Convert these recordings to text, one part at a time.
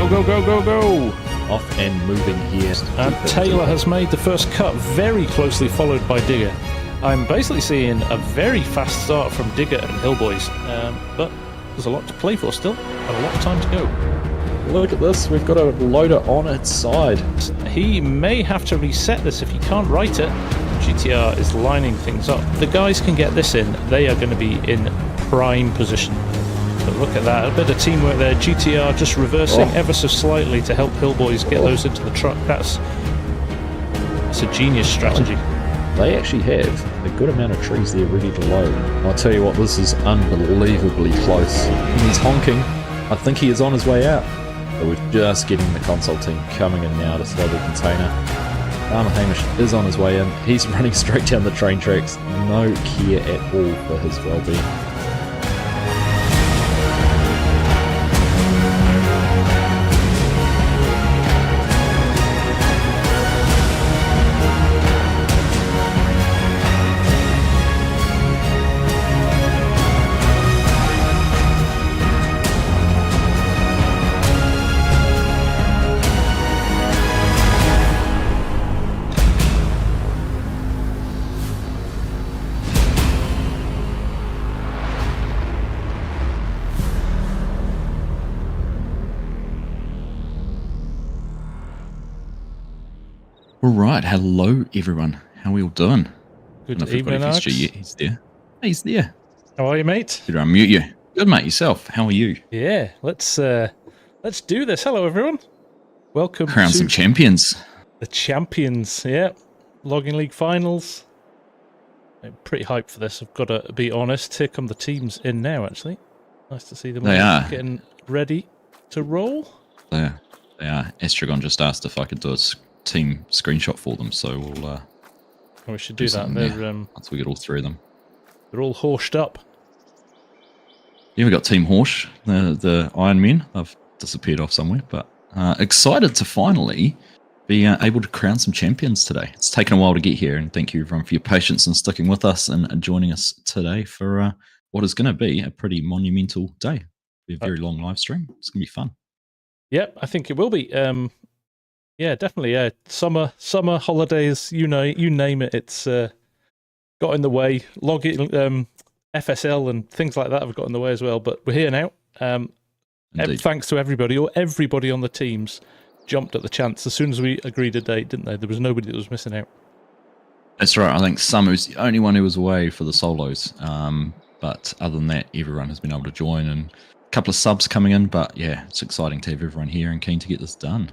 Go, go, go, go, go! Off and moving here. And Taylor has made the first cut, very closely followed by Digger. I'm basically seeing a very fast start from Digger and Hillboys, but there's a lot to play for still, and a lot of time to go. Look at this, we've got a loader on its side. He may have to reset this if he can't write it. GTR is lining things up. If the guys can get this in, they are going to be in prime position. But look at that, a bit of teamwork there. GTR just reversing ever so slightly to help Hillboys get those into the truck. That's a genius strategy. They actually have a good amount of trees there ready to load. I'll tell you what, this is unbelievably close. He's honking. I think he is on his way out. But we're just getting the console team coming in now to slow the container. Hamish is on his way in. He's running straight down the train tracks. No care at all for his well-being. Alright, hello everyone. How are we all doing? Good evening, Args. Yeah, he's there. Hey, he's there. How are you, mate? Did I unmute you? Good, mate. Yourself? How are you? Yeah, let's do this. Hello, everyone. Welcome Crown to some champions. The champions. Yeah, Logging League finals. I'm pretty hyped for this. I've got to be honest. Here come the teams in now. Actually, nice to see them. They are getting ready to roll. They are. Estragon just asked if I could do a team screenshot for them, so we'll. We should do that. They're, once we get all three of them. They're all horsed up. Yeah, we got Team Horse, the Iron Men. They've disappeared off somewhere, but excited to finally be able to crown some champions today. It's taken a while to get here, and thank you everyone for your patience and sticking with us and joining us today for what is going to be a pretty monumental day. It'll be a very long live stream. It's going to be fun. Yep, I think it will be. Yeah, definitely. Yeah, summer holidays. You name it. It's got in the way. FSL and things like that have got in the way as well. But we're here now. Thanks to everybody, or everybody on the teams jumped at the chance as soon as we agreed a date, didn't they? There was nobody that was missing out. That's right. I think Samu's the only one who was away for the solos. But other than that, everyone has been able to join, and a couple of subs coming in. But yeah, it's exciting to have everyone here and keen to get this done.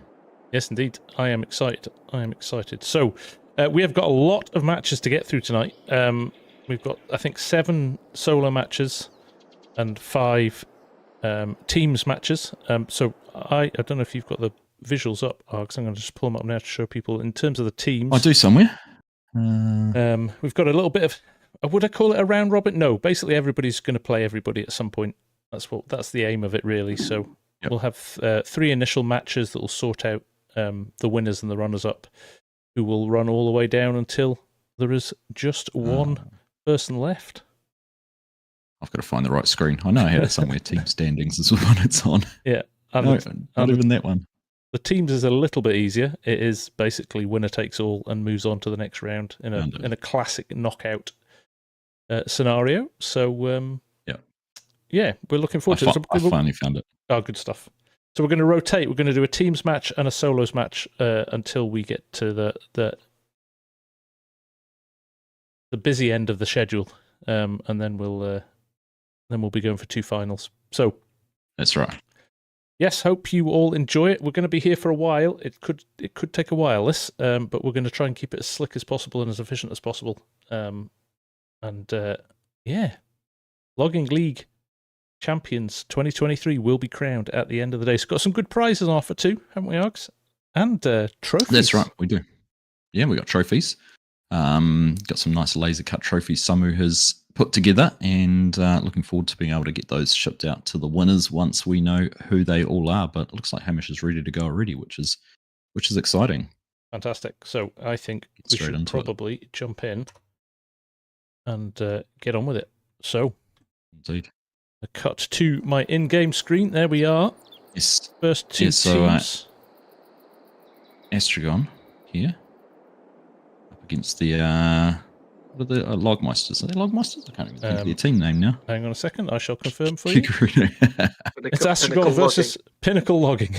Yes, indeed. I am excited. I am excited. So we have got a lot of matches to get through tonight. We've got, I think, 7 solo matches and 5 teams matches. So I don't know if you've got the visuals up, Args. I'm going to just pull them up now to show people in terms of the teams. I do somewhere. We've got a little bit of, would I call it a round robin? No, basically everybody's going to play everybody at some point. That's the aim of it, really. So we'll have 3 initial matches that will sort out the winners and the runners-up, who will run all the way down until there is just one person left. I've got to find the right screen. I know I had it somewhere. Team standings is what it's on. Yeah. Not even that one. The teams is a little bit easier. It is basically winner takes all and moves on to the next round in a classic knockout scenario. So, yeah, we're looking forward to it. I finally found it. Oh, good stuff. So we're going to rotate. We're going to do a teams match and a solos match until we get to the busy end of the schedule, and then we'll be going for 2 finals. So that's right. Yes, hope you all enjoy it. We're going to be here for a while. It could take a while, but we're going to try and keep it as slick as possible and as efficient as possible. Yeah, Logging League Champions 2023 will be crowned at the end of the day. So got some good prizes on offer too, haven't we, Args? And trophies. That's right, we do. Yeah, we got trophies. Got some nice laser cut trophies Samu has put together, and looking forward to being able to get those shipped out to the winners once we know who they all are. But it looks like Hamish is ready to go already, which is exciting. Fantastic. So I think we should probably jump in and get on with it. So, indeed. a cut to my in-game screen. There we are. Yes. First two Yeah, so, teams. Astragon here. Up against the, what are the Logmeisters? Are they Logmeisters? I can't even think of their team name now. Hang on a second, I shall confirm for you. It's Astragon Pinnacle versus Pinnacle Logging.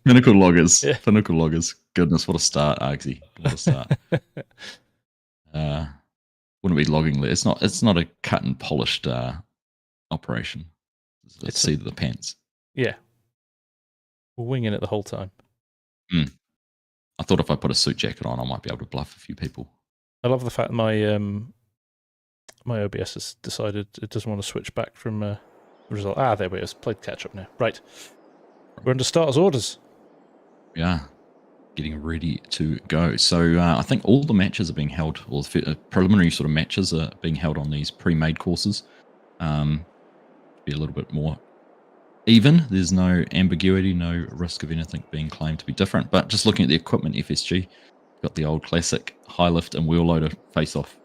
Pinnacle Loggers. Yeah. Pinnacle Loggers. Goodness, what a start, Argsy. What a start. Wouldn't be logging. It's not a cut and polished operation. It's seat of the pants. Yeah. We're winging it the whole time. I thought if I put a suit jacket on, I might be able to bluff a few people. I love the fact my my OBS has decided it doesn't want to switch back from the result. Ah, there we go. It's played catch up now. Right. We're under starters' orders. Yeah. Getting ready to go. So I think all the matches are being held, or preliminary sort of matches are being held on these pre-made courses. Be a little bit more even. There's no ambiguity, no risk of anything being claimed to be different. But just looking at the equipment, FSG, got the old classic high lift and wheel loader face off.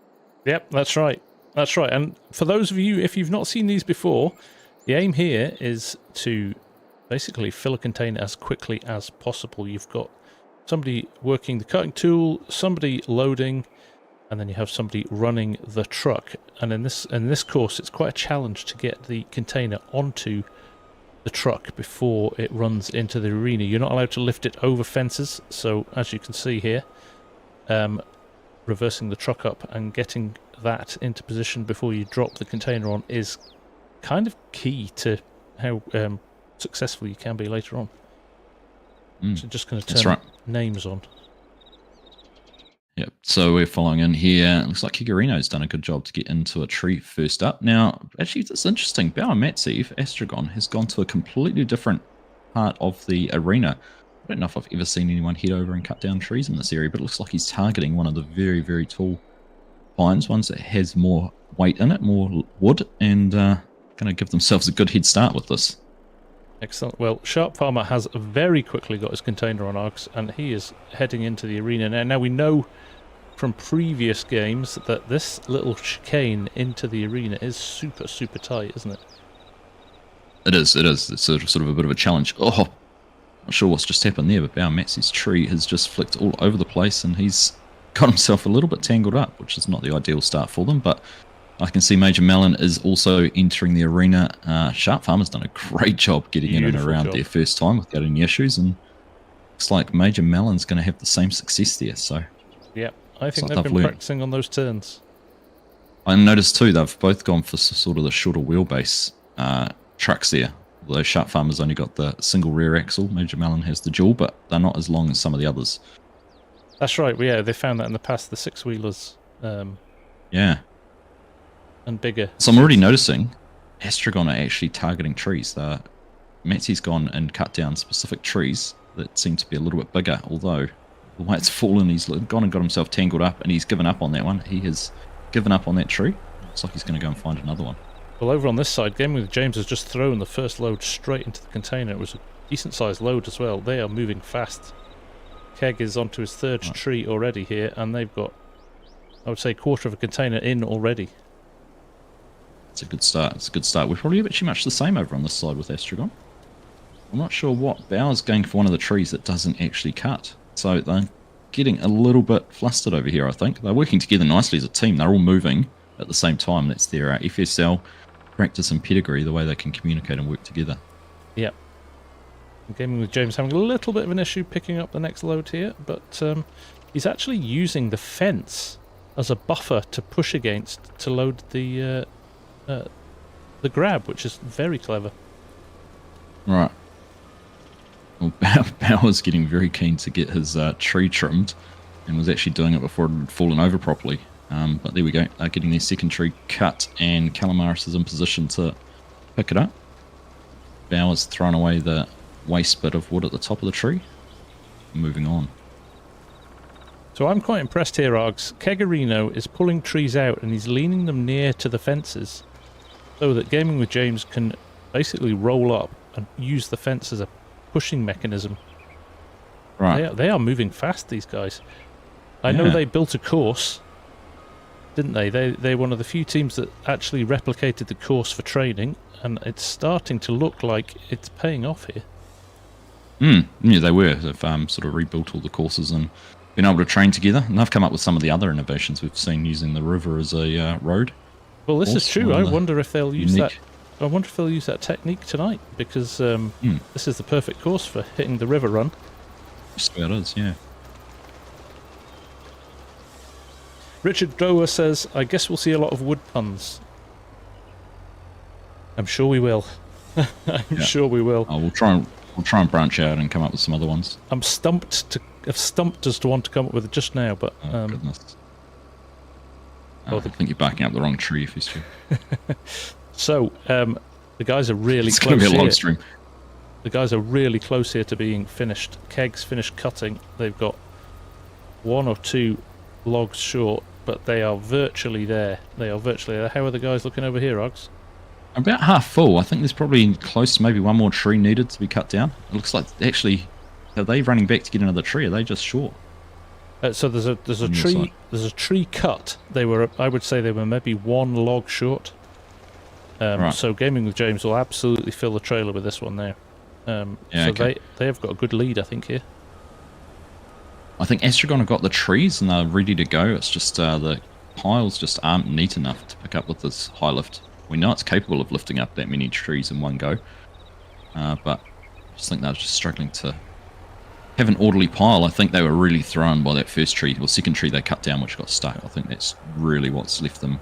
Yep, that's right. That's right. And for those of you, if you've not seen these before, the aim here is to basically fill a container as quickly as possible. You've got somebody working the cutting tool, somebody loading, and then you have somebody running the truck. And in this course, it's quite a challenge to get the container onto the truck before it runs into the arena. You're not allowed to lift it over fences, so as you can see here, reversing the truck up and getting that into position before you drop the container on is kind of key to how successful you can be later on. So just going to turn names on. Yep, so we're following in here. Looks like Kigurino's done a good job to get into a tree first up. Now, actually, it's interesting. Bauer Matsev, Astragon, has gone to a completely different part of the arena. I don't know if I've ever seen anyone head over and cut down trees in this area, but it looks like he's targeting one of the very, very tall pines, ones that has more weight in it, more wood, and going to give themselves a good head start with this. Excellent. Well, Sharp Farmer has very quickly got his container on Args, and he is heading into the arena now. Now we know from previous games that this little chicane into the arena is super, super tight, isn't it? It is. It's sort of a bit of a challenge. Oh, not sure what's just happened there, but Bauer Mats's tree has just flicked all over the place, and he's got himself a little bit tangled up, which is not the ideal start for them, but I can see Major Melon is also entering the arena. Sharp Farmer's done a great job getting in and around their first time without any issues, and looks like Major Melon's going to have the same success there. So, yeah, I think they've been practicing on those turns. I noticed too they've both gone for sort of the shorter wheelbase trucks there. Although Sharp Farmer's only got the single rear axle, Major Melon has the dual, but they're not as long as some of the others. That's right. Yeah, they found that in the past. The six-wheelers. Yeah. And bigger. So I'm already noticing Astragon are actually targeting trees. Matsy's gone and cut down specific trees that seem to be a little bit bigger, although the way it's fallen, he's gone and got himself tangled up, and he's given up on that one. He has given up on that tree. Looks like he's going to go and find another one. Well, over on this side, Gaming with James has just thrown the first load straight into the container. It was a decent-sized load as well. They are moving fast. Keg is onto his third tree already here, and they've got, I would say, a quarter of a container in already. It's a good start. It's a good start. We're probably actually much the same over on this side with Astragon. I'm not sure what. Bauer's going for one of the trees that doesn't actually cut. So they're getting a little bit flustered over here, I think. They're working together nicely as a team. They're all moving at the same time. That's their FSL, practice and pedigree, the way they can communicate and work together. Yep. Gaming with James having a little bit of an issue picking up the next load here, but he's actually using the fence as a buffer to push against to load the grab, which is very clever. Right. Well, Bauer's getting very keen to get his tree trimmed, and was actually doing it before it had fallen over properly. But there we go. Getting their second tree cut, and Calamaris is in position to pick it up. Bauer's thrown away the waste bit of wood at the top of the tree. Moving on. So I'm quite impressed here, Args. Kegarino is pulling trees out, and he's leaning them near to the fences, so that Gaming with James can basically roll up and use the fence as a pushing mechanism. Right. They are moving fast, these guys. I know they built a course, didn't they? They're one of the few teams that actually replicated the course for training, and it's starting to look like it's paying off here. Yeah, they were. They've sort of rebuilt all the courses and been able to train together. And they've come up with some of the other innovations we've seen using the river as a road. Well, this is true. I wonder if they'll use unique. that. I wonder if they'll use that technique tonight, because this is the perfect course for hitting the river run. Just the way it is, yeah. Richard Dower says, I guess we'll see a lot of wood puns. I'm sure we will. I'm sure we will. We'll try and branch out and come up with some other ones. I've stumped as to one to come up with it just now, but Goodness. I think you're backing up the wrong tree if it's true. So, the guys are really it's close. It's going to be a long here. stream. The guys are really close here to being finished. Keg's finished cutting. They've got 1 or 2 logs short, but they are virtually there. They are virtually there. How are the guys looking over here, Args? About half full. I think there's probably close to maybe one more tree needed to be cut down. It looks like actually, are they running back to get another tree? Are they just short? So there's a tree. There's a tree cut. They were, I would say, they were maybe 1 log short. Right. So Gaming with James will absolutely fill the trailer with this one now. So okay. they have got a good lead, I think, here. I think Astragon have got the trees and they're ready to go. It's just the piles just aren't neat enough to pick up with this high lift. We know it's capable of lifting up that many trees in one go, but I just think they're just struggling to have an orderly pile. I think they were really thrown by that first tree or second tree they cut down, which got stuck. I think that's really what's left them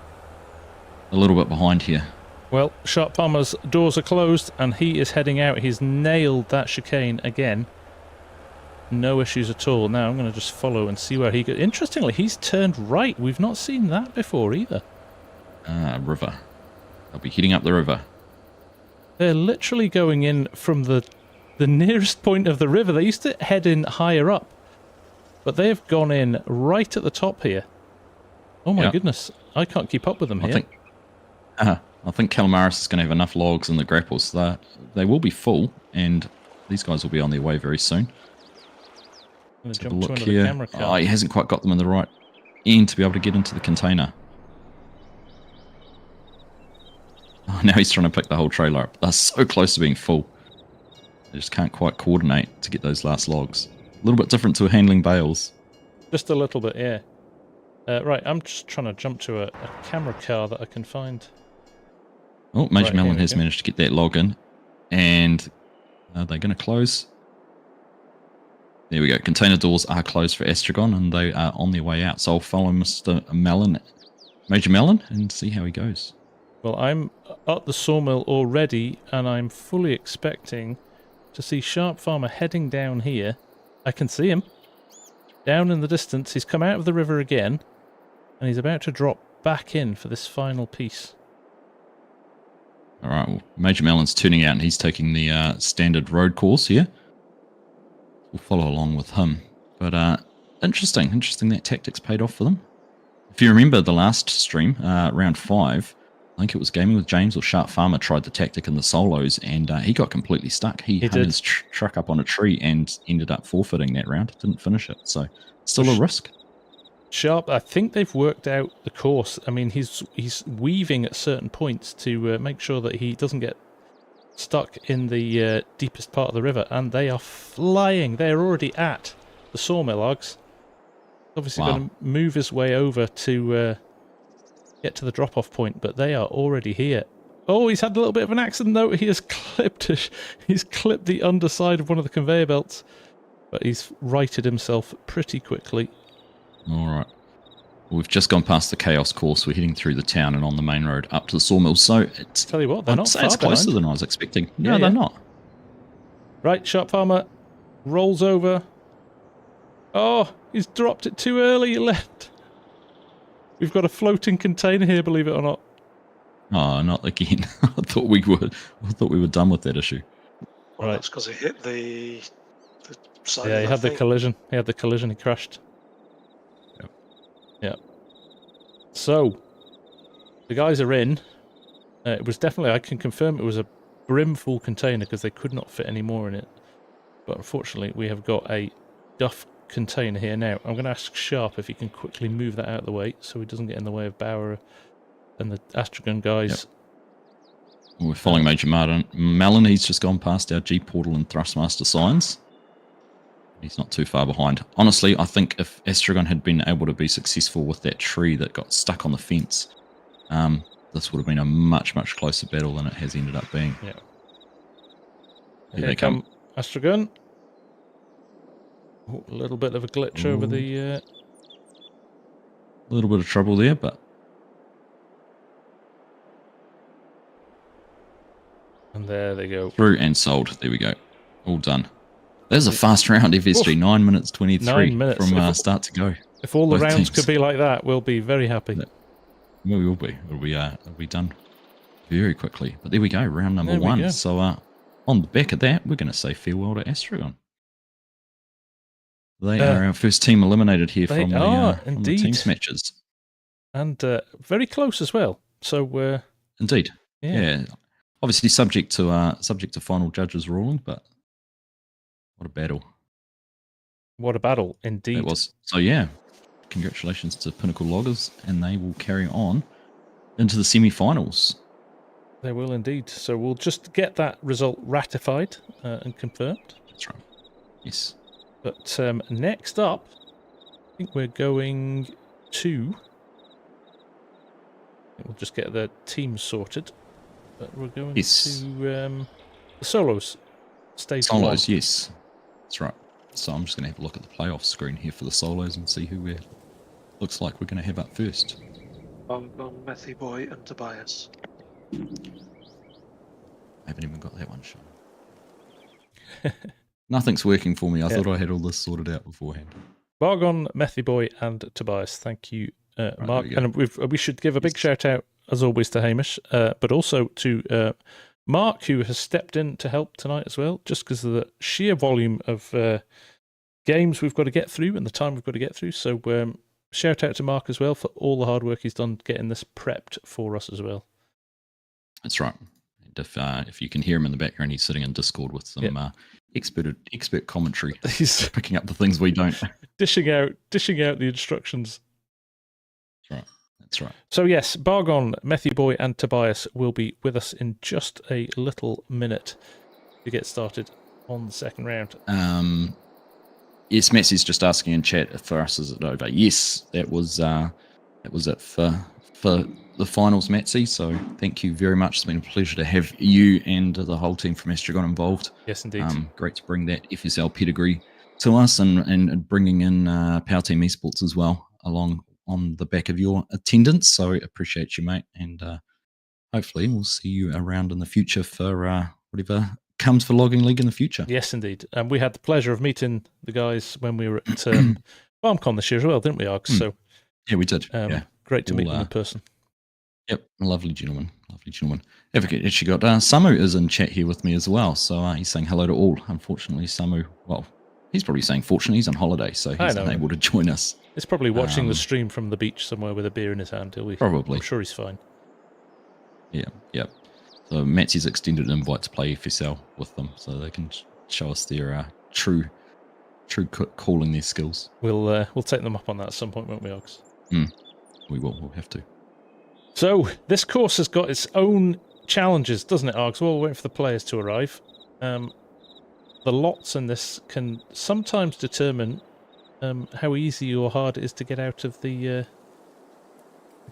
a little bit behind here. Well, Sharp Palmer's doors are closed and he is heading out. He's nailed that chicane again. No issues at all. Now I'm going to just follow and see where he goes. Interestingly, he's turned right. We've not seen that before either. River. They'll be heading up the river. They're literally going in from the nearest point of the river. They used to head in higher up, but they have gone in right at the top here. Oh my goodness. I can't keep up with them here. I think Calamaris is going to have enough logs in the grapples that they will be full, and these guys will be on their way very soon. I'm Let's gonna have a jump look to another here. camera car. Oh, he hasn't quite got them in the right end to be able to get into the container. Oh, now he's trying to pick the whole trailer up. They're so close to being full. They just can't quite coordinate to get those last logs. A little bit different to handling bales. Just a little bit, yeah. Right, I'm just trying to jump to a camera car that I can find. Oh, Major Right, Melon here we has go. managed to get that log in. And are they going to close? There we go. Container doors are closed for Astragon, and they are on their way out. So I'll follow Mr. Melon, Major Melon, and see how he goes. Well, I'm at the sawmill already, and I'm fully expecting to see Sharp Farmer heading down here. I can see him. Down in the distance. He's come out of the river again, and he's about to drop back in for this final piece. All right, well, Major Melon's turning out, and he's taking the standard road course here. We'll follow along with him. But interesting that tactics paid off for them. If you remember the last stream, round 5, I think it was Gaming with James or Sharp Farmer tried the tactic in the solos, and he got completely stuck. He hung did. his truck up on a tree and ended up forfeiting that round. Didn't finish it, so still a risk. Sharp, I think they've worked out the course. I mean, he's weaving at certain points to make sure that he doesn't get stuck in the deepest part of the river, and they are flying. They're already at the sawmill, Args. Obviously going to move his way over to get to the drop-off point, but they are already here. Oh, he's had a little bit of an accident, though. He has clipped the underside of one of the conveyor belts, but he's righted himself pretty quickly. All right. We've just gone past the Chaos course. We're heading through the town and on the main road up to the sawmill. So it's, Tell you what, they're not far it's closer behind. than I was expecting. Yeah, No, they're yeah. not. Right, Sharp Farmer rolls over. Oh, he's dropped it too early. He left. We've got a floating container here, believe it or not. Oh, not again. I thought we were done with that issue. Well, Right. that's because he hit the side Yeah, of he that had the thing. collision. He had the collision. He crashed. Yep. Yeah. So, the guys are in. It was definitely, I can confirm it was a brimful container because they could not fit any more in it. But unfortunately, we have got a duff container here now. I'm going to ask Sharp if he can quickly move that out of the way so he doesn't get in the way of Bauer and the Astragon guys. We're following Major Melon. He's just gone past our G portal and Thrustmaster signs. He's not too far behind. Honestly, I think if Astragon had been able to be successful with that tree that got stuck on the fence, this would have been a much, much closer battle than it has ended up being. Yeah. Here they come. Astragon. Oh, a little bit of a glitch over the... A little bit of trouble there, but... And there they go. Through and sold. There we go. All done. There's a fast round, FSG. 9 minutes 23 9 minutes. from start to go. If all the Both rounds teams. could be like that, we'll be very happy. Well, we will be. It'll be done very quickly. But there we go, round number 1. So on the back of that, we're going to say farewell to Astragon. They are our first team eliminated here from the teams matches. And very close as well. So indeed, yeah. Obviously subject to final judges' ruling, but what a battle! What a battle, indeed. It was. So yeah, congratulations to Pinnacle Loggers, and they will carry on into the semi-finals. They will indeed. So we'll just get that result ratified and confirmed. That's right. Yes. But next up, I think we're going to... We'll just get the team sorted. But we're going to the solos. Stage solos, yes. That's right. So I'm just going to have a look at the playoff screen here for the solos and see who we're... Looks like we're going to have up first. Matthew Boy and Tobias. I haven't even got that one shown. Nothing's working for me. I thought I had all this sorted out beforehand. Bargon, Methy Boy, and Tobias. Thank you, Mark. And we should give a big shout out, as always, to Hamish, but also to Mark, who has stepped in to help tonight as well, just because of the sheer volume of games we've got to get through and the time we've got to get through. So shout out to Mark as well for all the hard work he's done getting this prepped for us as well. That's right. And if you can hear him in the background, he's sitting in Discord with some expert commentary. He's picking up the things we don't. dishing out the instructions. That's right. That's right. So yes, Bargon, Methy Boy, and Tobias will be with us in just a little minute to get started on the second round. Yes, Metsy's just asking in chat for us, is it over? Yes, that was it for the finals, Matsy. So thank you very much. It's been a pleasure to have you and the whole team from Astragon involved. Yes, indeed. Great to bring that FSL pedigree to us and bringing in Power Team Esports as well along on the back of your attendance. So appreciate you, mate. And hopefully we'll see you around in the future for whatever comes for Logging League in the future. Yes, indeed. And we had the pleasure of meeting the guys when we were at FarmCon this year as well, didn't we, Args? So yeah, we did. Great to meet them in person. Yep, lovely gentleman. Lovely gentleman. Actually got Samu is in chat here with me as well. So he's saying hello to all. Unfortunately, Samu, well, he's probably saying fortunately he's on holiday, so he's unable to join us. He's probably watching the stream from the beach somewhere with a beer in his hand. Probably. I'm sure he's fine. Yeah. So Matsy's extended an invite to play FSL with them, so they can show us their true calling their skills. We'll take them up on that at some point, won't we, Ox? We will. We'll have to. So this course has got its own challenges, doesn't it, Args? We'll wait for the players to arrive. The lots in this can sometimes determine how easy or hard it is to get out of the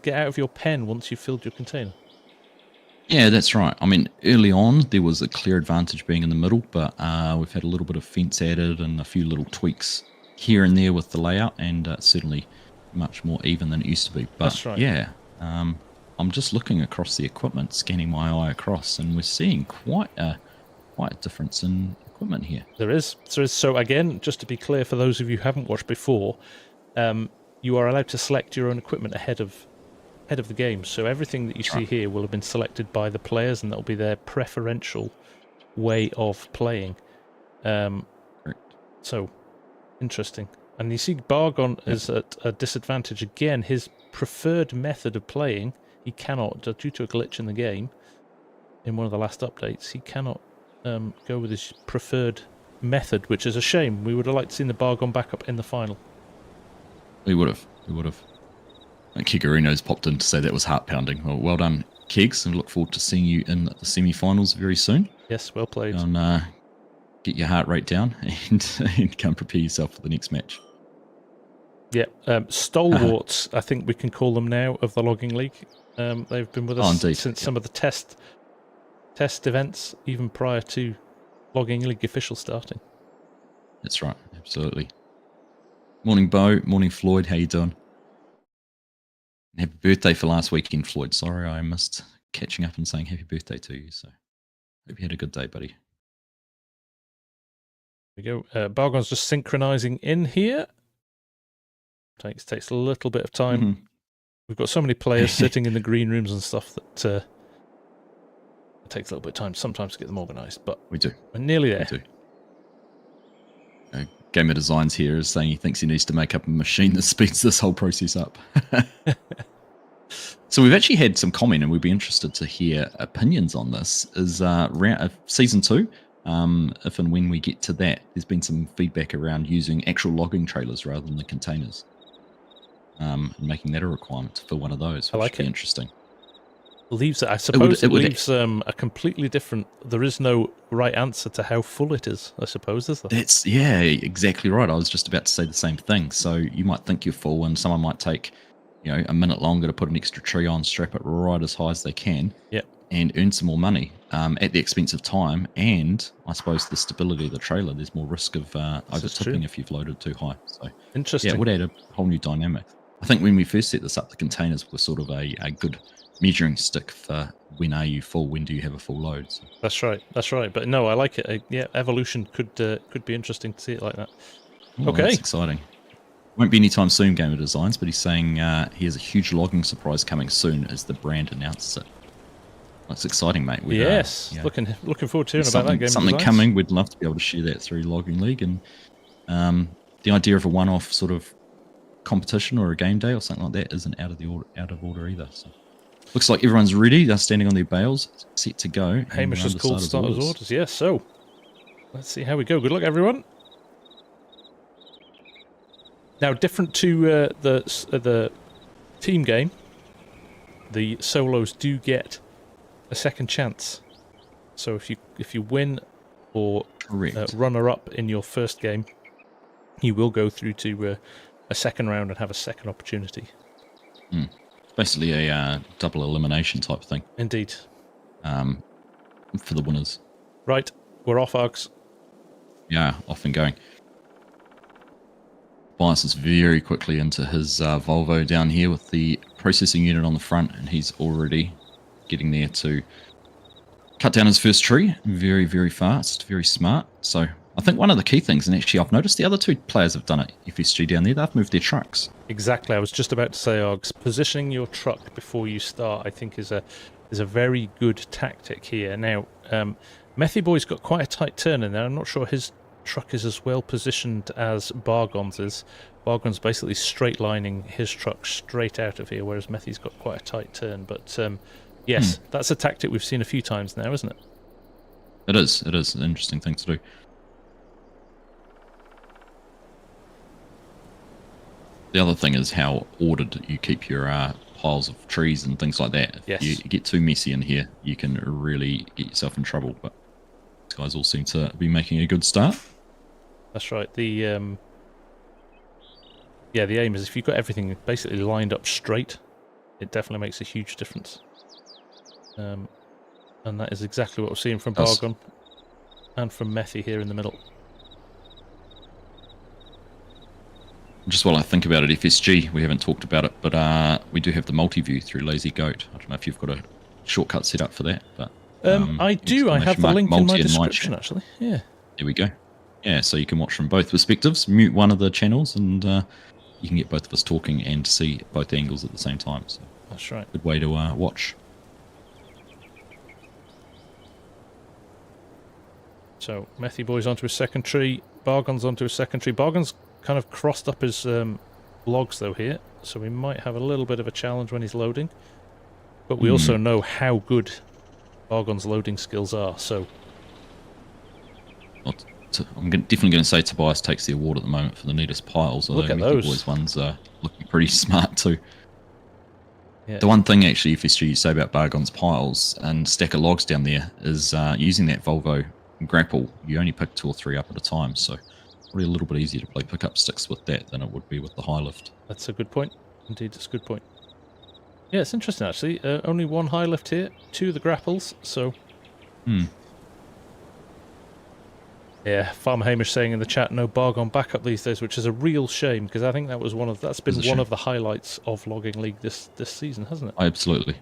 your pen once you've filled your container. Yeah, that's right. I mean, early on there was a clear advantage being in the middle, but we've had a little bit of fence added and a few little tweaks here and there with the layout, and certainly much more even than it used to be. But that's right. Yeah, I'm just looking across the equipment, scanning my eye across, and we're seeing quite a difference in equipment here. There is. So again, just to be clear for those of you who haven't watched before, you are allowed to select your own equipment ahead of the game. So everything that you see here will have been selected by the players, and that will be their preferential way of playing. So interesting. And you see Bargon is at a disadvantage again. His preferred method of playing, he cannot, due to a glitch in the game, in one of the last updates, he cannot go with his preferred method, which is a shame. We would have liked to see the Bargon back up in the final. We would have. And Kigarino's popped in to say that was heart-pounding. Well done, Kegs, and look forward to seeing you in the semi-finals very soon. Yes, well played. On get your heart rate down and come prepare yourself for the next match. Yeah, stalwarts, I think we can call them now, of the Logging League. They've been with us since some of the test events, even prior to Logging League official starting. That's right, absolutely. Morning, Bo. Morning, Floyd. How you doing? Happy birthday for last weekend, Floyd. Sorry I missed catching up and saying happy birthday to you. So hope you had a good day, buddy. There we go. Bargon's just synchronizing in here. Takes a little bit of time. Mm-hmm. We've got so many players sitting in the green rooms and stuff that it takes a little bit of time sometimes to get them organised, but we do. We're nearly there. We do. Gamer Designs here is saying he thinks he needs to make up a machine that speeds this whole process up. So we've actually had some comment, and we'd be interested to hear opinions on this. Is season 2? If and when we get to that, there's been some feedback around using actual logging trailers rather than the containers. And making that a requirement to fill one of those, which would be interesting. Leaves it, I suppose, it leaves a completely different. There is no right answer to how full it is, I suppose, is there? Yeah, exactly right. I was just about to say the same thing. So you might think you're full, and someone might take, a minute longer to put an extra tree on, strap it right as high as they can, and earn some more money at the expense of time, and I suppose the stability of the trailer. There's more risk of over tipping if you've loaded too high. So interesting. Yeah, it would add a whole new dynamic. I think when we first set this up, the containers were sort of a good measuring stick for when are you full, when do you have a full load. So. That's right. But no, I like it. Yeah, evolution could be interesting to see it like that. Okay. That's exciting. Won't be anytime soon, Gamer Designs, but he's saying he has a huge logging surprise coming soon as the brand announces it. That's exciting, mate. Yes, looking forward to hearing about that. Gamer something Designs. Coming. We'd love to be able to share that through Logging League, and the idea of a one-off sort of competition or a game day or something like that isn't out of order either. So looks like everyone's ready. They're standing on their bales, set to go. Hamish has called starters orders. Yes, so let's see how we go. Good luck, everyone. Now, different to the team game, the solos do get a second chance. So if you win or runner up in your first game, you will go through to a second round and have a second opportunity. Basically a double elimination type thing. Indeed. For the winners. Right, we're off, Args. Yeah, off and going. Bias is very quickly into his Volvo down here with the processing unit on the front, and he's already getting there to cut down his first tree. Very, very fast, very smart. So I think one of the key things, and actually I've noticed the other two players have done it, FSG down there, they've moved their trucks. Exactly, I was just about to say, Args, positioning your truck before you start, I think is a very good tactic here. Now, Methy Boy's got quite a tight turn in there. I'm not sure his truck is as well positioned as Bargon's is. Bargon's basically straight lining his truck straight out of here, whereas Methy's got quite a tight turn. But yes, that's a tactic we've seen a few times now, isn't it? It is an interesting thing to do. The other thing is how ordered you keep your piles of trees and things like that. If you get too messy in here, you can really get yourself in trouble. But these guys all seem to be making a good start. That's right. The aim is if you've got everything basically lined up straight, it definitely makes a huge difference. And that is exactly what we're seeing from Bargon and from Methy here in the middle. Just while I think about it, FSG, we haven't talked about it, but we do have the multi-view through Lazy Goat. I don't know if you've got a shortcut set up for that, but I do. I have the link in my description, actually. Yeah. There we go. Yeah, so you can watch from both perspectives, mute one of the channels, and you can get both of us talking and see both angles at the same time. So that's right. Good way to watch. So Methy Boy's onto his second tree. Bargon's onto his second tree. Bargon's kind of crossed up his logs though here, so we might have a little bit of a challenge when he's loading. But we also know how good Bargon's loading skills are, so... I'm definitely going to say Tobias takes the award at the moment for the neatest piles, although the Methy Boys ones are looking pretty smart too. Yeah. The one thing actually, FSG, you say about Bargon's piles and stack of logs down there is using that Volvo and grapple, you only pick 2 or 3 up at a time. So probably a little bit easier to play pickup sticks with that than it would be with the high lift. That's a good point. Indeed, it's a good point. Yeah, it's interesting actually. Only 1 high lift here, 2 the grapples. So. Yeah, Farmer Hamish saying in the chat, no Bargon backup these days, which is a real shame because I think that was that's been one of the highlights of Logging League this season, hasn't it? Absolutely.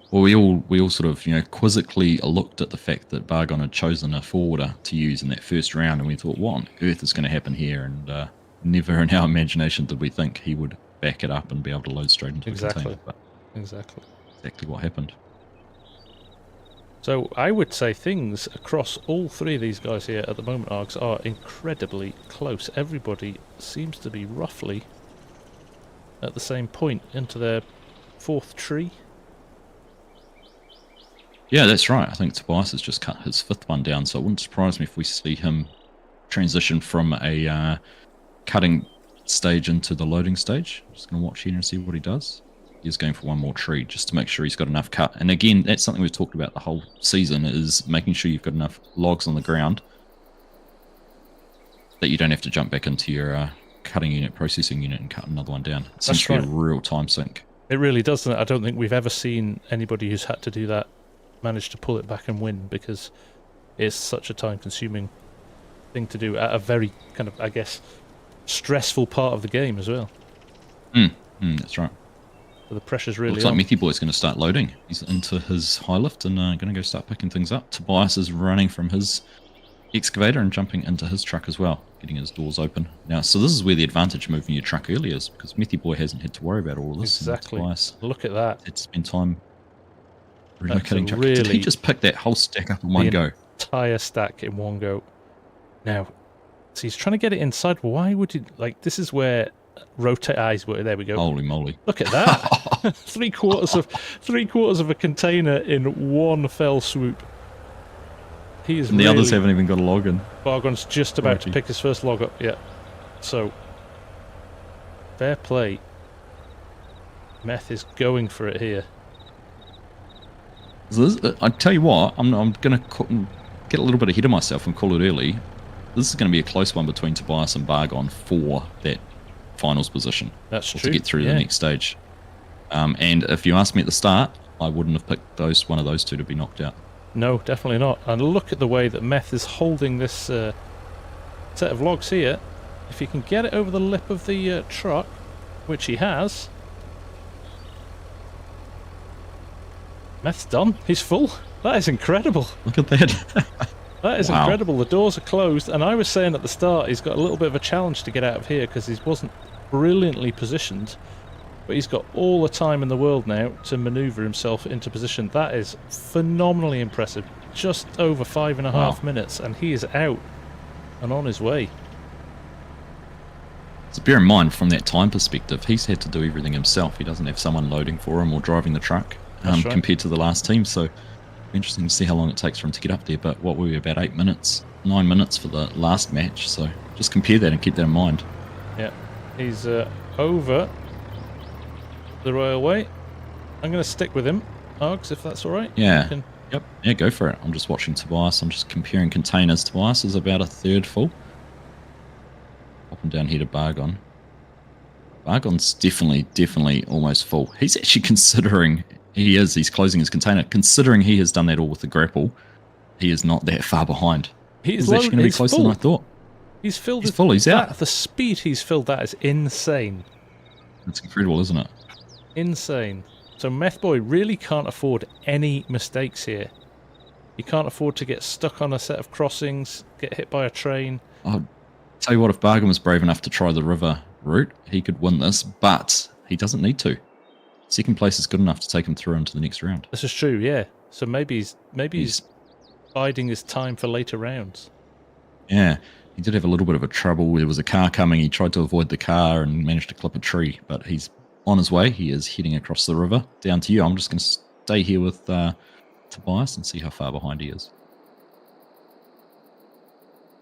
Well, we all sort of, quizzically looked at the fact that Bargon had chosen a forwarder to use in that first round, and we thought, what on earth is going to happen here? And never in our imagination did we think he would back it up and be able to load straight into the container. But Exactly what happened. So I would say things across all 3 of these guys here at the moment, Args, are incredibly close. Everybody seems to be roughly at the same point into their 4th tree. Yeah, that's right. I think Tobias has just cut his 5th one down, so it wouldn't surprise me if we see him transition from a cutting stage into the loading stage. I'm just going to watch here and see what he does. He's going for 1 more tree just to make sure he's got enough cut. And again, that's something we've talked about the whole season, is making sure you've got enough logs on the ground that you don't have to jump back into your cutting unit, processing unit, and cut another one down. It seems to be a real time sink. It really does, doesn't it? I don't think we've ever seen anybody who's had to do that manage to pull it back and win, because it's such a time-consuming thing to do at a very kind of, I guess, stressful part of the game as well. That's right. So the pressure's really Looks on. like Methy Boy's going to start loading. He's into his high lift and going to go start picking things up. Tobias is running from his excavator and jumping into his truck as well, getting his doors open. Now, so this is where the advantage of moving your truck early is, because Methy Boy hasn't had to worry about all of this. Exactly. Tobias Look at that. had to spend time relocating truck. Really Did he just pick that whole stack up in one go? Entire stack in one go. Now, so he's trying to get it inside. Why would he, this is where rotate eyes were. There we go. Holy moly. Look at that. three quarters of a container in one fell swoop. He is and the others haven't even got a log in. Bargon's just about to pick his first log up. Yeah. So, fair play. Meth is going for it here. So this, I tell you what, I'm going to get a little bit ahead of myself and call it early. This is going to be a close one between Tobias and Bargon for that finals position. That's true. To get through the next stage. And if you asked me at the start, I wouldn't have picked one of those two to be knocked out. No, definitely not. And look at the way that Meth is holding this set of logs here. If he can get it over the lip of the truck, which he has. Meth's done. He's full. That is incredible. Look at that. That is incredible. The doors are closed, and I was saying at the start he's got a little bit of a challenge to get out of here because he wasn't brilliantly positioned, but he's got all the time in the world now to manoeuvre himself into position. That is phenomenally impressive. Just over 5.5 minutes, and he is out and on his way. So bear in mind, from that time perspective, he's had to do everything himself. He doesn't have someone loading for him or driving the truck compared to the last team. So interesting to see how long it takes for him to get up there. But what were we, about 9 minutes for the last match? So just compare that and keep that in mind. Yeah, he's over the railway. I'm going to stick with him, Args, if that's all right. Yeah. Yep. Yeah, go for it. I'm just watching Tobias. I'm just comparing containers. Tobias is about 1/3 full. Popping down here to Bargon. Bargon's definitely almost full. He's actually considering, he's closing his container. Considering he has done that all with the grapple, he is not that far behind. He's actually going to be closer than I thought. He's filled. He's full. He's out. The speed he's filled that is insane. That's incredible, isn't it? Insane. So Meth Boy really can't afford any mistakes here. He can't afford to get stuck on a set of crossings, get hit by a train. I'll tell you what, if Bargon was brave enough to try the river route, he could win this, but he doesn't need to. Second place is good enough to take him through into the next round. This is true, yeah. So maybe he's biding his time for later rounds. Yeah, he did have a little bit of a trouble. There was a car coming. He tried to avoid the car and managed to clip a tree, but he's on his way. He is heading across the river. Down to you. I'm just going to stay here with Tobias and see how far behind he is.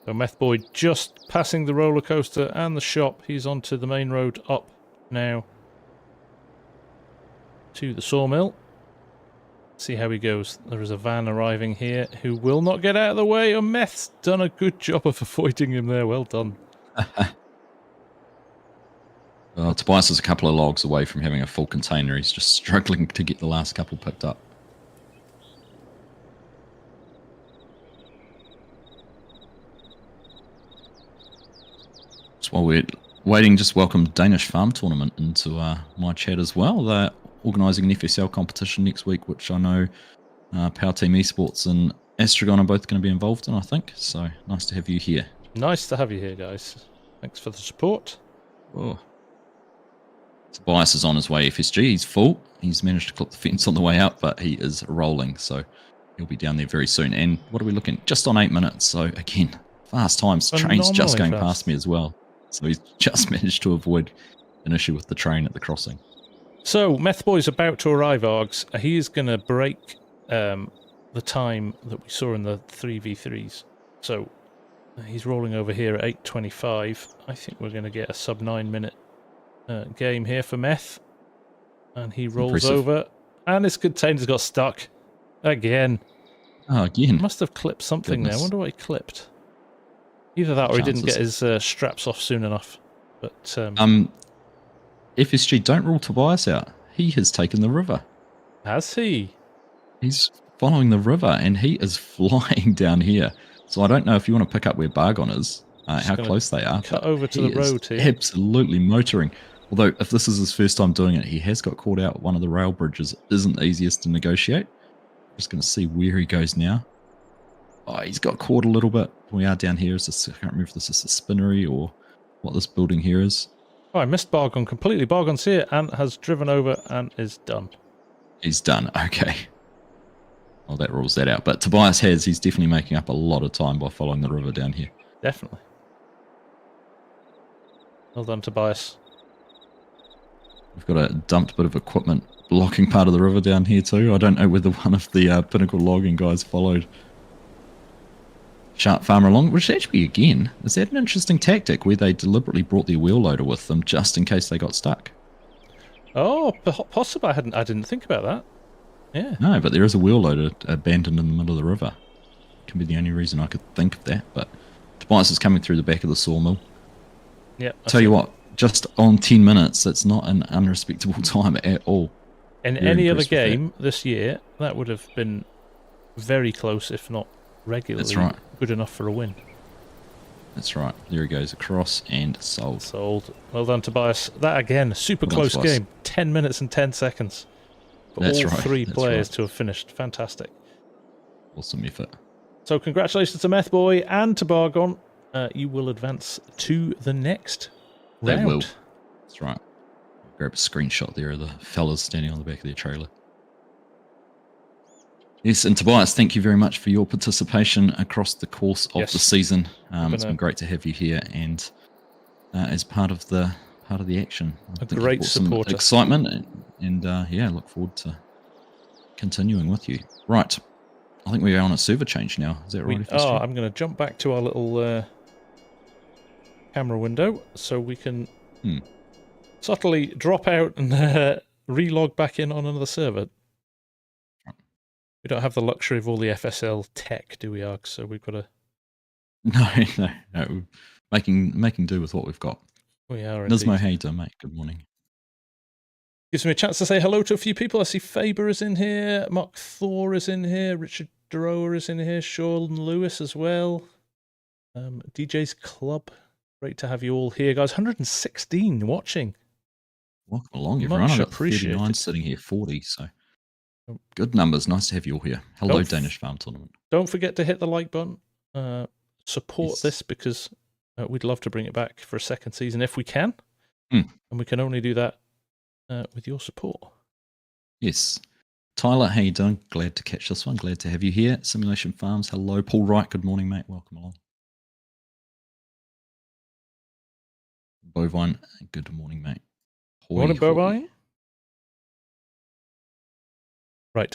So Meth Boy just passing the roller coaster and the shop. He's onto the main road up now to the sawmill. See how he goes. There is a van arriving here who will not get out of the way. Meth's done a good job of avoiding him there. Well done. Well, Tobias is a couple of logs away from having a full container. He's just struggling to get the last couple picked up. While we're waiting, just welcome Danish Farm Tournament into my chat as well. They're organising an FSL competition next week, which I know Power Team Esports and Astragon are both going to be involved in, I think. So nice to have you here. Nice to have you here, guys. Thanks for the support. Oh. Tobias is on his way FSG. He's full. He's managed to clip the fence on the way out, but he is rolling. So he'll be down there very soon. And what are we looking? Just on 8 minutes. So again, fast times. Train's just going past me as well. So he's just managed to avoid an issue with the train at the crossing. So Meth Boy's about to arrive, Args. He is going to break the time that we saw in the 3v3s. So he's rolling over here at 8:25. I think we're going to get a sub 9 minute game here for Meth. And he rolls over. And his container's got stuck. Again. Oh, again. Must have clipped something there. I wonder what he clipped. Either that or he didn't get his straps off soon enough. But FSG, don't rule Tobias out. He has taken the river. Has he? He's following the river and he is flying down here. So I don't know if you want to pick up where Bargon is, how close they are. Cut over to the road here. Absolutely motoring. Although if this is his first time doing it, he has got caught out. One of the rail bridges isn't the easiest to negotiate. Just going to see where he goes now. Oh, he's got caught a little bit. We are down here. I can't remember if this is a spinnery or what this building here is. Oh, I missed Bargon completely. Bargon's here and has driven over and is done. He's done. Okay. Well, that rules that out. But Tobias he's definitely making up a lot of time by following the river down here. Definitely. Well done, Tobias. We've got a dumped bit of equipment blocking part of the river down here too. I don't know whether one of the Pinnacle logging guys followed Sharp Farmer along, which actually, again, is that an interesting tactic where they deliberately brought their wheel loader with them just in case they got stuck? Oh, possible. I didn't think about that. Yeah. No, but there is a wheel loader abandoned in the middle of the river. Can be the only reason I could think of that. But Tobias is coming through the back of the sawmill. Yeah. Tell you what, just on 10 minutes, that's not an unrespectable time at all. In any other game this year, that would have been very close, if not regularly. That's right. Good enough for a win. That's right. There he goes across and sold. Sold. Well done, Tobias. That again, super close game. 10 minutes and 10 seconds. For all three players to have finished. Fantastic. Awesome effort. So congratulations to Meth Boy and to Bargon. You will advance to the next round. They will. That's right. Grab a screenshot there of the fellas standing on the back of their trailer. Yes, and Tobias, thank you very much for your participation across the course of the season. It's been great to have you here and as part of the action. A great supporter. Some excitement and yeah, look forward to continuing with you. Right, I think we are on a server change now. Is that right? I'm going to jump back to our little camera window so we can subtly drop out and relog back in on another server. We don't have the luxury of all the FSL tech, do we, Arg? So we've got to... No. Making do with what we've got. We are Nismo, how you doing, mate? Good morning. Gives me a chance to say hello to a few people. I see Faber is in here, Mark Thor is in here, Richard Drower is in here, Sean Lewis as well. DJ's Club. Great to have you all here, guys. 116 watching. Welcome along, everyone. I've got 39 sitting here, 40, so... Good numbers. Nice to have you all here. Hello, Danish Farm Tournament. Don't forget to hit the like button. Support this because we'd love to bring it back for a second season if we can. And we can only do that with your support. Yes. Tyler, how you doing? Glad to catch this one. Glad to have you here. Simulation Farms. Hello. Paul Wright. Good morning, mate. Welcome along. Bovine. Good morning, mate. Morning, Bovine. Right.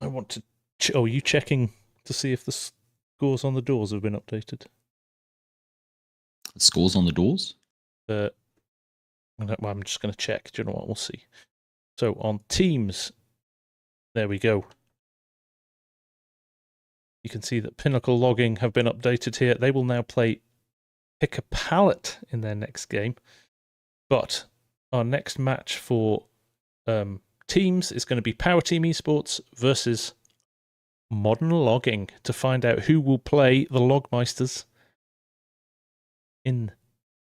I want to... are you checking to see if the scores on the doors have been updated? The scores on the doors? I'm just going to check. Do you know what? We'll see. So on teams, There we go. You can see that Pinnacle Logging have been updated here. They will now play Pick a Pallet in their next game. But our next match for teams is going to be Power Team Esports versus Modern Logging to find out who will play the Logmeisters in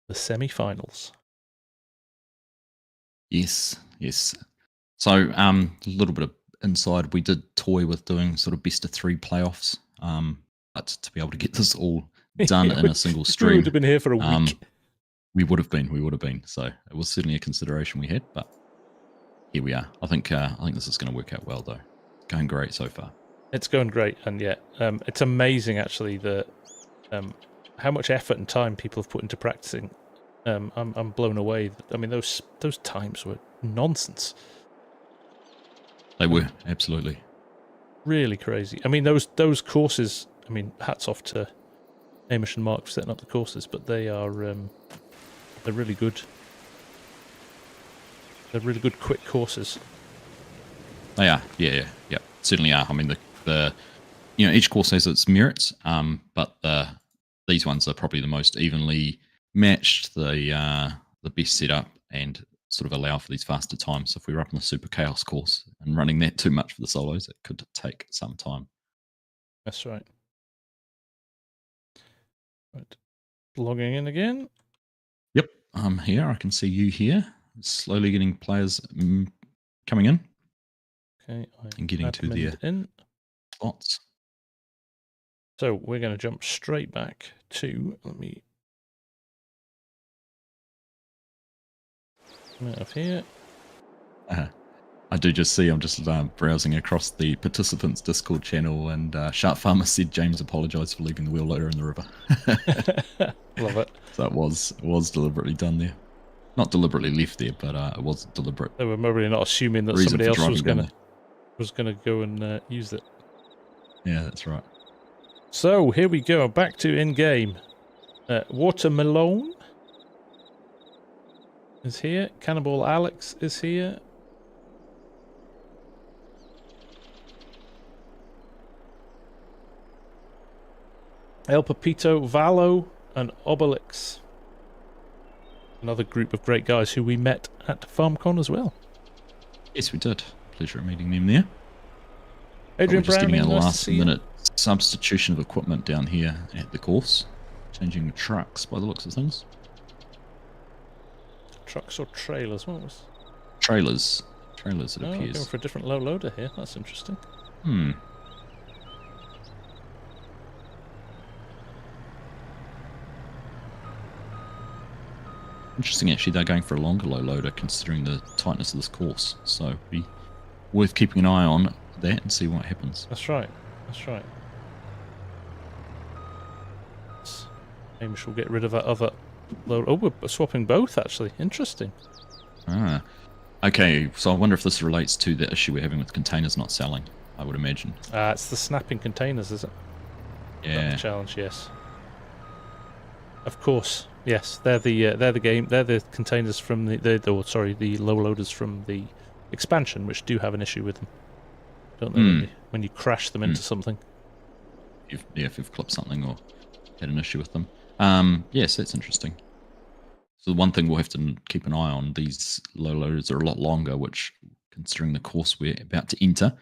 the semi-finals. Yes, yes. So a little bit of inside, we did toy with doing sort of best of 3 playoffs, but to be able to get this all done in a single stream, We would have been here for a week. We would have been. So it was certainly a consideration we had, but here we are. I think this is going to work out well, though. Going great so far. It's going great, and yeah, it's amazing actually that how much effort and time people have put into practicing. I'm blown away. I mean, those times were nonsense. They were, absolutely. Really crazy. I mean, those courses, I mean, hats off to Hamish and Mark for setting up the courses, but they are they're really good. They're really good quick courses. They are, yeah, certainly are. I mean, the each course has its merits, but these ones are probably the most evenly matched, the best setup, and sort of allow for these faster times. So if we were up in the Super Chaos course and running that too much for the solos, it could take some time. That's right. Right. Logging in again. Yep, I'm here. I can see you here. Slowly getting players coming in. Okay. And getting to their spots. So we're going to jump straight back to, let me come out of here. I do just see, I'm just browsing across the participants Discord channel, and Sharp Farmer said James apologised for leaving the wheel loader in the river. Love it. So it was deliberately done there. Not deliberately left there, but it was deliberate. They were probably not assuming that somebody else was gonna go and use it. Yeah, that's right. So here we go, back to in-game. Watermelon is here. Cannibal Alex is here. El Pepito, Valo, and Obelix. Another group of great guys who we met at FarmCon as well. Yes, we did. Pleasure of meeting them there. Adrian just Browning, getting a nice last-minute substitution of equipment down here at the course. Changing the trucks by the looks of things. Trucks or trailers? What was? Trailers. Trailers, it appears. appears. Going for a different low loader here. That's interesting. Interesting, actually, they're going for a longer low loader considering the tightness of this course. So it'd be worth keeping an eye on that and see what happens. That's right. That's right. Hamish will get rid of that other load. Oh, we're swapping both, actually. Interesting. Ah. Okay, so I wonder if this relates to the issue we're having with containers not selling, I would imagine. It's the snapping containers, is it? Yeah. The challenge, yes. Of course, yes. They're the containers from the low loaders from the expansion, which do have an issue with them, don't they? When you crash them into something. If you've clipped something or had an issue with them. Yes, that's interesting. So the one thing we'll have to keep an eye on, these low loaders are a lot longer, which, considering the course we're about to enter,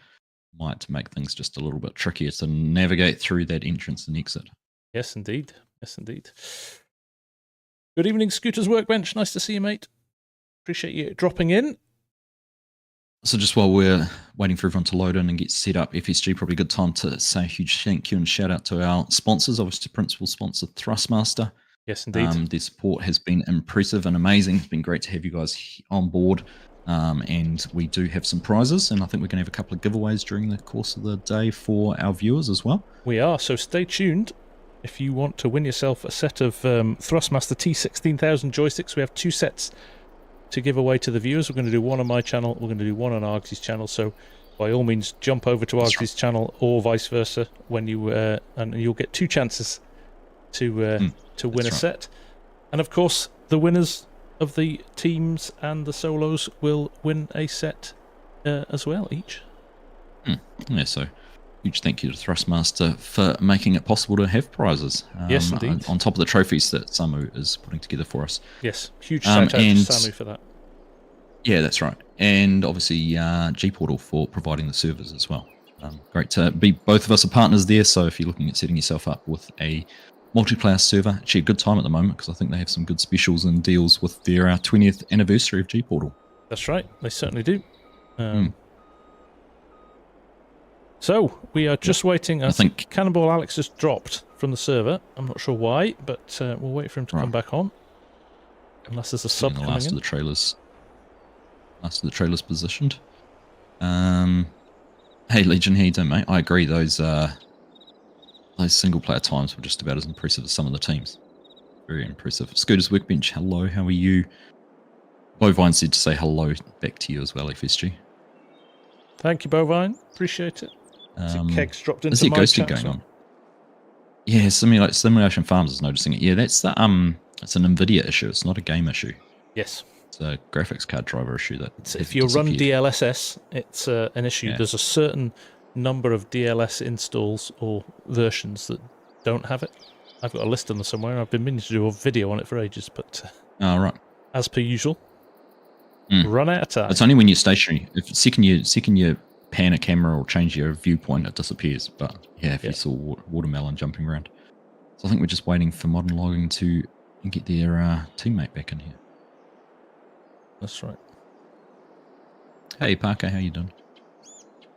might make things just a little bit trickier to navigate through that entrance and exit. Yes, indeed. Yes, indeed. Good evening, Scooter's Workbench. Nice to see you, mate. Appreciate you dropping in. So just while we're waiting for everyone to load in and get set up, FSG, probably a good time to say a huge thank you and shout out to our sponsors, obviously principal sponsor Thrustmaster. Yes, indeed. Their support has been impressive and amazing. It's been great to have you guys on board. And we do have some prizes, and I think we're going to have a couple of giveaways during the course of the day for our viewers as well. We are, so stay tuned. If you want to win yourself a set of Thrustmaster T16000 joysticks, we have 2 sets to give away to the viewers. We're going to do one on my channel, we're going to do one on Argsy's channel, so by all means jump over to Argsy's channel or vice versa when you and you'll get 2 chances to win a set. And of course the winners of the teams and the solos will win a set as well each. Yeah, so huge thank you to Thrustmaster for making it possible to have prizes. Yes, indeed. On top of the trophies that Samu is putting together for us. Yes, huge shout out to Samu for that. Yeah, that's right. And obviously G-Portal for providing the servers as well. Great to be both of us are partners there, so if you're looking at setting yourself up with a multiplayer server, actually a good time at the moment because I think they have some good specials and deals with their 20th anniversary of G-Portal. That's right, they certainly do. So, we are just waiting. I think Cannonball Alex has dropped from the server. I'm not sure why, but we'll wait for him to come back on. Unless there's a sub coming in. Last of the trailers positioned. Hey Legion, how you doing, mate? I agree, those single player times were just about as impressive as some of the teams. Very impressive. Scooter's Workbench, hello, how are you? Bovine said to say hello back to you as well, FSG. Thank you, Bovine. Appreciate it. Kegs dropped into is there my ghosting chat going on? Yeah, Simulation Farms is noticing it. Yeah, that's the it's an NVIDIA issue. It's not a game issue. Yes. It's a graphics card driver issue that if you run DLSS, it's an issue. Yeah. There's a certain number of DLS installs or versions that don't have it. I've got a list on them somewhere. I've been meaning to do a video on it for ages, but right. As per usual, run out of time. It's only when you're stationary. If second you pan a camera or change your viewpoint, it disappears. But yeah, if you saw Watermelon jumping around. So I think we're just waiting for Modern Logging to get their teammate back in here. That's right. Hey Parker, how you doing?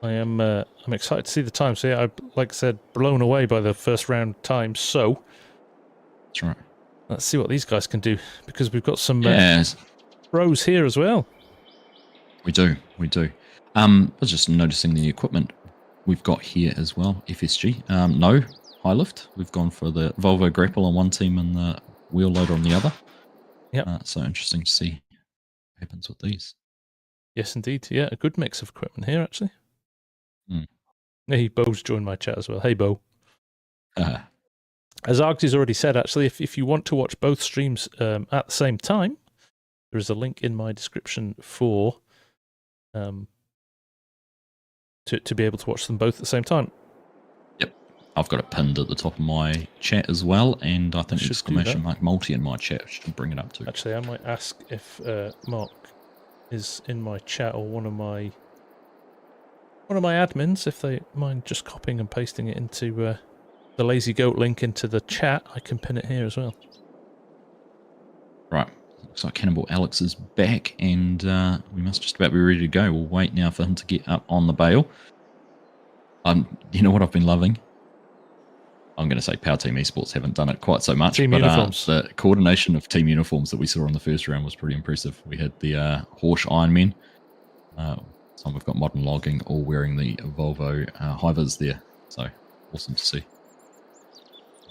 I'm excited to see the time. So yeah, I like I said, blown away by the first round time. So that's right. Let's see what these guys can do because we've got some pros here as well. We do. I was just noticing the equipment we've got here as well. FSG. No high lift. We've gone for the Volvo grapple on one team and the wheel loader on the other. Yeah. So interesting to see what happens with these. Yes, indeed. Yeah, a good mix of equipment here, actually. Hey, Bo's joined my chat as well. Hey, Bo. As Argsy's already said, actually, if you want to watch both streams at the same time, there is a link in my description for to be able to watch them both at the same time. Yep. I've got it pinned at the top of my chat as well, and I think exclamation mark multi in my chat should bring it up too. Actually, I might ask if Mark is in my chat or one of my admins, if they mind just copying and pasting it into the Lazy Goat link into the chat. I can pin it here as well. Right. Looks like Cannibal Alex is back, and we must just about be ready to go. We'll wait now for him to get up on the bale. You know what I've been loving? I'm going to say Power Team Esports haven't done it quite so much, but the coordination of team uniforms that we saw in the first round was pretty impressive. We had the Horsch Ironmen. Some we've got Modern Logging all wearing the Volvo high-vis there. So awesome to see.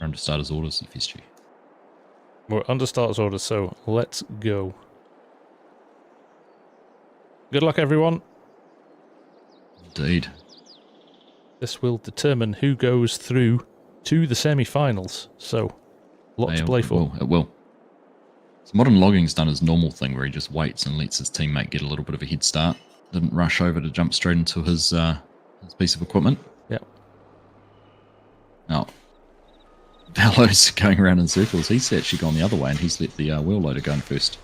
We're under starters orders, FSG. We're under starters orders, so let's go. Good luck, everyone. Indeed. This will determine who goes through to the semi-finals. So, lots to play for. It will. So Modern Logging's done his normal thing where he just waits and lets his teammate get a little bit of a head start. Didn't rush over to jump straight into his piece of equipment. Yeah. Now, Bellows going around in circles. He's actually gone the other way and he's let the wheel loader go in first.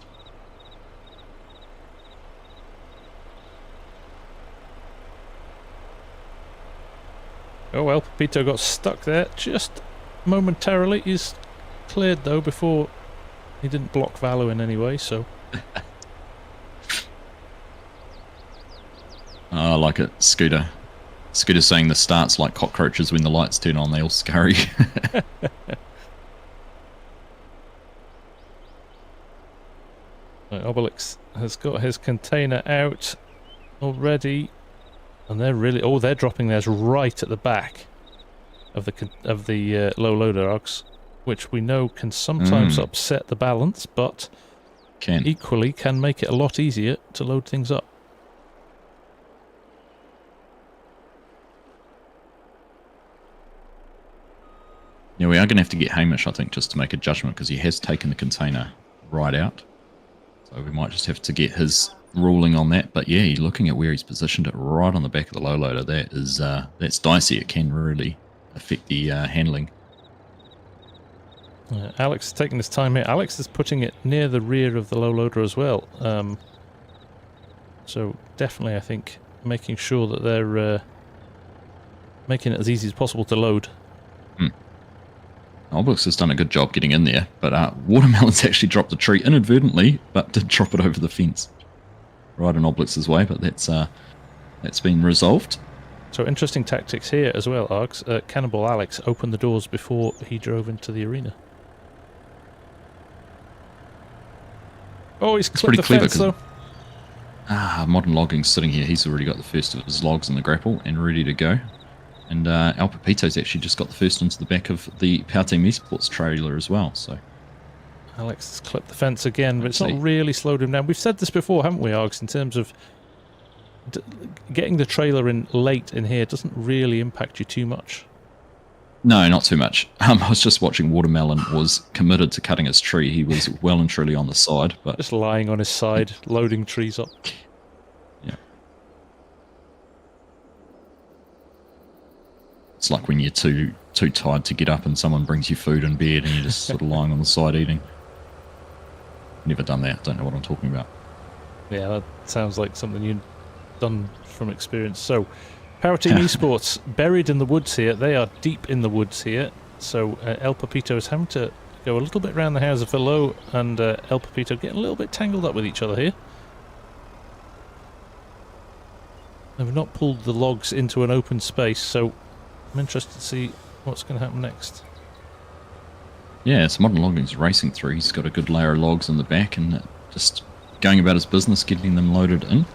Oh well, Pepito got stuck there just momentarily. He's cleared though before he didn't block Valu in any way, so. I like it, Scooter. Scooter's saying the start's like cockroaches when the lights turn on, they all scurry. Right, Obelix has got his container out already, and they're really they're dropping theirs right at the back of the low loader Args, which we know can sometimes upset the balance, but equally can make it a lot easier to load things up. Yeah, we are going to have to get Hamish, I think, just to make a judgment, because he has taken the container right out. So we might just have to get his ruling on that. But yeah, looking at where he's positioned it right on the back of the low loader, that is that's dicey. It can really affect the handling. Alex is taking his time here. Alex is putting it near the rear of the low loader as well. So definitely, I think, making sure that they're making it as easy as possible to load. Obelix has done a good job getting in there, but Watermelon's actually dropped the tree inadvertently, but did drop it over the fence. Right in Obelix's way, but that's been resolved. So interesting tactics here as well, Args. Cannibal Alex opened the doors before he drove into the arena. Oh, he's clipped the fence though. Modern Logging's sitting here. He's already got the first of his logs in the grapple and ready to go. And El Pepito's actually just got the first into the back of the Power Team Esports trailer as well. So Alex has clipped the fence again, but it's not really slowed him down. We've said this before, haven't we, Args, in terms of getting the trailer in late in here doesn't really impact you too much. No, not too much. I was just watching Watermelon was committed to cutting his tree. He was well and truly on the side, but just lying on his side, loading trees up. Yeah. It's like when you're too tired to get up and someone brings you food in bed and you're just sort of lying on the side eating. Never done that. Don't know what I'm talking about. Yeah, that sounds like something you've done from experience. So, Power Team Esports, buried in the woods here. They are deep in the woods here. So, El Pepito is having to go a little bit around the house of Velo and El Pepito getting a little bit tangled up with each other here. They've not pulled the logs into an open space, so I'm interested to see what's going to happen next. Yeah, so Modern Logging's racing through. He's got a good layer of logs in the back and just going about his business, getting them loaded in.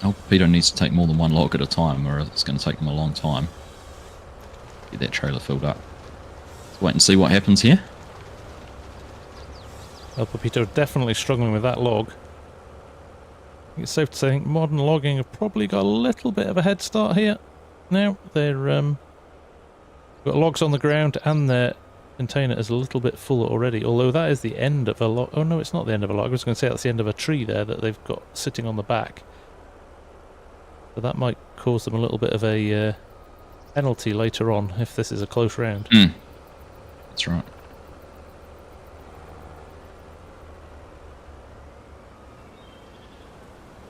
El Pepito needs to take more than one log at a time, or it's going to take him a long time. Get that trailer filled up. Let's wait and see what happens here. El Pepito definitely struggling with that log. I think it's safe to say I think Modern Logging have probably got a little bit of a head start here. Now they're got logs on the ground and their container is a little bit full already, although that is the end of a log. Oh no, it's not the end of a log. I was going to say that's the end of a tree there that they've got sitting on the back. So that might cause them a little bit of a penalty later on if this is a close round. That's right.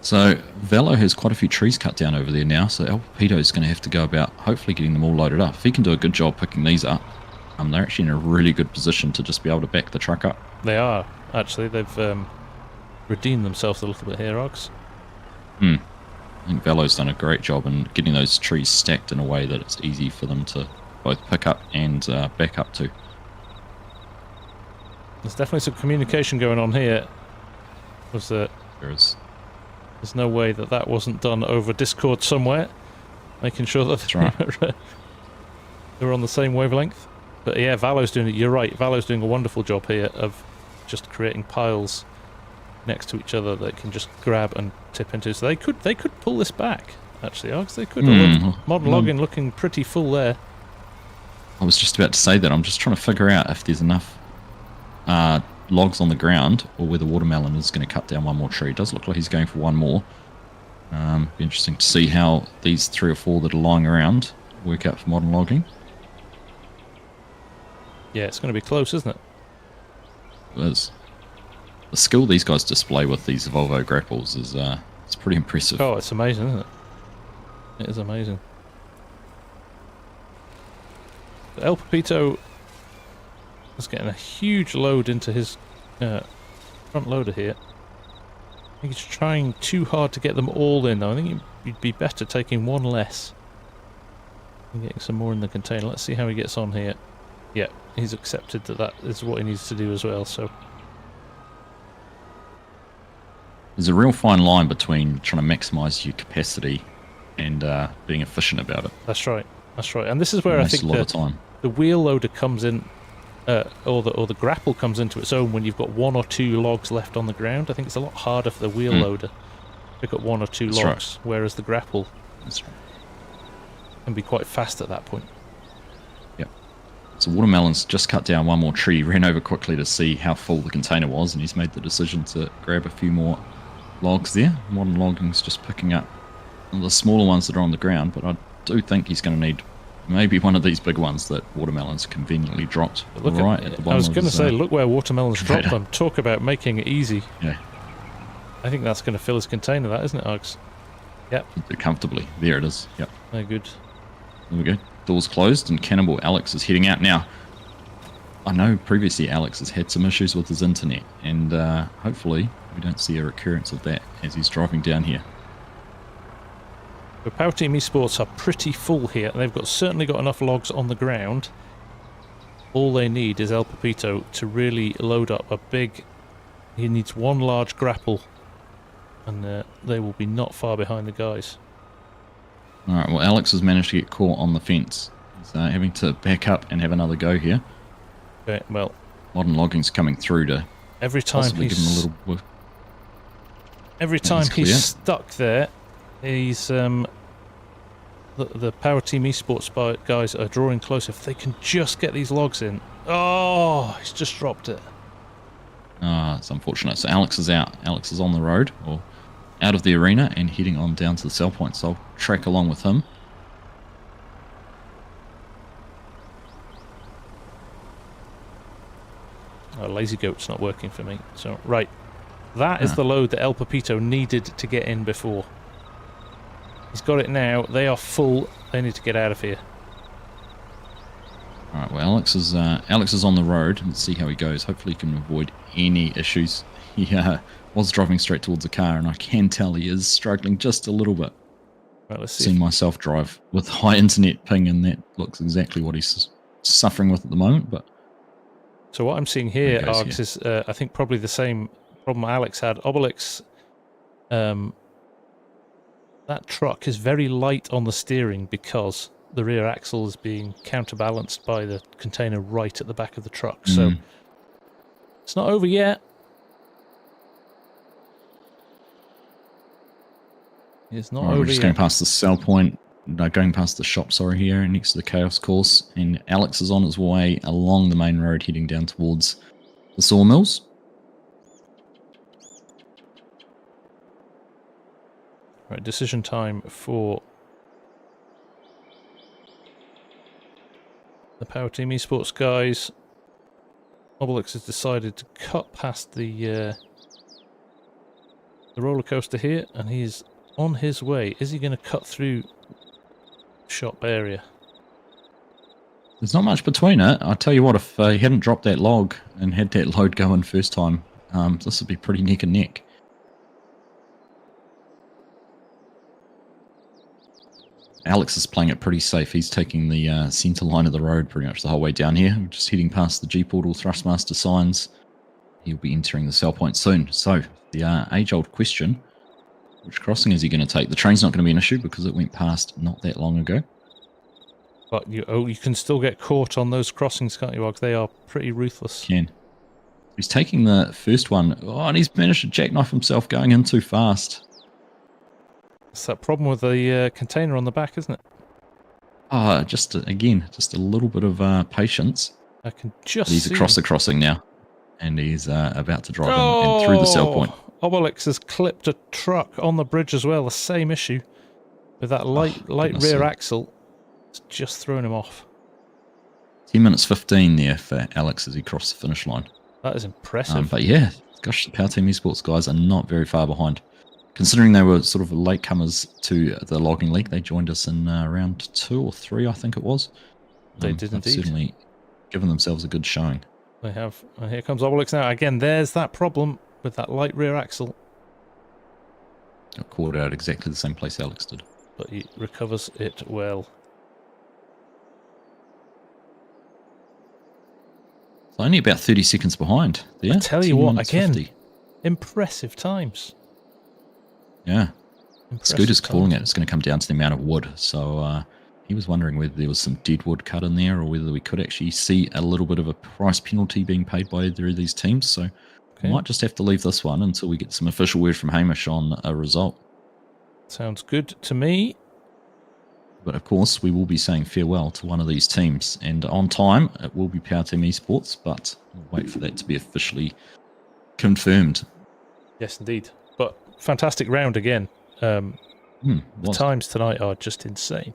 So Velo has quite a few trees cut down over there now, so El Pepito is going to have to go about hopefully getting them all loaded up. If he can do a good job picking these up, they're actually in a really good position to just be able to back the truck up. They are, actually. They've redeemed themselves a little bit here, Args. I think Velo's done a great job in getting those trees stacked in a way that it's easy for them to both pick up and back up to. There's definitely some communication going on here. There is. There's no way that that wasn't done over Discord somewhere, making sure that they were on the same wavelength. But yeah, Valo's doing it. You're right. Valo's doing a wonderful job here of just creating piles next to each other that can just grab and tip into. So they could pull this back. Actually, Args, they could. Modern Logging looking pretty full there. I was just about to say that. I'm just trying to figure out if there's enough logs on the ground or whether Watermelon is going to cut down one more tree. It does look like he's going for one more. Be interesting to see how these 3 or 4 that are lying around work out for Modern Logging. Yeah, it's going to be close, isn't it? It is. The skill these guys display with these Volvo grapples is it's pretty impressive. Oh, it's amazing, isn't it? It is amazing. El Pepito is getting a huge load into his front loader here. I think he's trying too hard to get them all in, though. I think you'd be better taking one less and getting some more in the container. Let's see how he gets on here. Yeah, he's accepted that is what he needs to do as well, so... There's a real fine line between trying to maximise your capacity and being efficient about it. That's right. That's right. And this is where I think the wheel loader comes in, or the grapple comes into its own when you've got 1 or 2 logs left on the ground. I think it's a lot harder for the wheel loader to pick up 1 or 2 logs, whereas the grapple can be quite fast at that point. Yep. So Watermelon's just cut down one more tree, ran over quickly to see how full the container was, and he's made the decision to grab a few more logs there. Modern logging's just picking up the smaller ones that are on the ground, but I do think he's going to need maybe one of these big ones that Watermelon's conveniently dropped at the bottom. I was going to say, look where Watermelon's container. dropped them. Talk about making it easy. Yeah. I think that's going to fill his container, that, isn't it, Args? Yep. Comfortably. There it is. Yep. Very good. There we go. Doors closed and Cannibal Alex is heading out now. I know previously Alex has had some issues with his internet, and hopefully we don't see a recurrence of that as he's driving down here. The Power Team Esports are pretty full here, and they've certainly got enough logs on the ground. All they need is El Pepito to really load up a big... He needs one large grapple, and they will be not far behind the guys. Alright, well Alex has managed to get caught on the fence. He's having to back up and have another go here. Okay, well... Modern logging's coming through to every time give him a little... Every time he's stuck there, he's... The Power Team Esports guys are drawing close. If they can just get these logs in... Oh, he's just dropped it. Ah, it's unfortunate. So Alex is out. Alex is on the road, or out of the arena, and heading on down to the sell point. So I'll track along with him. Oh, Lazy Goat's not working for me. So, right. That is the load that El Pepito needed to get in before. He's got it now. They are full. They need to get out of here. Alright, well Alex is on the road. Let's see how he goes. Hopefully he can avoid any issues. He was driving straight towards the car, and I can tell he is struggling just a little bit. Right, let's see. Seen myself drive with high internet ping, and that looks exactly what he's suffering with at the moment. But so what I'm seeing here, Args, is I think probably the same problem Alex had. Obelix, that truck is very light on the steering because the rear axle is being counterbalanced by the container right at the back of the truck. So it's not over yet. It's not over we're just yet. going past the sell point, going past the shop, sorry, here next to the Chaos Course, and Alex is on his way along the main road heading down towards the sawmills. Right, decision time for the Power Team Esports guys. Obelix has decided to cut past the roller coaster here, and he's on his way. Is he going to cut through shop area? There's not much between it. I tell you what, if he hadn't dropped that log and had that load going first time, this would be pretty neck and neck. Alex is playing it pretty safe. He's taking the centre line of the road pretty much the whole way down here. We're just heading past the G-Portal Thrustmaster signs. He'll be entering the sell point soon. So, the age-old question, which crossing is he going to take? The train's not going to be an issue because it went past not that long ago. But you can still get caught on those crossings, can't you, Args? They are pretty ruthless. Can. He's taking the first one. Oh, and he's managed to jackknife himself going in too fast. It's that problem with the container on the back, isn't it? Just a little bit of patience. I can just He's see across the crossing now, and he's about to drive in through the sell point. Obelix has clipped a truck on the bridge as well. The same issue with that light rear axle. It's just thrown him off. 10 minutes 15 there for Alex as he crossed the finish line. That is impressive. But yeah, gosh, the Power Team Esports guys are not very far behind. Considering they were sort of latecomers to the logging league, they joined us in round 2 or 3, I think it was. They did indeed. Certainly given themselves a good showing. They have. And here comes Obelix now. Again, there's that problem with that light rear axle. Got caught out exactly the same place Alex did. But he recovers it well. It's only about 30 seconds behind. There. I tell you what, again, 50. impressive times. Yeah. Scooter's calling it. times. It's going to come down to the amount of wood. So he was wondering whether there was some dead wood cut in there or whether we could actually see a little bit of a price penalty being paid by either of these teams. So we might just have to leave this one until we get some official word from Hamish on a result. Sounds good to me. But of course, we will be saying farewell to one of these teams. And on time, it will be Power Team Esports, but we'll wait for that to be officially confirmed. Yes, indeed. But fantastic round again. The Was. times tonight are just insane.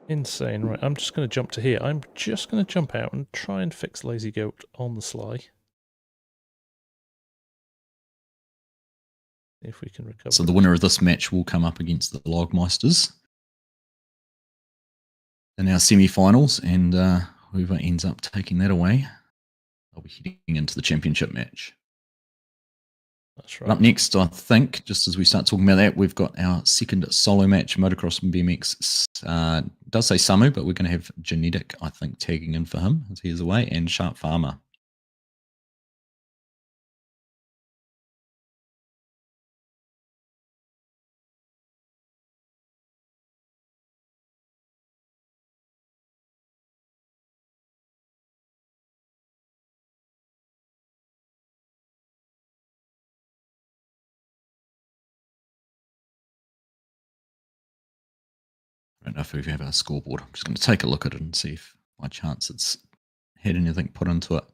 Insane. Right, I'm just going to jump to here. I'm just going to jump out and try and fix Lazy Goat on the sly. If we can recover. So the winner of this match will come up against the Logmeisters in our semi-finals, and whoever ends up taking that away, they'll be heading into the championship match. That's right. Up next, I think, just as we start talking about that, we've got our second solo match, Motocross and BMX. Does say Samu, but we're going to have Genetic, I think, tagging in for him as he is away, and Sharp Farmer. I don't know if we have a scoreboard. I'm just going to take a look at it and see if by chance it's had anything put into it.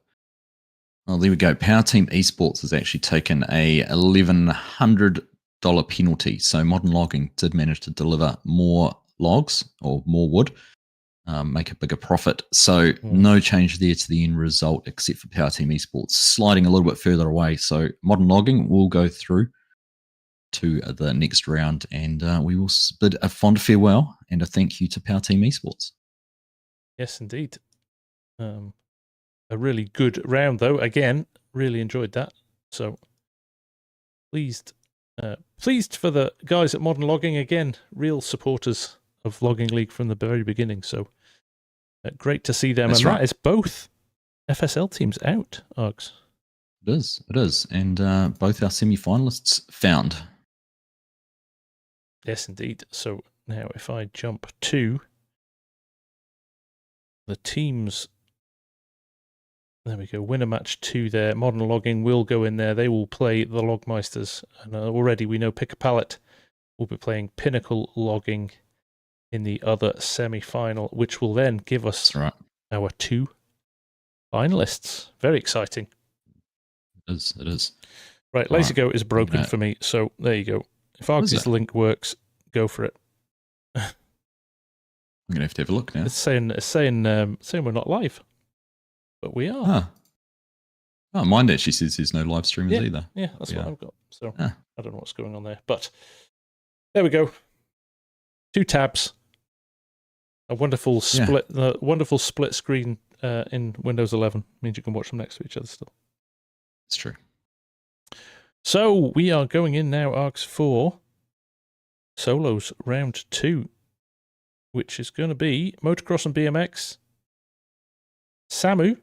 Oh, there we go. Power Team Esports has actually taken a $1,100 penalty. So Modern Logging did manage to deliver more logs or more wood, make a bigger profit. So no change there to the end result except for Power Team Esports sliding a little bit further away. So Modern Logging will go through to the next round, and we will bid a fond farewell and a thank you to Power Team Esports. Yes, indeed. A really good round, though. Again, really enjoyed that. So pleased for the guys at Modern Logging. Again, real supporters of Logging League from the very beginning. So great to see them. That's and right. that is both FSL teams out, Args. It is. And both our semi-finalists found. Yes, indeed. So now if I jump to the teams, there we go, winner match 2 there. Modern Logging will go in there. They will play the Logmeisters. And already we know Pick a Pallet will be playing Pinnacle Logging in the other semi-final, which will then give us our 2 finalists. Very exciting. It is. Right, Lazy Goat is broken for me, so there you go. If Argsy's link works, go for it. I'm going to have a look now. It's saying we're not live, but we are. Oh, mine actually says there's no live streamers either. Yeah, that's what I've got. So I don't know what's going on there, but there we go. 2 tabs. A wonderful split, wonderful split screen in Windows 11 means you can watch them next to each other still. It's true. So we are going in now, Args, for solos round 2, which is going to be Motocross and BMX, Samu,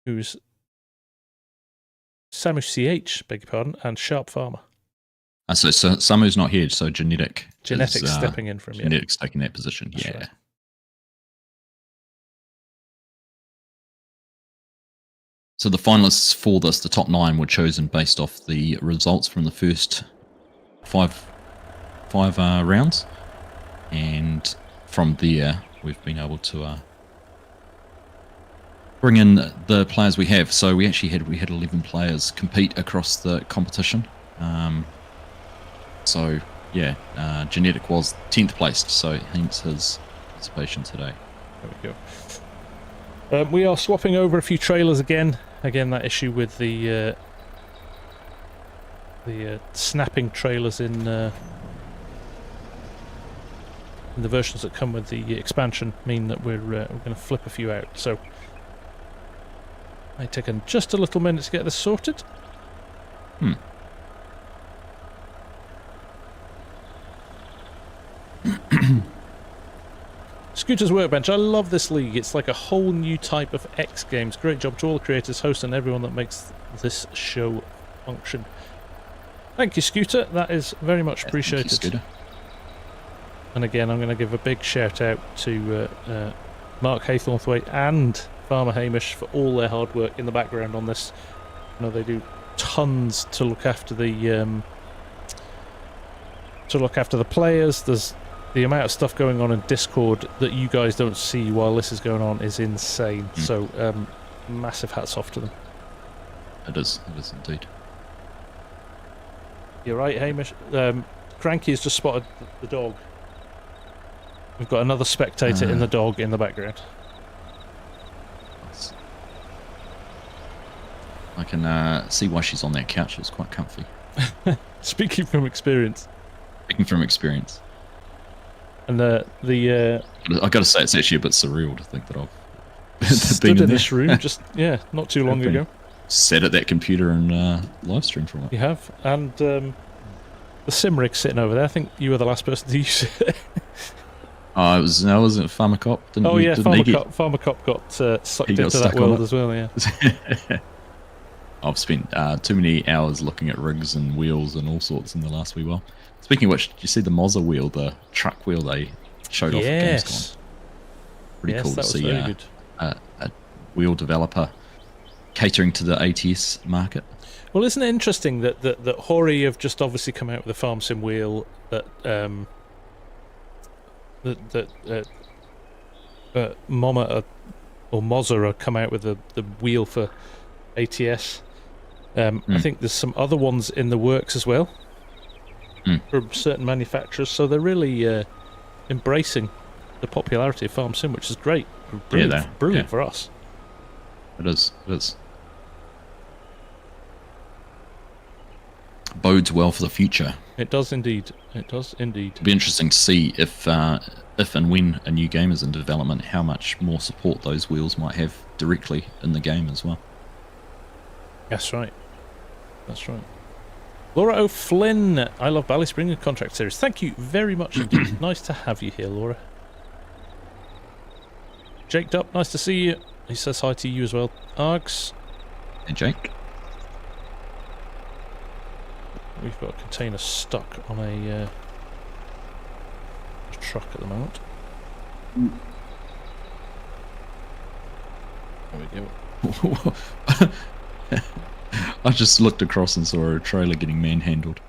who's Samu CH, beg your pardon, and Sharp Farmer. So Samu's not here, so Genetic is stepping in from Genetic's taking that position. That's right. So the finalists for this, the top 9, were chosen based off the results from the first five rounds, and from there we've been able to bring in the players we have. So we actually had 11 players compete across the competition. Genetic was 10th placed, so hence his participation today. There we go. We are swapping over a few trailers again. Again, that issue with the snapping trailers in the versions that come with the expansion mean that we're going to flip a few out. So it's taken just a little minute to get this sorted. Scooter's Workbench. I love this league. It's like a whole new type of X Games. Great job to all the creators, hosts, and everyone that makes this show function. Thank you, Scooter. That is very much appreciated. Thank you, Scooter. And again, I'm going to give a big shout out to Mark Haythornthwaite and Farmer Hamish for all their hard work in the background on this. I know they do tons to look after the players. There's the amount of stuff going on in Discord that you guys don't see while this is going on is insane. So massive hats off to them. It is indeed. You're right, Hamish. Cranky has just spotted the dog. We've got another spectator in the dog in the background. Nice. I can see why she's on that couch. It's quite comfy. Speaking from experience. Speaking from experience. And I got to say, it's actually a bit surreal to think that I've stood in this room just not too long ago. Sat at that computer and live stream from it. You have, and the sim rig sitting over there. I think you were the last person to use it. Oh, it was wasn't FarmCop? FarmCop got sucked into that world as well. Yeah. I've spent too many hours looking at rigs and wheels and all sorts in the last wee while. Speaking of which, did you see the Mozza wheel, the truck wheel they showed off at Gamescom? Pretty cool to see a wheel developer catering to the ATS market. Well, isn't it interesting that Hori have just obviously come out with a FarmSim wheel that Mozza have come out with the wheel for ATS. I think there's some other ones in the works as well from certain manufacturers, so they're really embracing the popularity of FarmSim, which is great. Brilliant for us. It is. Bodes well for the future. It does indeed. It'll be interesting to see if and when a new game is in development, how much more support those wheels might have directly in the game as well. That's right. Laura O'Flynn, I love Bally Spring contract series. Thank you very much indeed. Nice to have you here, Laura. Jaked Up, nice to see you. He says hi to you as well. Args. Hey, Jake. We've got a container stuck on a truck at the moment. There we go. I just looked across and saw a trailer getting manhandled.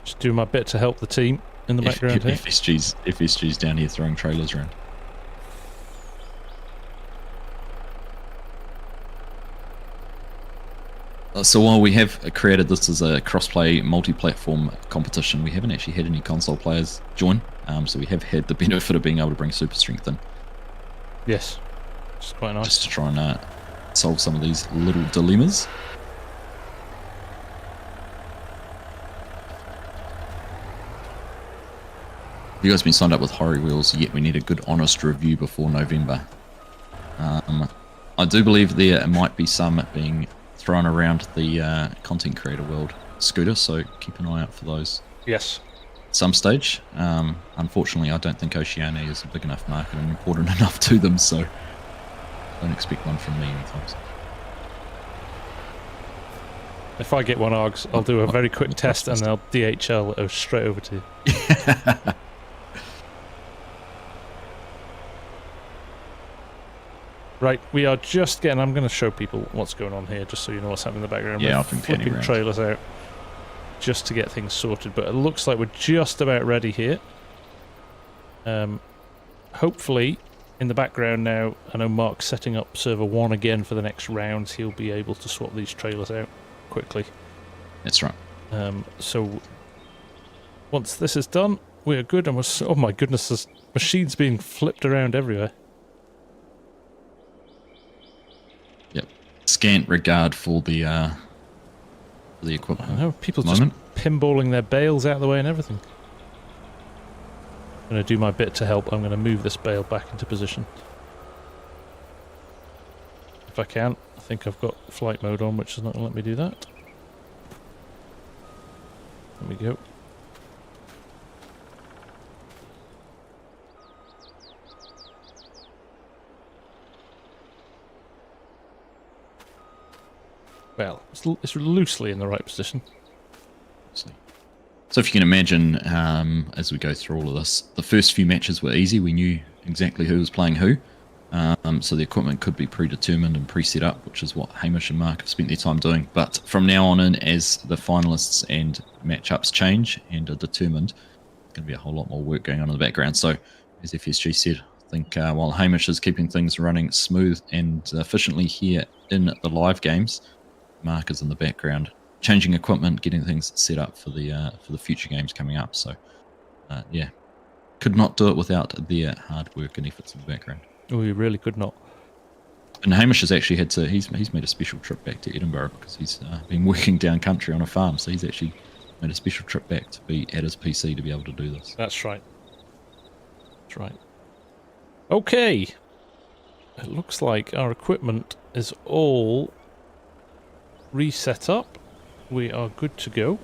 Just doing my bit to help the team in the background here. FSG's down here throwing trailers around. So while we have created this as a cross-play, multi-platform competition, we haven't actually had any console players join. So we have had the benefit of being able to bring Super Strength in. Yes, it's quite nice. Just to try and solve some of these little dilemmas. You guys been signed up with Hori Wheels, yet we need a good honest review before November. I do believe there might be some being thrown around the content creator world scooter, so keep an eye out for those. Yes. At some stage. Unfortunately, I don't think Oceania is a big enough market and important enough to them, so don't expect one from me anytime soon. If I get one, Args, I'll do a very quick test and I'll DHL it straight over to you. Right, we are just getting... I'm going to show people what's going on here, just so you know what's happening in the background. Yeah, I've been flipping trailers out just to get things sorted, but it looks like we're just about ready here. Hopefully, in the background now, I know Mark's setting up server 1 again for the next round. He'll be able to swap these trailers out quickly. That's right. So, once this is done, we're good, and we're... Oh my goodness, there's machines being flipped around everywhere. Scant regard for the equipment. I know, people just pinballing their bales out of the way and everything. I'm going to do my bit to help. I'm going to move this bale back into position. If I can. I think I've got flight mode on, which is not going to let me do that. There we go. Well, it's loosely in the right position. So if you can imagine, as we go through all of this, the first few matches were easy. We knew exactly who was playing who. So the equipment could be predetermined and pre-set up, which is what Hamish and Mark have spent their time doing. But from now on in, as the finalists and matchups change and are determined, there's going to be a whole lot more work going on in the background. So, as FSG said, think while Hamish is keeping things running smooth and efficiently here in the live games, Mark is in the background changing equipment, getting things set up for the future games coming up. So, yeah, could not do it without their hard work and efforts in the background. Oh, you really could not. And Hamish has actually he's made a special trip back to Edinburgh because he's been working down country on a farm. So he's actually made a special trip back to be at his PC to be able to do this. That's right. That's right. Okay. It looks like our equipment is all reset up. We are good to go.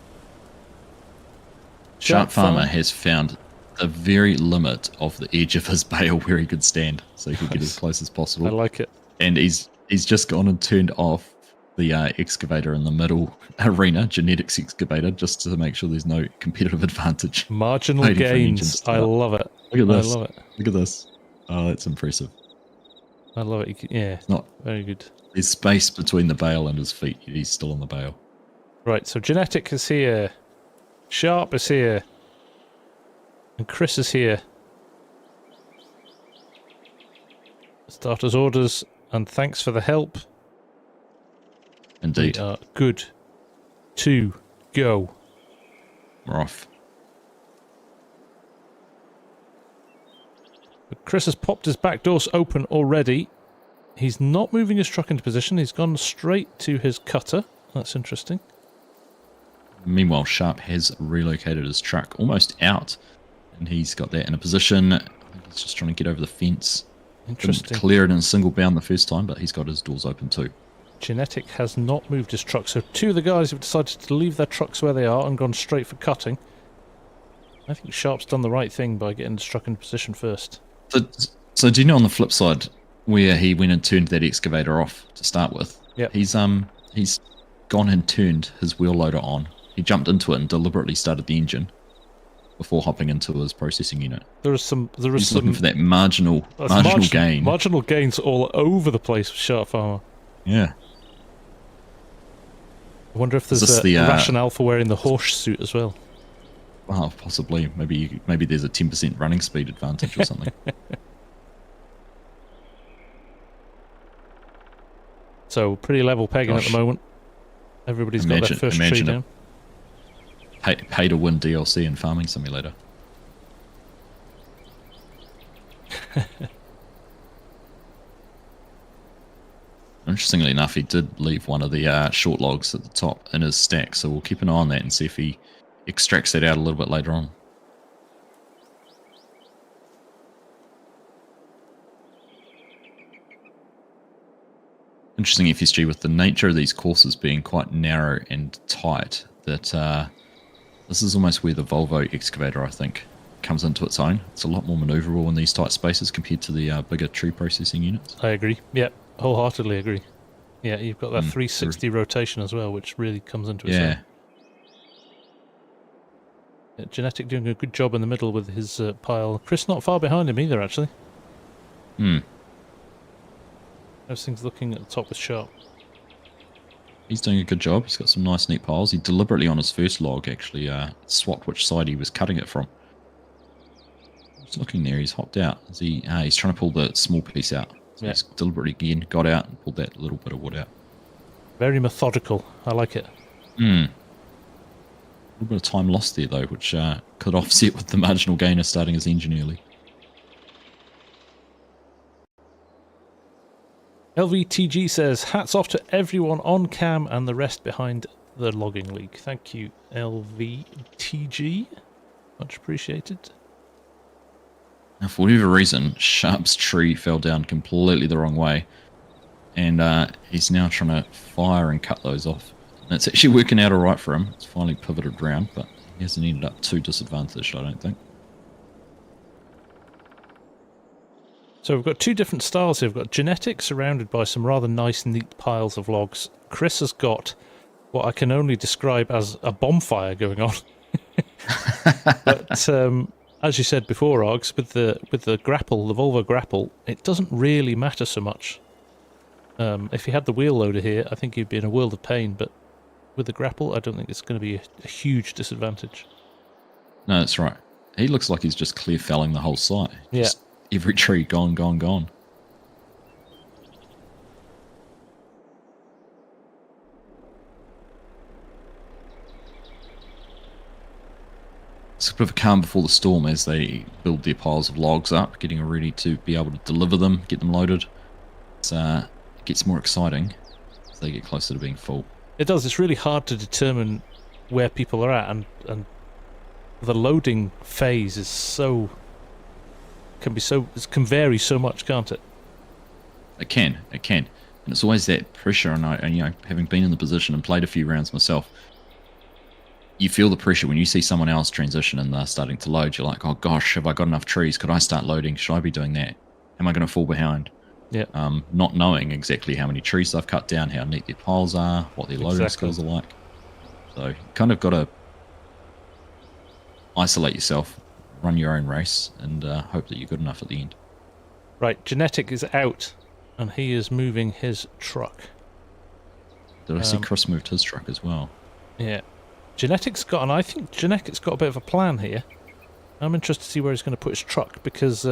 Sharp Farmer has found the very limit of the edge of his bale where he could stand, so he could get as close as possible. I like it. And he's just gone and turned off the excavator in the middle arena, genetics excavator, just to make sure there's no competitive advantage. Marginal gains. I love it. Look at this. I love it. Look at this. Oh, that's impressive. I love it. Yeah, It's not very good. There's space between the bale and his feet. He's still on the bale. Right, so Genetic is here. Sharp is here. And Chris is here. Starter's orders, and thanks for the help. Indeed. We are good to go. We're off. But Chris has popped his back doors open already. He's not moving his truck into position. He's gone straight to his cutter. That's interesting. Meanwhile, Sharp has relocated his truck almost out, and he's got that in a position. I think he's just trying to get over the fence. Interesting. Couldn't clear it in a single bound the first time, but he's got his doors open too. Genetic has not moved his truck, so two of the guys have decided to leave their trucks where they are and gone straight for cutting. I think Sharp's done the right thing by getting his truck into position first. So do you know on the flip side where he went and turned that excavator off to start with? Yep. He's gone and turned his wheel loader on. He jumped into it and deliberately started the engine before hopping into his processing unit. He's looking for that marginal gain. Marginal gains all over the place with Sharp Farmer. Yeah. I wonder if there's a rationale for wearing the horse suit as well. Well, possibly. Maybe there's a 10% running speed advantage or something. So pretty level pegging at the moment. Everybody's got their first tree down. Pay to win DLC in Farming Simulator. Interestingly enough, he did leave one of the short logs at the top in his stack, so we'll keep an eye on that and see if he extracts that out a little bit later on. Interesting FSG with the nature of these courses being quite narrow and tight, that this is almost where the Volvo excavator, I think, comes into its own. It's a lot more maneuverable in these tight spaces compared to the bigger tree processing units. I agree. Yeah, wholeheartedly agree. Yeah, you've got that 360 rotation as well, which really comes into its own. Yeah, Genetic doing a good job in the middle with his pile. Chris not far behind him either, actually. How's things looking at the top with Sharp? He's doing a good job. He's got some nice neat piles. He deliberately on his first log actually swapped which side he was cutting it from. He's looking there. He's hopped out. He's trying to pull the small piece out. So he's deliberately again got out and pulled that little bit of wood out. Very methodical. I like it. A little bit of time lost there though, which could offset with the marginal gainer starting his engine early. LVTG says, hats off to everyone on cam and the rest behind the logging league. Thank you, LVTG. Much appreciated. Now, for whatever reason, Sharp's tree fell down completely the wrong way. And he's now trying to fire and cut those off. And it's actually working out all right for him. It's finally pivoted around, but he hasn't ended up too disadvantaged, I don't think. So we've got two different styles here. We've got Genetic surrounded by some rather nice, neat piles of logs. Chris has got what I can only describe as a bonfire going on. But as you said before, Args, with the grapple, the Volvo grapple, it doesn't really matter so much. If he had the wheel loader here, I think he'd be in a world of pain, but with the grapple, I don't think it's going to be a huge disadvantage. No, that's right. He looks like he's just clear felling the whole site. Yeah. Just every tree gone, gone, gone. It's a bit of a calm before the storm as they build their piles of logs up, getting ready to be able to deliver them, get them loaded. It gets more exciting as they get closer to being full. It does. It's really hard to determine where people are at, and the loading phase is can vary so much, can't it? It can, and it's always that pressure. And you know, having been in the position and played a few rounds myself, you feel the pressure when you see someone else transition and they're starting to load. You're like, oh gosh, have I got enough trees? Could I start loading? Should I be doing that? Am I going to fall behind? Yeah. Not knowing exactly how many trees they've cut down, how neat their piles are, what their loading skills are like. So you kind of got to isolate yourself, run your own race, and hope that you're good enough at the end. Right, Genetic is out, and he is moving his truck. Did I see Chris moved his truck as well? Yeah. Genetic's got, and I think Genetic's got a bit of a plan here. I'm interested to see where he's going to put his truck, because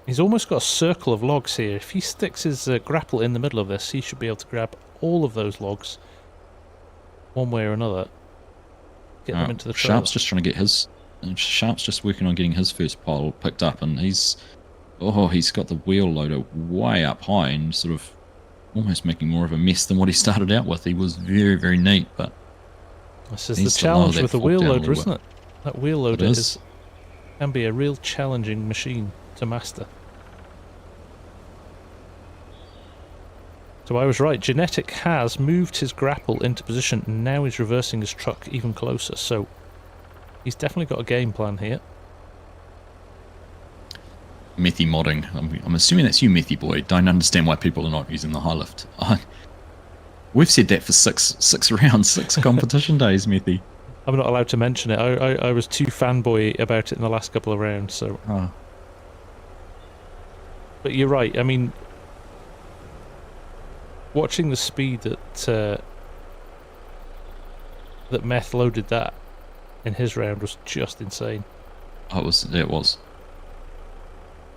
he's almost got a circle of logs here. If he sticks his grapple in the middle of this, he should be able to grab all of those logs, one way or another. Get them into the trailer. Sharp's just trying to get his... Sharp's just working on getting his first pile picked up, and he's got the wheel loader way up high and sort of almost making more of a mess than what he started out with. He was very, very neat, but... This is the challenge with the wheel loader, isn't it? That wheel loader can be a real challenging machine to master. So I was right. Genetic has moved his grapple into position and now he's reversing his truck even closer. So he's definitely got a game plan here. Methy modding. I'm assuming that's you, Methy boy. Don't understand why people are not using the high lift. We've said that for six rounds, 6 competition days, Methy. I'm not allowed to mention it. I was too fanboy about it in the last couple of rounds. So. But you're right. I mean, watching the speed that Meth loaded that in his round was just insane. It was.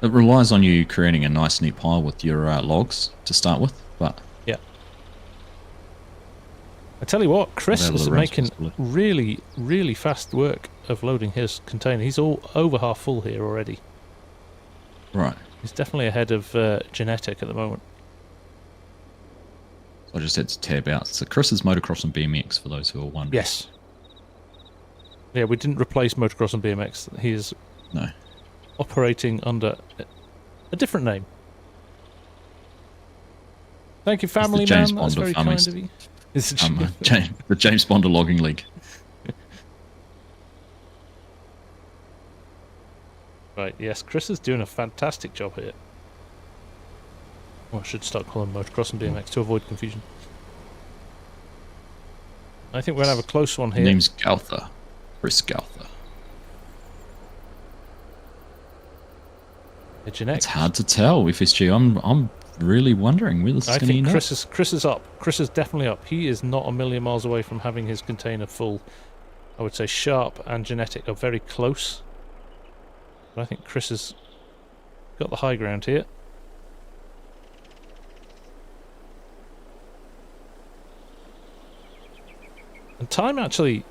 It relies on you creating a nice, neat pile with your logs to start with, but yeah. I tell you what, Chris is making really, really fast work of loading his container. He's all over half full here already. Right. He's definitely ahead of Genetic at the moment. So I just had to tab out. So Chris is motocross and BMX for those who are wondering. Yes. Yeah, we didn't replace motocross and BMX. He is operating under a different name. Thank you, family man. That's very kind of you. The James Bond of Logging League. Right, yes, Chris is doing a fantastic job here. Well, I should start calling motocross and BMX to avoid confusion. I think we're going to have a close one here. Name's Gauther. Chris Gauther. It's hard to tell, FSG. I'm really wondering where this is going to end up. Chris is up. Chris is definitely up. He is not a million miles away from having his container full. I would say Sharp and Genetic are very close. But I think Chris has got the high ground here. And time actually,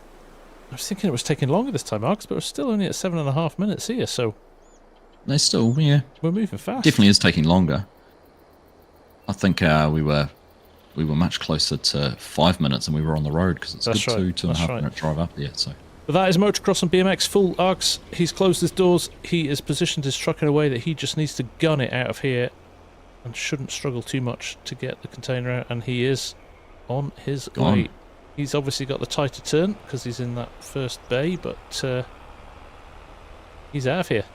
I was thinking it was taking longer this time, Args, but we're still only at 7.5 minutes here, so... They still, yeah. We're moving fast. Definitely is taking longer. I think we were much closer to 5 minutes and we were on the road because it's a good 2.5 minute drive up there. So. But that is motocross and BMX full. Args, he's closed his doors. He has positioned his truck in a way that he just needs to gun it out of here and shouldn't struggle too much to get the container out. And he is on his way. He's obviously got the tighter turn because he's in that first bay, but he's out of here.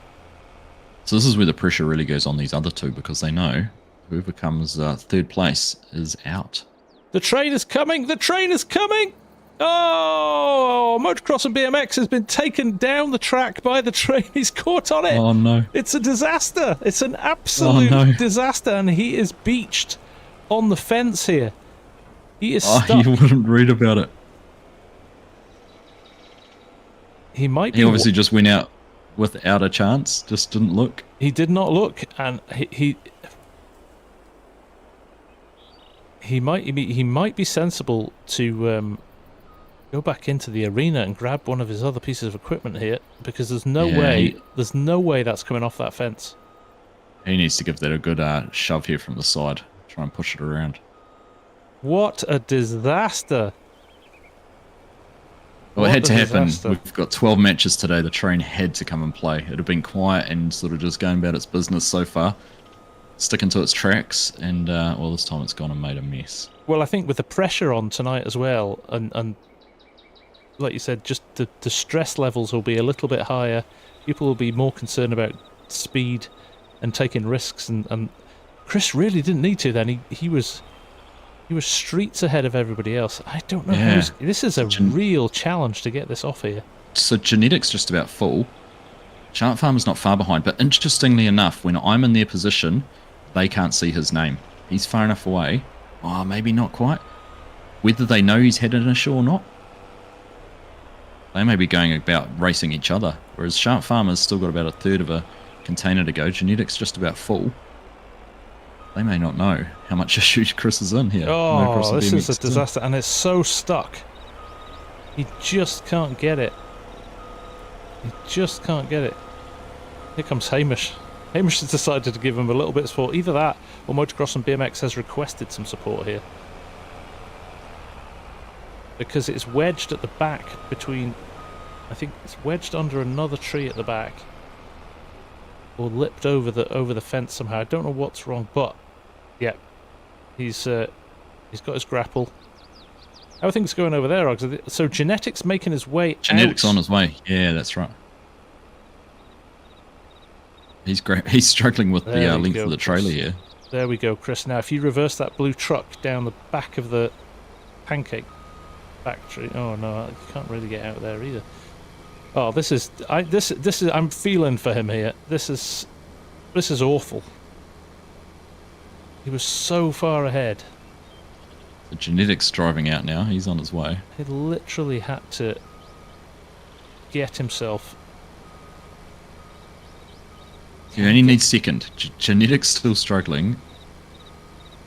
So this is where the pressure really goes on these other two because they know whoever comes third place is out. The train is coming! The train is coming! Oh! Motocross and BMX has been taken down the track by the train. He's caught on it. Oh no. It's a disaster. It's an absolute disaster. And he is beached on the fence here. He is stuck. You wouldn't read about it. He might be... He obviously just went out without a chance. Just didn't look. He did not look, and he might be sensible to go back into the arena and grab one of his other pieces of equipment here, because there's no way that's coming off that fence. He needs to give that a good shove here from the side. Try and push it around. What a disaster! Well, it had to happen. We've got 12 matches today. The train had to come and play. It had been quiet and sort of just going about its business so far, sticking to its tracks, and well, this time it's gone and made a mess. Well, I think with the pressure on tonight as well, and like you said, just the stress levels will be a little bit higher. People will be more concerned about speed and taking risks, and Chris really didn't need to then. He was streets ahead of everybody else. I don't know. Yeah. This is a real challenge to get this off here. So Genetic's just about full. Sharp Farmer's not far behind, but interestingly enough, when I'm in their position, they can't see his name. He's far enough away. Oh, maybe not quite. Whether they know he's had an issue or not, they may be going about racing each other, whereas Sharp Farmer's still got about a third of a container to go. Genetic's just about full. They may not know how much issue Chris is in here. Oh, this is a disaster, and it's so stuck. He just can't get it. He just can't get it. Here comes Hamish. Hamish has decided to give him a little bit of support. Either that, or Motocross and BMX has requested some support here. Because it's wedged at the back between... I think it's wedged under another tree at the back. Or lipped over the fence somehow. I don't know what's wrong, but... yeah. He's got his grapple. How are things going over there, Args? So Genetic's making his way Genetic's out. on his way. Yeah, that's right. He's struggling with the length of the trailer here. There we go, Chris. Now, if you reverse that blue truck down the back of the pancake factory... oh, no, you can't really get out there either. Oh, this is... I'm feeling for him here. This is awful. He was so far ahead. The Genetic's driving out now. He's on his way. He literally had to get himself... he only needs second. Genetic's still struggling.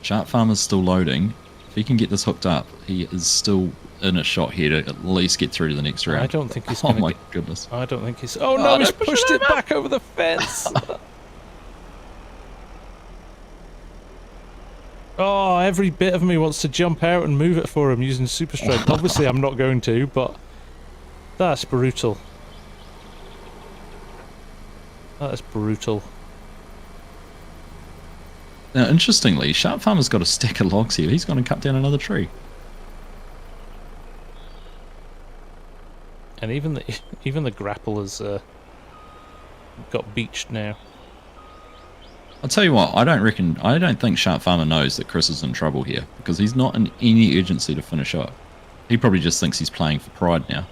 Sharp Farmer's still loading. If he can get this hooked up, he is still in a shot here to at least get through to the next round. I don't think he's oh going to my goodness. I don't think he's... oh no, he's pushed it back over the fence! Oh, every bit of me wants to jump out and move it for him using super strength. Obviously I'm not going to, but that's brutal. That is brutal. Now, interestingly, Sharp Farmer's got a stack of logs here. He's going to cut down another tree. And even the grapple has got beached now. I'll tell you what, I don't think Sharp Farmer knows that Chris is in trouble here, because he's not in any urgency to finish up. He probably just thinks he's playing for pride now.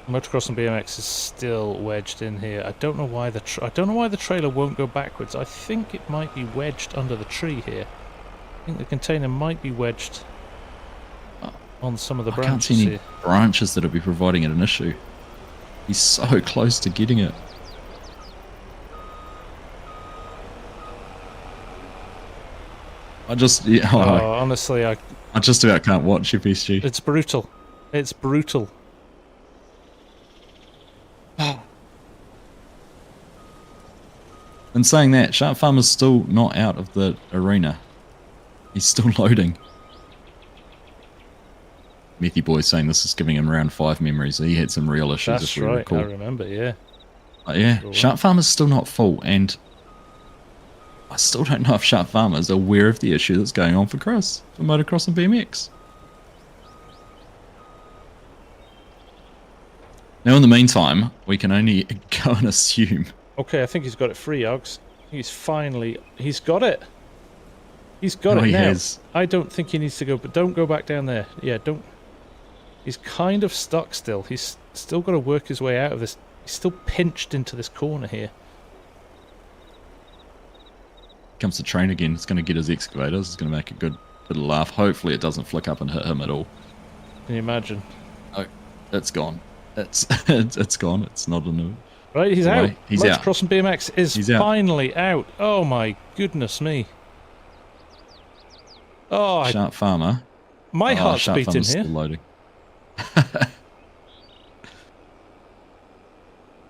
Motocross and BMX is still wedged in here. I don't know why the trailer won't go backwards. I think it might be wedged under the tree here. I think the container might be wedged on some of the branches. I can't see any here. branches that would be providing it an issue. He's so close to getting it. Honestly, I just about can't watch FSG. It's brutal. It's brutal. And saying that, Sharp Farmer's still not out of the arena. He's still loading. Methy Boy saying this is giving him round 5 memories. He had some real issues. That's if we right, recall. I remember, yeah. Yeah, Sharp Farmer's still not full, and I still don't know if Sharp Farmer's aware of the issue that's going on for Chris, for Motocross and BMX. Now, in the meantime, we can only go and assume. Okay, I think he's got it free, Args. He's got it. He's got it now. Has. I don't think he needs to go, but don't go back down there. Yeah, don't. He's kind of stuck still. He's still got to work his way out of this. He's still pinched into this corner here. Comes the train again. It's going to get his excavators. It's going to make a good little laugh. Hopefully it doesn't flick up and hit him at all. Can you imagine? Oh, it's gone. It's gone. It's not in Right, he's out. He's Let's out. Cross and BMX is He's out. finally out. Oh my goodness me. Oh, Sharp Farmer. my heart's Sharp beating Farmer's here. still loading.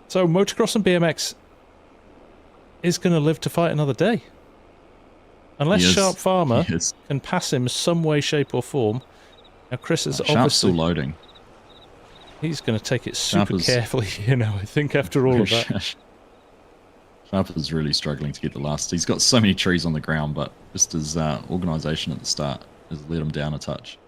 So motocross and BMX is going to live to fight another day. Unless He is. Sharp Farmer He is. can pass him some way, shape or form. Now Chris is Sharp's obviously... still loading. He's going to take it super Sharp is- carefully, you know, I think after all of that. Sharp is really struggling to get the last. He's got so many trees on the ground, but just his organisation at the start has let him down a touch.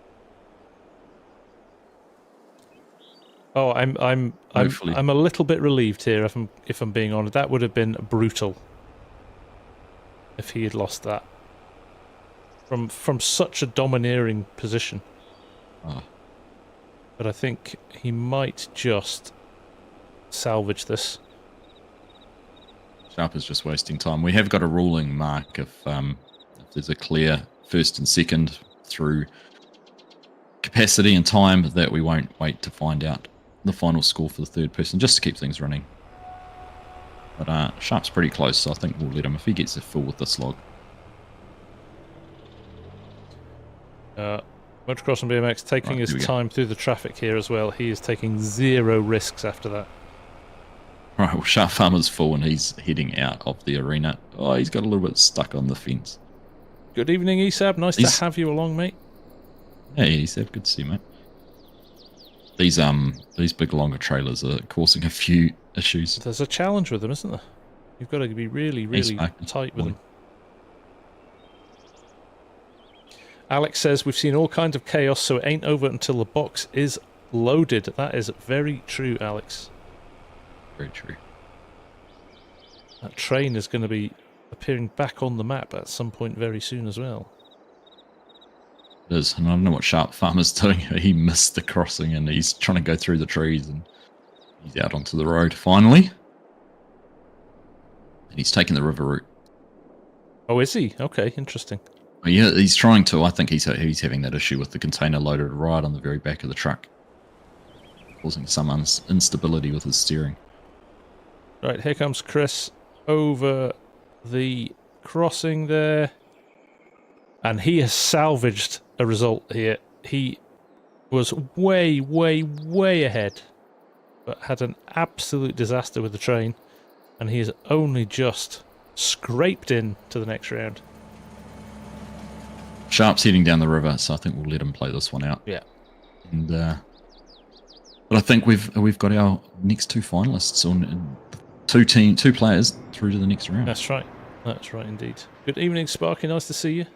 Oh, I'm Hopefully. a little bit relieved here if I'm being honest. That would have been brutal if he had lost that from such a domineering position. Oh. But I think he might just salvage this. Sharp is just wasting time. We have got a ruling mark if there's a clear first and second through capacity and time that we won't wait to find out the final score for the third person, just to keep things running. But Sharp's pretty close, so I think we'll let him if he gets a full with this log. Motocross and BMX taking Right, his here we go. time through the traffic here as well. He is taking 0 risks after that. Right, well, Sharp Farmer's full and he's heading out of the arena. Oh, he's got a little bit stuck on the fence. Good evening, Esab. Nice to have you along, mate. Hey, Esab, good to see you, mate. These big longer trailers are causing a few issues. There's a challenge with them, isn't there? You've got to be really, really tight with them. Alex says, we've seen all kinds of chaos, so it ain't over until the box is loaded. That is very true, Alex. Very true. That train is going to be appearing back on the map at some point very soon as well. It is, and I don't know what Sharp Farmer's doing. He missed the crossing and he's trying to go through the trees and he's out onto the road finally. And he's taking the river route. Oh, is he? Okay, interesting. Oh, yeah, he's trying to. I think he's having that issue with the container loaded right on the very back of the truck, causing some instability with his steering. Right, here comes Chris over the crossing there. And he has salvaged a result here. He was way, way, way ahead, but had an absolute disaster with the train. And he has only just scraped in to the next round. Sharp's heading down the river, so I think we'll let him play this one out. Yeah. And but I think we've got our next two finalists on two players through to the next round. That's right. That's right indeed. Good evening, Sparky. Nice to see you.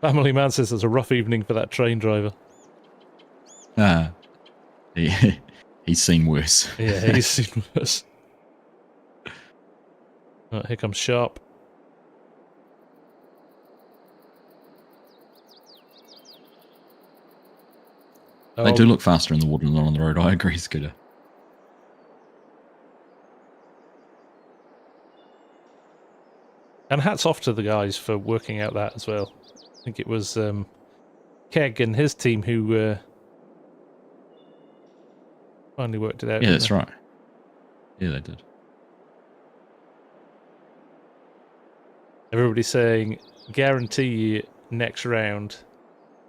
Family Man says it's a rough evening for that train driver. He's seen worse. Yeah, he's seen worse. Right, here comes Sharp. They do look faster in the water than on the road. I agree, Scooter. And hats off to the guys for working out that as well. I think it was Keg and his team who finally worked it out. Yeah, that's right. Yeah, they did. Everybody's saying, guarantee you next round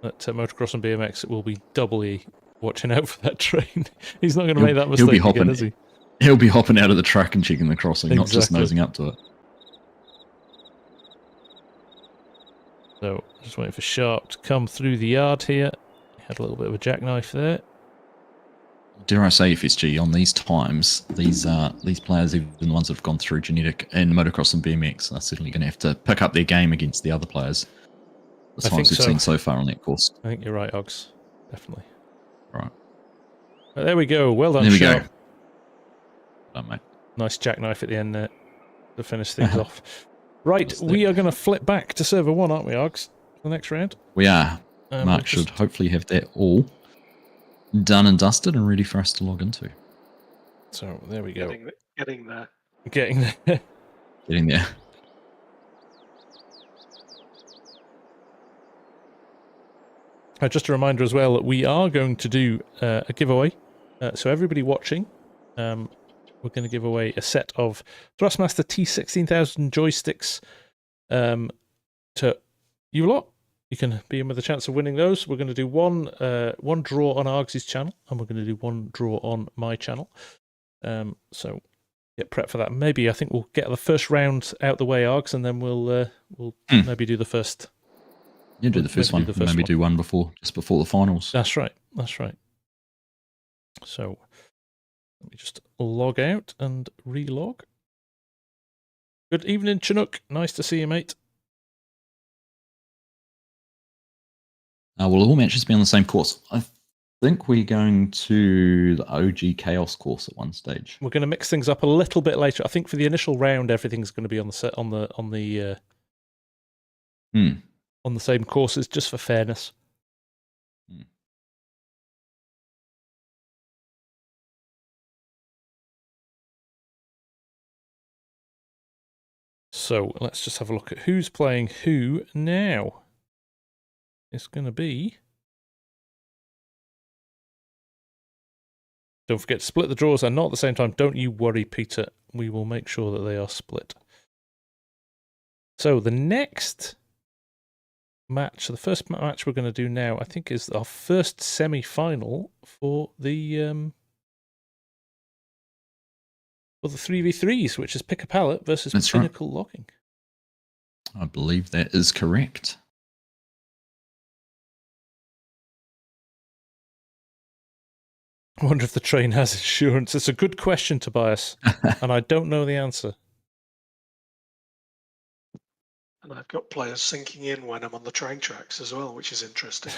that Motocross and BMX will be doubly watching out for that train. He's not going to make that mistake again, is he? He'll be hopping out of the truck and checking the crossing, not just nosing up to it. So, just waiting for Sharp to come through the yard here. Had a little bit of a jackknife there. Dare I say, FSG, on these times, these players, even the ones that have gone through genetic and motocross and BMX, are certainly going to have to pick up their game against the other players. The times we've seen so far on that course. I think you're right, Oggs. Definitely. Right. But there we go. Well done, There we Sharp. go. Well done, mate. Nice jackknife at the end there to finish things off. Right, we are going to flip back to server 1, aren't we, Oggs? For the next round. We are. Mark should hopefully have that all done and dusted and ready for us to log into. So there we go. Getting there. Getting there. Getting there. Just a reminder as well that we are going to do a giveaway. So everybody watching, we're going to give away a set of Thrustmaster T16000 joysticks to you lot. You can be in with a chance of winning those. We're going to do one draw on Argsy's channel, and we're going to do one draw on my channel. So get prepped for that. Maybe I think we'll get the first round out the way, Args, and then we'll maybe do the first. Yeah, do the first one. Maybe do one before the finals. That's right. That's right. So let me just log out and relog. Good evening, Chinook. Nice to see you, mate. Will all matches be on the same course? I think we're going to the OG Chaos course at one stage. We're going to mix things up a little bit later. I think for the initial round, everything's going to be on the set on the same courses, just for fairness. So let's just have a look at who's playing who now. It's going to be... Don't forget to split the draws, and not at the same time. Don't you worry, Peter. We will make sure that they are split. So the next match, the first match we're going to do now, I think is our first semi-final for the 3v3s, which is Pick a Pallet versus Pinnacle Logging. I believe that is correct. I wonder if the train has insurance. It's a good question, Tobias, and I don't know the answer. And I've got players sinking in when I'm on the train tracks as well, which is interesting.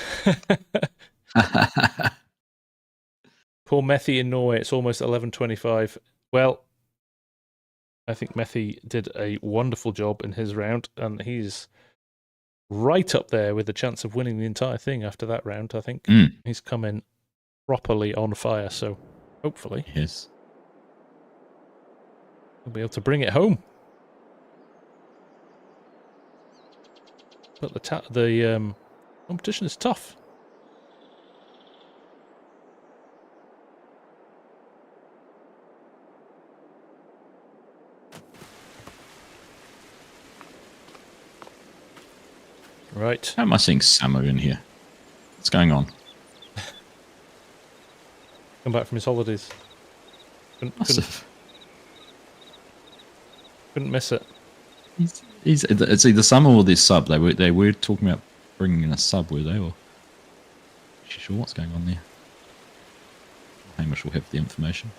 Poor Methy in Norway. It's almost 11:25. Well, I think Methy did a wonderful job in his round, and he's right up there with the chance of winning the entire thing after that round, I think. He's come in properly on fire, so hopefully yes, he'll be able to bring it home. But the competition is tough. Right. How am I seeing Samu in here? What's going on? Come back from his holidays. Couldn't miss it. It's either Samu or this sub. They were talking about bringing in a sub, were they? Or sure what's going on there? Hamish will have the information.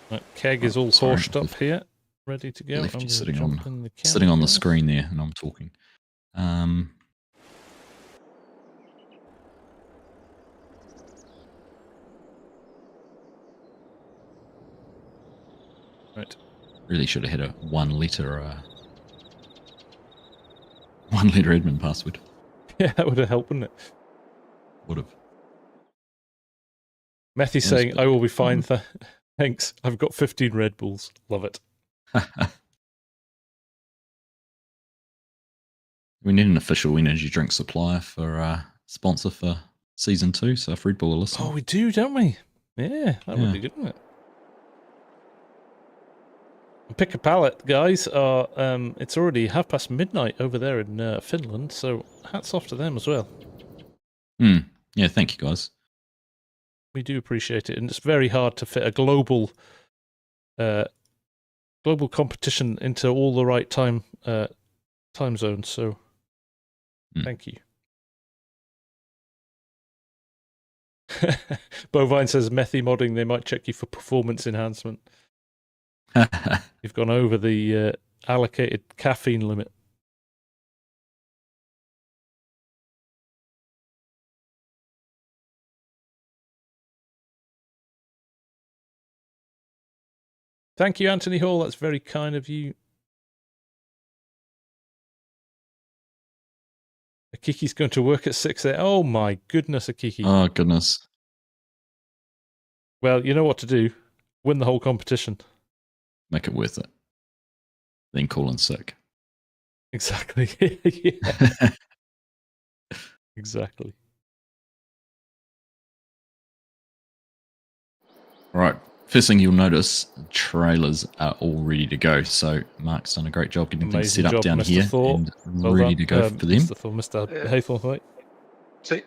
Right, Keg is all horsed up here, ready to go. Lefty's sitting on the screen there, and I'm talking. Right. Really should have had a one-letter admin password. Yeah, that would have helped, wouldn't it? Would have. Methy's saying, I will be fine. Thanks. I've got 15 Red Bulls. Love it. We need an official energy drink supplier for sponsor for season 2. So if Red Bull are listening. Oh, we do, don't we? Yeah, that would be good, wouldn't it? Pick a Pallet, guys. It's already midnight over there in Finland, so hats off to them as well. Yeah, thank you, guys. We do appreciate it, and it's very hard to fit a global competition into all the right time zones. So, thank you. Bovine says, Methy modding, they might check you for performance enhancement. You've gone over the allocated caffeine limit. Thank you, Anthony Hall. That's very kind of you. Akiki's going to work at 6 a.m. Oh my goodness, Akiki. Oh goodness. Well, you know what to do. Win the whole competition. Make it worth it. Then call in sick. Exactly. Yeah. Exactly. All right. First thing you'll notice, trailers are all ready to go. So Mark's done a great job getting things set up down here and ready to go for them. Mr. Thor, Mr. Haythornthwaite.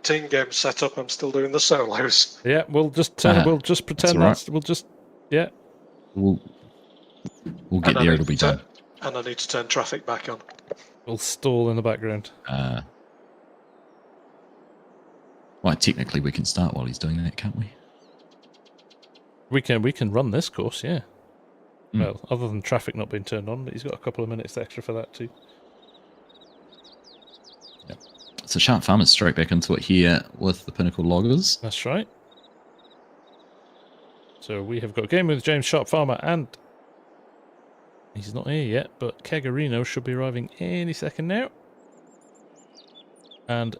Team game set up. I'm still doing the solos. Yeah, we'll just pretend we'll just We'll get there. It'll be done. And I need to turn traffic back on. We'll stall in the background. Well, technically we can start while he's doing that, can't we? We can run this course, yeah. Well, other than traffic not being turned on, but he's got a couple of minutes extra for that too. Yep. So Sharp Farmers straight back into it here with the Pinnacle Loggers. That's right. So we have got a game with James Sharp Farmer, and he's not here yet, but Kegarino should be arriving any second now. And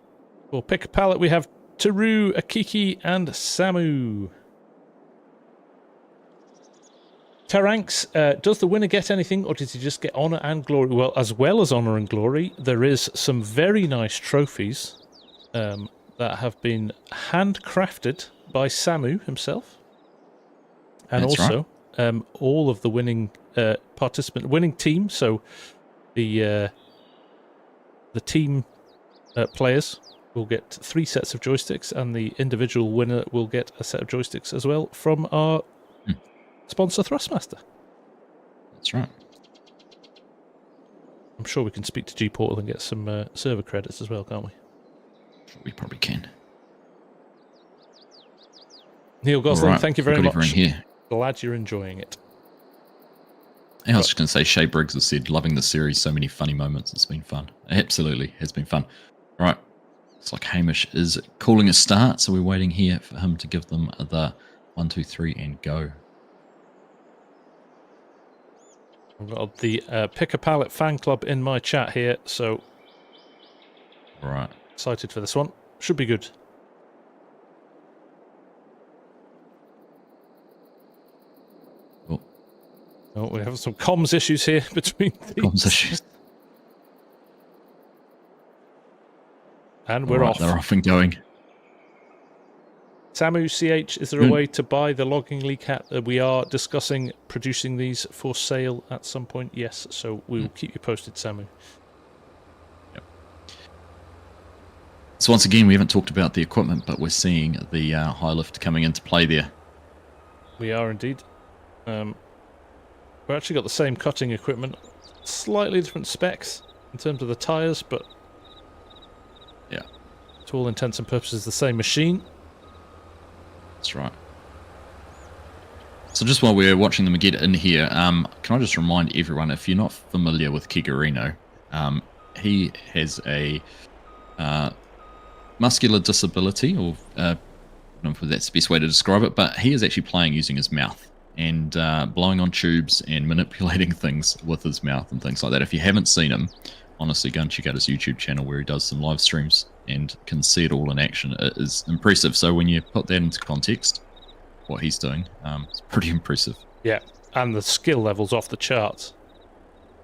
we'll pick a pallet. We have Taru, Akiki, and Samu. Taranx, does the winner get anything, or does he just get honour and glory? Well as honour and glory, there is some very nice trophies that have been handcrafted by Samu himself. And That's also, all of the winning winning team, so the team players will get 3 sets of joysticks, and the individual winner will get a set of joysticks as well from our sponsor Thrustmaster. That's right. I'm sure we can speak to G-Portal and get some server credits as well, can't we? We probably can. Neil Gosling, right, thank you very much. Here. Glad you're enjoying it. I was just going to say, Shay Briggs has said, loving the series, so many funny moments. It's been fun. Absolutely, has been fun. All right. Looks like Hamish is calling a start, so we're waiting here for him to give them the 1, 2, 3 and go. I've got the Pick a Pallet fan club in my chat here, so Right. excited for this one. Should be good. Oh, we have some comms issues here between teams. Comms issues. And we're off. They're off and going. Samu CH, is there a way to buy the logging leak hat? We are discussing producing these for sale at some point. Yes, so we will keep you posted, Samu. Yep. So once again, we haven't talked about the equipment, but we're seeing the high lift coming into play there. We are indeed. We've actually got the same cutting equipment, slightly different specs in terms of the tyres, but yeah, to all intents and purposes, the same machine. That's right. So just while we're watching them get in here, can I just remind everyone, if you're not familiar with Kegarino, he has a muscular disability, or I don't know if that's the best way to describe it, but he is actually playing using his mouth and blowing on tubes and manipulating things with his mouth and things like that. If you haven't seen him, honestly, go and check out his YouTube channel where he does some live streams and can see it all in action. It is impressive. So when you put that into context, what he's doing, it's pretty impressive. Yeah, and the skill level's off the charts.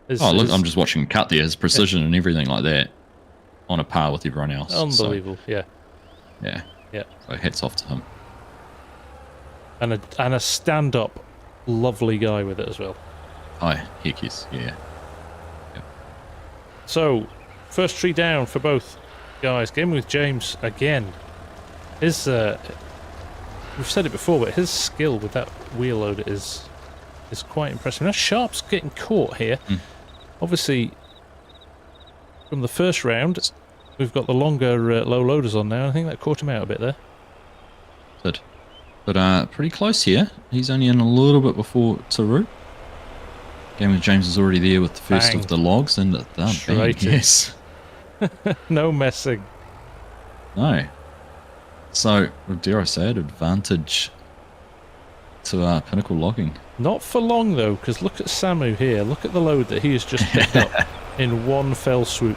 Look, I'm just watching him cut there. His precision and everything like that on a par with everyone else. Unbelievable, so, yeah. So hats off to him. And a stand-up lovely guy with it as well. Oh, heck yes, yeah. Yep. So, first tree down for both guys. Game with James again. His, we've said it before, but his skill with that wheel loader is quite impressive. Now Sharp's getting caught here. Obviously, from the first round, we've got the longer low loaders on now. I think that caught him out a bit there. Good. But pretty close here. He's only in a little bit before Taru. Game with James is already there with the first of the logs, and bang, yes. No messing. No. So, dare I say it, advantage to Pinnacle logging. Not for long though, because look at Samu here. Look at the load that he has just picked up in one fell swoop.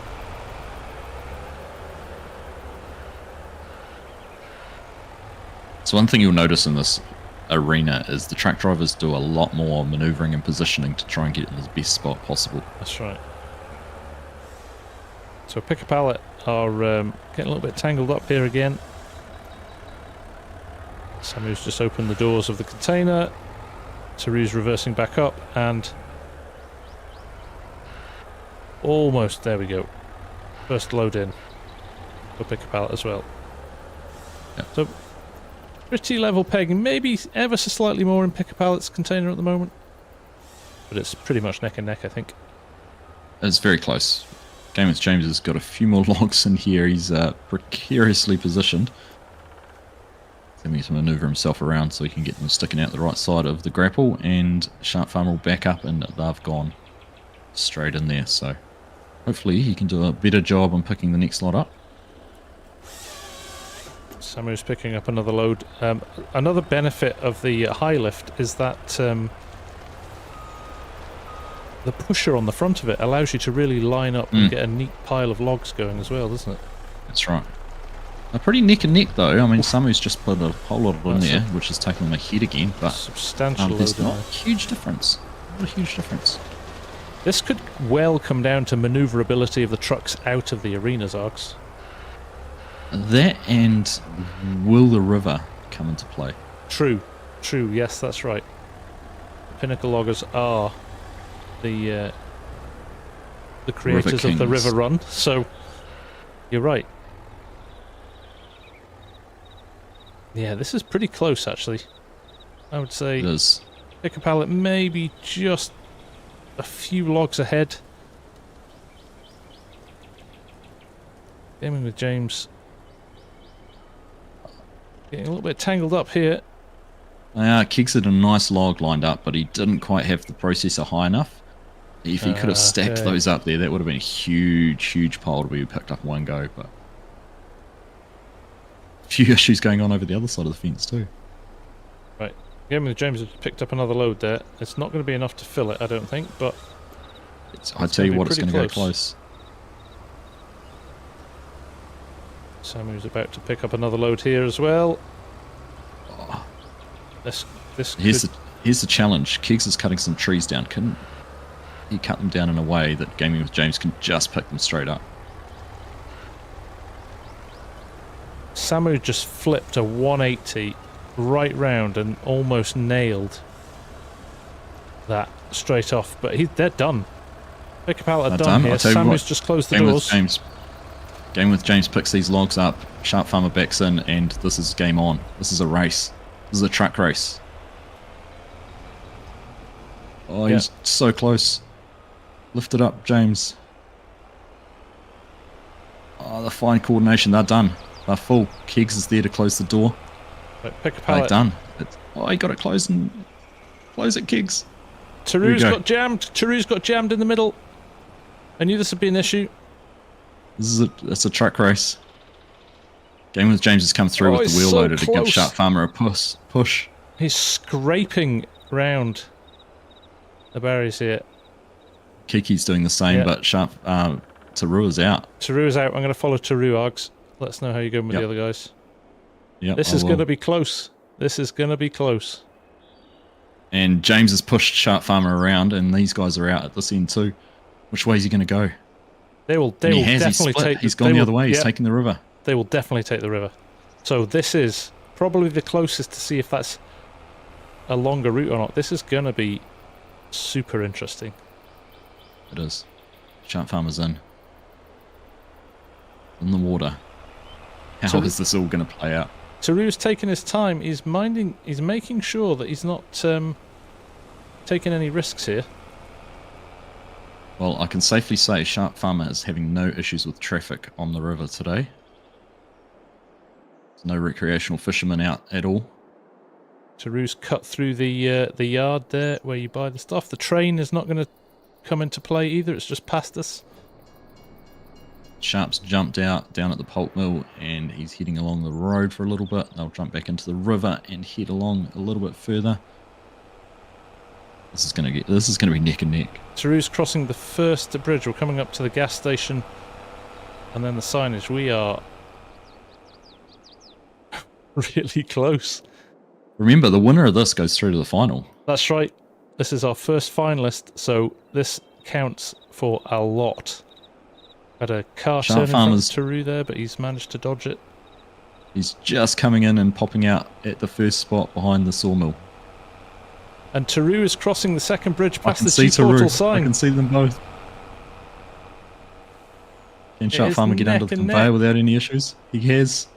So one thing you'll notice in this arena is the track drivers do a lot more maneuvering and positioning to try and get in the best spot possible. That's right. So Pick a Pallet are getting a little bit tangled up here again. Samu's just opened the doors of the container. Taru's reversing back up and almost, there we go. First load in. We'll pick a pallet as well. Yep. So, pretty level pegging. Maybe ever so slightly more in pick a pallet's container at the moment. But it's pretty much neck and neck, I think. It's very close. Game with James has got a few more logs in here. He's precariously positioned. He needs to manoeuvre himself around so he can get them sticking out the right side of the grapple, and Sharp Farmer will back up, and they've gone straight in there. So hopefully he can do a better job on picking the next lot up. Samu's picking up another load. Another benefit of the high lift is that the pusher on the front of it allows you to really line up and get a neat pile of logs going as well, doesn't it? That's right. A pretty neck and neck though. I mean, Samu's just put a whole lot in there, which has taken him ahead again, but substantial there's load not a huge difference. Not a huge difference. This could well come down to manoeuvrability of the trucks out of the arenas, Args. That, and will the river come into play? True, yes, that's right. The Pinnacle Loggers are the creators of the river run, so you're right. Yeah, this is pretty close, actually. I would say It is. pick a pallet maybe just a few logs ahead. Gaming with James. Getting a little bit tangled up here. Kiggs had a nice log lined up, but he didn't quite have the processor high enough. If he could have stacked those up there, that would have been a huge pile to be picked up in one go, but few issues going on over the other side of the fence too. Right, Gaming with James has picked up another load there. It's not going to be enough to fill it, I don't think, but I tell you what, it's going to go close. Samu's about to pick up another load here as well. Oh. This here's the challenge. Kiggs is cutting some trees down. Can he cut them down in a way that Gaming with James can just pick them straight up? Samu just flipped a 180 right round and almost nailed that straight off, but they're done. Pick a pallet done here. Samu's just closed the doors. Game with James picks these logs up, Sharp Farmer backs in, and this is game on. This is a race. This is a truck race. Oh, he's so close. Lift it up, James. Oh, the fine coordination. They're done. They're full. Keggs is there to close the door. Right, pick a pallet. They're done. He got it closed and close it, Keggs. Taru's got jammed. Taru's got jammed in the middle. I knew this would be an issue. It's a truck race. Game with James has come through with the wheel loader to give Sharp Farmer a push. He's scraping round the barriers here. Kiki's doing the same, but Taru is out. Taru is out. I'm going to follow Taru, Args. Let us know how you're going with the other guys. Yep, this is going to be close. This is going to be close. And James has pushed Sharp Farmer around, and these guys are out at this end too. Which way is he going to go? They will definitely take. He's gone the other way. He's taking the river. They will definitely take the river. So this is probably the closest to see if that's a longer route or not. This is going to be super interesting. It is. Sharp Farmer's in the water. How is this all going to play out? Taru's taking his time. He's making sure that he's not taking any risks here. Well, I can safely say Sharp Farmer is having no issues with traffic on the river today. There's no recreational fishermen out at all. Taru's cut through the yard there where you buy the stuff. The train is not going to come into play either. It's just past us. Sharp's jumped out down at the pulp mill and he's heading along the road for a little bit. They'll jump back into the river and head along a little bit further. This is going to be neck and neck. Taru's crossing the first bridge. We're coming up to the gas station and then the signage. We are really close. Remember, the winner of this goes through to the final. That's right. This is our first finalist, so this counts for a lot. Had a car turn in front of Taru there, but he's managed to dodge it. He's just coming in and popping out at the first spot behind the sawmill. And Taru is crossing the second bridge past the see Chief Portal Taru. I sign. can see them both. Can Sharp Farmer get under the conveyor without any issues? He has.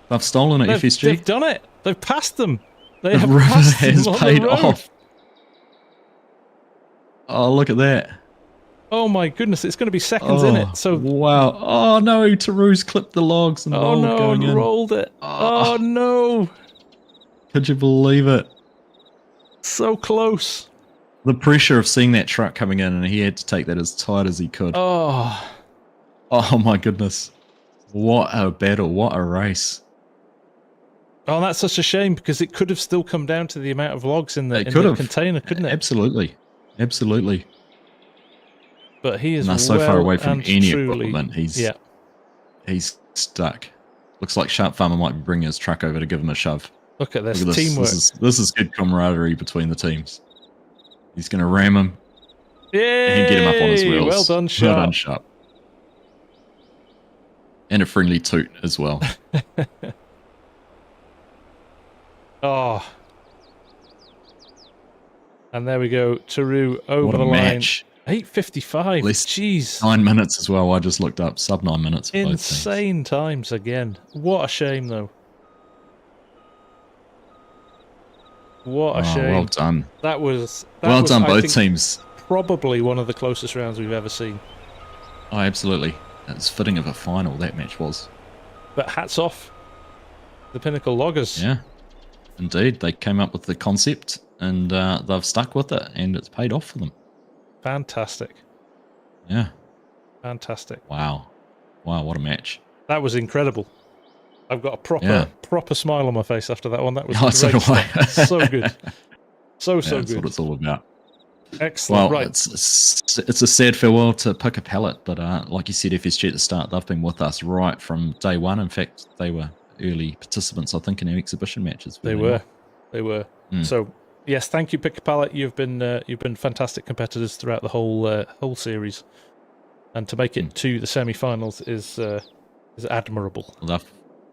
They've stolen it, FSG. They've done it. They've passed them. They The have river passed has them on paid the road. off. Oh, look at that. Oh my goodness, it's going to be seconds in it. So wow. Oh no, Taru's clipped the logs and oh no, going in. rolled it. Oh no. Could you believe it? So close. The pressure of seeing that truck coming in, and he had to take that as tight as he could. Oh. Oh my goodness. What a battle. What a race. Oh, that's such a shame because it could have still come down to the amount of logs in the container, couldn't it? Absolutely. Absolutely. But he is so far away from any equipment. He's stuck. Looks like Sharp Farmer might be bringing his truck over to give him a shove. Look at this teamwork. This is good camaraderie between the teams. He's going to ram him. Yay! And get him up on his wheels. Well done, Sharp. Well done, Sharp. And a friendly toot as well. Oh. And there we go. Taru over the line. Match. 8:55. Jeez. 9 minutes as well. I just looked up. Sub 9 minutes. Insane times again. What a shame, though. What a shame. Well done. That was well done, both teams. Probably one of the closest rounds we've ever seen. Oh, absolutely. It's fitting of a final, that match was. But hats off. The Pinnacle Loggers. Yeah. Indeed. They came up with the concept and they've stuck with it and it's paid off for them. Fantastic. Yeah. Fantastic. Wow. Wow, what a match. That was incredible. I've got a proper smile on my face after that one. That was great so do I. So good. So good. That's what it's all about. Excellent. Well, it's a sad farewell to Pick a Pallet, but like you said, FSG at the start, they've been with us right from day one. In fact, they were early participants, I think, in our exhibition matches. They were. So yes, thank you, Pick a Pallet. You've been fantastic competitors throughout the whole series, and to make it to the semi-finals is admirable. Well,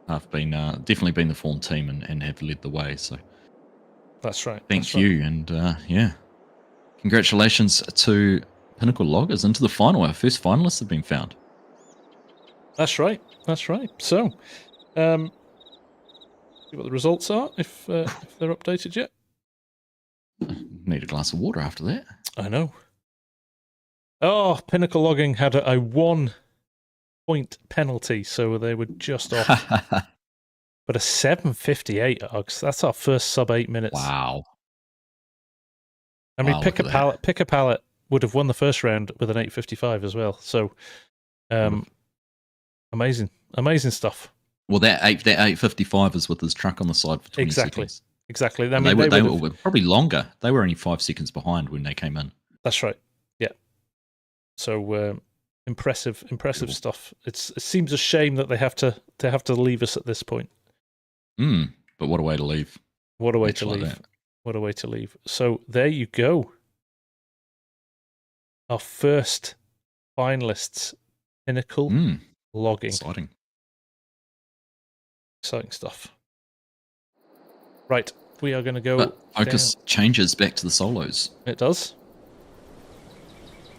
they've been definitely been the form team and have led the way. So that's right. Thank you, and yeah. Congratulations to Pinnacle Loggers into the final. Our first finalists have been found. That's right. That's right. So, see what the results are, if they're updated yet. Need a glass of water after that. I know. Oh, Pinnacle Logging had a 1-point penalty, so they were just off. But a 7:58, Args. That's our first sub 8 minutes. Wow. I mean, Pick a Pallet would have won the first round with an 8:55 as well. So, amazing stuff. Well, that 8:55 is with his truck on the side for 20 seconds. Exactly. I mean, they were probably longer. They were only 5 seconds behind when they came in. That's right. Yeah. So impressive stuff. It seems a shame that they have to leave us at this point. But what a way to leave. What a way to leave. What a way to leave. So there you go. Our first finalists, Pinnacle Logging. Exciting stuff. Right, we are going to go. But focus changes back to the solos. It does.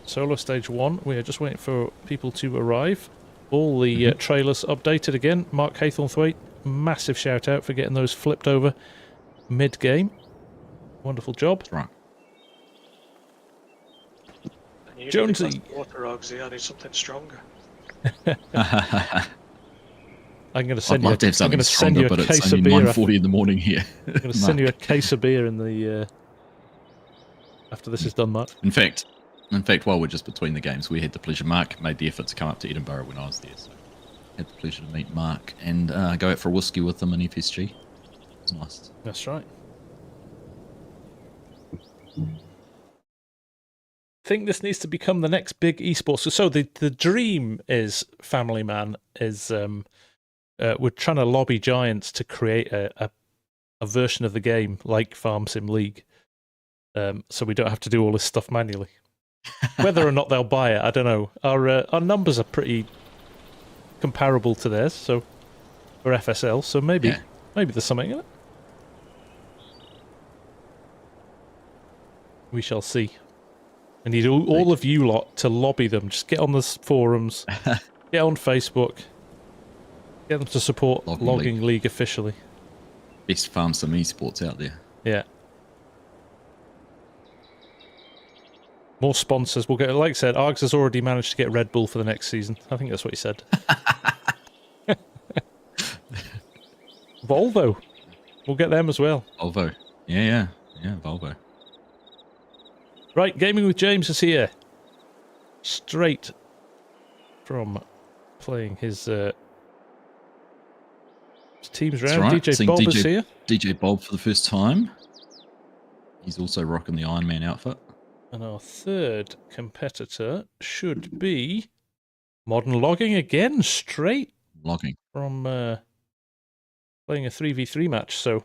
Solo stage 1. We are just waiting for people to arrive. All the trailers updated again. Mark Haythornthwaite, massive shout out for getting those flipped over mid-game. Wonderful job. That's right. Jonesy. Water, Argsy. I need something stronger. I'm going to send I'd love to have something stronger, but it's only 9:40 in the morning here. I'm going to send you a case of beer in the after this is done, Mark. In fact, while we're just between the games, we had the pleasure. Mark made the effort to come up to Edinburgh when I was there, so I had the pleasure to meet Mark and go out for a whiskey with him in FSG. It was nice. That's right. I think this needs to become the next big esports. So the dream is Family Man is we're trying to lobby Giants to create a version of the game like FarmSim League, so we don't have to do all this stuff manually. Whether or not they'll buy it, I don't know. Our numbers are pretty comparable to theirs, so for FSL, so maybe Yeah. maybe there's something in it. We shall see. I need all of you lot to lobby them. Just get on the forums, get on Facebook, get them to support Logging League officially. Best FarmSim esports out there. Yeah. More sponsors. We'll get, like I said, Args has already managed to get Red Bull for the next season. I think that's what he said. Volvo. We'll get them as well. Volvo. Yeah, Volvo. Right, Gaming with James is here. Straight from playing his team's round. Right. DJ Bob is here. DJ Bob for the first time. He's also rocking the Iron Man outfit. And our third competitor should be Modern Logging again, straight Logging. from playing a 3v3 match. So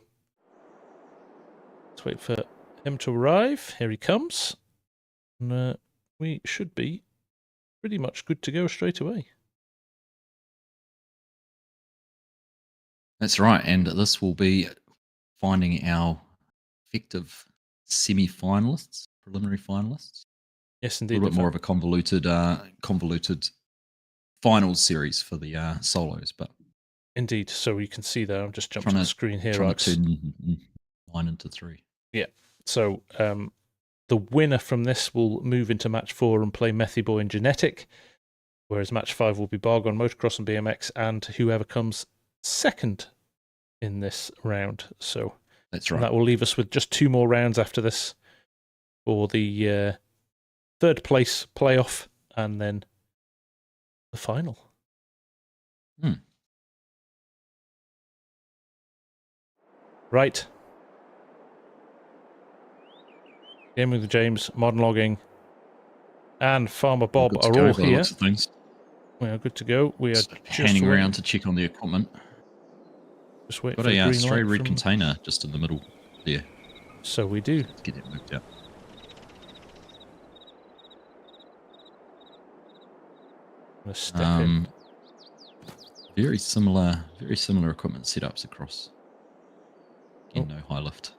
let's wait for him to arrive. Here he comes. And we should be pretty much good to go straight away. That's right, and this will be finding our effective semi-finalists, preliminary finalists. Yes, indeed. A little bit more of a convoluted finals series for the solos, but indeed. So you can see there. I'm just jumping to the screen here. Trying to turn 9 into 3. Yeah. So the winner from this will move into match 4 and play Methyboy and Genetic, whereas match 5 will be Bargon, Motocross and BMX, and whoever comes second in this round. So that's right. That will leave us with just 2 more rounds after this for the third place playoff and then the final. Right. Gaming with James, Modern Logging, and Farmer Bob are all here. We are good to go. We are just handing around to check on the equipment. Just wait for a stray red container just in the middle there. So we do. Let's get that moved out. Step in. Very similar equipment setups across. Again, no high lift.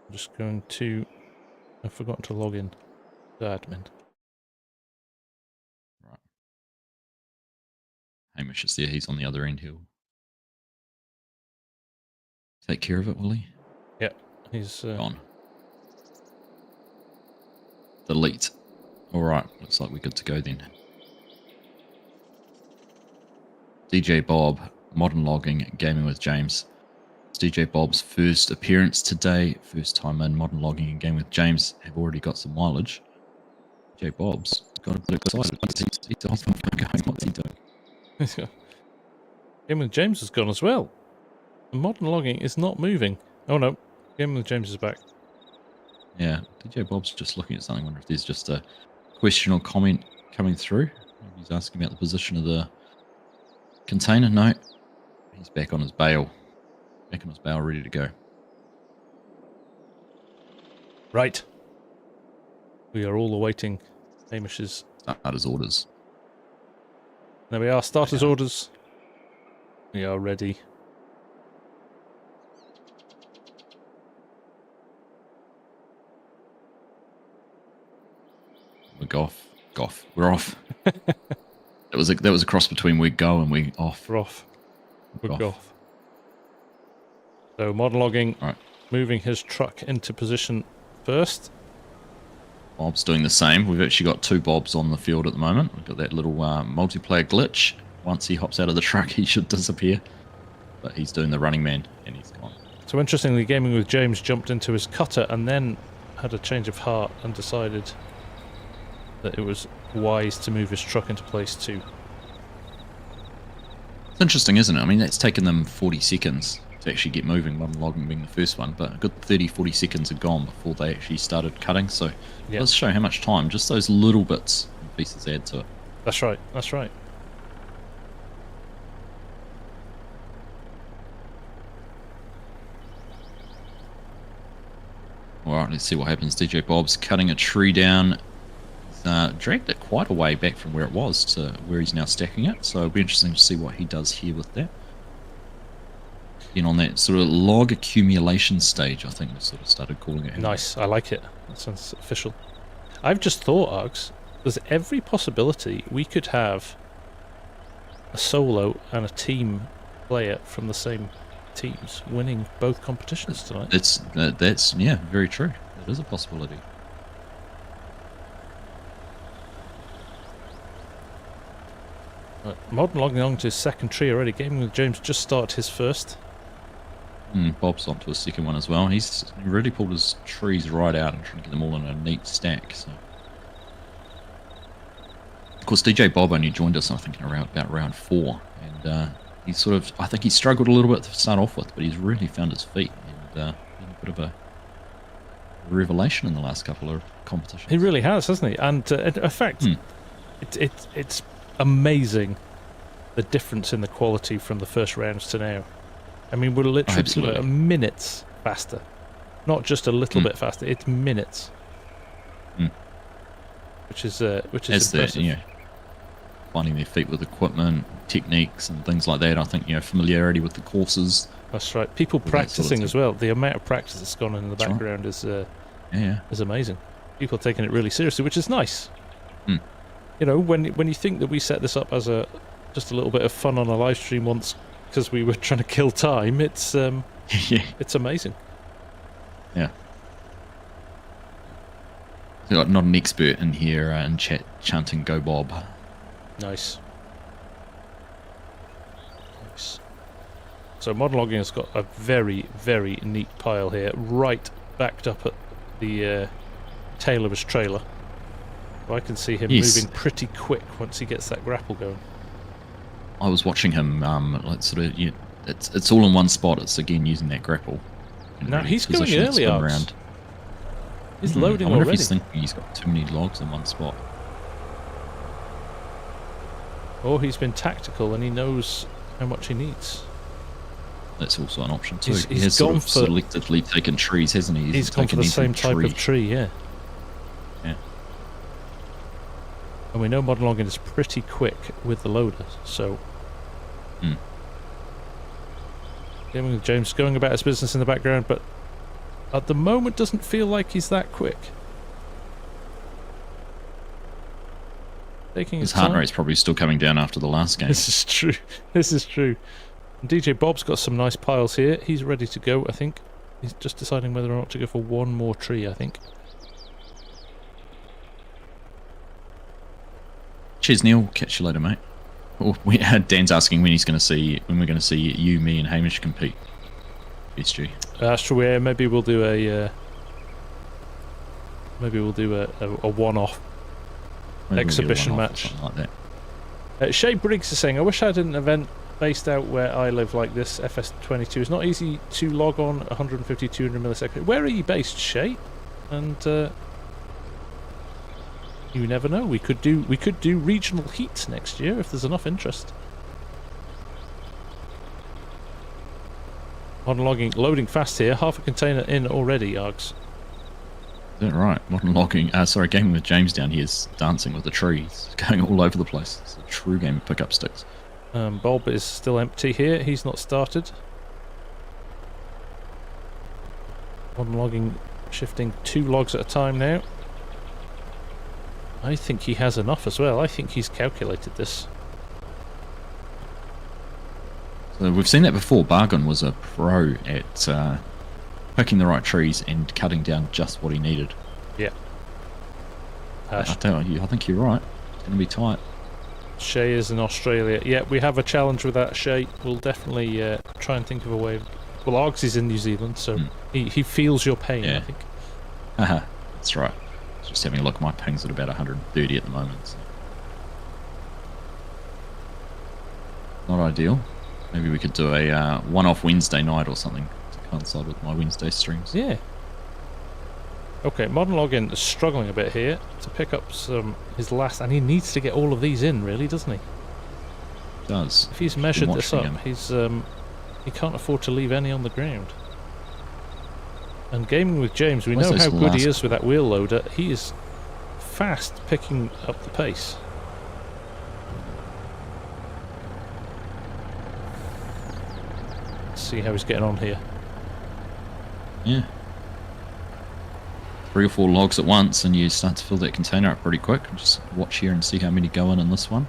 I'm just going to... I've forgotten to log in to admin. Right. Hamish is there. He's on the other end. He'll take care of it, will he? Yeah, he's... Gone. Delete. Alright, looks like we're good to go then. DJ Bob, Modern Logging, Gaming with James. It's DJ Bob's first appearance today. First time in Modern Logging and Gaming with James. Have already got some mileage. DJ Bob's got a bit excited. He's off and going. What's he doing? Gaming with James has gone as well. The Modern Logging is not moving. Oh no, Gaming with James is back. Yeah, DJ Bob's just looking at something. I wonder if there's just a question or comment coming through. Maybe he's asking about the position of the container. No, he's back on his bale. Back on his bale, ready to go. Right. We are all awaiting Hamish's... Starters orders. There we are, starters orders. We are ready. We're off. We're off. That was a cross between we go and we off. We're off. We're off. So Modern Logging, right, moving his truck into position first. Bob's doing the same. We've actually got 2 Bobs on the field at the moment. We've got that little multiplayer glitch. Once he hops out of the truck, he should disappear. But he's doing the running man, and he's gone. So interestingly, Gaming with James jumped into his cutter and then had a change of heart and decided that it was wise to move his truck into place too. It's interesting, isn't it? I mean, it's taken them 40 seconds to actually get moving, Modern Logging being the first one, but a good 30-40 seconds had gone before they actually started cutting, so it does show how much time just those little bits and pieces add to it. That's right, that's right. Alright, let's see what happens. DJ Bob's cutting a tree down. dragged it quite a way back from where it was to where he's now stacking it. So it'll be interesting to see what he does here with that. On that sort of log accumulation stage, I think we sort of started calling it. Nice, I like it. That sounds official. I've just thought, Args, there's every possibility we could have a solo and a team player from the same teams winning both competitions tonight. That's yeah, very true. It is a possibility. Modern logging on to his second tree already. Gaming with James just started his first. Bob's on to a second one as well. He's really pulled his trees right out and trying to get them all in a neat stack. So, of course, DJ Bob only joined us, I think, in about round 4, and he sort of, I think he struggled a little bit to start off with, but he's really found his feet and been a bit of a revelation in the last couple of competitions. He really has, hasn't he? And in fact, it's amazing the difference in the quality from the first rounds to now. I mean, we're literally minutes faster. Not just a little bit faster, it's minutes. Which is impressive. Finding their feet with equipment, techniques and things like that. I think, familiarity with the courses. That's right. People practicing as well. The amount of practice that's gone in the background is amazing. People taking it really seriously, which is nice. When you think that we set this up as just a little bit of fun on a live stream once because we were trying to kill time, it's it's amazing. Yeah. So not an expert in here and chanting "Go Bob." Nice. So modern logging has got a very, very neat pile here, right backed up at the tail of his trailer. So I can see him moving pretty quick once he gets that grapple going. I was watching him, it's all in one spot. It's again using that grapple. Now he's going early around. He's loading already. I wonder already. if he's thinking he's got too many logs in one spot. Or he's been tactical and he knows how much he needs. That's also an option too. He's he has gone sort of selectively taken trees, hasn't he? He's gone for the same type of tree, yeah. Yeah. And we know modern logging is pretty quick with the loader, so... Gaming with James going about his business in the background, but at the moment doesn't feel like he's that quick. Taking his heart rate's probably still coming down after the last game. This is true. This is true. And DJ Bob's got some nice piles here. He's ready to go, I think. He's just deciding whether or not to go for one more tree, I think. Cheers, Neil. Catch you later, mate. Oh, Dan's asking when we're going to see you, me, and Hamish compete. BSG. Astro, maybe we'll do a one-off exhibition match. Like that. Shay Briggs is saying, I wish I had an event based out where I live like this. FS22 is not easy to log on 150, 200 milliseconds. Where are you based, Shay? And you never know. We could do regional heats next year if there's enough interest. Modern logging loading fast here. Half a container in already, Args. Is that right? Modern logging. Gaming with James down here is dancing with the trees, going all over the place. It's a true game of pick-up sticks. Bob is still empty here. He's not started. Modern logging shifting 2 logs at a time now. I think he has enough as well. I think he's calculated this. So we've seen that before. Bargain was a pro at picking the right trees and cutting down just what he needed. Yeah. I think you're right. It's going to be tight. Shay is in Australia. Yeah, we have a challenge with that, Shay. We'll definitely try and think of a way. Well, Args is in New Zealand, so he feels your pain, I think. That's right. Just having a look, my ping's at about 130 at the moment. So. Not ideal. Maybe we could do a one-off Wednesday night or something to coincide with my Wednesday streams. Yeah. Okay, modern login is struggling a bit here to pick up his last, and he needs to get all of these in, really, doesn't he? Does. If he's measured this up, he's he can't afford to leave any on the ground. And gaming with James, we know how good he is with that wheel loader. He is fast picking up the pace. Let's see how he's getting on here. Yeah. 3 or 4 logs at once and you start to fill that container up pretty quick. Just watch here and see how many go in this one.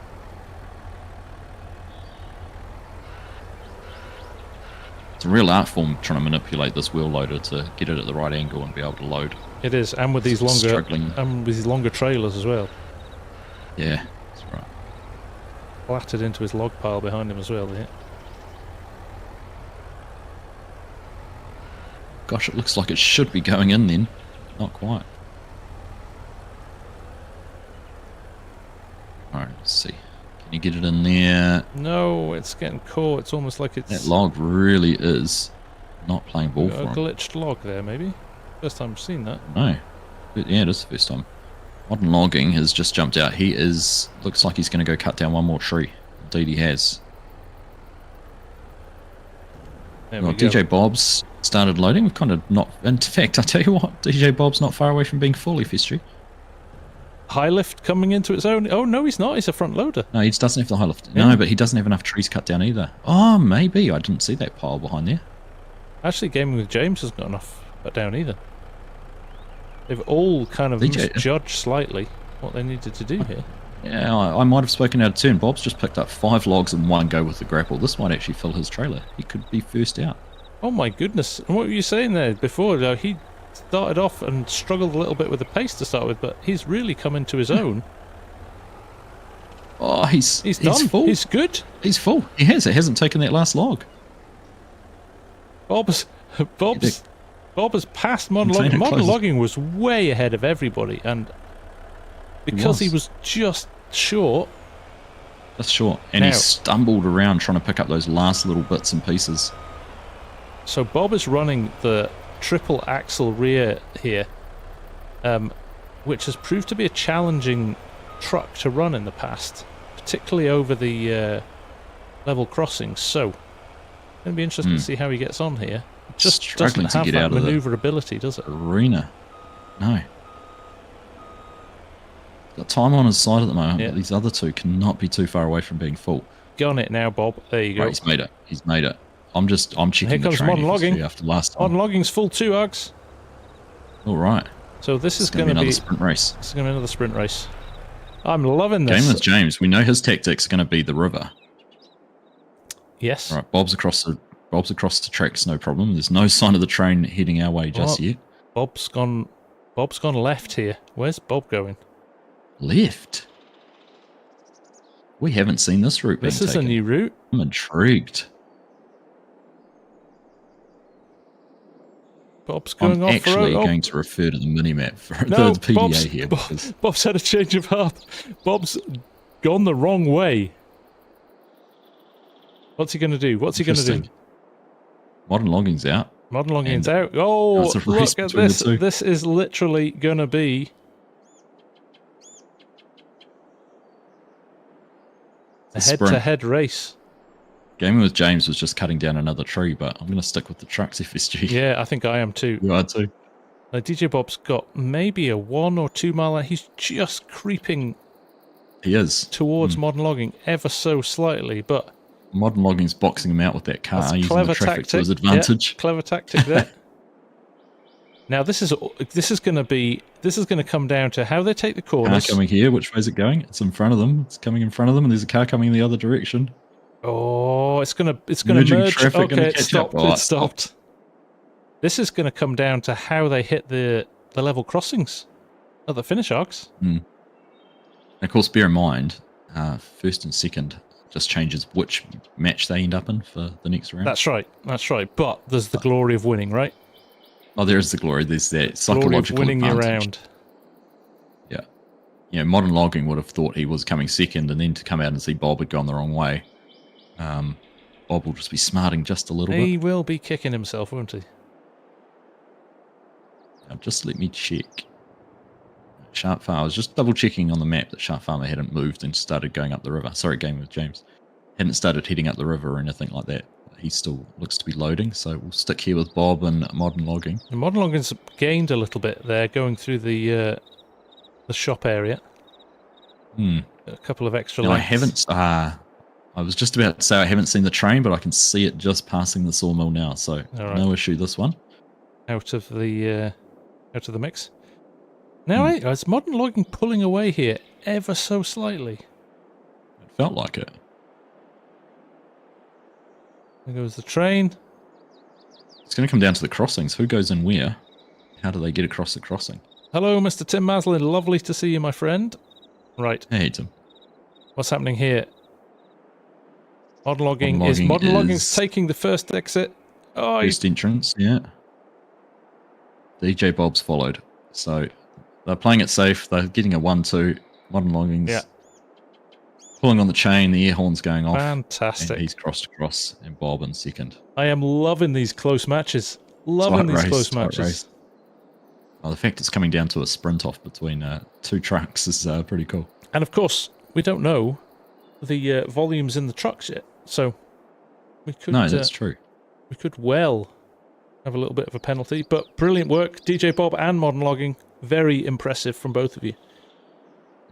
It's a real art form trying to manipulate this wheel loader to get it at the right angle and be able to load. It is, and with these longer trailers as well. Yeah, that's right. Flattered into his log pile behind him as well. Yeah. Gosh, it looks like it should be going in then. Not quite. Alright, let's see. Can you get it in there? No, it's getting caught. It's almost like it's... That log really is not playing ball for him. A glitched log there, maybe? First time I've seen that. No. But yeah, it is the first time. Modern Logging has just jumped out. He is... Looks like he's going to go cut down one more tree. Indeed he has. Well, DJ Bob's started loading. We've kind of not... In fact, I tell you what, DJ Bob's not far away from being fully FSG. High lift coming into its own. Oh, no, he's not. He's a front loader. No, he doesn't have the high lift. Yeah. No, but he doesn't have enough trees cut down either. Oh, maybe. I didn't see that pile behind there. Actually, Gaming with James has got enough cut down either. They've all kind of misjudged slightly what they needed to do here. Yeah, I might have spoken out of turn. Bob's just picked up 5 logs in one go with the grapple. This might actually fill his trailer. He could be first out. Oh my goodness. And what were you saying there before? He started off and struggled a little bit with the pace to start with, but he's really come into his own. Oh, he's done. Full. He's good. He's full. He has. It hasn't taken that last log. Bob's passed modern logging. Modern logging was way ahead of everybody, and because he was just short. That's short. And he stumbled around trying to pick up those last little bits and pieces. So Bob is running the triple axle rear here, which has proved to be a challenging truck to run in the past, particularly over the level crossings. So it's going to be interesting to see how he gets on here. It just struggling doesn't have to get that out of maneuverability, does it? Arena. No. Got time on his side at the moment, but these other two cannot be too far away from being full. Get on it now, Bob. There you go. Right, he's made it. He's made it. I'm checking Here comes modern logging. After last time. Modern logging's full too, Args. All right. So this is going to be another sprint race. This is going to be another sprint race. I'm loving this. Game with James. We know his tactics are going to be the river. Yes. All right. Bob's across the tracks, no problem. There's no sign of the train heading our way just yet. Bob's gone left here. Where's Bob going? Left. We haven't seen this route being taken. This is a new route. I'm intrigued. Bob's going off. I'm actually going to refer to the minimap for the PDA here. Bob's had a change of heart. Bob's gone the wrong way. What's he going to do? What's he going to do? Modern logging's out. Modern logging's out. Oh, look at this. This is literally going to be... a head-to-head race. Gaming with James was just cutting down another tree, but I'm going to stick with the trucks FSG. Yeah, I think I am too. You are too. DJ Bob's got maybe a 1 or 2 mile line. He's just creeping. He is towards modern logging ever so slightly, but modern logging's boxing him out with that car, using clever the traffic tactic to his advantage. Yeah, clever tactic there. Now this is going to come down to how they take the corners. Car coming here. Which way is it going? It's in front of them. It's coming in front of them, and there's a car coming in the other direction. Oh, it's gonna merge. Okay, it stopped. It stopped. This is going to come down to how they hit the level crossings at the finish arcs. And of course, bear in mind, first and second just changes which match they end up in for the next round. That's right. That's right. But there's the glory of winning, right? Oh, there is the glory. There's that psychological winning advantage. Your round. Yeah. You know, modern logging would have thought he was coming second, and then to come out and see Bob had gone the wrong way. Bob will just be smarting just a little bit. He will be kicking himself, won't he? Now, just let me check. Sharp Farm. I was just double checking on the map that Sharp Farmer hadn't moved and started going up the river. Sorry, Game with James. Hadn't started heading up the river or anything like that. He still looks to be loading, so we'll stick here with Bob and modern logging. And modern logging's gained a little bit there, going through the the shop area. A couple of extra No, lights. I haven't. I was just about to say I haven't seen the train, but I can see it just passing the sawmill now. So no issue this one. Out of the mix. Now, is modern logging pulling away here ever so slightly? It felt like it. There goes the train. It's going to come down to the crossings. Who goes in where? How do they get across the crossing? Hello, Mr. Tim Maslin. Lovely to see you, my friend. Right. Hey, Tim. What's happening here? Modern logging is taking the first exit. Oh, first entrance, yeah. DJ Bob's followed. So they're playing it safe. They're getting a 1-2. Modern logging's pulling on the chain. The air horn's going off. Fantastic. And he's crossed across, and Bob in second. I am loving these close matches. Loving these close matches. Oh, the fact it's coming down to a sprint off between two trucks is pretty cool. And of course, we don't know the volumes in the trucks yet, so we could. No, that's true. We could well have a little bit of a penalty, but brilliant work, DJ Bob and Modern Logging. Very impressive from both of you.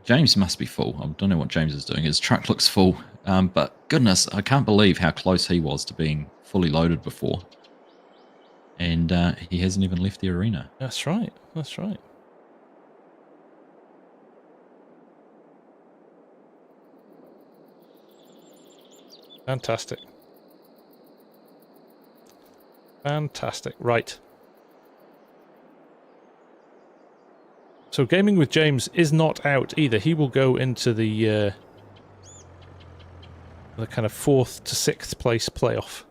James must be full. I don't know what James is doing. His truck looks full, but goodness, I can't believe how close he was to being fully loaded before. And he hasn't even left the arena. That's right. That's right. Fantastic. Fantastic. Right. So Gaming with James is not out either. He will go into the kind of 4th to 6th place playoff.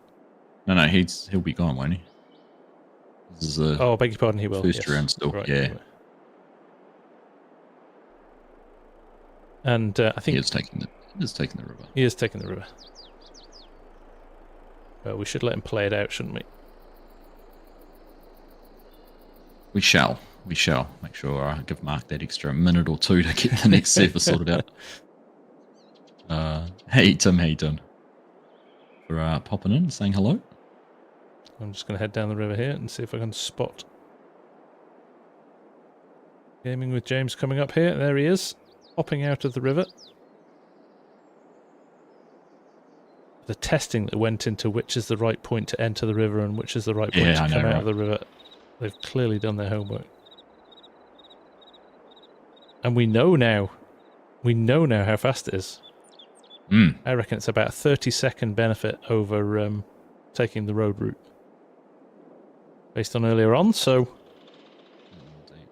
No, he'll be gone, won't he? This is I beg your pardon, he will. First round still, right, yeah. Anyway. And I think he is taking the river. He is taking the river. Well, we should let him play it out, shouldn't we? We shall. Make sure I give Mark that extra minute or two to get the next surface sorted out. Hey Tim, how you doing? For popping in, saying hello. I'm just going to head down the river here and see if I can spot Gaming with James coming up here. There he is, hopping out of the river. The testing that went into which is the right point to enter the river and which is the right point to come out of the river. They've clearly done their homework. And we know now how fast it is. I reckon it's about a 30-second benefit over taking the road route. Based on earlier on, so... Indeed.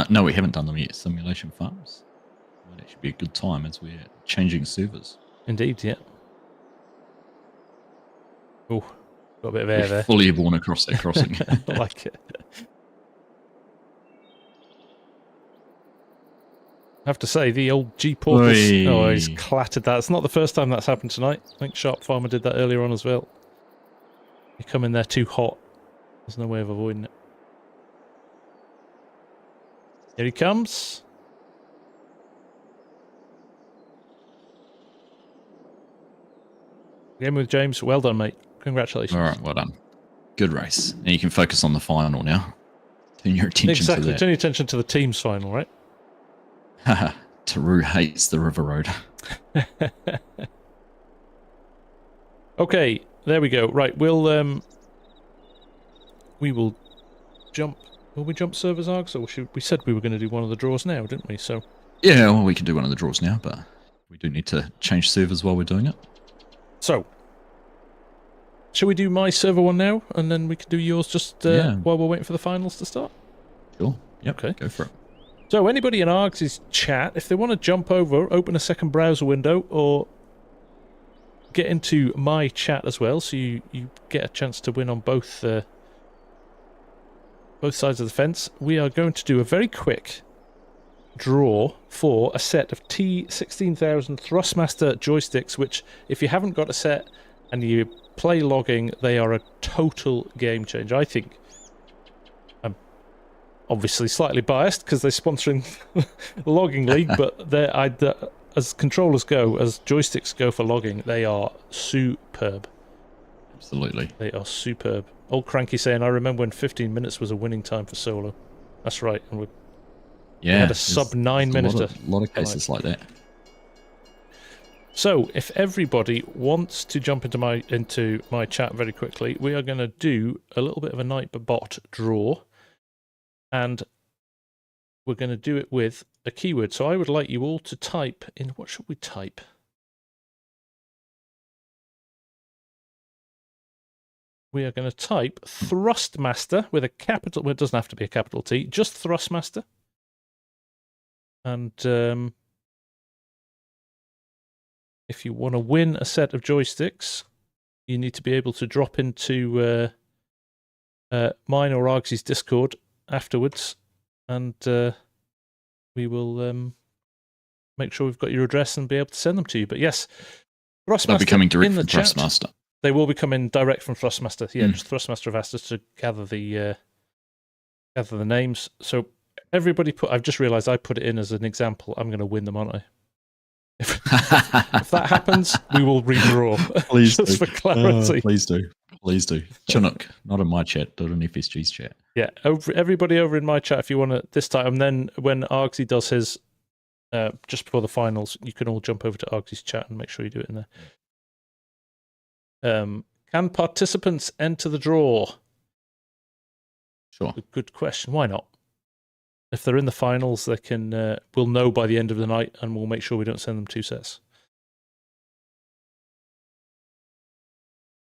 No, we haven't done them yet. Simulation farms. Might actually be a good time as we're changing servers. Indeed, yeah. Oh, got a bit of air there. Fully born across that crossing. I like it. I have to say, the old G-Portals... Oh, he's clattered that. It's not the first time that's happened tonight. I think Sharp Farmer did that earlier on as well. You come in there too hot. There's no way of avoiding it. Here he comes. Game with James. Well done, mate. Congratulations. All right, well done. Good race. Now you can focus on the final now. Turn your attention to that. Turn your attention to the team's final, right? Haha. Taru hates the river road. Okay, there we go. Right, we will jump. Will we jump servers, Args? Or we said we were going to do one of the draws now, didn't we? So yeah, well, we can do one of the draws now, but we do need to change servers while we're doing it. So, shall we do my server one now, and then we can do yours just while we're waiting for the finals to start? Sure. Yep. Okay. Go for it. So anybody in Args' chat, if they want to jump over, open a second browser window, or get into my chat as well, so you get a chance to win on both sides of the fence. We are going to do a very quick draw for a set of T16000 Thrustmaster joysticks, which, if you haven't got a set and you play logging, they are a total game changer, I think. I'm obviously slightly biased because they're sponsoring the logging league, but as controllers go, as joysticks go for logging, they are superb. Absolutely. They are superb. Old Cranky saying, I remember when 15 minutes was a winning time for solo. That's right. And Yeah, We had a there's- sub there's 9 minute. A lot of cases like that. So, if everybody wants to jump into my chat very quickly, we are going to do a little bit of a Nightbot draw, and we're going to do it with a keyword. So, I would like you all to type in. What should we type? We are going to type Thrustmaster with a capital. Well, it doesn't have to be a capital T. Just Thrustmaster. And if you want to win a set of joysticks, you need to be able to drop into mine or Argsy's Discord afterwards, and we will make sure we've got your address and be able to send them to you. But yes, Thrustmaster They'll be coming direct in the from chat. Thrustmaster. They will be coming direct from Thrustmaster. Yeah, just Thrustmaster have asked us to gather the names. So everybody I've just realised I put it in as an example. I'm going to win them, aren't I? If that happens, we will redraw. Please just do. for clarity. Please do. Please do. Chinook, not in my chat, not in FSG's chat. Yeah, everybody over in my chat, if you want to this time. And then when Argsy does his, just before the finals, you can all jump over to Argsy's chat and make sure you do it in there. Can participants enter the draw? Sure. A good question. Why not? If they're in the finals, they can. We'll know by the end of the night, and we'll make sure we don't send them 2 sets.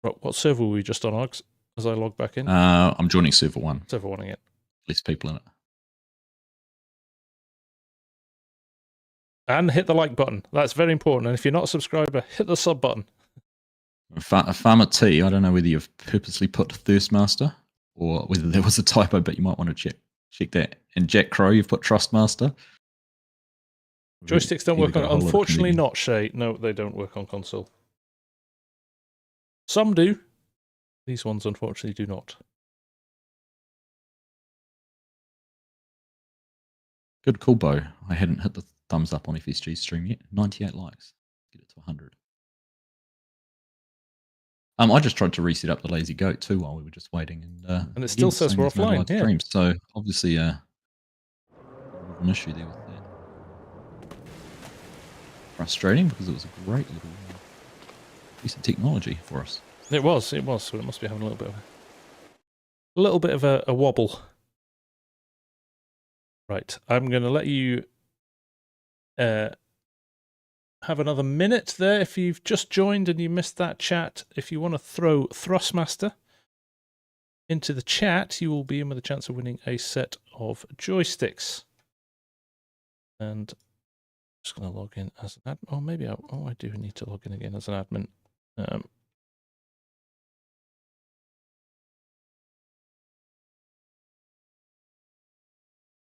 Right, what server were we just on, Args? As I log back in, I'm joining server 1. server 1 again. Less people in it. And hit the like button. That's very important. And if you're not a subscriber, hit the sub button. Farmer T, I don't know whether you've purposely put Thirstmaster or whether there was a typo, but you might want to check that. And Jack Crow, you've put Trustmaster. Joysticks don't work on. Unfortunately, not Shay. No, they don't work on console. Some do. These ones, unfortunately, do not. Good call, Bo. I hadn't hit the thumbs up on FSG's stream yet. 98 likes. Get it to 100. I just tried to reset up the lazy goat too while we were just waiting, and it still says we're offline. Yeah. Streams, so obviously, an issue there with that. Frustrating because it was a great little piece of technology for us. It was. So it must be having a little bit of a wobble. Right. I'm going to let you have another minute there. If you've just joined and you missed that chat, if you want to throw Thrustmaster into the chat, you will be in with a chance of winning a set of joysticks. And I'm just going to log in as an admin. Oh, maybe I do need to log in again as an admin.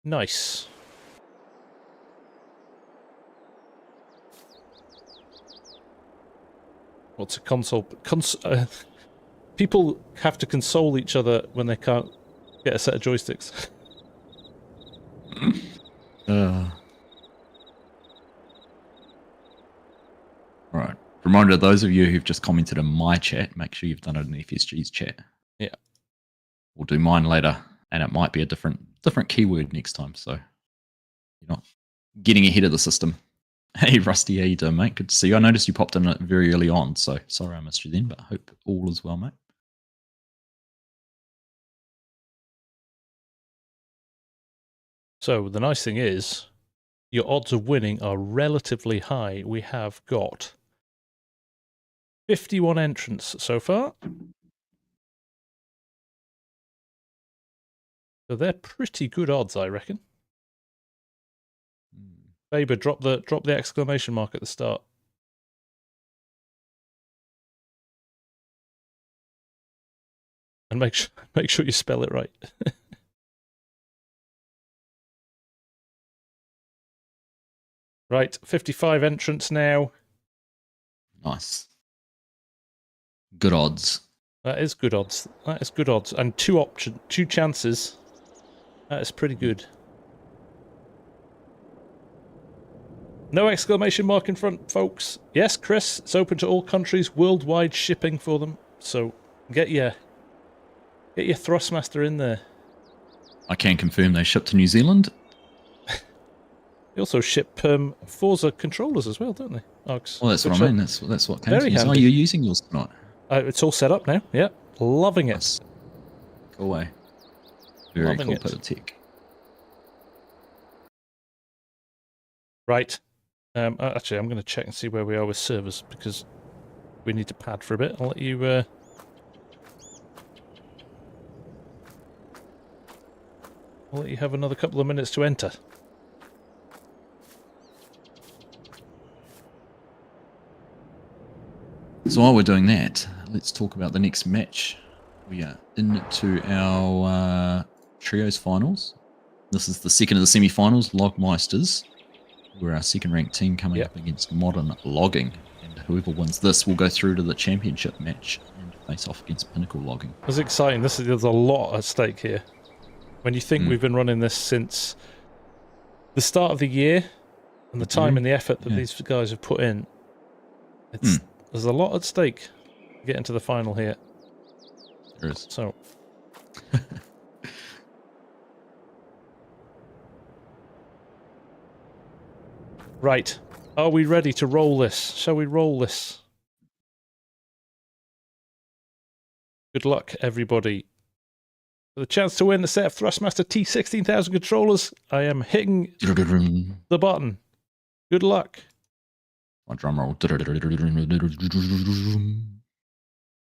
Nice. What's a console? People have to console each other when they can't get a set of joysticks. Right. Reminder, those of you who've just commented in my chat, make sure you've done it in FSG's chat. Yeah. We'll do mine later, and it might be a different keyword next time, so you're not getting ahead of the system. Hey, Rusty, how you doing, mate? Good to see you. I noticed you popped in very early on, so sorry I missed you then, but I hope all is well, mate. So the nice thing is, your odds of winning are relatively high. We have got 51 entrants so far. So they're pretty good odds, I reckon. Faber, drop the exclamation mark at the start. And make sure you spell it right. Right, 55 entrants now. Nice. Good odds. That is good odds. That is good odds. And two chances. That is pretty good. No exclamation mark in front, folks. Yes, Chris, it's open to all countries, worldwide shipping for them. So get your Thrustmaster in there. I can confirm they ship to New Zealand. They also ship Forza controllers as well, don't they? Args. Well, that's what I mean. That's what came very to me. Oh, handy. you're using yours tonight. It's all set up now. Yeah, loving it. Nice. Go away. Very Loving cool it. bit of tech. Right. Actually, I'm going to check and see where we are with servers because we need to pad for a bit. I'll let you. I'll let you have another couple of minutes to enter. So while we're doing that, let's talk about the next match. We are into our trios finals. This is the second of the semi-finals, Logmeisters. We're our second-ranked team coming up against Modern Logging. And whoever wins this will go through to the championship match and face off against Pinnacle Logging. It's exciting. There's a lot at stake here. When you think we've been running this since the start of the year and the time and the effort that these guys have put in, there's a lot at stake to get into the final here. There is. So, right. Are we ready to roll this? Shall we roll this? Good luck, everybody. For the chance to win the set of Thrustmaster T16000 controllers, I am hitting the button. Good luck. My drum roll.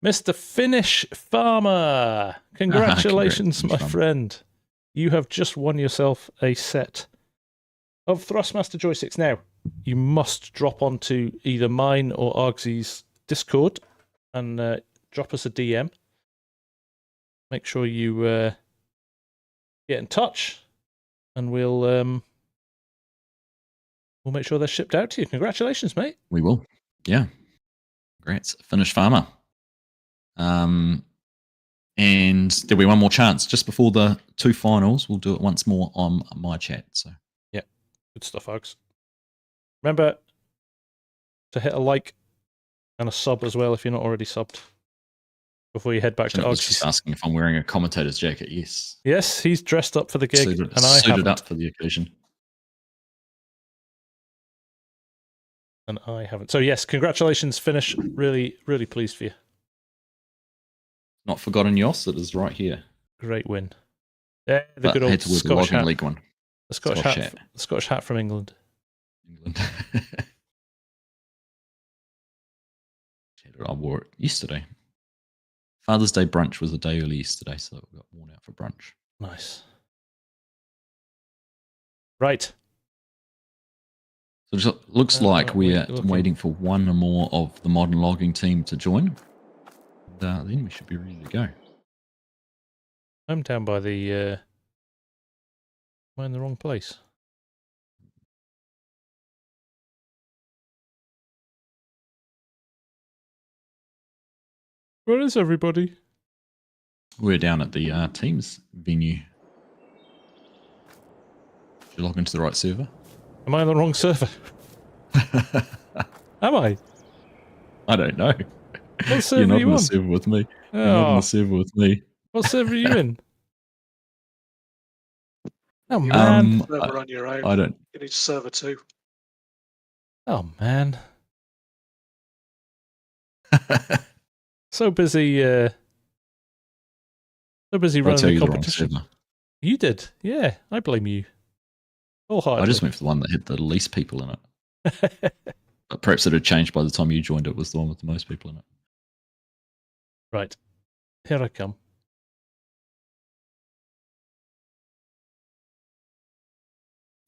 Mr. Finnish Farmer! Congratulations, my friend. You have just won yourself a set of Thrustmaster joysticks. Now, you must drop onto either mine or Argsy's Discord and drop us a DM. Make sure you get in touch, and we'll make sure they're shipped out to you. Congratulations, mate. We will. Yeah. Congrats. Finnish Farmer. And there'll be one more chance just before the two finals. We'll do it once more on my chat. So yeah, good stuff, folks. Remember to hit a like and a sub as well if you're not already subbed before you head back to was Args. just asking if I'm wearing a commentator's jacket. Yes. Yes, he's dressed up for the gig, Suited and I haven't. up for the occasion. And I haven't. So yes, congratulations, Finnish. Really, really pleased for you. Not forgotten Yoss. It is right here. Great win. Yeah, the But good I old had to wear the Scottish Logging hat. League one. The Scottish Scottish hat. hat. The Scottish hat from England. England. I wore it yesterday. Father's Day brunch was a day early yesterday, so it got worn out for brunch. Nice. Right. So it just looks like we're waiting for one or more of the Modern Logging team to join. And, then we should be ready to go. I'm down by the... am I in the wrong place? Where is everybody? We're down at the Teams venue. Did you log into the right server? Am I on the wrong server? Am I? I don't know. What server You're not are you on on? the server with me. You're not on Oh, the server with me. what server are you in? Oh, You're man. server on your own. I don't. You need server 2. Oh, man. So busy. So busy I'll running tell the you the wrong competition. server. You did. Yeah, I blame you. I Wholeheartedly. just went for the one that had the least people in it. But perhaps it had changed by the time you joined. It was the one with the most people in it. Right. Here I come.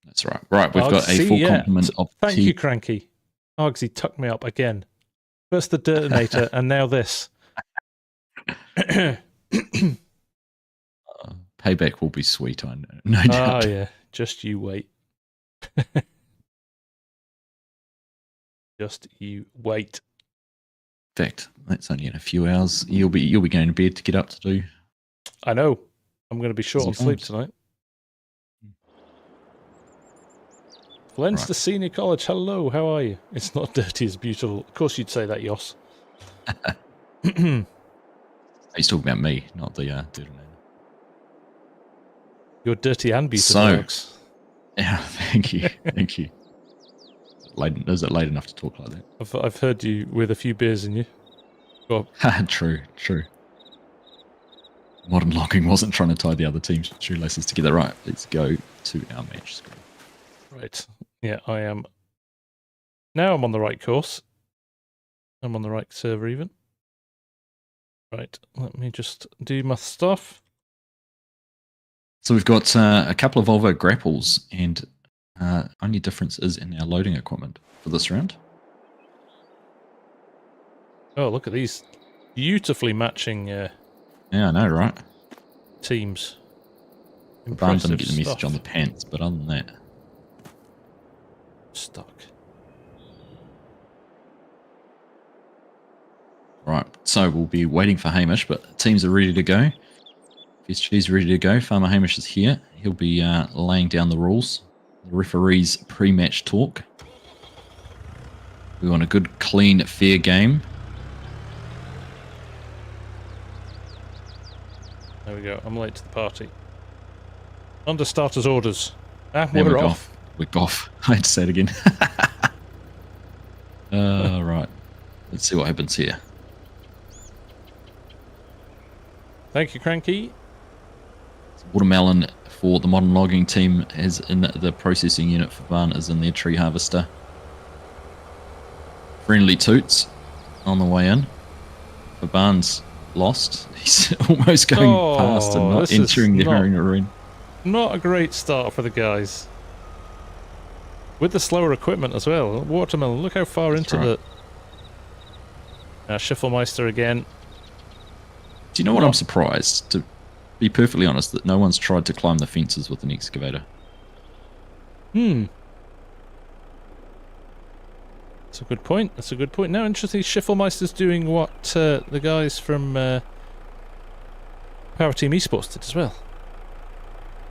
That's right. Right, we've got a full complement of Thank you, Cranky. Argsy tucked me up again. First the detonator, and now this. Payback will be sweet, I know. No doubt. Oh, yeah. Just you wait. Just you wait. In fact, that's only in a few hours. You'll be going to bed to get up to do. I know. I'm going to be short on sleep tonight. Leinster Senior College, hello, how are you? It's not dirty, it's beautiful. Of course you'd say that, Yoss. He's talking about me, not the detonator. You're dirty and beautiful, So, Alex. Yeah, thank you. Thank you. Is it late enough to talk like that? I've heard you with a few beers in you. Go on. True. Modern logging wasn't trying to tie the other team's shoelaces together. Right, let's go to our match screen. Right. Yeah, I am. Now I'm on the right course. I'm on the right server even. Right, let me just do my stuff. So we've got a couple of Volvo grapples, and only difference is in our loading equipment for this round. Oh, look at these beautifully matching yeah, I know, right? Teams. Barn didn't get the message on the pants, but other than that... Stuck. Right, so we'll be waiting for Hamish, but teams are ready to go. FSG's ready to go. Farmer Hamish is here. He'll be laying down the rules. The referee's pre-match talk. We want a good, clean, fair game. There we go. I'm late to the party. Under starters' orders. And we're off. We're off. I had to say it again. Right. Let's see what happens here. Thank you, Cranky. Watermelon for the modern logging team is in the processing unit for Barn is in their tree harvester. Friendly toots on the way in. For Barn's lost. He's almost going past and not entering the arena. Not a great start for the guys. With the slower equipment as well. Watermelon, look how far into the... Schiffelmeister again. Do you know what I'm surprised, to be perfectly honest, that no one's tried to climb the fences with an excavator? That's a good point. That's a good point. Now, interesting, Schiffelmeister's doing what the guys from Power Team Esports did as well.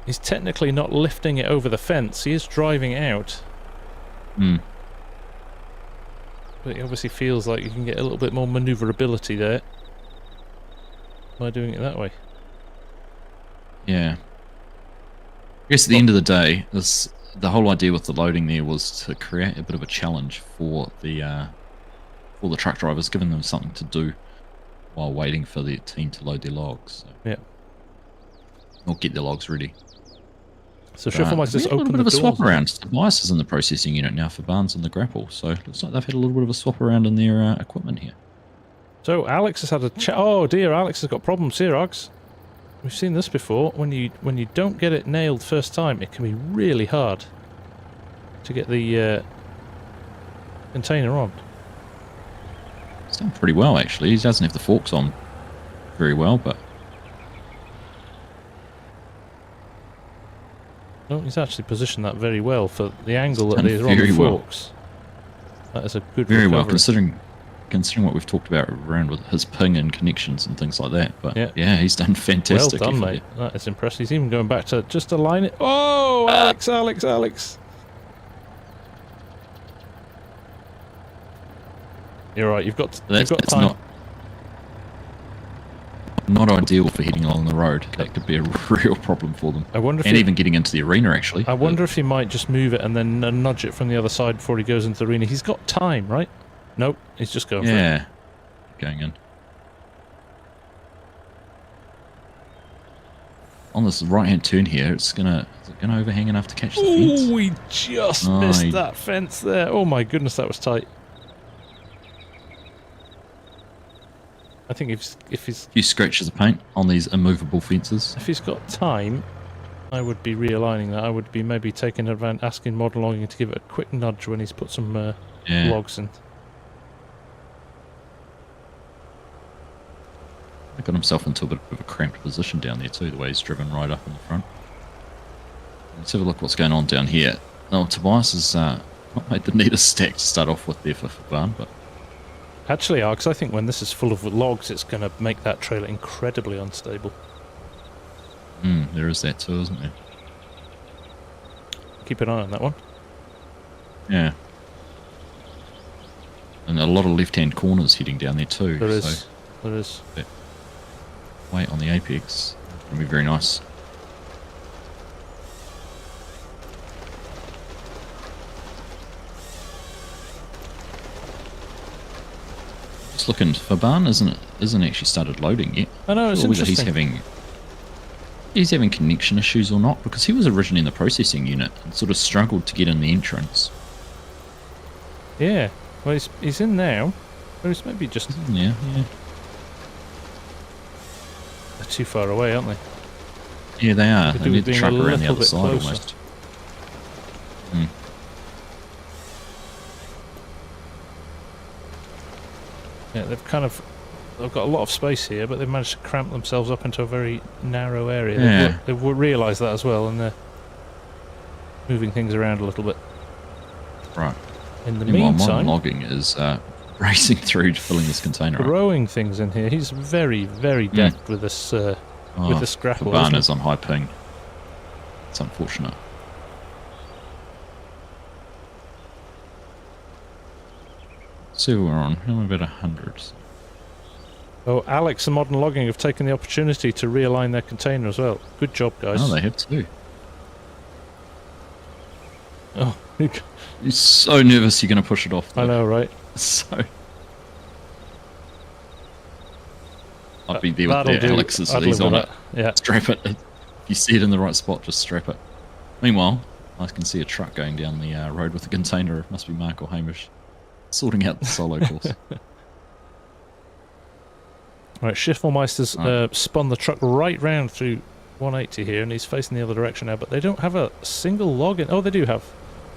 He's technically not lifting it over the fence. He is driving out. But he obviously feels like you can get a little bit more maneuverability there by doing it that way. Yeah. I guess at the end of the day, the whole idea with the loading there was to create a bit of a challenge for the truck drivers, giving them something to do while waiting for the team to load their logs. So. Yeah. Or get their logs ready. So Schiffelmeister's just opened the doors. A little bit of a swap around. Tobias is in the processing unit now for Barnes and the grapple, so it looks like they've had a little bit of a swap around in their equipment here. So Alex has had a oh dear, Alex has got problems here, Args. We've seen this before. When you don't get it nailed first time, it can be really hard to get the container on. He's done pretty well actually. He doesn't have the forks on very well, but no, he's actually positioned that very well for the angle that they're on the forks. That is a good very recovery. well considering what we've talked about around with his ping and connections and things like that. But yeah he's done fantastic. Well done, mate. That is impressive. He's even going back to just align it. Oh, Alex. You're right. You've got time. Not ideal for heading along the road. That could be a real problem for them. I wonder if even getting into the arena, actually. I wonder if he might just move it and then nudge it from the other side before he goes into the arena. He's got time, right? Nope, he's just going for it. Going in. On this right-hand turn here, is it gonna overhang enough to catch the fence? Oh, we just missed that fence there. Oh my goodness, that was tight. I think if he's... A few scratches of paint on these immovable fences. If he's got time, I would be realigning that. I would be maybe taking advantage, asking Modern Logging to give it a quick nudge when he's put some logs in. He got himself into a bit of a cramped position down there too, the way he's driven right up in the front. Let's have a look what's going on down here. Oh, Tobias has not made the neatest stack to start off with there for Barn, but... Actually, Args, I think when this is full of logs, it's going to make that trailer incredibly unstable. There is that too, isn't there? Keep an eye on that one. Yeah. And a lot of left-hand corners heading down there too. There is. There is. Weight on the apex. It's going to be very nice. Just looking for Barn isn't actually started loading yet. I know, it's whether interesting. he's having connection issues or not, because he was originally in the processing unit and sort of struggled to get in the entrance. Yeah, well, he's in now. Or he's maybe just... Yeah. They're too far away, aren't they? Yeah, they are. Could They do need with to being truck a around the little other bit side closer. almost. Yeah, they've got a lot of space here, but they've managed to cramp themselves up into a very narrow area. Yeah. They've realised that as well, and they're moving things around a little bit. Right. In the Meanwhile, meantime, logging is racing through to filling this container up. throwing things in here. He's very, very deft with this grapple. Barn is on high ping. It's unfortunate. So we're on about 100. Oh, Alex and Modern Logging have taken the opportunity to realign their container as well. Good job, guys. Oh, they have too. Oh, You're so nervous you're going to push it off. Though. I know, right? So I'd be there with That'll the do. Alex's. I'd He's live on with it. that. Yeah. Strap it. If you see it in the right spot, just strap it. Meanwhile, I can see a truck going down the road with a container. It must be Mark or Hamish sorting out the solo course. Right, Schiffelmeister's spun the truck right round through 180 here, and he's facing the other direction now, but they don't have a single log in. Oh, they do have.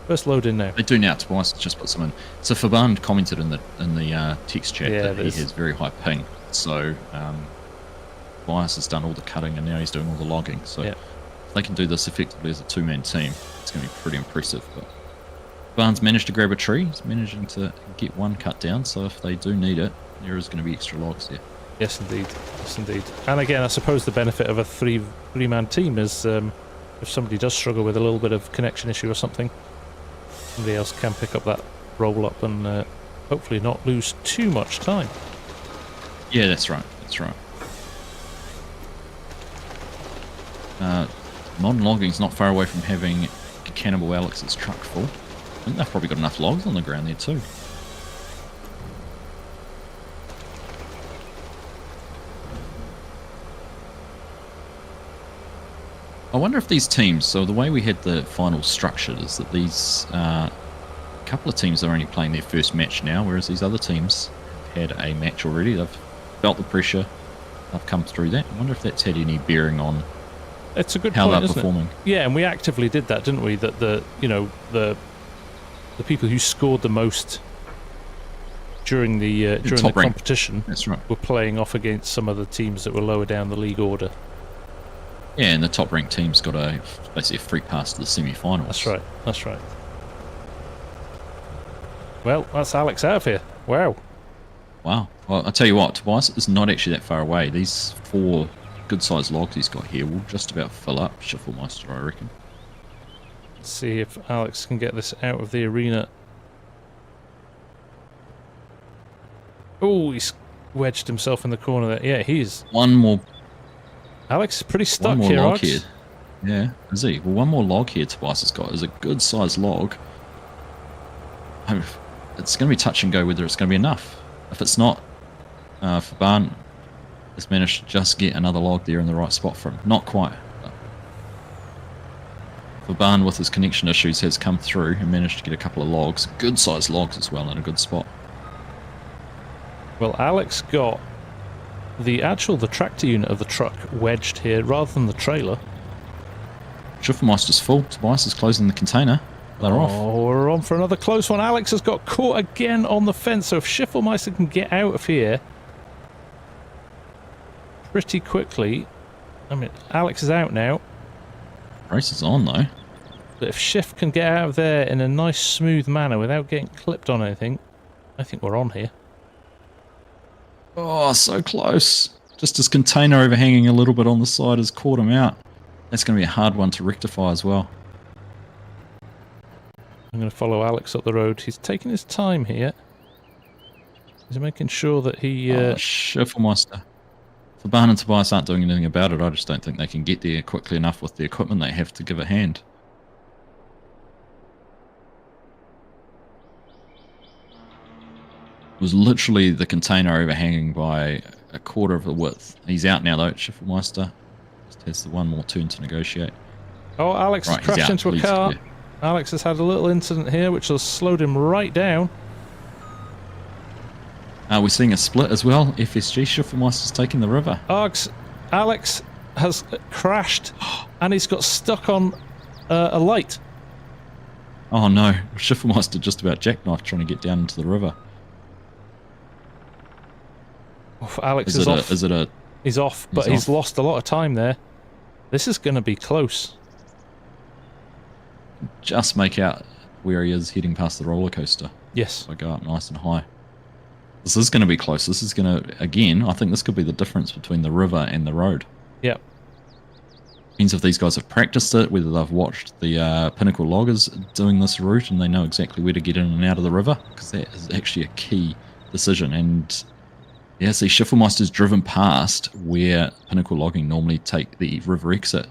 First load in now. They do now. Tobias just put some in. So Faban commented in the text chat that he has very high ping. So Tobias has done all the cutting, and now he's doing all the logging. So if they can do this effectively as a two-man team, it's going to be pretty impressive. But Barnes managed to grab a tree. He's managing to get one cut down. So if they do need it, there is going to be extra logs there. Yes, indeed. Yes, indeed. And again, I suppose the benefit of a three-man team is if somebody does struggle with a little bit of connection issue or something, somebody else can pick up that roll-up and hopefully not lose too much time. Yeah, that's right. That's right. Modern Logging's not far away from having Cannibal Alex's truck full. I think they've probably got enough logs on the ground there too. I wonder if these teams, so the way we had the final structured is that these couple of teams are only playing their first match now, whereas these other teams have had a match already. They've felt the pressure, they've come through that. I wonder if that's had any bearing on it's a good how point, they're isn't performing. It? Yeah, and we actively did that, didn't we? That the people who scored the most during the competition, that's right, were playing off against some of the teams that were lower down the league order. Yeah, and the top-ranked team's got basically a free pass to the semi-finals. That's right. That's right. Well, that's Alex out of here. Wow. Wow. Well, I'll tell you what, Tobias is not actually that far away. These 4 good-sized logs he's got here will just about fill up Schiffelmeister, I reckon. Let's see if Alex can get this out of the arena. Oh, he's wedged himself in the corner there. Yeah, he's... One more... Alex is pretty stuck one more here, log Args. here. Yeah, is he? Well, one more log here Tobias has got is a good-sized log. It's going to be touch and go whether it's going to be enough. If it's not, Faban has managed to just get another log there in the right spot for him. Not quite. Faban, with his connection issues, has come through and managed to get a couple of logs. Good-sized logs as well in a good spot. Well, Alex got the tractor unit of the truck wedged here rather than the trailer. Schiffelmeister's full. Tobias is closing the container. They're off. Oh, we're on for another close one. Alex has got caught again on the fence, so if Schiffelmeister can get out of here pretty quickly... I mean, Alex is out now. Race is on, though. But if Schiff can get out of there in a nice, smooth manner without getting clipped on anything, I think we're on here. Oh, so close. Just his container overhanging a little bit on the side has caught him out. That's going to be a hard one to rectify as well. I'm going to follow Alex up the road. He's taking his time here. He's making sure that he... Schiffelmeister. Faban and Tobias aren't doing anything about it. I just don't think they can get there quickly enough with the equipment they have to give a hand. was literally the container overhanging by a quarter of the width. He's out now, though. Schifffelmeister just has the one more turn to negotiate. Oh, Alex Right, crashed into a Please, car. yeah. Alex has had a little incident here, which has slowed him right down. We're seeing a split as well. FSG, Schifffelmeister's taking the river. Alex has crashed, and he's got stuck on a light. Oh no, Schifffelmeister just about jackknifed trying to get down into the river. Oof, Alex is off. He's off, but he's lost a lot of time there. This is going to be close. Just make out where he is heading past the roller coaster. Yes. So I go up nice and high. This is going to be close. This is going to, again, I think this could be the difference between the river and the road. Yep. Means if these guys have practiced it, whether they've watched the Pinnacle loggers doing this route and they know exactly where to get in and out of the river, because that is actually a key decision. And yeah, see, Schifffelmeister's driven past where Pinnacle logging normally take the river exit.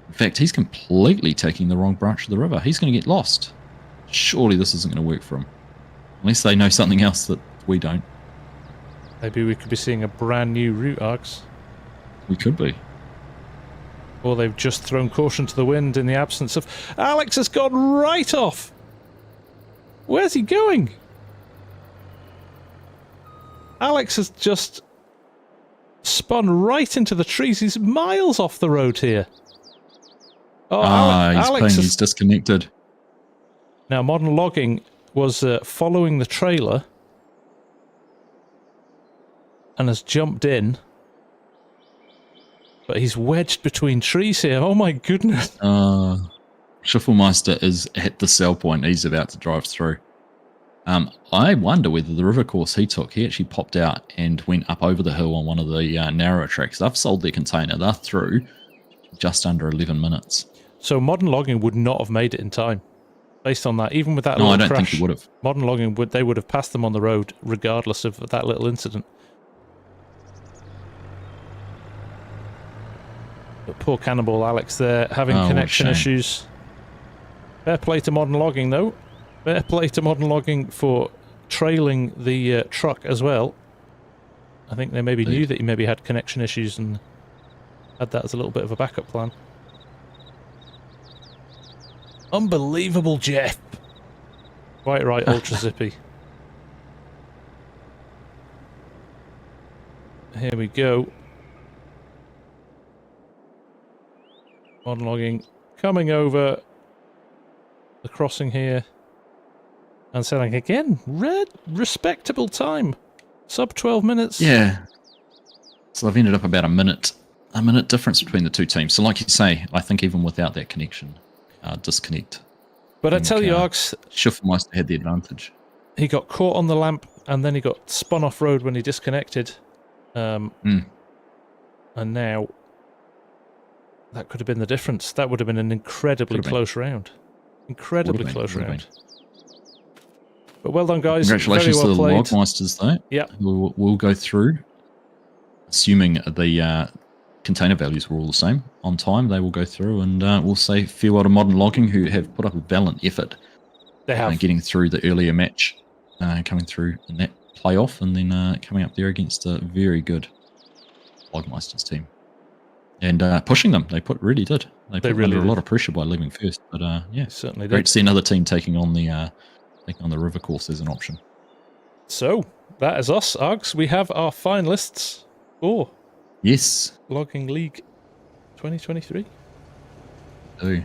In fact, he's completely taking the wrong branch of the river. He's going to get lost. Surely this isn't going to work for him. Unless they know something else that we don't. Maybe we could be seeing a brand new route, Args. We could be. Or they've just thrown caution to the wind in the absence of... Alex has gone right off! Where's he going? Alex has just spun right into the trees. He's miles off the road here. Oh, he's disconnected. Now, Modern Logging was following the trailer and has jumped in. But he's wedged between trees here. Oh my goodness. Schifffelmeister is at the sell point. He's about to drive through. I wonder whether the river course he took, he actually popped out and went up over the hill on one of the narrower tracks. They've sold their container. They're through just under 11 minutes. So Modern Logging would not have made it in time. Based on that, even with that little I don't crash, think he would have. Modern Logging would have passed them on the road regardless of that little incident. But poor Cannonball Alex there, having connection issues. Fair play to Modern Logging, though. Fair play to Modern Logging for trailing the truck as well. I think they maybe knew that he maybe had connection issues and had that as a little bit of a backup plan. Unbelievable, Jeff. Quite right, Ultra Zippy. Here we go. Modern Logging coming over the crossing here and selling again. Respectable time. Sub 12 minutes. Yeah. So they've ended up about a minute difference between the two teams. So like you say, I think even without that connection, disconnect. But I tell you, Args, Schifffelmeister had the advantage. He got caught on the lamp and then he got spun off road when he disconnected. And now that could have been the difference. That would have been an incredibly close round. Incredibly close round. But well done, guys. Congratulations Very well to the Logmeisters, though. Yeah. We'll go through. Assuming the container values were all the same on time, they will go through and we'll say farewell to Modern Logging, who have put up a valiant effort. They have. Getting through the earlier match, coming through in that playoff, and then coming up there against a very good Logmeisters team. And pushing them, they really did. They put really under a lot of pressure by leaving first. But yeah, certainly great did. to see another team taking on the river course as an option. So that is us, Args. We have our finalists for Logging League 2023. Oh,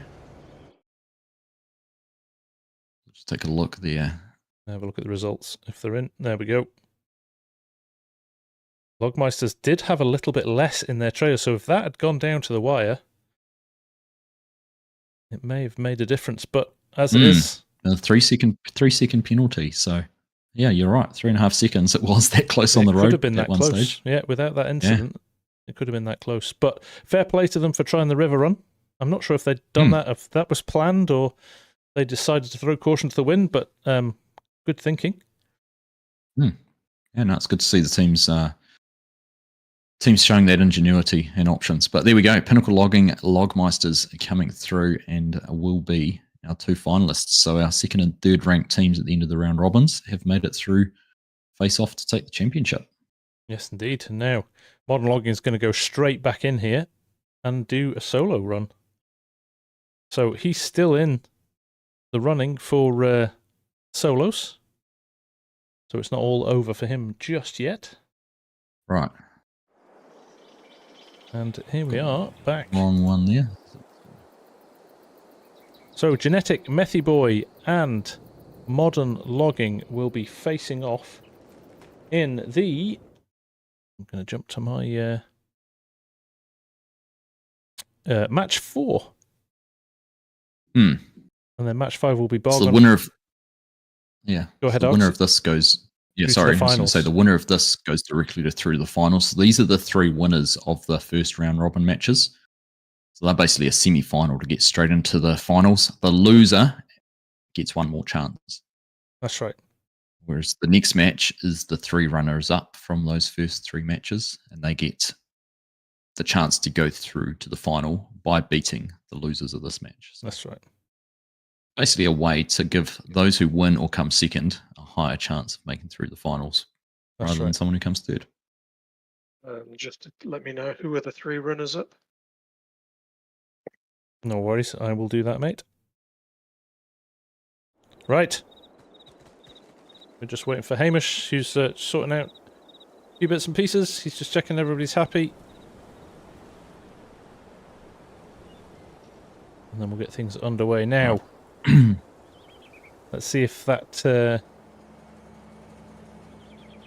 just take a look there. Have a look at the results if they're in. There we go. Logmeisters did have a little bit less in their trailer, so if that had gone down to the wire, it may have made a difference. But as it is, a 3 second penalty. So yeah, you're right. 3.5 seconds. It was that close on the road. Could have been that one close. Stage. Yeah, without that incident, it could have been that close. But fair play to them for trying the river run. I'm not sure if they'd done that, if that was planned, or they decided to throw caution to the wind. But good thinking. Yeah, no, it's good to see the teams showing that ingenuity and options. But there we go. Pinnacle Logging Logmeisters coming through and will be our 2 finalists. So our second and third ranked teams at the end of the round robins have made it through face off to take the championship. Yes, indeed. And now Modern Logging is going to go straight back in here and do a solo run. So he's still in the running for solos. So it's not all over for him just yet. Right. And here we are, back. Wrong one there. So Genetic Methyboy and Modern Logging will be facing off in the... I'm going to jump to my match 4. And then match 5 will be Bargain. So the winner of... Yeah. Go ahead, the winner Args. of this goes... Yeah, Through to sorry. the I was going to say finals. the winner of this goes directly through to the finals. So these are the 3 winners of the first round robin matches. So they're basically a semi-final to get straight into the finals. The loser gets one more chance. That's right. Whereas the next match is the 3 runners up from those first 3 matches, and they get the chance to go through to the final by beating the losers of this match. So That's right. basically a way to give those who win or come second a higher chance of making through the finals That's rather than right. someone who comes third. Just to let me know who are the 3 runners up. No worries. I will do that, mate. Right. We're just waiting for Hamish, who's sorting out a few bits and pieces. He's just checking everybody's happy. And then we'll get things underway now. Let's see if that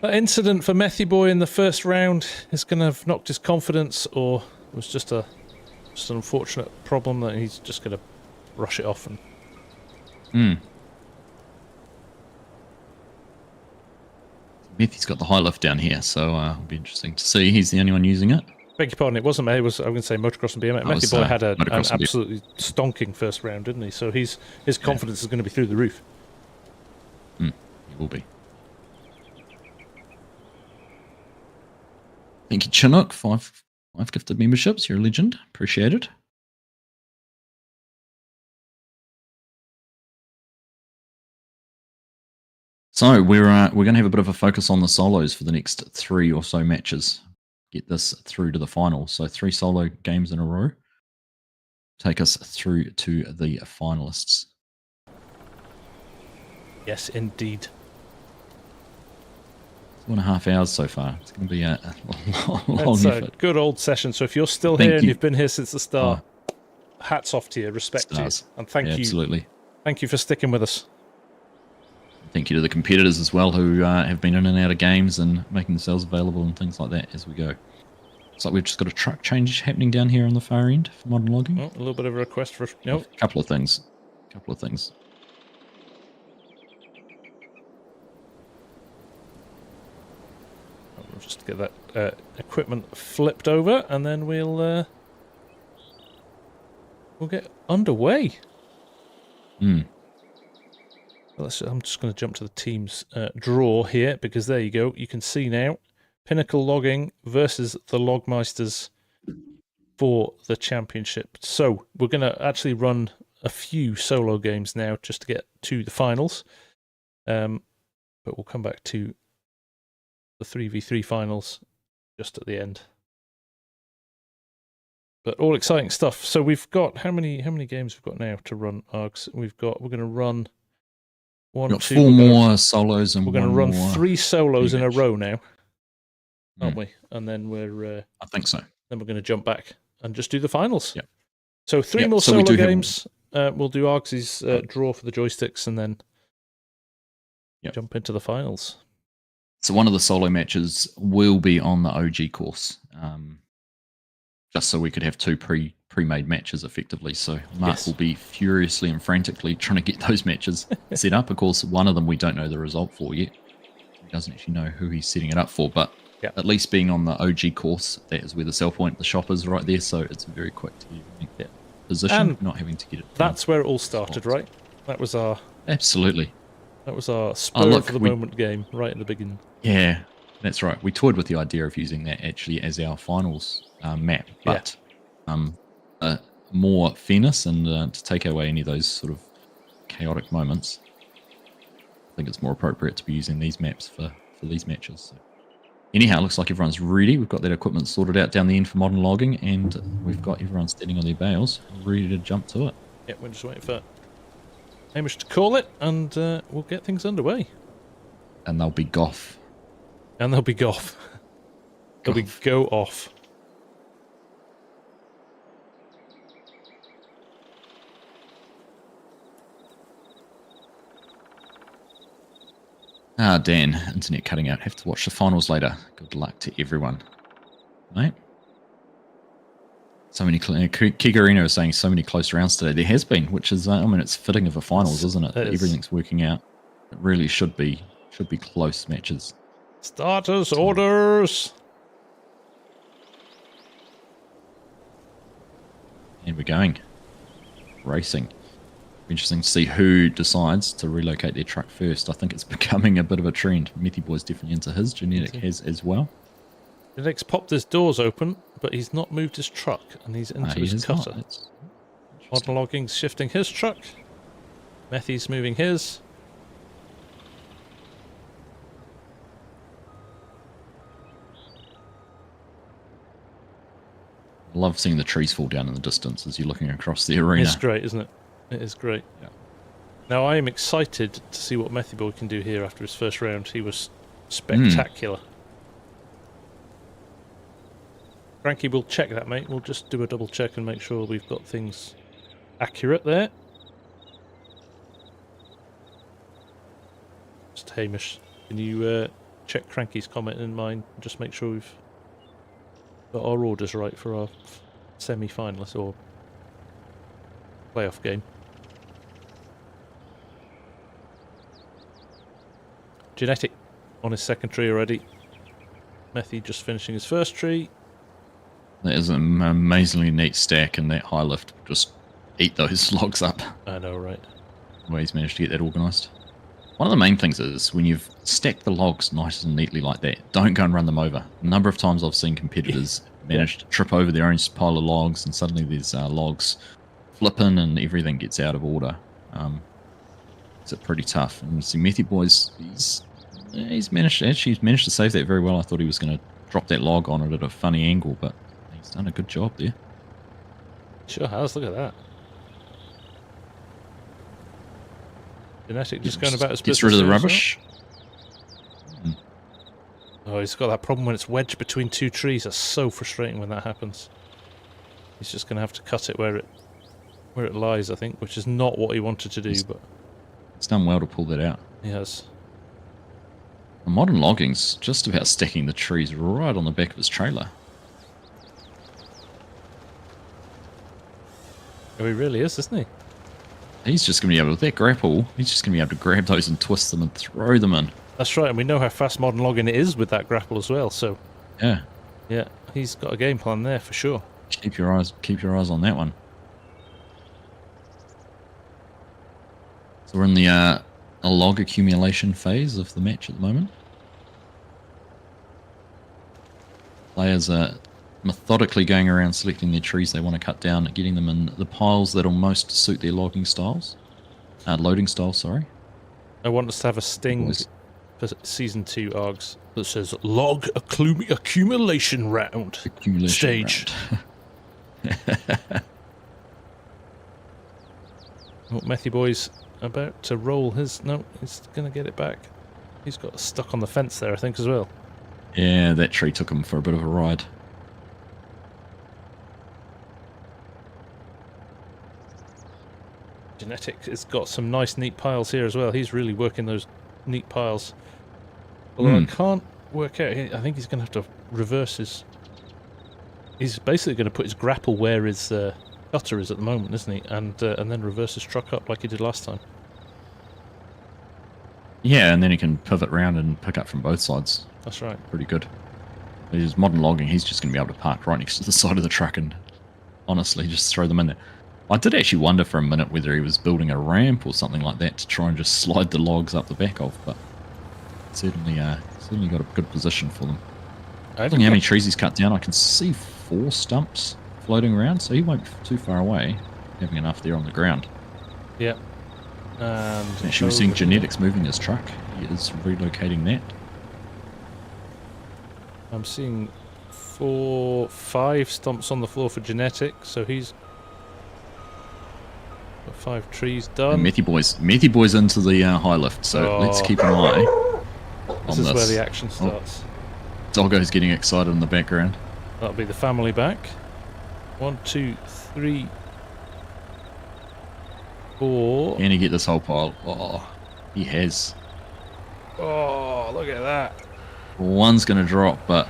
that incident for Methyboy in the first round is going to have knocked his confidence, or it was just an unfortunate problem that he's just going to brush it off. And Methy's got the high lift down here, so it'll be interesting to see. He's the only one using it. beg your pardon, it wasn't me. It was, I'm going to say, Motocross and BMX. Methyboy had an absolutely stonking first round, didn't he? So his confidence is going to be through the roof. He will be. Thank you, Chinook. Five gifted memberships. You're a legend. Appreciate it. So we're going to have a bit of a focus on the solos for the next 3 or so matches. Get this through to the final. So 3 solo games in a row. Take us through to the finalists. Yes, indeed. 2.5 hours so far. It's going to be a long It's a effort. good old session. So if you're still Thank here and you. you've been here since the start, hats off to you, respect Stars. to you, and thank you. Absolutely. Thank you for sticking with us. Thank you to the competitors as well who have been in and out of games and making themselves available and things like that as we go. Looks like we've just got a truck change happening down here on the far end for modern logging. Oh, a little bit of a request for... No. A couple of things. We'll just get that equipment flipped over, and then we'll get underway. I'm just going to jump to the team's draw here, because there you go. You can see now, Pinnacle Logging versus the Logmeisters for the championship. So we're going to actually run a few solo games now just to get to the finals. But we'll come back to the 3v3 finals just at the end. But all exciting stuff. So we've got how many games we've got now to run, Args? We're going to run one, We've got two, 4 more solos and we're going to run 3 solos in a rematch. row now, aren't we? And then I think so. then we're going to jump back and just do the finals. Yep. So 3 Yep, more so we solo do have- games. We'll do Argsy's draw for the joysticks, and then jump into the finals. So one of the solo matches will be on the OG course, just so we could have 2 pre-made matches effectively. So Mark will be furiously and frantically trying to get those matches set up. Of course, one of them we don't know the result for yet. He doesn't actually know who he's setting it up for, but at least being on the OG course, that is where the sell point, the shop is right there, so it's very quick to get position, And not having to get it. That's where it all started, right? That was our Absolutely. spur of the moment game right at the beginning. Yeah, that's right. We toyed with the idea of using that actually as our finals map, but more fairness and to take away any of those sort of chaotic moments. I think it's more appropriate to be using these maps for these matches. So. Anyhow, looks like everyone's ready. We've got that equipment sorted out down the end for modern logging, and we've got everyone standing on their bales, ready to jump to it. Yeah, we're just waiting for Hamish to call it, and we'll get things underway. And they'll be goff. And they'll be goff. They'll be go off. Ah, Dan, internet cutting out. Have to watch the finals later. Good luck to everyone. Mate? So many... Kigarino is saying so many close rounds today. There has been, which is... I mean, it's fitting of a finals, isn't it? Everything's working out. It really should be close matches. Starters, orders! And we're going. Racing. Interesting to see who decides to relocate their truck first. I think it's becoming a bit of a trend. Methy Boy's definitely into his. Genetic has as well. Genetic's popped his doors open, but he's not moved his truck, and he's into his cutter. Modern Logging's shifting his truck. Methy's moving his. I love seeing the trees fall down in the distance as you're looking across the arena. It's great, isn't it? It is great. Yeah. Now, I am excited to see what Methy Boy can do here after his first round. He was spectacular. Frankie, we'll check that, mate. We'll just do a double check and make sure we've got things accurate there. Just Hamish, can you check Cranky's comment in mine? Just make sure we've got our orders right for our semi-finalist or playoff game. Genetic on his second tree already. Methy just finishing his first tree. That is an amazingly neat stack, and that high lift will just eat those logs up. I know, right? The way he's managed to get that organised. One of the main things is when you've stacked the logs nice and neatly like that, don't go and run them over. A number of times I've seen competitors manage to trip over their own pile of logs, and suddenly there's logs flipping and everything gets out of order. It's pretty tough. And you see Methy Boy's, he's managed to save that very well. I thought he was going to drop that log on it at a funny angle, but he's done a good job there. Sure has, look at that. Genetic just going about his business. Gets rid of the rubbish. Oh, he's got that problem when it's wedged between two trees. That's so frustrating when that happens. He's just going to have to cut it where it lies, I think, which is not what he wanted to do, but it's done well to pull that out. He has. The modern logging's just about stacking the trees right on the back of his trailer. Oh, he really is, isn't he? He's just going to be able to, with that grapple, he's just going to be able to grab those and twist them and throw them in. That's right, and we know how fast modern logging is with that grapple as well, so... Yeah. Yeah, he's got a game plan there for sure. Keep your eyes on that one. So we're in the a log accumulation phase of the match at the moment. Players are methodically going around selecting their trees they want to cut down and getting them in the piles that'll most suit their logging styles. Loading styles, sorry. I want us to have a sting for Season 2 Args that says Log Accumulation Round. Stage. Oh, Methy Boy's about to roll his... No, he's going to get it back. He's got stuck on the fence there, I think, as well. Yeah, that tree took him for a bit of a ride. Genetic has got some nice, neat piles here as well. He's really working those neat piles. Although I can't work out... I think he's going to have to reverse his... He's basically going to put his grapple where his cutter is at the moment, isn't he? And then reverse his truck up like he did last time. Yeah, and then he can pivot around and pick up from both sides. That's right. Pretty good. His modern logging, he's just going to be able to park right next to the side of the truck and honestly just throw them in there. I did actually wonder for a minute whether he was building a ramp or something like that to try and just slide the logs up the back of, but certainly got a good position for them. I don't know how many trees he's cut down. I can see 4 stumps floating around, so he won't be too far away, having enough there on the ground. Yeah. And Actually, we're seeing Genetics moving his truck. He is relocating that. I'm seeing 4, 5 stumps on the floor for Genetic, so he's got 5 trees done. Methy Boy's into the high lift, so let's keep an eye on this. This is where the action starts. Doggo's getting excited in the background. That'll be the family back. 1, 2, 3, 4. Can he get this whole pile? Oh, he has. Oh, look at that. One's going to drop, but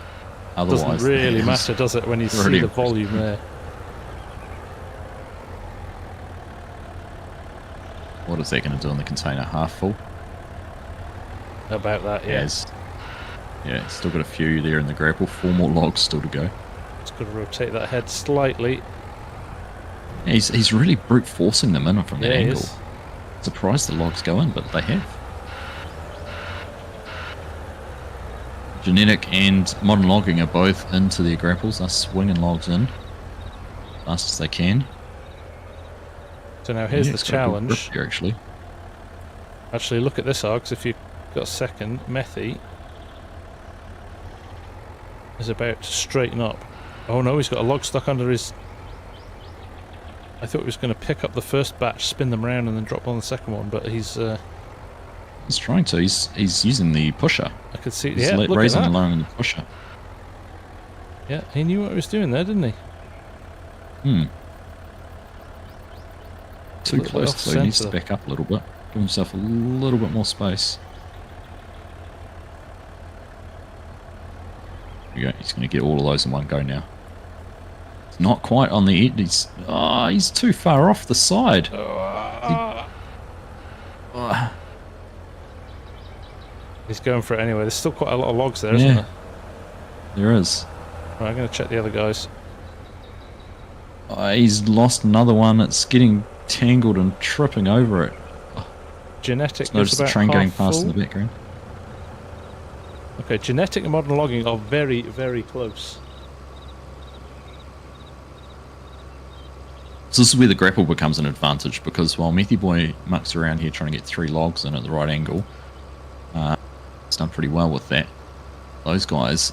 otherwise... Doesn't really matter, does it, when you see the volume there? What is that going to do in the container? Half full? About that, yeah. Yeah, still got a few there in the grapple. 4 more logs still to go. Just got to rotate that head slightly. Yeah, he's really brute forcing them in from that angle. Is. Surprised the logs go in, but they have. Genetic and Modern Logging are both into their grapples. They're swinging logs in fast as they can. So now here's the challenge. Here, actually, look at this, Args. If you've got a second, Methy is about to straighten up. Oh no, he's got a log stuck under his... I thought he was going to pick up the first batch, spin them around, and then drop on the second one, but he's trying to. He's using the pusher. I could see. He's look raising at that. and lowering the pusher. Yeah, he knew what he was doing there, didn't he? Too close, so he needs to back up a little bit. Give himself a little bit more space. There we go. He's going to get all of those in one go now. It's not quite on the edge. He's too far off the side. He's going for it anyway. There's still quite a lot of logs there, isn't there? There is. Right, I'm going to check the other guys. He's lost another one. It's getting tangled and tripping over it. Genetic Notice is the about train going half past full. in the background. Okay, Genetic and Modern Logging are very, very close. So this is where the grapple becomes an advantage, because while Methy Boy mucks around here trying to get 3 logs in at the right angle, he's done pretty well with that. Those guys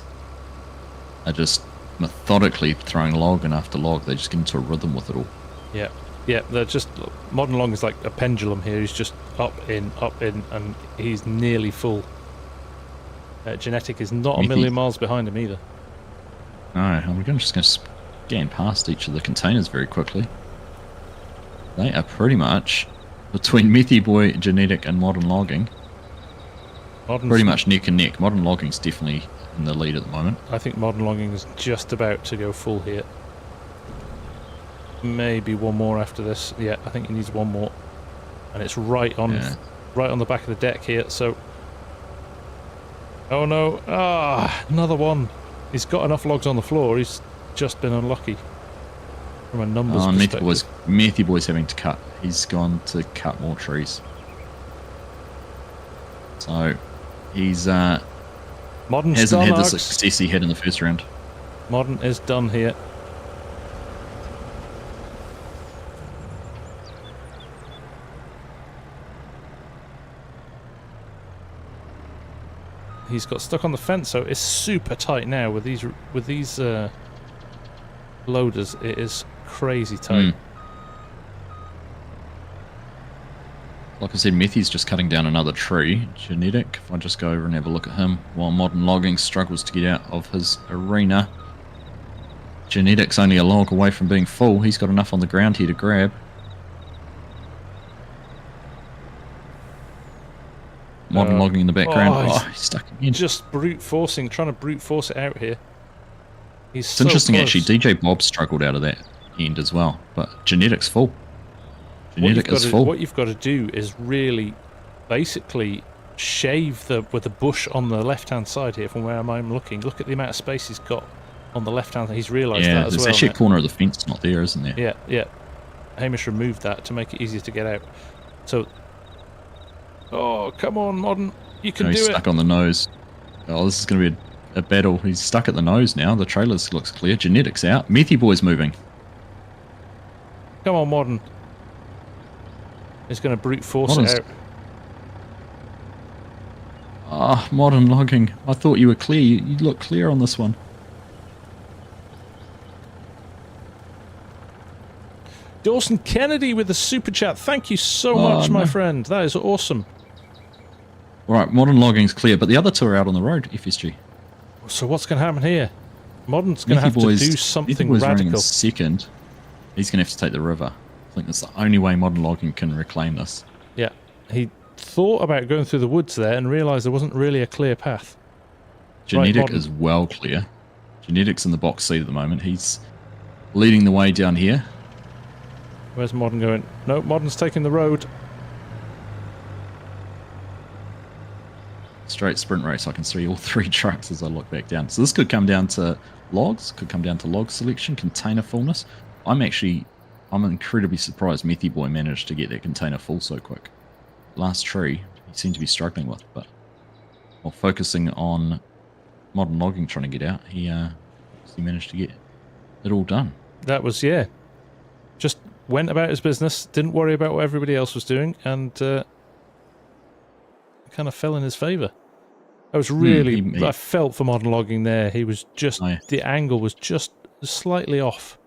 are just methodically throwing log and after log. They just get into a rhythm with it all. Yeah, they're just... Modern Logging is like a pendulum here. He's just up, in, and he's nearly full. Genetic is not a million miles behind him either. No, we're just going to scan past each of the containers very quickly. They are pretty much between Methy Boy, Genetic, and Modern Logging. Pretty much neck and neck. Modern Logging's definitely in the lead at the moment. I think Modern Logging is just about to go full here. Maybe one more after this. Yeah, I think he needs one more, and it's right on the back of the deck here. So, oh no! Another one. He's got enough logs on the floor. He's just been unlucky from a numbers perspective. Methy Boy's having to cut. He's gone to cut more trees. So he's Modern hasn't had the Args. success he had in the first round. Modern is done here. He's got stuck on the fence, so it's super tight now with these loaders. It is crazy tight. Like I said, Methy's just cutting down another tree. Genetic, if I just go over and have a look at him, while Modern Logging struggles to get out of his arena. Genetic's only a log away from being full. He's got enough on the ground here to grab. Modern Logging in the background. He's stuck again. Just brute forcing, trying to brute force it out here. It's interesting actually. DJ Bob struggled out of that end as well, but Genetic's full. Genetic is full. What you've got to do is really, basically, shave with the bush on the left-hand side here from where I'm looking. Look at the amount of space he's got on the left-hand. He's realised that as well. Yeah, there's actually a corner of the fence not there, isn't there? Yeah. Hamish removed that to make it easier to get out. So. Oh, come on, Modern. You can do it. He's stuck on the nose. Oh, this is going to be a battle. He's stuck at the nose now. The trailer looks clear. Genetic's out. Methy Boy's moving. Come on, Modern. He's going to brute force Modern's- it out. Ah, modern logging. I thought you were clear. You look clear on this one. Dawson Kennedy with the super chat. Thank you so much, my friend. That is awesome. All right, modern logging's clear, but the other two are out on the road, FSG. So what's going to happen here? Modern's going to have to do something running in radical. second. He's going to have to take the river. I think that's the only way modern logging can reclaim this. Yeah, he thought about going through the woods there and realised there wasn't really a clear path. Genetic is well clear. Genetic's in the box seat at the moment. He's leading the way down here. Where's Modern going? No, Modern's taking the road. Straight sprint race. I can see all three trucks as I look back down. So this could come down to logs. Could come down to log selection, container fullness. I'm incredibly surprised Methy Boy managed to get that container full so quick. Last tree, he seemed to be struggling with, but while focusing on modern logging trying to get out, he managed to get it all done. That was, yeah. Just went about his business, didn't worry about what everybody else was doing, and kind of fell in his favour. I was really, I felt for modern logging there. He was just, the angle was just slightly off.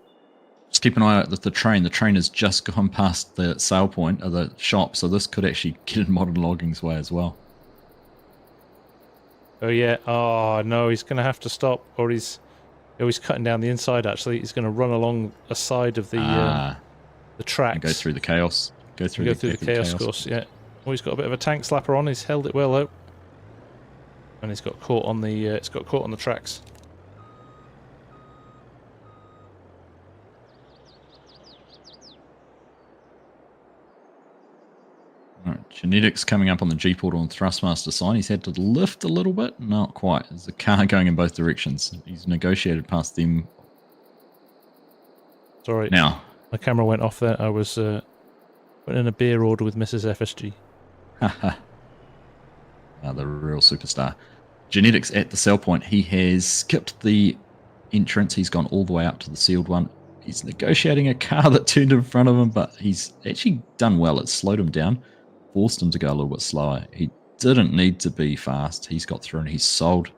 Just keep an eye out with the train. The train has just gone past the sale point of the shop, so this could actually get in modern logging's way as well. Oh yeah. Oh no, he's going to have to stop, or he's cutting down the inside. Actually, he's going to run along a side of the tracks. And go through the chaos. Go through the chaos course. Yeah. Oh, he's got a bit of a tank slapper on. He's held it well out, and he's got caught on the. It's got caught on the tracks. Right, Genetics coming up on the G-Portal and Thrustmaster sign. He's had to lift a little bit. Not quite. There's a car going in both directions. He's negotiated past them. Sorry. Now. My camera went off there. I was putting in a beer order with Mrs. FSG. The real superstar. Genetics at the sell point. He has skipped the entrance. He's gone all the way out to the sealed one. He's negotiating a car that turned in front of him, but he's actually done well. It slowed him down. Forced him to go a little bit slower. He didn't need to be fast. He's got through and he's sold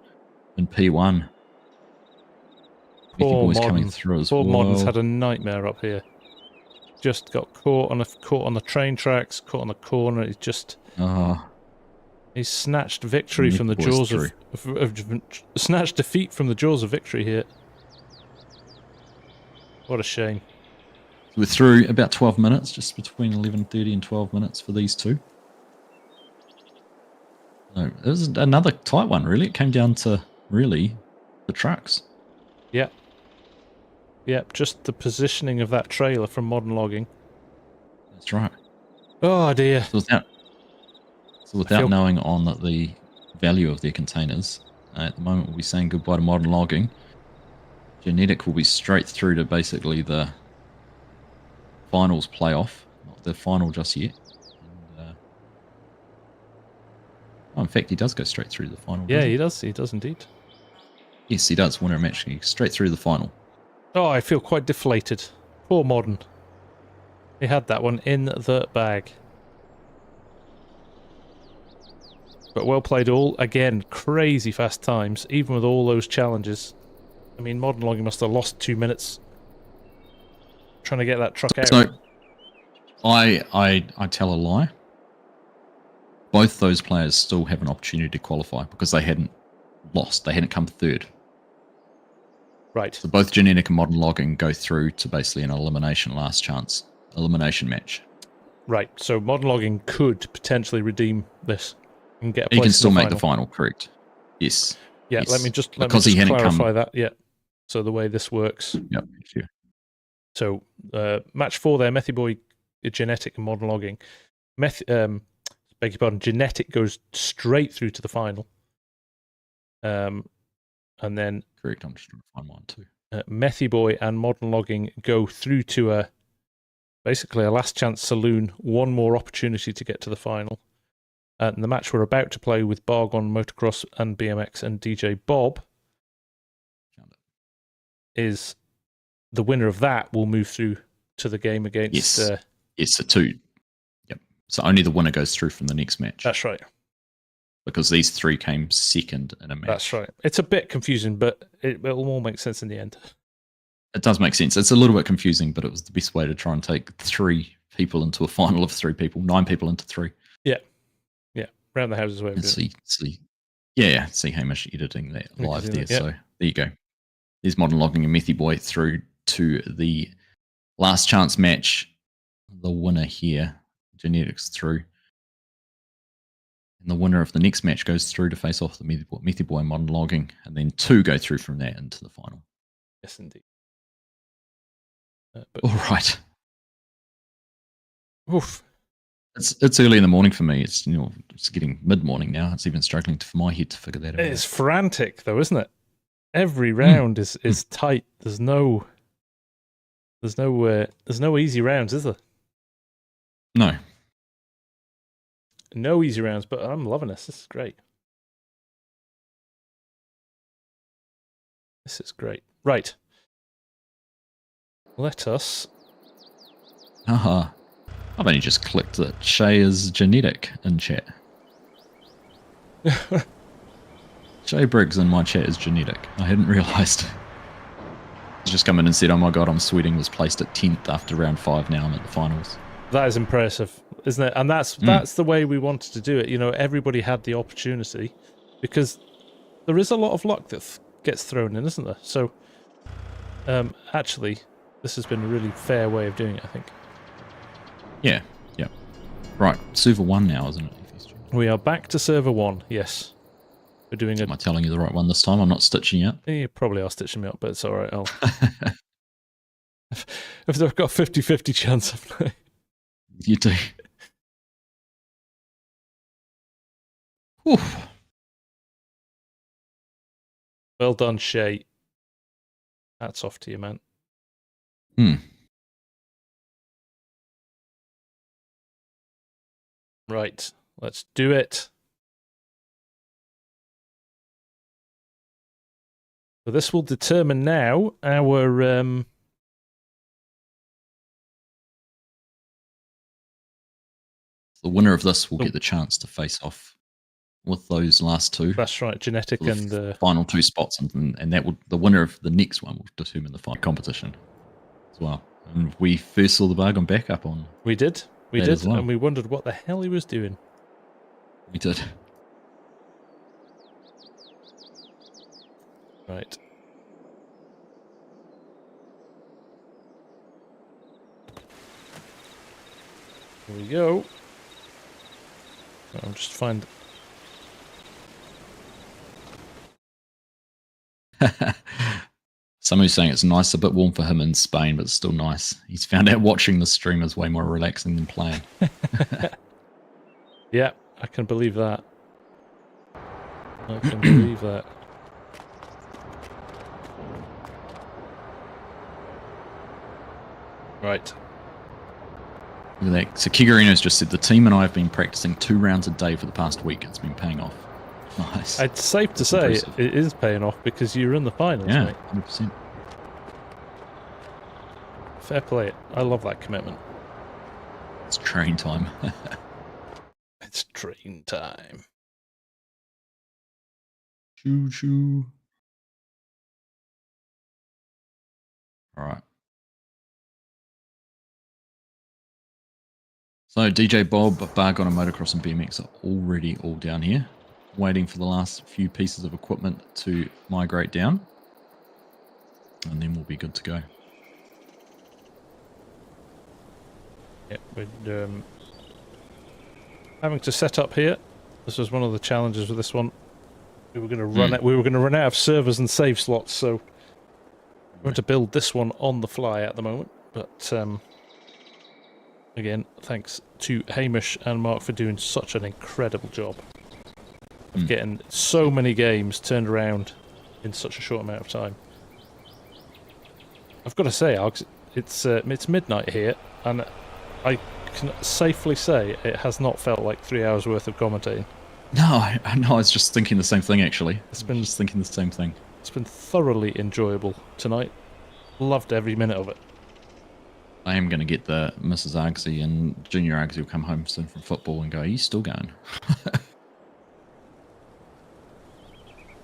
in P1. Poor Boy's Modern. coming through as Poor well. Modern's had a nightmare up here. Just got caught on the train tracks, caught on the corner. He's just he's snatched victory from the jaws of snatched defeat from the jaws of victory here. What a shame. We're through about 12 minutes, just between 11:30 and 12 minutes for these two. No, it was another tight one, really. It came down to, really, the trucks. Yeah. Yeah, just the positioning of that trailer from modern logging. That's right. Oh, dear. So without knowing on the value of their containers, at the moment we'll be saying goodbye to modern logging. Genetic will be straight through to basically the finals playoff, not the final just yet. And, in fact, he does go straight through the final. Yeah, he does. He does indeed. Yes, he does. Winner match, straight through the final. Oh, I feel quite deflated. Poor Modern. He had that one in the bag. But well played all. Again, crazy fast times, even with all those challenges. I mean, modern logging must have lost 2 minutes trying to get that truck out. So, I tell a lie. Both those players still have an opportunity to qualify because they hadn't lost. They hadn't come third. Right. So both Genetic and Modern Logging go through to basically an elimination last chance. Elimination match. Right. So modern logging could potentially redeem this and get a place. He can still in the make final. the final, correct? Yes. Yeah, yes. let me just clarify that. Yeah. So the way this works. Yep. Sure. So match 4 there, Methy Boy, Genetic and Modern Logging. Beg your pardon, Genetic goes straight through to the final. And then Correct, I'm just trying to find one too. Methy Boy and Modern Logging go through to basically a last chance saloon, one more opportunity to get to the final. And the match we're about to play with Bargon Motocross and BMX and DJ Bob is the winner of that will move through to the game against... Yes, so two. Yep. So only the winner goes through from the next match. That's right. Because these 3 came second in a match. That's right. It's a bit confusing, but it'll all make sense in the end. It does make sense. It's a little bit confusing, but it was the best way to try and take 3 people into a final of 3 people, 9 people into 3. Yeah. Yeah. Round the houses way. See Hamish editing that live there. So there you go. There's Modern Logging and Methy Boy through to the last chance match. The winner here, Genetics through. And the winner of the next match goes through to face off the Methy Boy Modern Logging, and then 2 go through from there into the final. Yes, indeed. All right. Oof. It's early in the morning for me. It's it's getting mid-morning now. It's even struggling for my head to figure that out. It's frantic though, isn't it? Every round is tight. There's no easy rounds, is there? No. No easy rounds, but I'm loving this. This is great. This is great. Right. Let us. Haha. I've only just clicked that Shay is genetic in chat. Shay Briggs in my chat is genetic. I hadn't realised. He's just come in and said, "Oh my god, I'm sweating." Was placed at 10th after round 5. Now I'm at the finals. That is impressive, isn't it? And that's the way we wanted to do it. Everybody had the opportunity, because there is a lot of luck that gets thrown in, isn't there? So, actually, this has been a really fair way of doing it, I think. Yeah. Right, server 1 now, isn't it? We are back to server 1. Yes, we're doing it. Am I telling you the right one this time? I'm not stitching you up. You probably are stitching me up, but it's all right. If I've got 50-50 chance of You do. Oof. Well done, Shay. Hats off to you, man. Right, let's do it. So this will determine now our the winner of this will get the chance to face off with those last 2. That's right, genetic and final 2 spots, and that will the winner of the next one will determine the final competition as well. And we first saw the bug on backup on. We did, well. And we wondered what the hell he was doing. We did. Right. Here we go. I'll just find. Someone who's saying it's nice, a bit warm for him in Spain, but it's still nice. He's found out watching the stream is way more relaxing than playing. Yeah, I can believe that. I can believe that. Right. Look at that. So Kigarino's just said, the team and I have been practicing 2 rounds a day for the past week. It's been paying off. Nice. It's safe to say it is paying off because you're in the finals, yeah, mate. 100%. Fair play. I love that commitment. It's train time. It's train time. Choo choo. All right. So DJ Bob, Bargon and Motocross and BMX are already all down here, waiting for the last few pieces of equipment to migrate down, and then we'll be good to go. Yeah, we're having to set up here. This was one of the challenges with this one. We were going to run out. We were going to run out of servers and save slots, so we're going to build this one on the fly at the moment. But again, thanks to Hamish and Mark for doing such an incredible job of getting so many games turned around in such a short amount of time. I've got to say, Args, it's midnight here, and I can safely say it has not felt like 3 hours worth of commentating. No, I was just thinking the same thing, actually. Just thinking the same thing. It's been thoroughly enjoyable tonight. Loved every minute of it. I am going to get the Mrs. Argsy and Junior Argsy will come home soon from football and go, are you still going?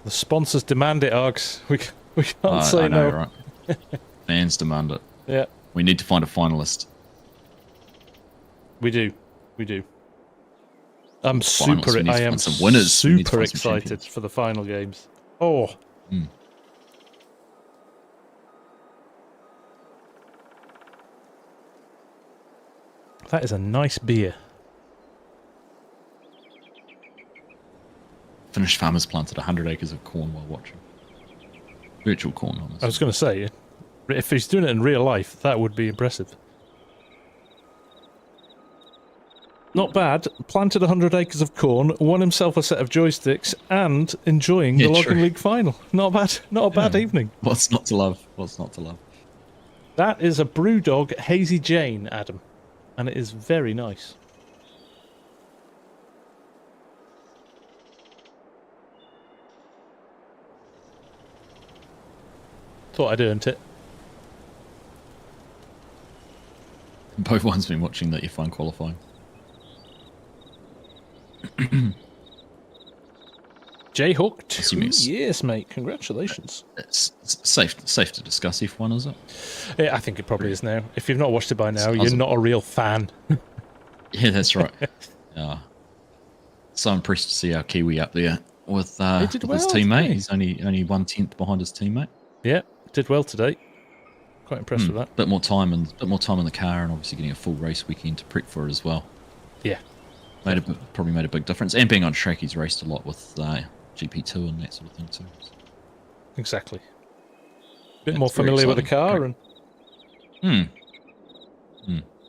The sponsors demand it, Args. We can't say I know, no. right? Fans demand it. Yeah. We need to find a finalist. We do. We do. I'm Finals, we need to I am find some winners. We need to super find some excited champions. for the final games. Oh. That is a nice beer. Finnish farmers planted 100 acres of corn while watching. Virtual corn, honestly. I was going to say, if he's doing it in real life, that would be impressive. Not bad. Planted 100 acres of corn, won himself a set of joysticks, and enjoying the Logging League final. Not bad. Not a bad evening. What's not to love? What's not to love? That is a Brewdog Hazy Jane, Adam. And it is very nice. Thought I'd earned it. Both ones been watching the F1 qualifying. J-Hawk 2 years, mate. Congratulations. It's safe to discuss F1, is it? Yeah, I think it probably is now. If you've not watched it by now, you're not a real fan. Yeah, that's right. So impressed to see our Kiwi up there with, his teammate. He's only 1/10 behind his teammate. Yeah, did well today. Quite impressed with that. Bit more time in the car, and obviously getting a full race weekend to prep for it as well. Yeah, Probably made a big difference. And being on track, he's raced a lot with GP2 and that sort of thing too. So. Exactly. Bit more familiar with the car and.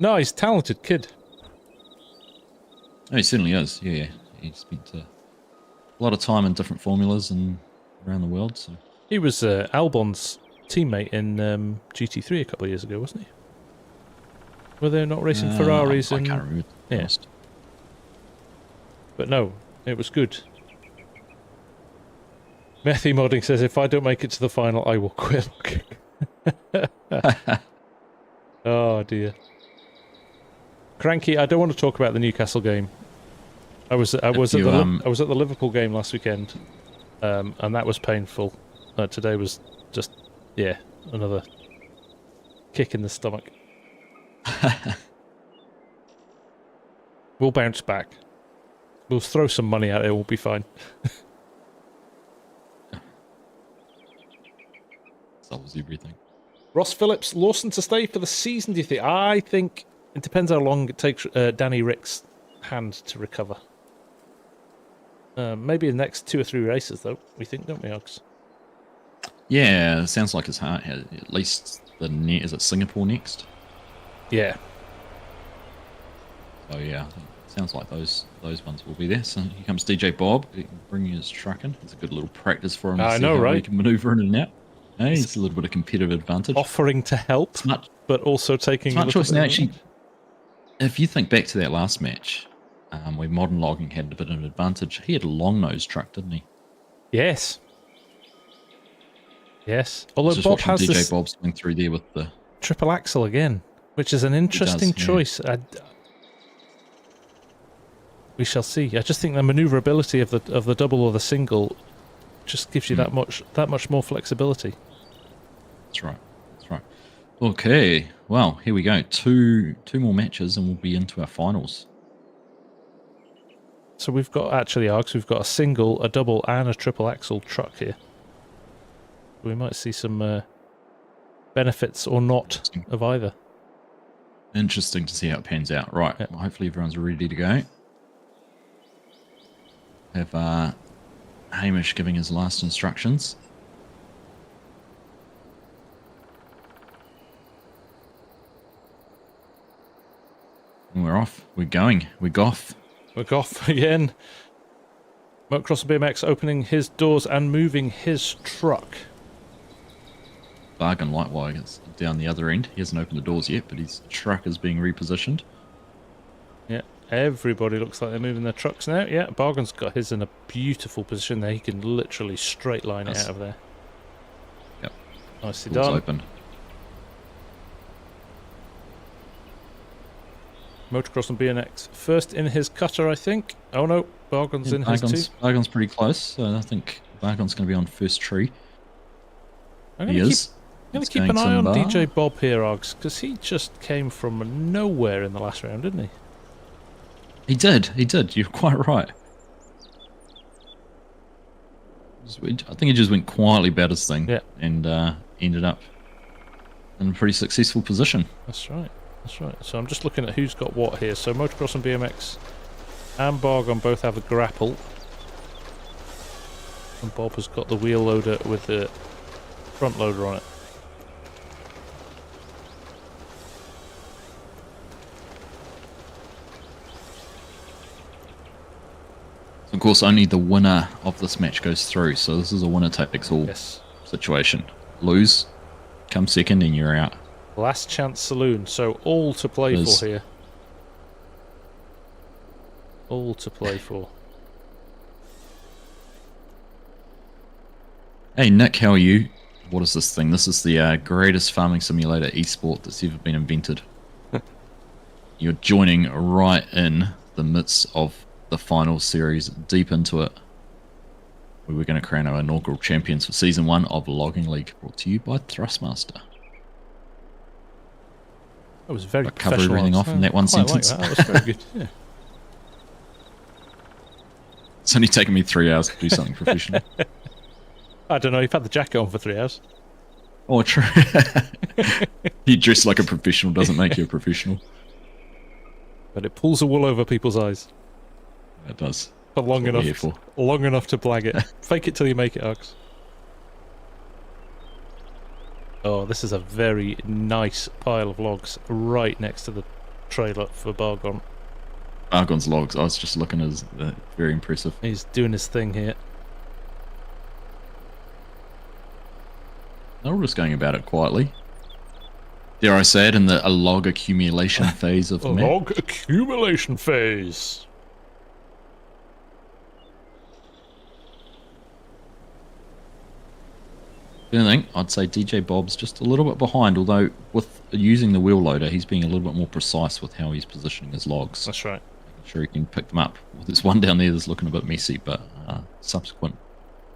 No, he's a talented kid. Oh, he certainly is. Yeah. He spent a lot of time in different formulas and around the world. So he was Albon's teammate in GT3 a couple of years ago, wasn't he? Were they not racing Ferraris? I can't remember. Yeah. But no, it was good. Methy Modding says, if I don't make it to the final, I will quit. Oh dear. Cranky, I don't want to talk about the Newcastle game. I was at the Liverpool game last weekend, and that was painful. Today was just, another kick in the stomach. We'll bounce back. We'll throw some money at it. We'll be fine. Solves everything. Ross Phillips, Lawson to stay for the season, do you think? I think it depends how long it takes Danny Rick's hand to recover. Maybe the next 2 or 3 races, though, we think, don't we, Args? Yeah, it sounds like his heart has at least is it Singapore next? Yeah. So yeah, sounds like those ones will be there. So here comes DJ Bob, bringing his truck in. It's a good little practice for him. I know, right? He can manoeuvre in and out. Hey, it's a little bit of competitive advantage. Offering to help, but also taking smart choice. Now, actually, if you think back to that last match, where Modern Logging had a bit of an advantage, he had a long nose truck, didn't he? Yes. Yes. Although just Bob has DJ this Bob swing through there with the triple axle again, which is an interesting choice. We shall see. I just think the manoeuvrability of the double or the single just gives you that much more flexibility. That's right. That's right. Okay. Well, here we go. Two more matches, and we'll be into our finals. So we've got Args. We've got a single, a double, and a triple axle truck here. We might see some benefits or not of either. Interesting to see how it pans out. Right. Yeah. Well, hopefully everyone's ready to go. Have Hamish giving his last instructions. And we're off. We're going. We're off. We're off again. Motocross BMX opening his doors and moving his truck. Bargain Lightwire is down the other end. He hasn't opened the doors yet, but his truck is being repositioned. Yeah, everybody looks like they're moving their trucks now. Yeah, Bargain's got his in a beautiful position there. He can literally straight line it out of there. Yep. Nicely Doors done. open. Motocross and BMX first in his cutter, I think. Oh no, Bargon's in his too. Bargon's pretty close, so I think Bargon's going to be on first tree. I'm He is. going to keep an eye on DJ Bob here, Args, because he just came from nowhere in the last round, didn't he? He did. You're quite right. I think he just went quietly about his thing and ended up in a pretty successful position. That's right. So I'm just looking at who's got what here. So Motocross and BMX and Bargon both have a grapple. And Bob has got the wheel loader with the front loader on it. Of course, only the winner of this match goes through, so this is a winner takes all situation. Lose, come second, and you're out. Last chance saloon, so all to play for here. All to play for. Hey Nick, how are you? What is this thing? This is the greatest farming simulator esport that's ever been invented. You're joining right in the midst of the final series, deep into it. We're going to crown our inaugural champions for Season 1 of Logging League, brought to you by Thrustmaster. That was very cover everything off in that one sentence. That was very good. Yeah. It's only taken me 3 hours to do something professional. I don't know, you've had the jacket on for 3 hours. Oh, true. You dress like a professional doesn't make you a professional. But it pulls the wool over people's eyes. It does. For long enough to blag it. Fake it till you make it, Args. Oh, this is a very nice pile of logs right next to the trailer for Bargon. Bargon's logs, I was just looking at very impressive. He's doing his thing here. They're all just going about it quietly. Dare I say it, in a log accumulation phase of the map. Log accumulation phase. If anything, I'd say DJ Bob's just a little bit behind, although with using the wheel loader, he's being a little bit more precise with how he's positioning his logs. That's right. I'm sure he can pick them up. Well, there's one down there that's looking a bit messy, but subsequent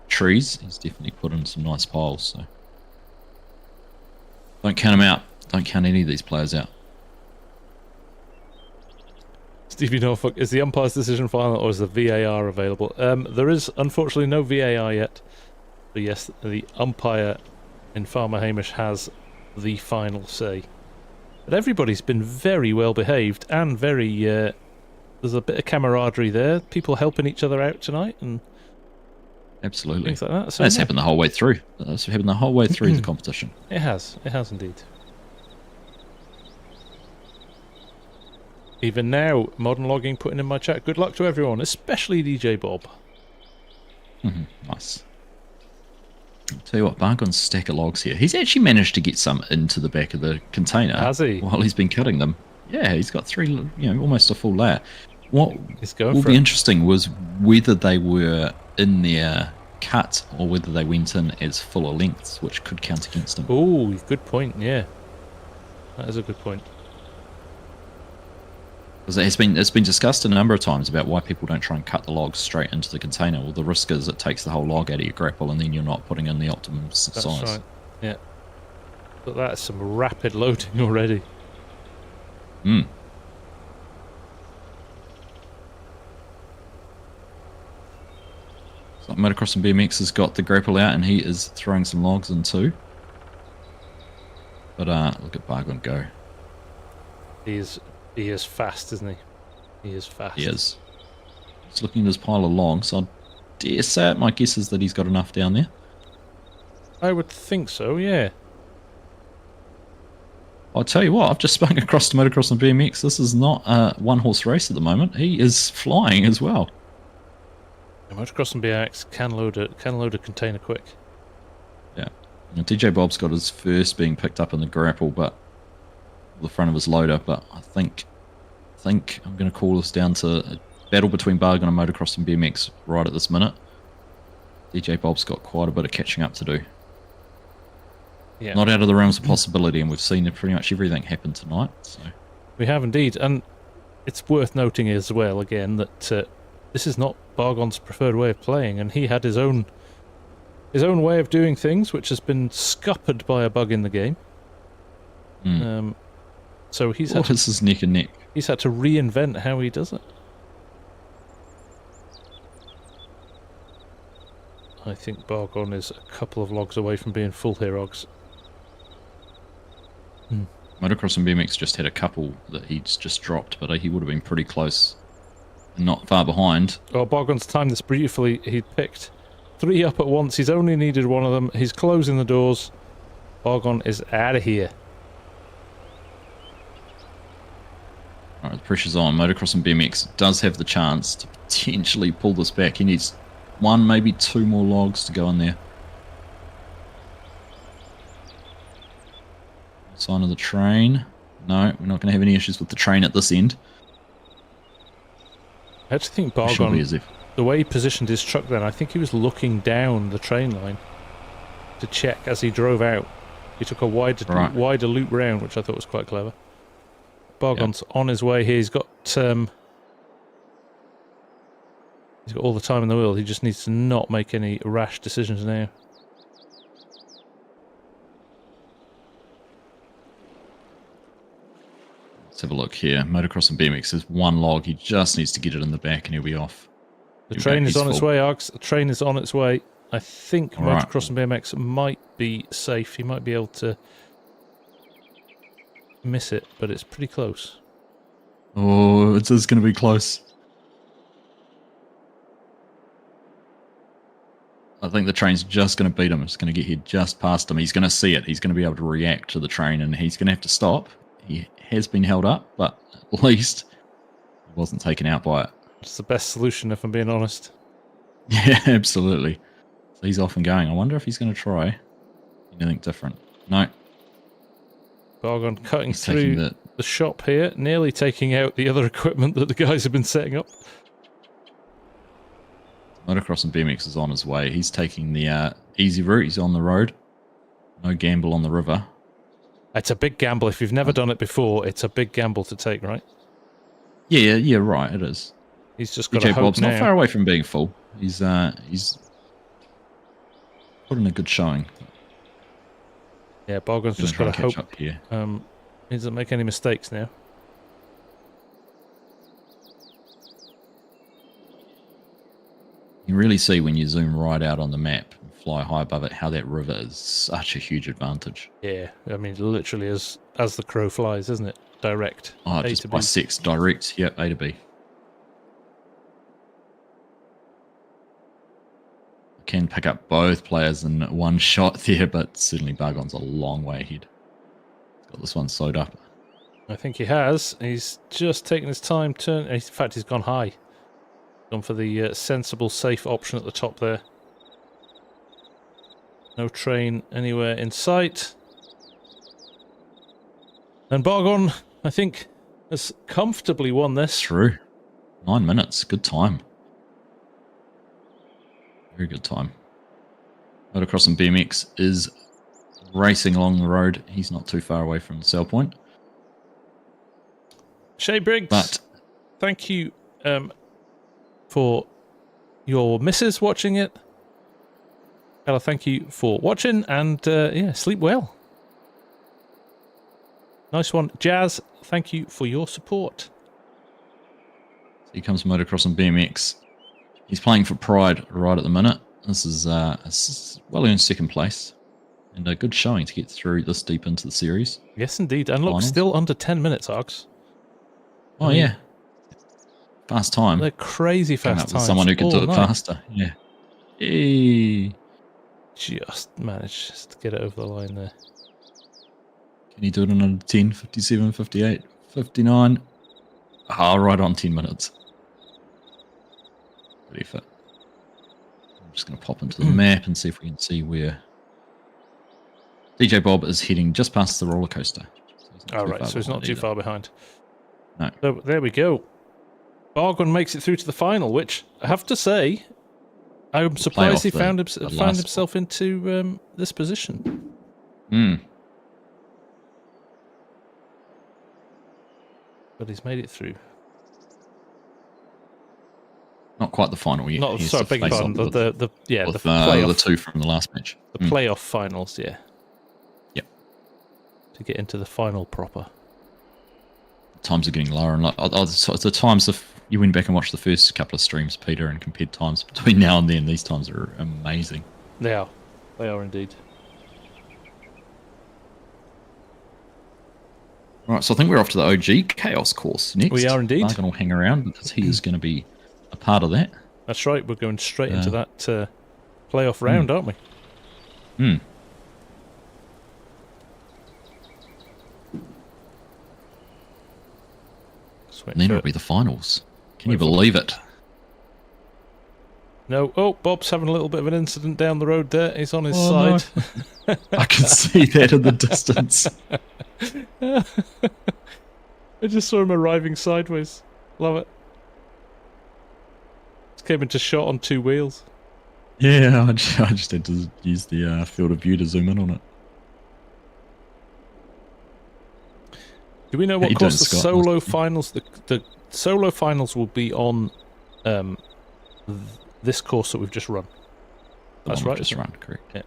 trees, he's definitely put in some nice piles. So don't count him out. Don't count any of these players out. Stevie Norfolk, is the umpire's decision final or is the VAR available? There is unfortunately no VAR yet. But yes, the umpire in Farmer Hamish has the final say. But everybody's been very well behaved and very... there's a bit of camaraderie there. People helping each other out tonight and absolutely things like that. So that's happened the whole way through. That's happened the whole way through the competition. It has indeed. Even now, Modern Logging putting in my chat, good luck to everyone, especially DJ Bob. Nice. I'll tell you what, Bargon's stack of logs here. He's actually managed to get some into the back of the container. Has he? While he's been cutting them. Yeah, he's got 3, almost a full layer. What will be interesting was whether they were in their cut or whether they went in as fuller lengths, which could count against him. Oh, good point, yeah. That is a good point. Because it's been discussed a number of times about why people don't try and cut the logs straight into the container. Well, the risk is it takes the whole log out of your grapple and then you're not putting in the optimum size. That's right, yeah. But that's some rapid loading already. So Motocross and BMX has got the grapple out and he is throwing some logs in too. But look at Bargon go. He is fast, isn't he? He is fast. He is. He's looking at his pile of logs. I dare say it. My guess is that he's got enough down there. I would think so, yeah. I'll tell you what, I've just spun across to Motocross and BMX. This is not a one-horse race at the moment. He is flying as well. Yeah, Motocross and BMX can load a container quick. Yeah. And DJ Bob's got his first being picked up in the grapple, but the front of his loader, but I think I'm going to call this down to a battle between Bargon and Motocross and BMX right at this minute. DJ Bob's got quite a bit of catching up to do. Yeah. Not out of the realms of possibility, and we've seen pretty much everything happen tonight. So we have indeed, and it's worth noting as well, again, that this is not Bargon's preferred way of playing, and he had his own way of doing things, which has been scuppered by a bug in the game. So he's had this is neck and neck. He's had to reinvent how he does it. I think Bargon is a couple of logs away from being full here, Args. Motocross and BMX just had a couple that he's just dropped, but he would have been pretty close and not far behind. Oh, Bargon's timed this beautifully. He picked 3 up at once. He's only needed 1 of them. He's closing the doors. Bargon is out of here. All right, the pressure's on. Motocross and BMX does have the chance to potentially pull this back. He needs 1, maybe 2 more logs to go in there. Sign of the train. No, we're not going to have any issues with the train at this end. I actually think Bargon, the way he positioned his truck then, I think he was looking down the train line to check as he drove out. He took a wider loop round, which I thought was quite clever. Bargon's on his way here. He's got all the time in the world. He just needs to not make any rash decisions now. Let's have a look here. Motocross and BMX is 1 log. He just needs to get it in the back and he'll be off. The train is on its way, Args. The train is on its way. I think Motocross and BMX might be safe. He might be able to miss it, but it's pretty close. Oh, it is going to be close. I think the train's just going to beat him. It's going to get here just past him. He's going to see it. He's going to be able to react to the train, and he's going to have to stop. He has been held up, but at least he wasn't taken out by it. It's the best solution, if I'm being honest. Yeah, absolutely. So he's off and going. I wonder if he's going to try anything different. No. Bargon cutting through the shop here, nearly taking out the other equipment that the guys have been setting up. Motocross and BMX is on his way. He's taking the easy route. He's on the road. No gamble on the river. It's a big gamble. If you've never done it before, it's a big gamble to take, right? Yeah, right. It is. He's just got to hope Bob's now. not far away from being full. He's put in a good showing. Yeah, Bargon's just got to hope up here. He doesn't make any mistakes now. You really see when you zoom right out on the map and fly high above it how that river is such a huge advantage. Yeah, I mean, literally as the crow flies, isn't it? Direct. Oh, just by 6 direct. Yep, A to B. Can pick up both players in 1 shot there, but certainly Bargon's a long way ahead. He's got this one sewed up. I think he has. He's just taking his time. In fact, he's gone high. Gone for the sensible, safe option at the top there. No train anywhere in sight. And Bargon, I think, has comfortably won this. True. 9 minutes. Good time. Very good time. Motocross and BMX is racing along the road. He's not too far away from the sell point. Shay Briggs, thank you for your missus watching it. Ella, thank you for watching, and yeah, sleep well. Nice one. Jazz, thank you for your support. So here comes Motocross and BMX. He's playing for pride right at the minute. This is a well-earned 2nd place. And a good showing to get through this deep into the series. Yes, indeed. And look, still under 10 minutes, Args. Oh, yeah. Fast time. They're crazy fast times. Someone who can do it faster. Yeah. Hey. Just managed to get it over the line there. Can he do it in under 10, 57, 58, 59? Ah, right on 10 minutes. Pretty fit. I'm just going to pop into the map and see if we can see where DJ Bob is heading just past the roller coaster. So he's not too far behind. No. So there we go. Bargon makes it through to the final, which I have to say, I'm surprised he found himself into this position. But he's made it through. Not quite the final yet. Not He has sorry, to beg your face pardon. off The with, playoff, the two from the last match. the playoff finals. Yeah. Yep. To get into the final proper. Times are getting lower and lower. The times you went back and watched the first couple of streams, Peter, and compared times between now and then, these times are amazing. They are. They are indeed. All right, so I think we're off to the OG Chaos course next. We are indeed. Bargain will hang around because he is going to be a part of that. That's right. We're going straight into that playoff round, aren't we? Hmm. Then it'll be the finals. Can you believe it? No. Oh, Bob's having a little bit of an incident down the road there. He's on his side. No. I can see that in the distance. I just saw him arriving sideways. Love it. Just came into shot on 2 wheels. Yeah, I just had to use the field of view to zoom in on it. Do we know what course the solo finals? The solo finals will be on this course that we've just run. That's right. Just run, correct. Yeah.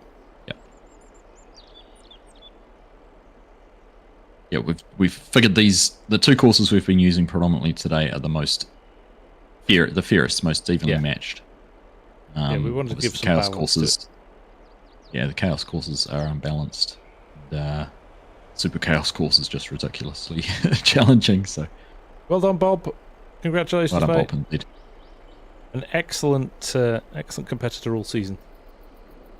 Yeah, we've figured the 2 courses we've been using predominantly today are the fairest, most evenly matched. We wanted to give some chaos balance courses. to it. Yeah, the chaos courses are unbalanced. And, super chaos course is just ridiculously challenging. So, well done, Bob. Congratulations, well done, mate. Bob, indeed. An excellent competitor all season.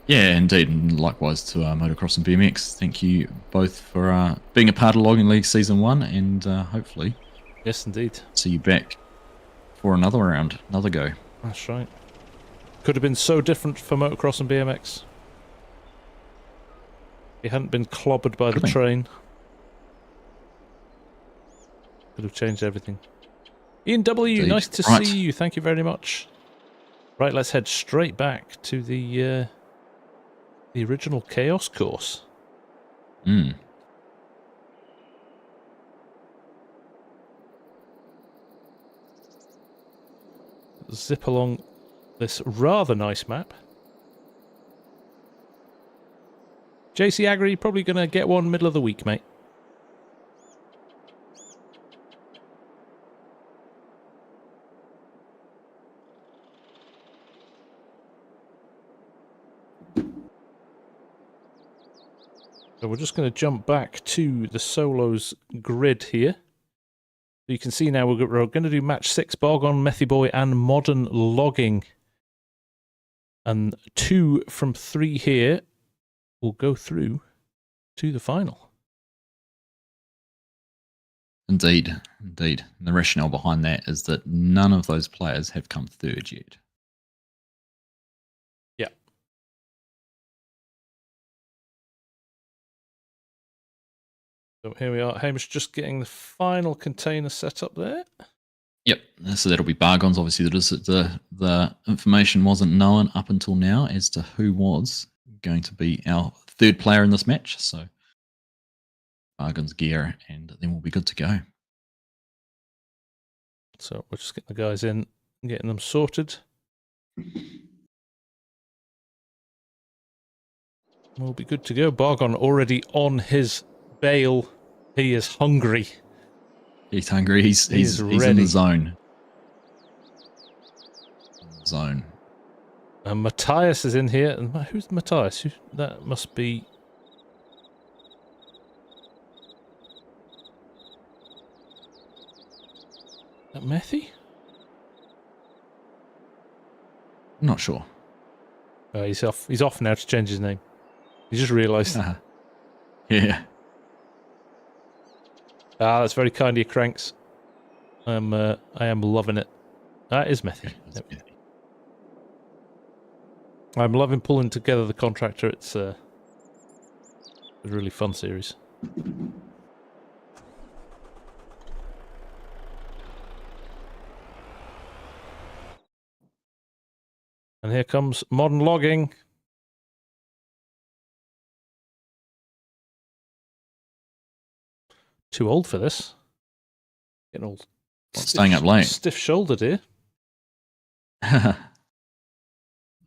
Yeah, indeed, and likewise to Motocross and BMX. Thank you both for being a part of Logging League Season 1, and hopefully, yes, indeed, see you back for another round, another go. That's right. Could have been so different for Motocross and BMX. He hadn't been clobbered by the train. Could have changed everything. Ian W, indeed. nice to see you. Thank you very much. Right, let's head straight back to the original Chaos course. Zip along this rather nice map. JC Agri, probably going to get one middle of the week, mate. So we're just going to jump back to the solos grid here. So you can see now we're going to do match 6, Bargon, Methyboy, and Modern Logging. And 2 from 3 here will go through to the final. Indeed. And the rationale behind that is that none of those players have come third yet. Yeah. So here we are. Hamish just getting the final container set up there. Yep. So that'll be Bargons. Obviously, the information wasn't known up until now as to who was going to be our 3rd player in this match. So Bargons gear, and then we'll be good to go. So we're just getting the guys in and getting them sorted. We'll be good to go. Bargon already on his bale. He is hungry. He's hungry. He's in the zone. And Matthias is in here. And who's Matthias? That must be... That Methy? I'm not sure. He's off. He's off now to change his name. He just realised. Yeah. Ah, that's very kind of you, Cranks. I am loving it. That is Methy. Yep. I'm loving pulling together the contractor. It's a really fun series. And here comes Modern Logging. Too old for this. Getting old. Staying up late. Stiff-shouldered here. The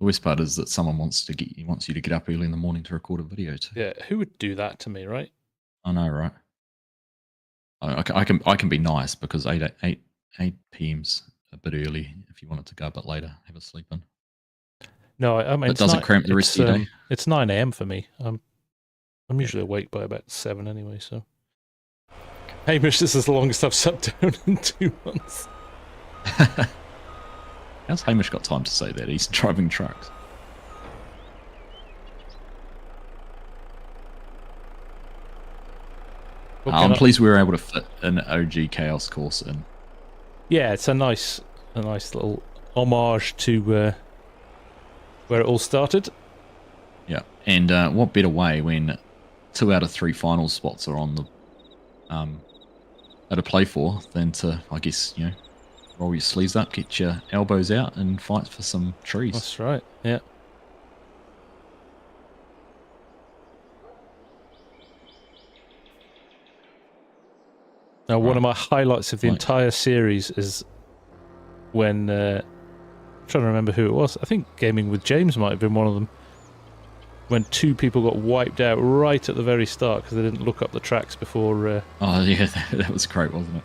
worst part is that someone wants you to get up early in the morning to record a video too. Yeah, who would do that to me, right? I know, right? I can be nice because 8 p.m.'s a bit early if you wanted to go a bit later, have a sleep in. No, I mean, It doesn't cramp the rest of your day. It's 9 a.m. for me. I'm usually awake by about 7 anyway, so. Hamish, this is the longest I've sat down in 2 months. How's Hamish got time to say that? He's driving trucks. I'm pleased we were able to fit an OG Chaos course in. Yeah, it's a nice little homage to where it all started. Yeah, and what better way when 2 out of 3 final spots are on the to play for than to, I guess, roll your sleeves up, get your elbows out, and fight for some trees. That's right. Yeah. Now, one of my highlights of the entire series is when I'm trying to remember who it was. I think Gaming with James might have been one of them. When 2 people got wiped out right at the very start because they didn't look up the tracks before. Oh yeah, that was great, wasn't it?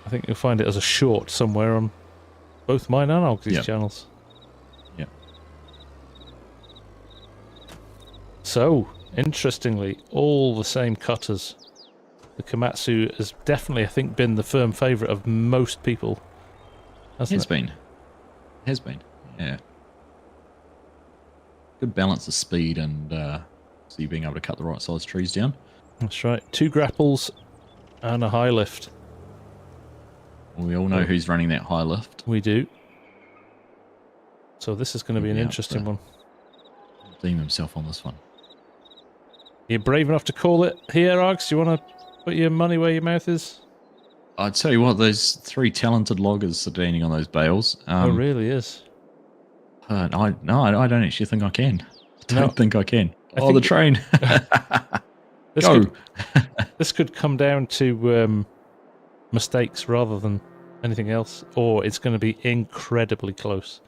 I think you'll find it as a short somewhere on both mine and Argsy's channels. Yeah. So, interestingly, all the same cutters. The Komatsu has definitely, I think, been the firm favourite of most people. Hasn't it? Has been. Yeah. Good balance of speed and so you being able to cut the right size trees down. That's right. 2 grapples and a high lift. Well, we all know who's running that high lift. We do. So this is going to be an interesting one. Redeem himself on this one. You're brave enough to call it here, Args? Do you want to put your money where your mouth is? I'd tell you what, those 3 talented loggers standing on those bales. It really is. I don't actually think I can. I don't think I can. The train. Go. This could come down to mistakes rather than anything else, or it's going to be incredibly close.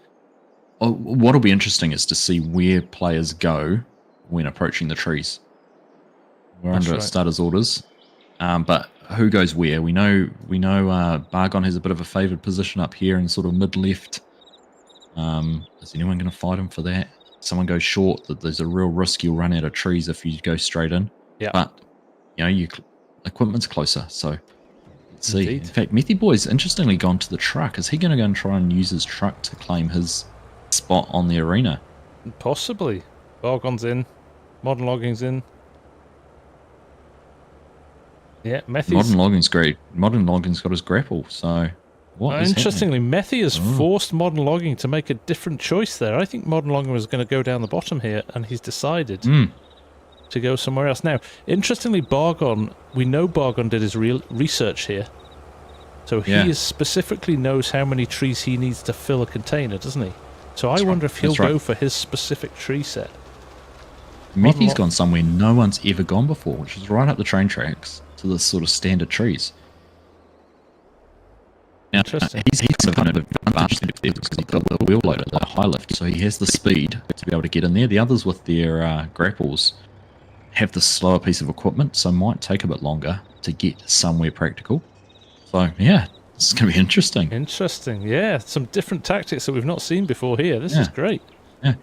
What'll be interesting is to see where players go when approaching the trees. We're under starter's orders, but who goes where? We know Bargon has a bit of a favoured position up here in sort of mid-left. Is anyone going to fight him for that? Someone goes short, that there's a real risk you'll run out of trees if you go straight in. Yeah. But, your equipment's closer, so let's see. Indeed. In fact, Methy Boy's interestingly gone to the truck. Is he going to go and try and use his truck to claim his spot on the arena? Possibly. Bargon's in. Modern Logging's in. Yeah, Methy's... Modern Logging's great. Modern Logging's got his grapple, so... Interestingly, Methy has forced Modern Logging to make a different choice there. I think Modern Logging was going to go down the bottom here, and he's decided to go somewhere else. Now, interestingly, Bargon, we know Bargon did his real research here. So he specifically knows how many trees he needs to fill a container, doesn't he? So I wonder if he'll go for his specific tree set. Methy's gone somewhere no one's ever gone before, which is right up the train tracks to the sort of standard trees. Now, he's kind of advanced because he's got the wheel loader, the high lift, so he has the speed to be able to get in there. The others with their grapples have the slower piece of equipment, so might take a bit longer to get somewhere practical. So, yeah, this is going to be interesting. Interesting, yeah. Some different tactics that we've not seen before here. This is great. Yeah.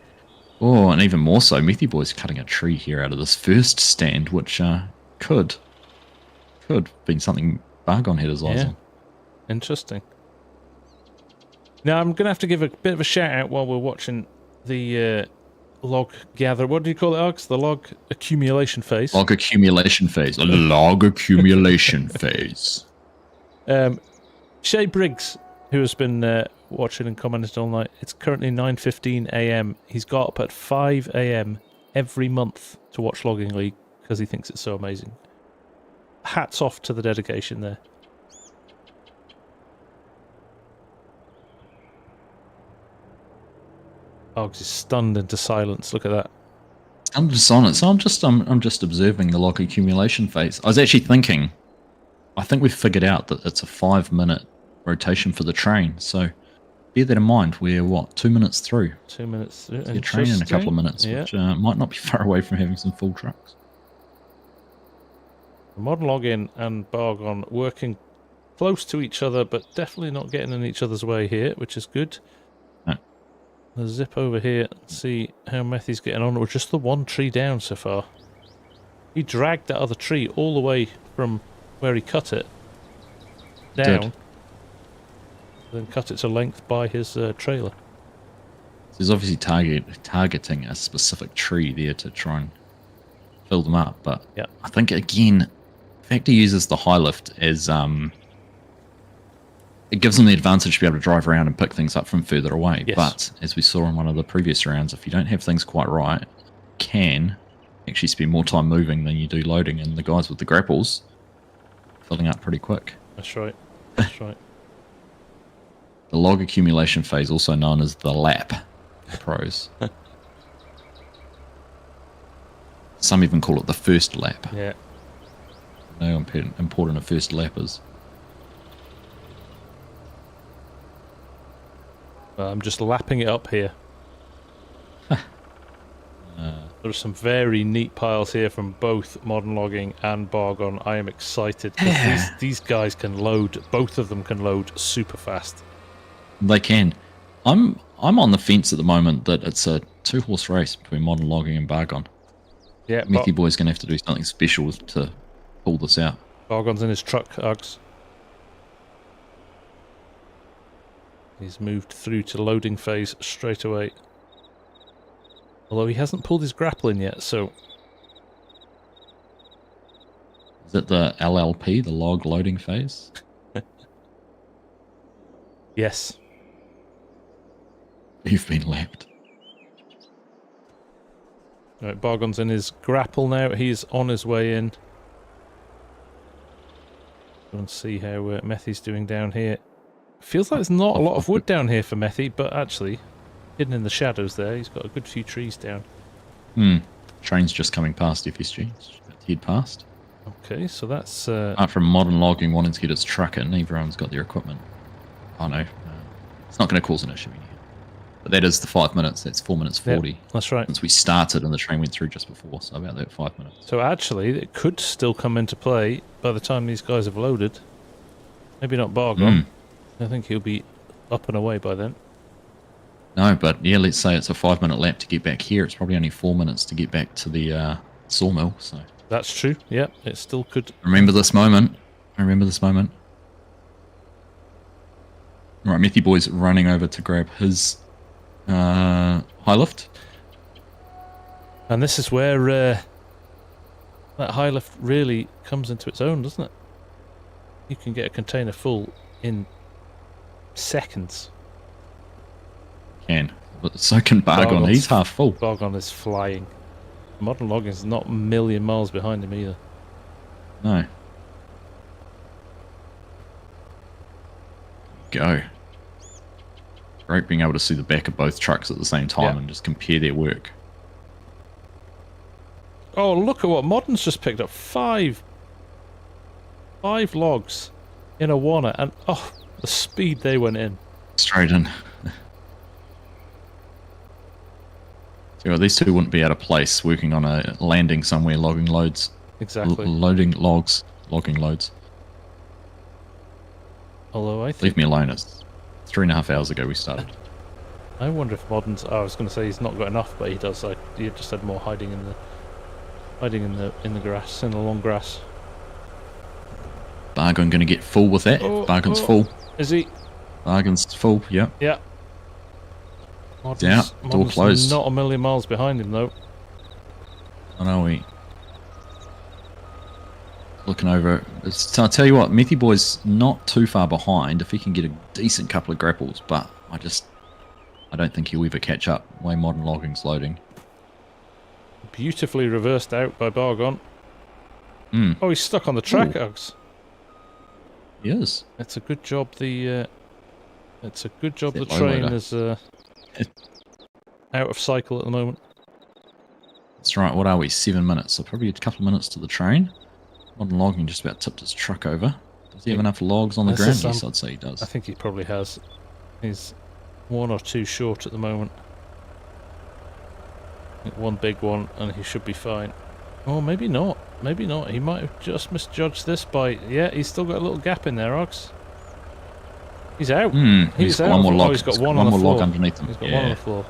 Oh, and even more so, Methy Boy's cutting a tree here out of this first stand, which could have been something Bargon had his eyes on. Interesting. Now, I'm going to have to give a bit of a shout out while we're watching the log gather. What do you call it, Args? The log accumulation phase. Log accumulation phase. A log accumulation phase. Shay Briggs, who has been watching and commenting all night. It's currently 9:15 a.m. He's got up at 5 a.m. every month to watch Logging League because he thinks it's so amazing. Hats off to the dedication there. Args is stunned into silence. Look at that. I'm just on it. So I'm just observing the log accumulation phase. I was actually thinking, I think we've figured out that it's a 5-minute rotation for the train. So bear that in mind. We're, what, 2 minutes through? 2 minutes. You're training in a couple of minutes, which might not be far away from having some full trucks. Modern Login and Bargon working close to each other, but definitely not getting in each other's way here, which is good. No. Let's zip over here and see how Methy's getting on. We're just the one tree down so far. He dragged that other tree all the way from where he cut it down, then cut it to length by his trailer. So he's obviously targeting a specific tree there to try and fill them up, but I think, again, the fact he uses the high lift as it gives him the advantage to be able to drive around and pick things up from further away. Yes. But as we saw in one of the previous rounds, if you don't have things quite right, you can actually spend more time moving than you do loading, and the guys with the grapples filling up pretty quick. That's right. That's right. The log accumulation phase, also known as the lap, pros. Some even call it the first lap. Yeah. No important a first lap is. I'm just lapping it up here. There are some very neat piles here from both Modern Logging and Bargon. I am excited because these guys can load. Both of them can load super fast. They can. I'm on the fence at the moment that it's a 2-horse race between Modern Logging and Bargon. Yeah, Methy Boy's going to have to do something special to pull this out. Bargon's in his truck, Args. He's moved through to loading phase straight away. Although he hasn't pulled his grappling yet, so... Is it the LLP, the log loading phase? Yes. You've been lapped. Right, Bargon's in his grapple now. He's on his way in. Go and see how Methy's doing down here. Feels like there's not a lot of wood down here for Methy, but actually, hidden in the shadows there, he's got a good few trees down. Train's just coming past FSG. Head past. Okay, so that's... Apart from Modern Logging wanting to get its truck in, everyone's got their equipment. Oh no, it's not going to cause an issue in here. But that is the 5 minutes. That's 4 minutes 40. Yep, that's right. Since we started and the train went through just before, so about that 5 minutes. So actually, it could still come into play by the time these guys have loaded. Maybe not Bargon. I think he'll be up and away by then. No, but yeah, let's say it's a 5 minute lap to get back here. It's probably only 4 minutes to get back to the sawmill. So that's true. Yeah, it still could. Remember this moment. Remember this moment. Right, Methy Boy's running over to grab his high lift. And this is where that high lift really comes into its own, doesn't it? You can get a container full in seconds. Can. But so can Bargon. He's half full. Bargon is flying. Modern Logging is not a million miles behind him either. No. Go. Great being able to see the back of both trucks at the same time and just compare their work. Oh, look at what Modern's just picked up. Five logs in a wanna, and oh, the speed they went in. Straight in. So these two wouldn't be out of place working on a landing somewhere, logging loads. Exactly. Loading logs, logging loads. Although I think... Leave me alone. It's 3.5 hours ago we started. I wonder if Modern's... Oh, I was going to say he's not got enough, but he does. He just had more hiding in the grass, in the long grass. Bargon going to get full with that. Bargon's full. Is he? Bargon's full. Yep. Yeah. Modern's door closed. Not a million miles behind him though. I know we. Looking over. I'll tell you what, Methy Boy's not too far behind if he can get a decent couple of grapples, but I don't think he'll ever catch up. The way Modern Logging's loading. Beautifully reversed out by Bargon. Oh, he's stuck on the track, Uggs. He is. It's a good job the train is out of cycle at the moment. That's right. What are we? 7 minutes. So probably a couple of minutes to the train. Modern Logging just about tipped his truck over. Does he have enough logs on the ground? Yes, I'd say he does. I think he probably has. 1 or 2 short at the moment. I think 1 big one, and he should be fine. Oh, maybe not. Maybe not. He might have just misjudged this by... Yeah, he's still got a little gap in there, Args. He's out. He's got out. one more log. Oh, he's got one more on the floor. log underneath him. He's got one on the floor.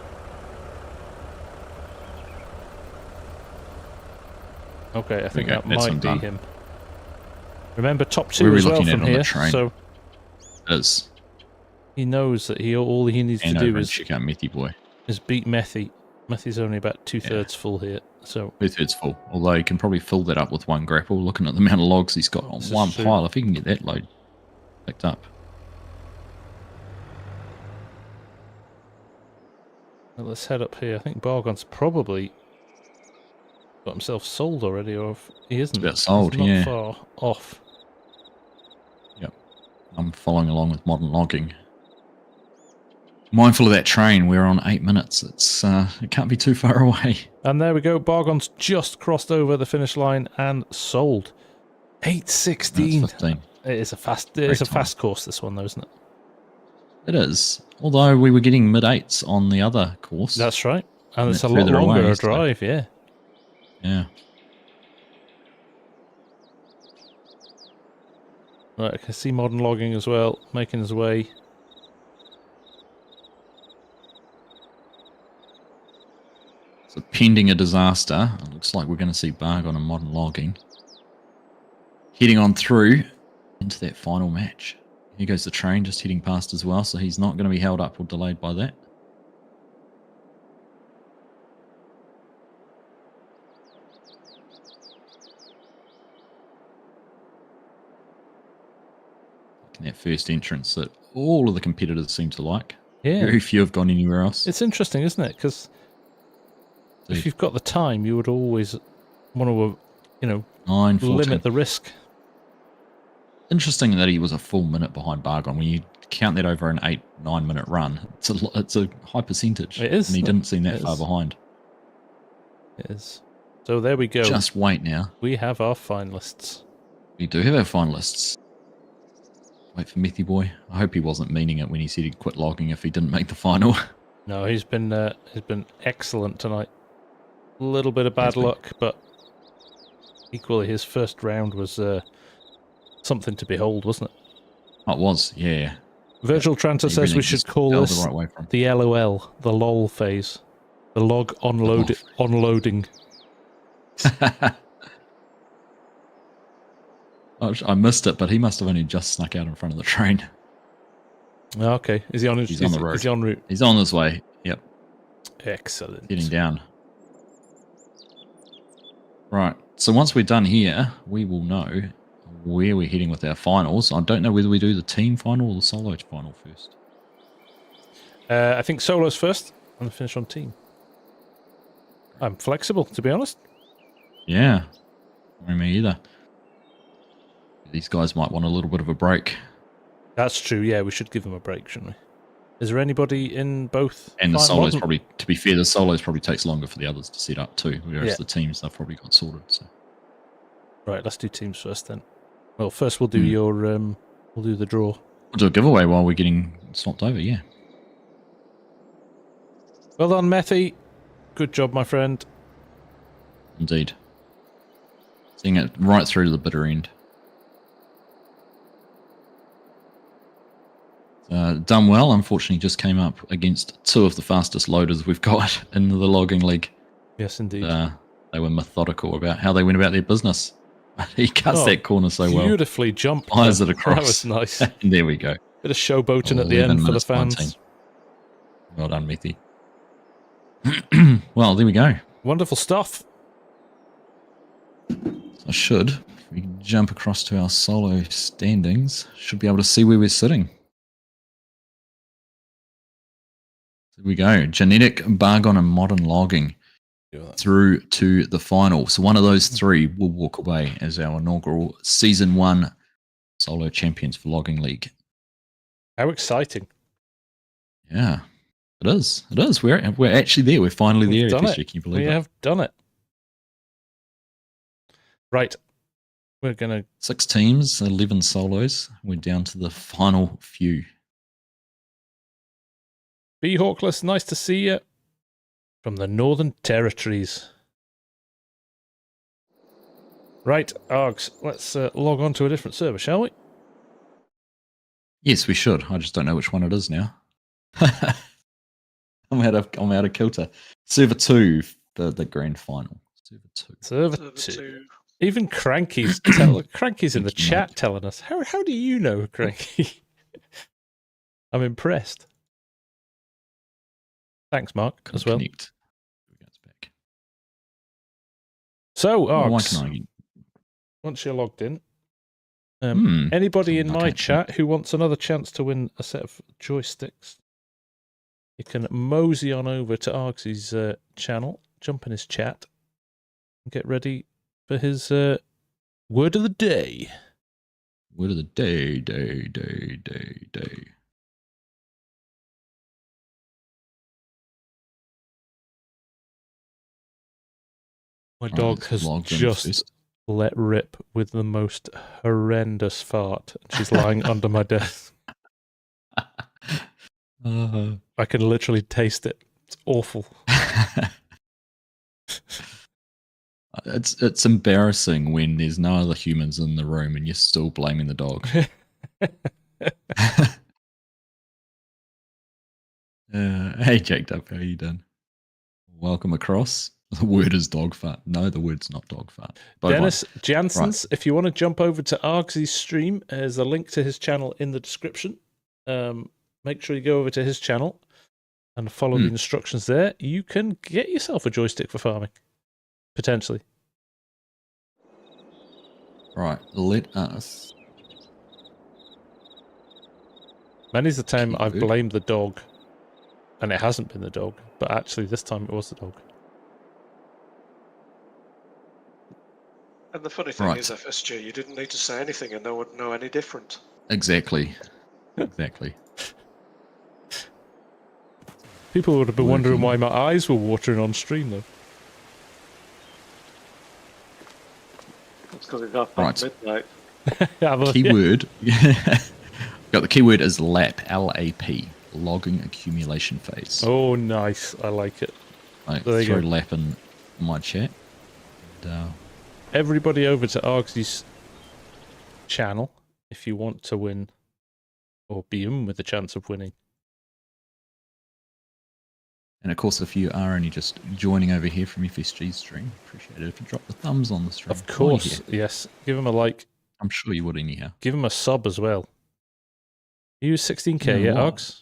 Okay, I think that might be him. Remember, top 2 as well from here, so... It is. He knows that all he needs to do is... check out Methy Boy. Is beat Methy. Methy's only about 2/3 full here, so... 2/3 full, although he can probably fill that up with 1 grapple, looking at the amount of logs he's got on one pile. If he can get that load picked up. Well, let's head up here. I think Bargon's probably got himself sold already, or if he isn't. It's about sold, he's not far off. Yep. I'm following along with modern logging. Mindful of that train, we're on 8 minutes. It can't be too far away. And there we go. Bargon's just crossed over the finish line and sold. 8:16. It is a fast course, this one, though, isn't it? It is. Although we were getting mid-8s on the other course. That's right. And it's a lot longer a drive, yeah. Yeah. Right, I can see modern logging as well, making his way. So pending a disaster, it looks like we're going to see Bargon and modern logging heading on through into that final match. Here goes the train just heading past as well, so he's not going to be held up or delayed by that. That first entrance that all of the competitors seem to like. Yeah. Very few have gone anywhere else. It's interesting, isn't it? Because if you've got the time, you would always want to, limit the risk. Interesting that he was a full minute behind Bargon. When you count that over an 8-9 minute run, it's a high percentage. It is. And he didn't seem that far behind. It is. So there we go. Just wait now. We have our finalists. We do have our finalists. Wait for Methy Boy. I hope he wasn't meaning it when he said he'd quit logging if he didn't make the final. No, he's been excellent tonight. A little bit of bad luck, but equally his first round was something to behold, wasn't it? Oh, it was, yeah. Virgil Tranter says we should call this the LOL, the LOL phase. The log unloading. I missed it, but he must have only just snuck out in front of the train. Okay. Is he on his He's on the road. Is he en route? He's on his way. Yep. Excellent. Getting down. Right. So once we're done here, we will know where we're heading with our finals. I don't know whether we do the team final or the solo final first. I think solos first and finish on team. I'm flexible, to be honest. Yeah. Me either. These guys might want a little bit of a break. That's true, yeah, we should give them a break, shouldn't we? Is there anybody in both? And the solos probably, to be fair, the solos probably takes longer for the others to set up too, whereas the teams, they've probably got sorted. So. Right, let's do teams first then. Well, first we'll do we'll do the draw. We'll do a giveaway while we're getting swapped over, yeah. Well done, Methy. Good job, my friend. Indeed. Seeing it right through to the bitter end. Done well. Unfortunately, just came up against 2 of the fastest loaders we've got in the logging league. Yes, indeed. They were methodical about how they went about their business. He cuts that corner so well. Beautifully jumped. Fires it across. That was nice. And there we go. Bit of showboating at the end for the fans. 19. Well done, Methy. Well, there we go. Wonderful stuff. I should, if we jump across to our solo standings, should be able to see where we're sitting. There we go. Genetic, Bargon, and modern logging through to the final. So one of those 3 will walk away as our inaugural Season 1 solo champions for Logging League. How exciting. Yeah, it is. It is. We're actually there. We're finally there. Can you believe it? We have done it. Right. We're going to... 6 teams, 11 solos. We're down to the final few. Be Hawkless, nice to see you from the Northern Territories. Right, Args, let's log on to a different server, shall we? Yes, we should. I just don't know which one it is now. I'm out of kilter. Server 2, the grand final. Server 2. Server 2. Even Cranky's Cranky's in the chat telling us. How do you know, Cranky? I'm impressed. Thanks, Mark, as well. So, Args, once you're logged in, anybody in my chat who wants another chance to win a set of joysticks, you can mosey on over to Argsy's channel, jump in his chat, and get ready for his word of the day. Word of the day. My dog has just let rip with the most horrendous fart. She's lying under my desk. I can literally taste it. It's awful. It's embarrassing when there's no other humans in the room and you're still blaming the dog. Hey, Jake Duff, how you doing? Welcome across. The word is dog fart. No, the word's not dog fart. Dennis Janssens, if you want to jump over to Argsy's stream, there's a link to his channel in the description. Make sure you go over to his channel and follow the instructions there. You can get yourself a joystick for farming. Potentially. Right, let us. Many's the time I've blamed the dog, and it hasn't been the dog, but actually this time it was the dog. And the funny thing is, FSG, you didn't need to say anything and no one would know any different. Exactly. People would have been wondering why my eyes were watering on stream, though. That's because it's after midnight. Keyword. Got the keyword is LAP, L-A-P, logging accumulation phase. Oh, nice. I like it. Throw LAP in my chat. And, everybody over to Argsy's channel if you want to win or be in with a chance of winning. And of course, if you are only just joining over here from FSG's stream, appreciate it if you drop the thumbs on the stream. Of course, yes. Give him a like. I'm sure you would anyhow. Give him a sub as well. You 16k yet, Args?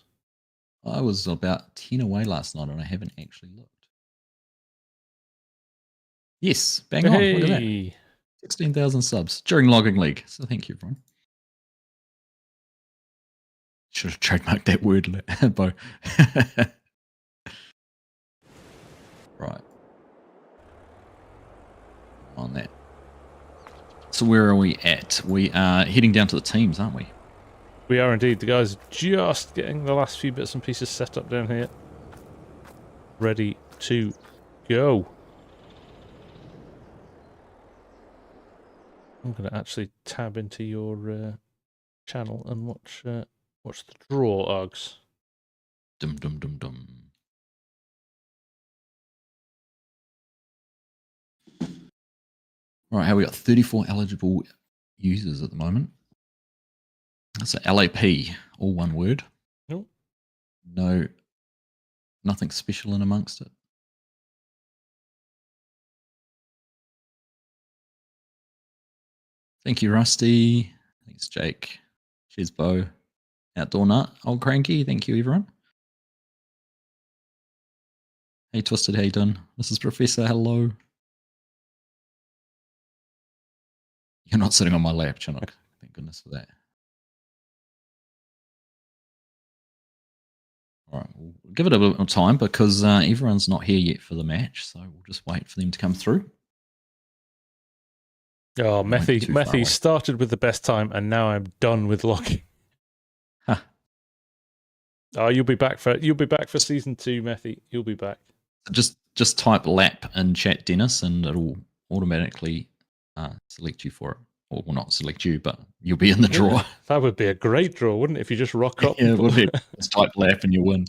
I was about 10 away last night and I haven't actually looked. Yes, bang on. Look at that. 16,000 subs during Logging League. So thank you, everyone. Should have trademarked that word, Bo. Right. On that. So where are we at? We are heading down to the teams, aren't we? We are indeed. The guys are just getting the last few bits and pieces set up down here. Ready to go. I'm going to actually tab into your channel and watch the draw, Args. Dum dum dum dum. All right, how we got 34 eligible users at the moment. That's a LAP, all one word. Nope. No, nothing special in amongst it. Thank you, Rusty. Thanks, Jake. Cheers, Bo. Outdoor Nut. Old Cranky. Thank you, everyone. Hey, Twisted. How you doing? This is Professor. Hello. You're not sitting on my lap, Chinook. Thank goodness for that. All right, we'll give it a bit of time because everyone's not here yet for the match, so we'll just wait for them to come through. Oh, Methy started with the best time, and now I'm done with logging. Huh. Oh, you'll be back for season 2, Methy. You'll be back. Just type lap in chat, Dennis, and it'll automatically select you for it. Or will not select you, but you'll be in the draw. That would be a great draw, wouldn't it? If you just rock up. Yeah, it would be. Just type lap and you win.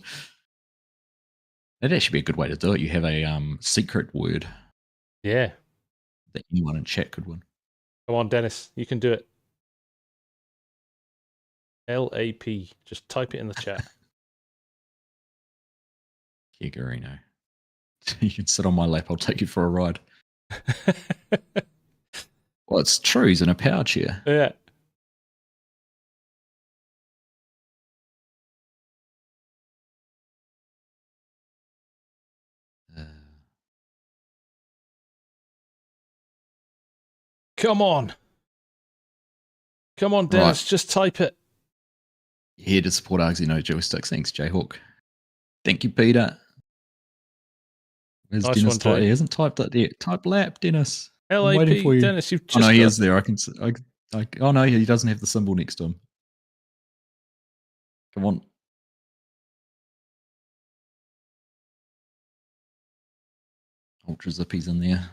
That'd actually be a good way to do it. You have a secret word Yeah. that anyone in chat could win. Come on, Dennis. You can do it. LAP. Just type it in the chat. Kigarino. You can sit on my lap. I'll take you for a ride. Well, it's true. He's in a power chair. Yeah. Come on. Come on, Dennis. Right. Just type it. Here to support Argsy No Joysticks. Thanks, Jayhawk. Thank you, Peter. Where's nice Dennis? one, He hasn't typed it yet. Type lap, Dennis. LAP, I'm waiting for you. Dennis, you've just. Oh, no, he is there. Oh, no, he doesn't have the symbol next to him. Come on. Ultra Zippy's in there.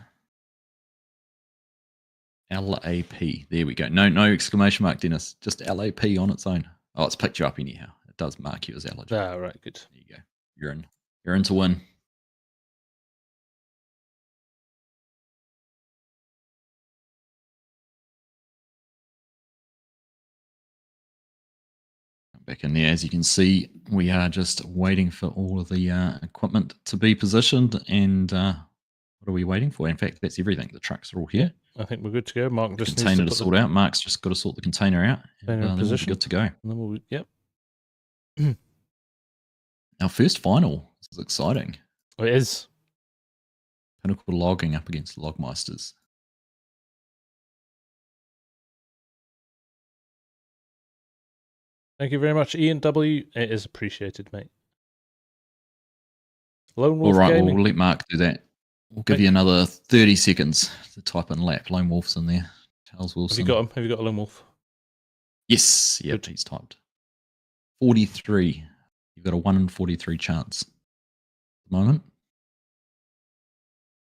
LAP. There we go. No exclamation mark, Dennis. Just LAP on its own. Oh, it's picked you up anyhow. It does mark you as eligible. Ah, right, good. There you go. You're in. You're in to win. Back in there, as you can see, we are just waiting for all of the equipment to be positioned. And what are we waiting for? In fact, that's everything. The trucks are all here. I think we're good to go. Mark just container needs to sort out. Mark's just got to sort the container out. And then we'll be good to go. And then we'll, yep. Our first final. This is exciting. It is. Pinnacle logging up against Logmeisters. Thank you very much, Ian W. It is appreciated, mate. Lone Wolf All right, Gaming. We'll let Mark do that. We'll give you another 30 seconds to type in lap. Lone Wolf's in there. Charles Wilson. Have you got him? Have you got a Lone Wolf? Yes. Yep, he's typed. 43. You've got a 1 in 43 chance at the moment.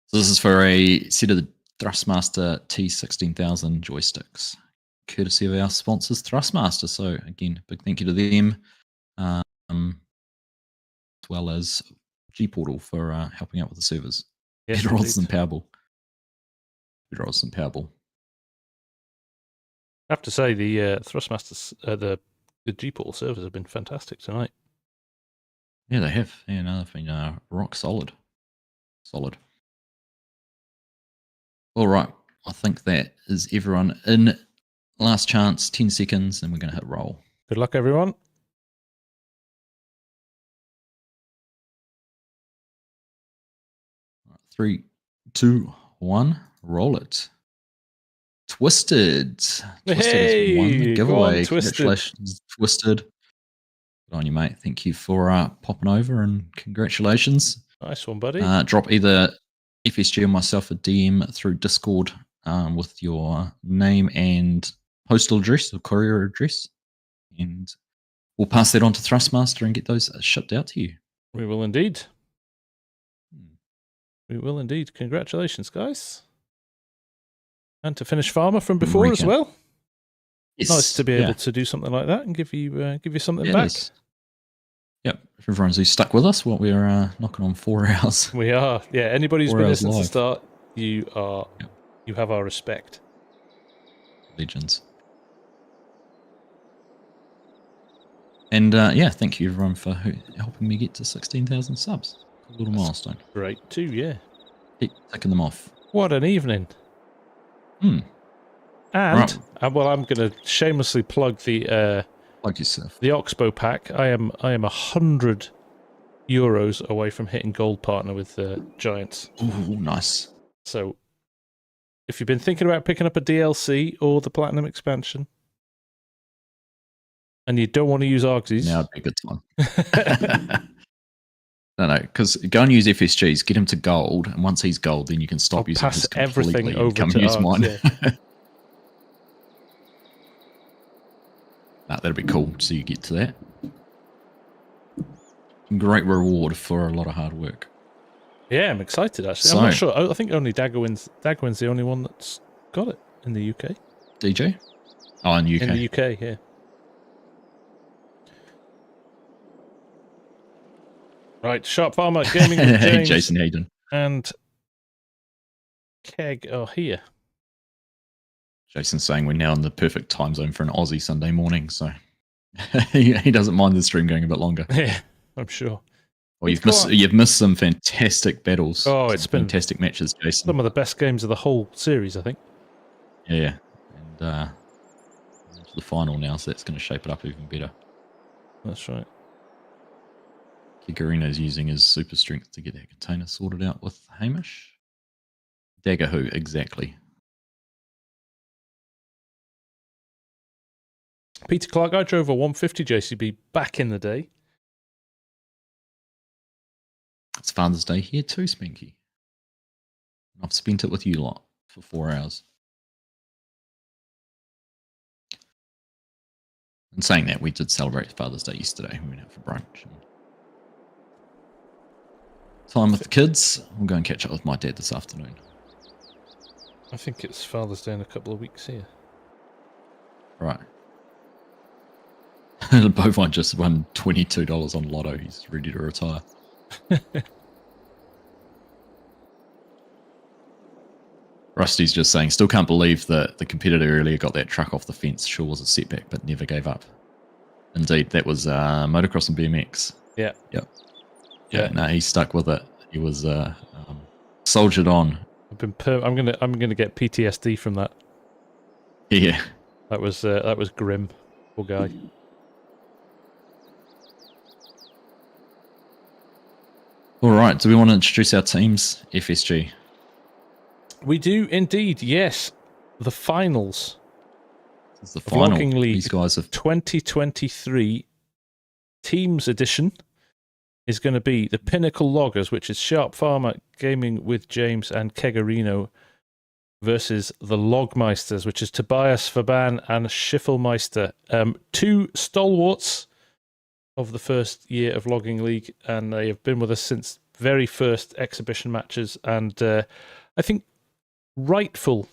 So this is for a set of the Thrustmaster T16000 joysticks, courtesy of our sponsors, Thrustmaster. So again, big thank you to them, as well as G-Portal for helping out with the servers. Yes, Better odds than Powerball. Better odds than Powerball. I have to say the Thrustmasters, the G-Portal servers have been fantastic tonight. Yeah, they have. Yeah, no, they've been rock solid. Solid. All right. I think that is everyone in. Last chance, 10 seconds, and we're going to hit roll. Good luck, everyone. All right, 3, 2, 1, roll it. Twisted. Hey, has won the giveaway. on, Twisted. Congratulations, Twisted. Good on you, mate. Thank you for popping over, and congratulations. Nice one, buddy. Drop either FSG or myself a DM through Discord with your name and postal address or courier address, and we'll pass that on to Thrustmaster and get those shipped out to you. We will indeed. We will indeed. Congratulations, guys. And to finish Farmer from before as well. Yes. Nice to be able to do something like that and give you something back. Yep. For everyone who's stuck with us, what we're knocking on 4 hours. We are. Yeah. Anybody who's been listening live. to start, you have our respect. Legends. And thank you everyone for helping me get to 16,000 subs. A little milestone. Great too, yeah. Keep ticking them off. What an evening. And well, I'm going to shamelessly plug the plug yourself. The Oxbow pack. I am €100 away from hitting gold partner with Giants. Ooh, nice. So if you've been thinking about picking up a DLC or the Platinum expansion, and you don't want to use Argsy's, now would be a good time. No, because go and use FSGs, get him to gold, and once he's gold, then you can stop using his completely everything over come to use Args, mine. Yeah. That'd be cool. So you get to that. Great reward for a lot of hard work. Yeah, I'm excited actually. I'm not sure. I think only Daggerwin's the only one that's got it in the UK. DJ? Oh, in the UK. In the UK, yeah. Right, Sharp Farmer Gaming with James Jason Hayden. and Keg are here. Jason's saying we're now in the perfect time zone for an Aussie Sunday morning, so he doesn't mind the stream going a bit longer. Yeah, I'm sure. Well, you've missed some fantastic battles. Oh, it's been fantastic matches, Jason. Some of the best games of the whole series, I think. Yeah, and into the final now, so that's going to shape it up even better. That's right. Kigarino's using his super strength to get that container sorted out with Hamish. Dagger who, exactly. Peter Clark, I drove a 150 JCB back in the day. It's Father's Day here too, Spinky. I've spent it with you lot for 4 hours. And saying that, we did celebrate Father's Day yesterday. We went out for brunch. Time with the kids. We'll go and catch up with my dad this afternoon. I think it's Father's Day in a couple of weeks here. Right. Bovine just won $22 on Lotto. He's ready to retire. Rusty's just saying, still can't believe that the competitor earlier got that truck off the fence. Sure was a setback, but never gave up. Indeed, that was motocross and BMX. Yeah. Yep. Yeah. No, he stuck with it. He was soldiered on. I'm gonna get PTSD from that. Yeah. That was grim. Poor guy. All right. Do we want to introduce our teams, FSG? We do indeed. Yes, the finals. This is the final. Logging League These guys have 2023 Teams Edition is going to be the Pinnacle Loggers, which is Sharp Farmer Gaming with James and Kegarino, versus the Logmeisters, which is Tobias Faban and Schiffelmeister. Two stalwarts of the first year of Logging League, and they have been with us since very first exhibition matches, and I think rightful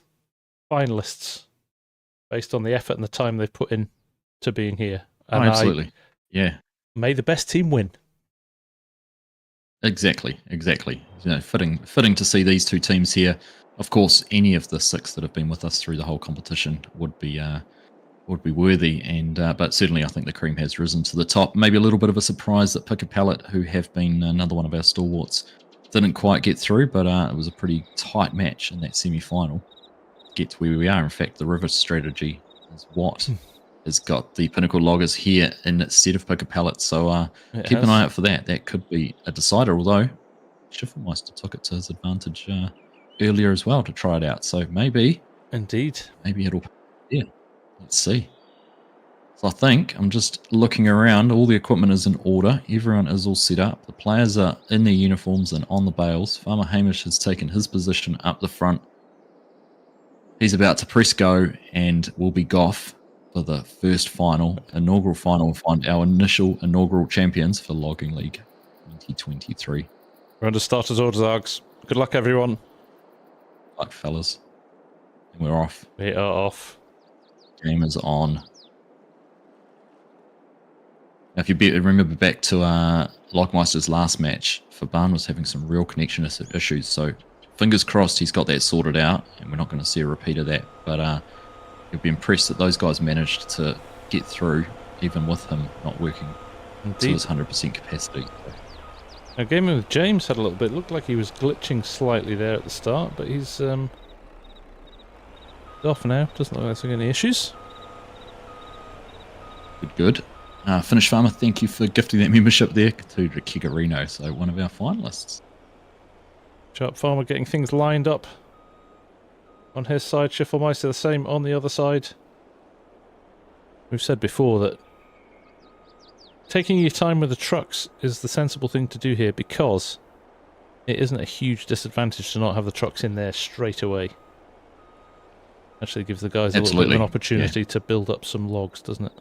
finalists based on the effort and the time they've put in to being here. And absolutely. Yeah. May the best team win. Exactly. You know, fitting to see these two teams here. Of course, any of the six that have been with us through the whole competition would be worthy, and but certainly I think the cream has risen to the top. Maybe a little bit of a surprise that Pick a Pallet, who have been another one of our stalwarts, didn't quite get through, but it was a pretty tight match in that semi-final to get to where we are. In fact, the river strategy is what has got the Pinnacle Loggers here instead of Pick a Pallet, so keep an eye out for that. That could be a decider, although Schiffelmeister took it to his advantage earlier as well to try it out, so maybe it'll, yeah, let's see. So I think I'm just looking around. All the equipment is in order. Everyone is all set up. The players are in their uniforms and on the bales. Farmer Hamish has taken his position up the front. He's about to press go and will be off for the first inaugural final. We'll find our inaugural champions for Logging League 2023. We're under starters orders, Args. Good luck, everyone. Good luck, fellas. And we're off. We are off. Game is on. Now, if you remember back to Lockmeister's last match, Faban was having some real connection issues, so fingers crossed he's got that sorted out, and we're not going to see a repeat of that, but you'll be impressed that those guys managed to get through, even with him not working to his 100% capacity. Now, gaming with James had a little bit, looked like he was glitching slightly there at the start, but he's off now. Doesn't look like there's any issues. Good. Finnish Farmer, thank you for gifting that membership there to Kigarino, so one of our finalists. Sharp Farmer getting things lined up on his side. Schiffelmeister the same on the other side. We've said before that taking your time with the trucks is the sensible thing to do here, because it isn't a huge disadvantage to not have the trucks in there straight away. Actually gives the guys a little bit of an opportunity to build up some logs, doesn't it?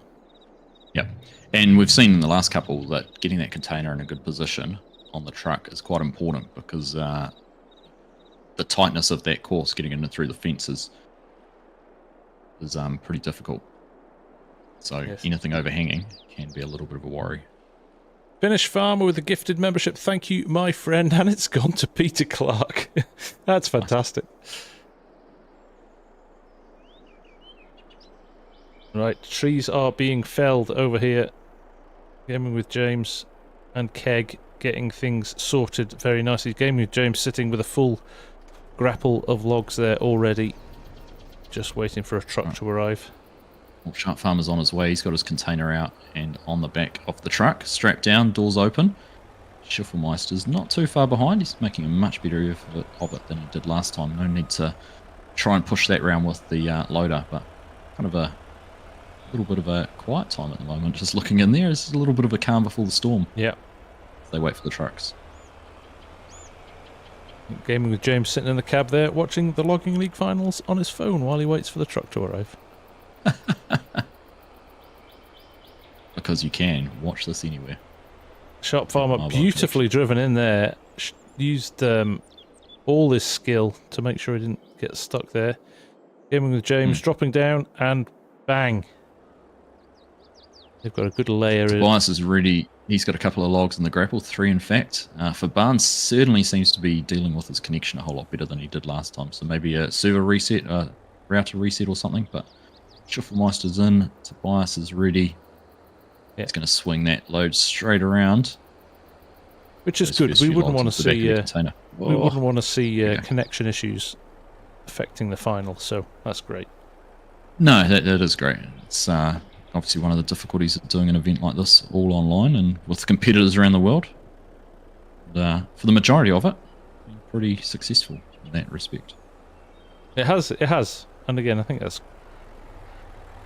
Yep. And we've seen in the last couple that getting that container in a good position on the truck is quite important, because the tightness of that course, getting in and through the fences, is pretty difficult. So anything overhanging can be a little bit of a worry. Finish Farmer with a gifted membership. Thank you, my friend. And it's gone to Peter Clark. That's fantastic. Right, trees are being felled over here. Gaming with James and Keg getting things sorted very nicely. Gaming with James sitting with a full grapple of logs there already. Just waiting for a truck to arrive. Well, Sharp Farmer's on his way. He's got his container out and on the back of the truck. Strapped down, doors open. Schiffelmeister's not too far behind. He's making a much better of it than he did last time. No need to try and push that round with the loader, but kind of a little bit of a quiet time at the moment. Just looking in there, it's a little bit of a calm before the storm. Yeah. They wait for the trucks. Gaming with James sitting in the cab there, watching the Logging League finals on his phone while he waits for the truck to arrive. Because you can watch this anywhere. Sharp Farmer beautifully driven in there. Used all his skill to make sure he didn't get stuck there. Gaming with James dropping down and bang. They've got a good layer. Tobias is really, he's got a couple of logs in the grapple, 3 in fact. For Barnes certainly seems to be dealing with his connection a whole lot better than he did last time. So maybe a server reset, a router reset or something. But Schiffelmeister's in, Tobias is ready. Yeah. He's going to swing that load straight around. Which is good. We wouldn't want to see we wouldn't want to see connection issues affecting the final, so that's great. No, that is great. It's obviously one of the difficulties of doing an event like this all online and with competitors around the world. For the majority of it, pretty successful in that respect. It has. And again, I think that's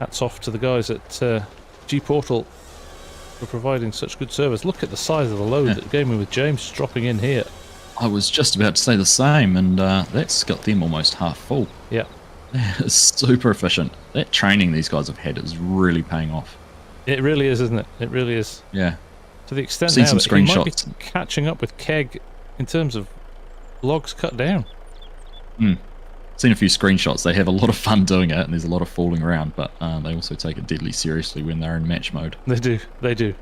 hats off to the guys at G-Portal for providing such good service. Look at the size of the load that Gaming with James dropping in here. I was just about to say the same, and that's got them almost half full. Yeah. That is super efficient. That training these guys have had is really paying off. It really is, isn't it? It really is. Yeah. To the extent Seen now some that he might be screenshots. catching up with Keg in terms of logs cut down. Seen a few screenshots. They have a lot of fun doing it, and there's a lot of fooling around, but they also take it deadly seriously when they're in match mode. They do. They do.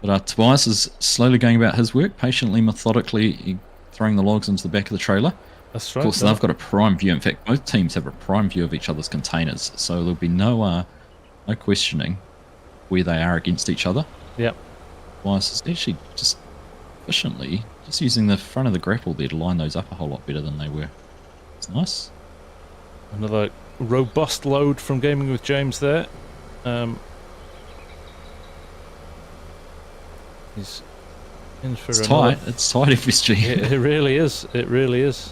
But Tobias is slowly going about his work, patiently, methodically throwing the logs into the back of the trailer. That's right. Of course, they've got a prime view. In fact, both teams have a prime view of each other's containers, so there'll be no questioning where they are against each other. Yep. Tobias is actually just efficiently just using the front of the grapple there to line those up a whole lot better than they were. It's nice. Another robust load from Gaming with James there. He's in for it's another. tight. It's tight, FSG. It really is. It really is.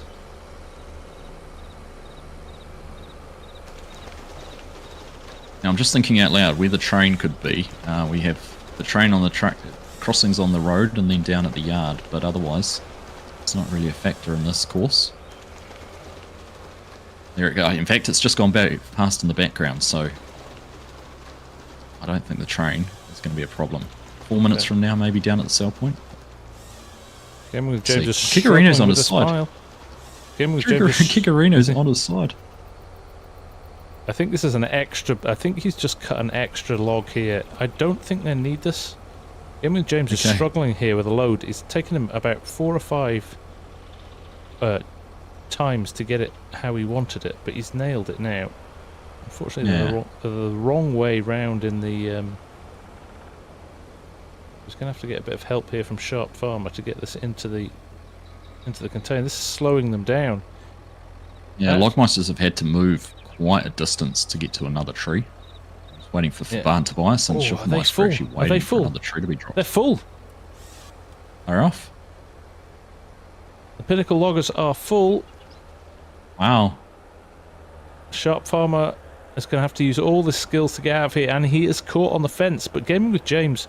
Now I'm just thinking out loud where the train could be. We have the train on the track, crossings on the road, and then down at the yard. But otherwise, it's not really a factor in this course. There it goes. In fact, it's just gone past in the background, so I don't think the train is going to be a problem. 4 minutes from now, maybe down at the sell point. Gaming with James is Kikarino's on his side. Gaming with James is Kikarino's on his side. I think this is an extra. I think he's just cut an extra log here. I don't think they need this. Gaming with James is struggling here with a load. It's taken him about 4 or 5 times to get it how he wanted it, but he's nailed it now. Unfortunately, they're the wrong way round in the. He's going to have to get a bit of help here from Sharp Farmer to get this into the container. This is slowing them down. Yeah, Logmeisters have had to move quite a distance to get to another tree. I was waiting for Barn Tobias and Schiffelmeister actually waiting for another tree to be dropped. They're full. They're off. The Pinnacle loggers are full. Wow. Sharp Farmer is going to have to use all the skills to get out of here, and he is caught on the fence. But Gaming with James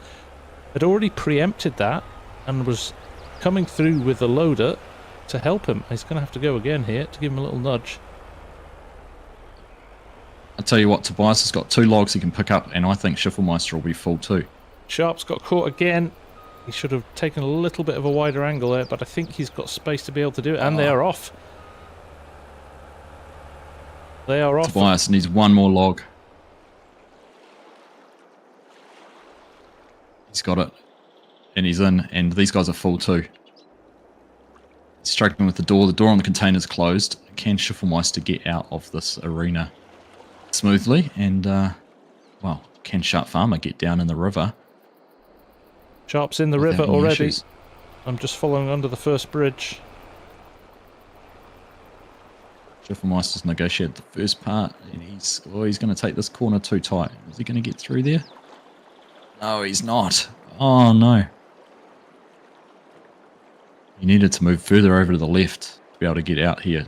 had already preempted that and was coming through with the loader to help him. He's going to have to go again here to give him a little nudge. I'll tell you what, Tobias has got 2 logs he can pick up, and I think Schiffelmeister will be full too. Sharp's got caught again. He should have taken a little bit of a wider angle there, but I think he's got space to be able to do it, and they are off. They are off. Tobias needs 1 more log. He's got it. And he's in. And these guys are full too. He's struggling with the door. The door on the container is closed. Can Schiffelmeister get out of this arena smoothly? And, well, can Sharp Farmer get down in the river? Sharp's in the river already. I'm just following under the first bridge. Schiffelmeister's negotiated the first part, and he's going to take this corner too tight. Is he going to get through there? No, he's not. Oh, no. He needed to move further over to the left to be able to get out here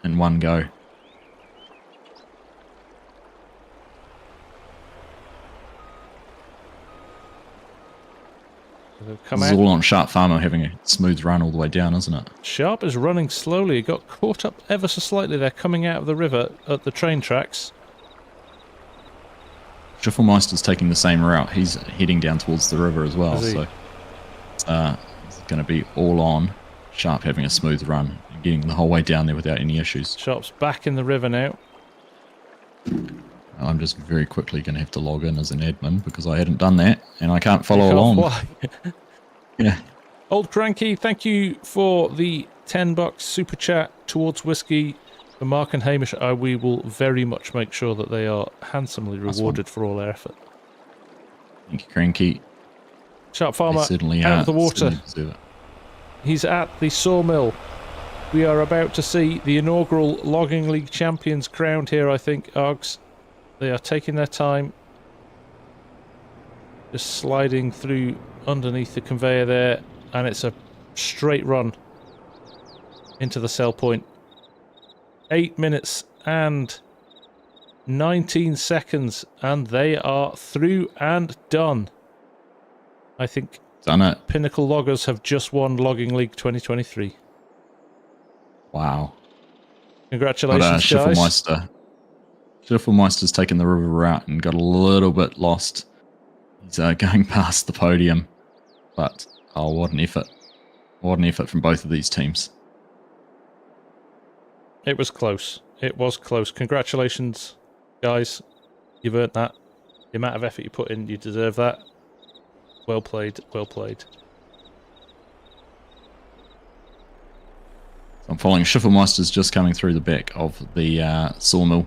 in one go. Come this out. is all on Sharp Farmer having a smooth run all the way down, isn't it? Sharp is running slowly. He got caught up ever so slightly there, coming out of the river at the train tracks. Schiffelmeister's taking the same route. He's heading down towards the river as well. So it's going to be all on Sharp having a smooth run and getting the whole way down there without any issues. Sharp's back in the river now. I'm just very quickly going to have to log in as an admin because I hadn't done that and I can't follow along. Yeah. Old Cranky, thank you for the $10 super chat towards whiskey. For Mark and Hamish, we will very much make sure that they are handsomely rewarded for all their effort. Thank you, Cranky. Sharp Farmer certainly out of the water. He's at the sawmill. We are about to see the inaugural Logging League champions crowned here, I think, Args. They are taking their time. Just sliding through underneath the conveyor there, and it's a straight run into the sell point. 8 minutes and 19 seconds, and they are through and done. I think done it. Pinnacle Loggers have just won Logging League 2023. Wow. Congratulations, guys. Schiffelmeister's taken the river route and got a little bit lost. He's going past the podium. But, oh, what an effort. What an effort from both of these teams. It was close. It was close. Congratulations, guys. You've earned that. The amount of effort you put in, you deserve that. Well played. Well played. I'm following Schiffelmeister's just coming through the back of the sawmill.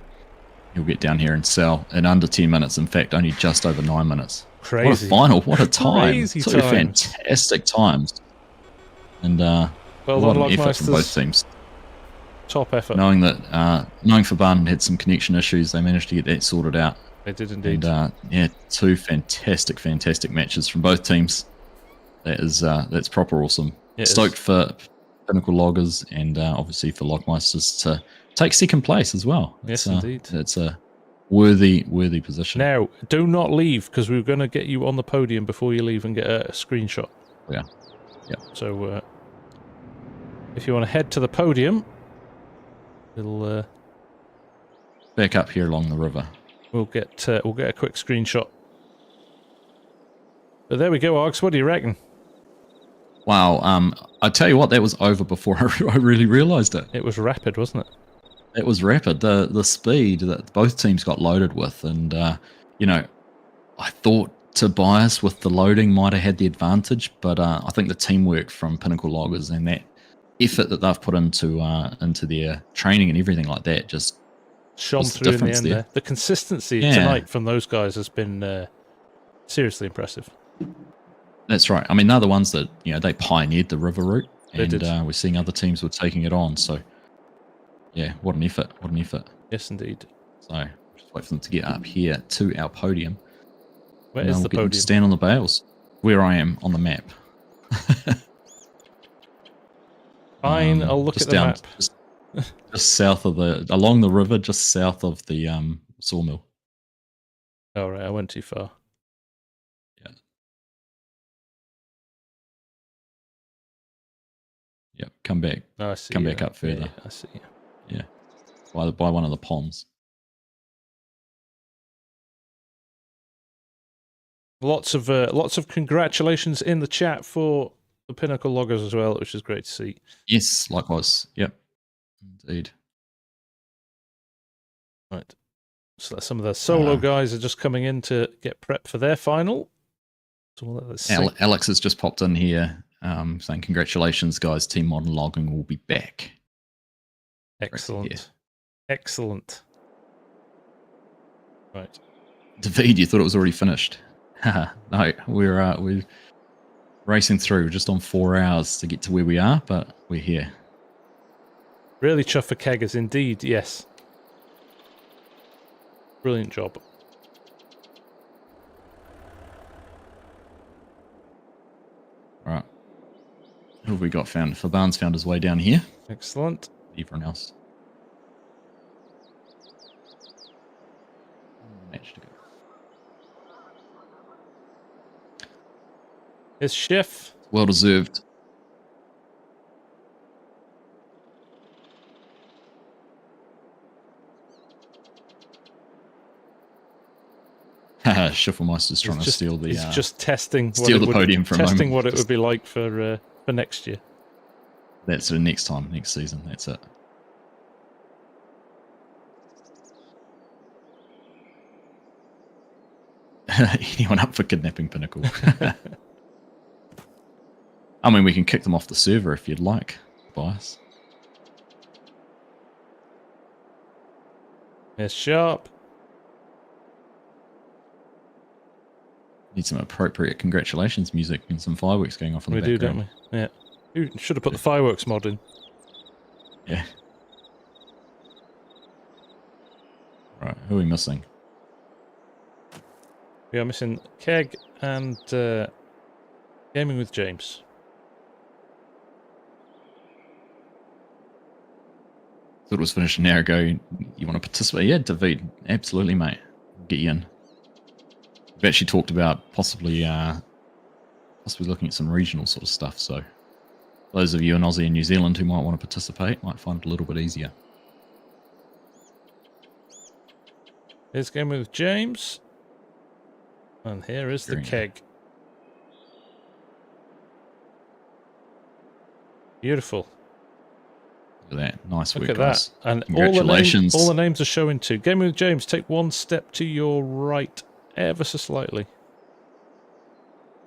He'll get down here and sell in under 10 minutes. In fact, only just over 9 minutes. Crazy. What a final. What a time. Crazy Two times. fantastic times. And well what done, an effort from both teams. Top effort. Knowing that knowing Faban had some connection issues, they managed to get that sorted out. They did indeed. And yeah, two fantastic matches from both teams. That's proper awesome. Stoked for Pinnacle Loggers and obviously for Lockmeisters to take second place as well. Yes, indeed. It's a worthy position. Now, do not leave because we're going to get you on the podium before you leave and get a screenshot. Yeah. Yep. So if you want to head to the podium, we'll back up here along the river. We'll get a quick screenshot. But there we go, Args. What do you reckon? Wow. I tell you what, that was over before I really realised it. It was rapid, wasn't it? It was rapid. The speed that both teams got loaded with, and you know, I thought Tobias with the loading might have had the advantage, but I think the teamwork from Pinnacle Loggers and that effort that they've put into their training and everything like that just shone through in the end there. The consistency tonight from those guys has been seriously impressive. That's right. I mean, they're the ones that, you know, they pioneered the river route, and we're seeing other teams were taking it on. So, yeah, what an effort. What an effort. Yes, indeed. So, just wait for them to get up here to our podium. Where is the podium? Stand on the bales, where I am on the map. Fine, I'll look at the map. Just south of along the river, just south of the sawmill. All right, I went too far. Yeah. Yep, come back. Oh, I see. Come back up further. Yeah, I see. Yeah, by one of the ponds. Lots of congratulations in the chat for the Pinnacle Loggers as well, which is great to see. Yes, likewise. Yep, indeed. Right. So some of the solo guys are just coming in to get prep for their final. So let's see. Alex has just popped in here saying, congratulations, guys. Team Modern Logging will be back. Excellent. Excellent. Right. David, you thought it was already finished. No, we're racing through. We're just on 4 hours to get to where we are, but we're here. Really chuffed for keggers, indeed, yes. Brilliant job. Right. Who have we got found? Faban's found his way down here. Excellent. Everyone else. Match to go. Here's Chef. Well deserved. Schiffelmeister's trying to steal the. He's just testing. Steal the podium from testing what it would be like for next year. That's the next time, next season. That's it. Anyone up for kidnapping Pinnacle? I mean, we can kick them off the server if you'd like, Bias. Here's Sharp. Need some appropriate congratulations music and some fireworks going off in the background. We do, don't we? Yeah. You should have put the fireworks mod in. Yeah. Right, who are we missing? We are missing Keg and Gaming with James. Thought it was finished an hour ago. You want to participate? Yeah, David. Absolutely, mate. Get you in. We've actually talked about possibly looking at some regional sort of stuff. So those of you in Aussie and New Zealand who might want to participate might find it a little bit easier. Here's Gaming with James. And here is the Keg. Beautiful. Look at that. Nice work, Look at guys. that. And congratulations. all the names are showing too. Gaming with James, take one step to your right, ever so slightly.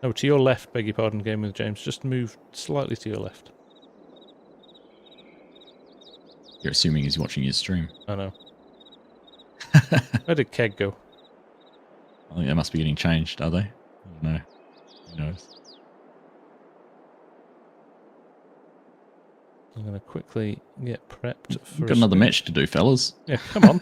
No, to your left, beg your pardon, Gaming with James. Just move slightly to your left. You're assuming he's watching your stream. I know. Where did Keg go? I think they must be getting changed, are they? I don't know. Who knows? I'm going to quickly get prepped for We've got another match to do, fellas. Yeah, come on.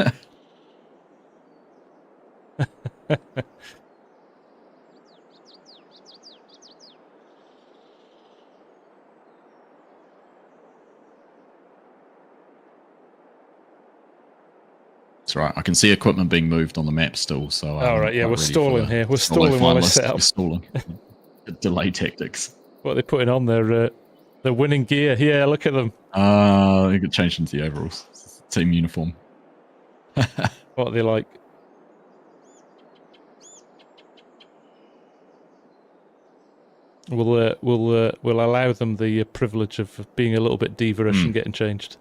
That's right. I can see equipment being moved on the map still. So. All right. Yeah, we're stalling here. We're stalling while I set up. We're stalling. Delay tactics. What are they putting on their winning gear? Yeah, look at them. They got changed into the overalls. Team uniform. What are they like? We'll allow them the privilege of being a little bit diva-ish and getting changed.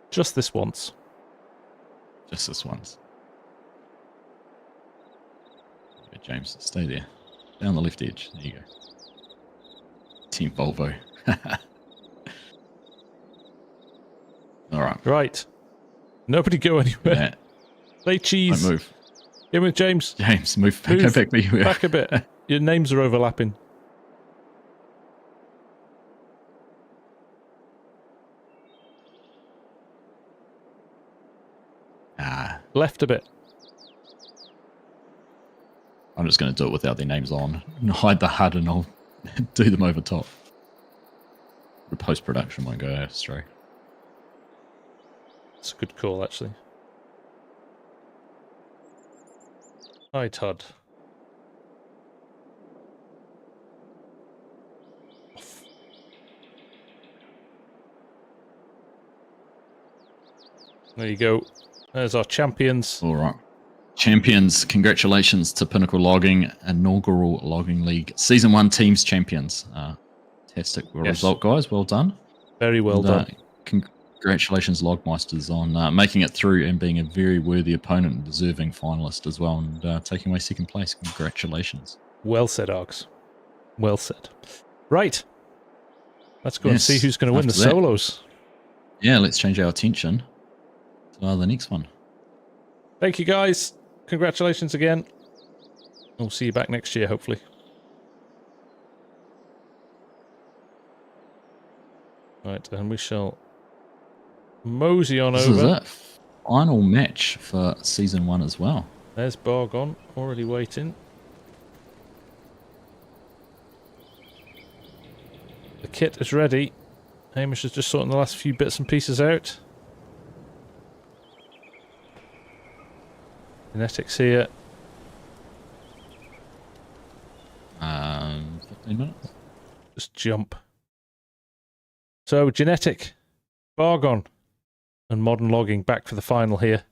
Just this once. Just this once. Okay, James, stay there. Down the left edge. There you go. Team Volvo. All right. Right. Nobody go anywhere. Say cheese. Don't move. Get with James. James, move. Go back where you were. Back a bit. Your names are overlapping. Left a bit. I'm just going to do it without their names on. Hide the HUD and I'll do them over top. The post-production won't go astray. It's a good call, actually. Hi, Todd. There you go. There's our champions. All right. Champions, congratulations to Pinnacle Logging, inaugural Logging League Season 1 Teams Champions. Fantastic result, guys. Well done. Very well done. Congratulations, Logmeisters, on making it through and being a very worthy opponent and deserving finalist as well, and taking away second place. Congratulations. Well said, Args. Well said. Right. Let's go and see who's going to win the solos. Yeah, let's change our attention to the next one. Thank you, guys. Congratulations again. We'll see you back next year, hopefully. Right, and we shall mosey on over. This is it. Final match for Season 1 as well. There's Bargon, already waiting. The kit is ready. Hamish is just sorting the last few bits and pieces out. Genetics here. 15 minutes. Just jump. So, Genetic, Bargon, and Modern Logging back for the final here.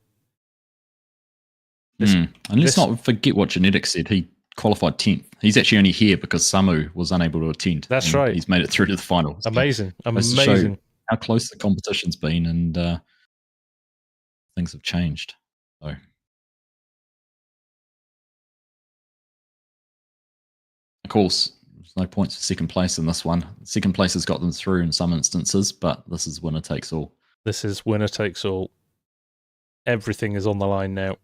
And let's not forget what Genetics said. He qualified 10th. He's actually only here because Samu was unable to attend. That's right. He's made it through to the final. So amazing. Amazing. How close the competition's been, and things have changed. So, of course, there's no points for second place in this one. Second place has got them through in some instances, but this is winner takes all. This is winner takes all. Everything is on the line now.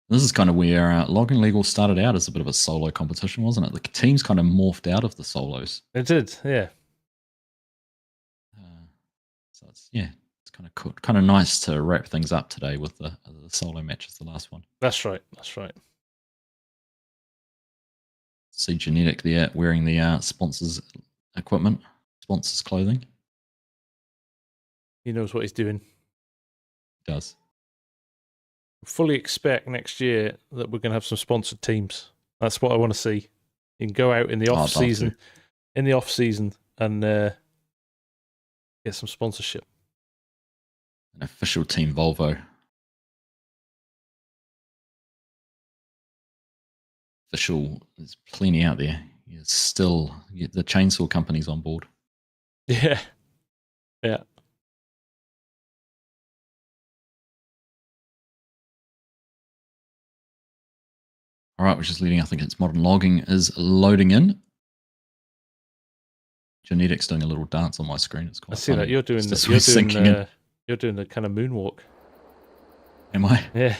This is kind of where Logging Legal started out as a bit of a solo competition, wasn't it? The teams kind of morphed out of the solos. It did, yeah. So it's kind of cool, kind of nice to wrap things up today with the solo match as the last one. That's right. That's right. See Genetic there wearing the sponsors equipment, sponsors clothing. He knows what he's doing. He does. Fully expect next year that we're going to have some sponsored teams. That's what I want to see. You can go out in the off season, and get some sponsorship. An official Team Volvo. Official, there's plenty out there. It's still the chainsaw company's on board. Yeah, yeah. All right, which is leading. I think it's Modern Logging is loading in. Genetic's doing a little dance on my screen. It's quite. I see funny. that you're doing. You're doing the kind of moonwalk. Am I? Yeah.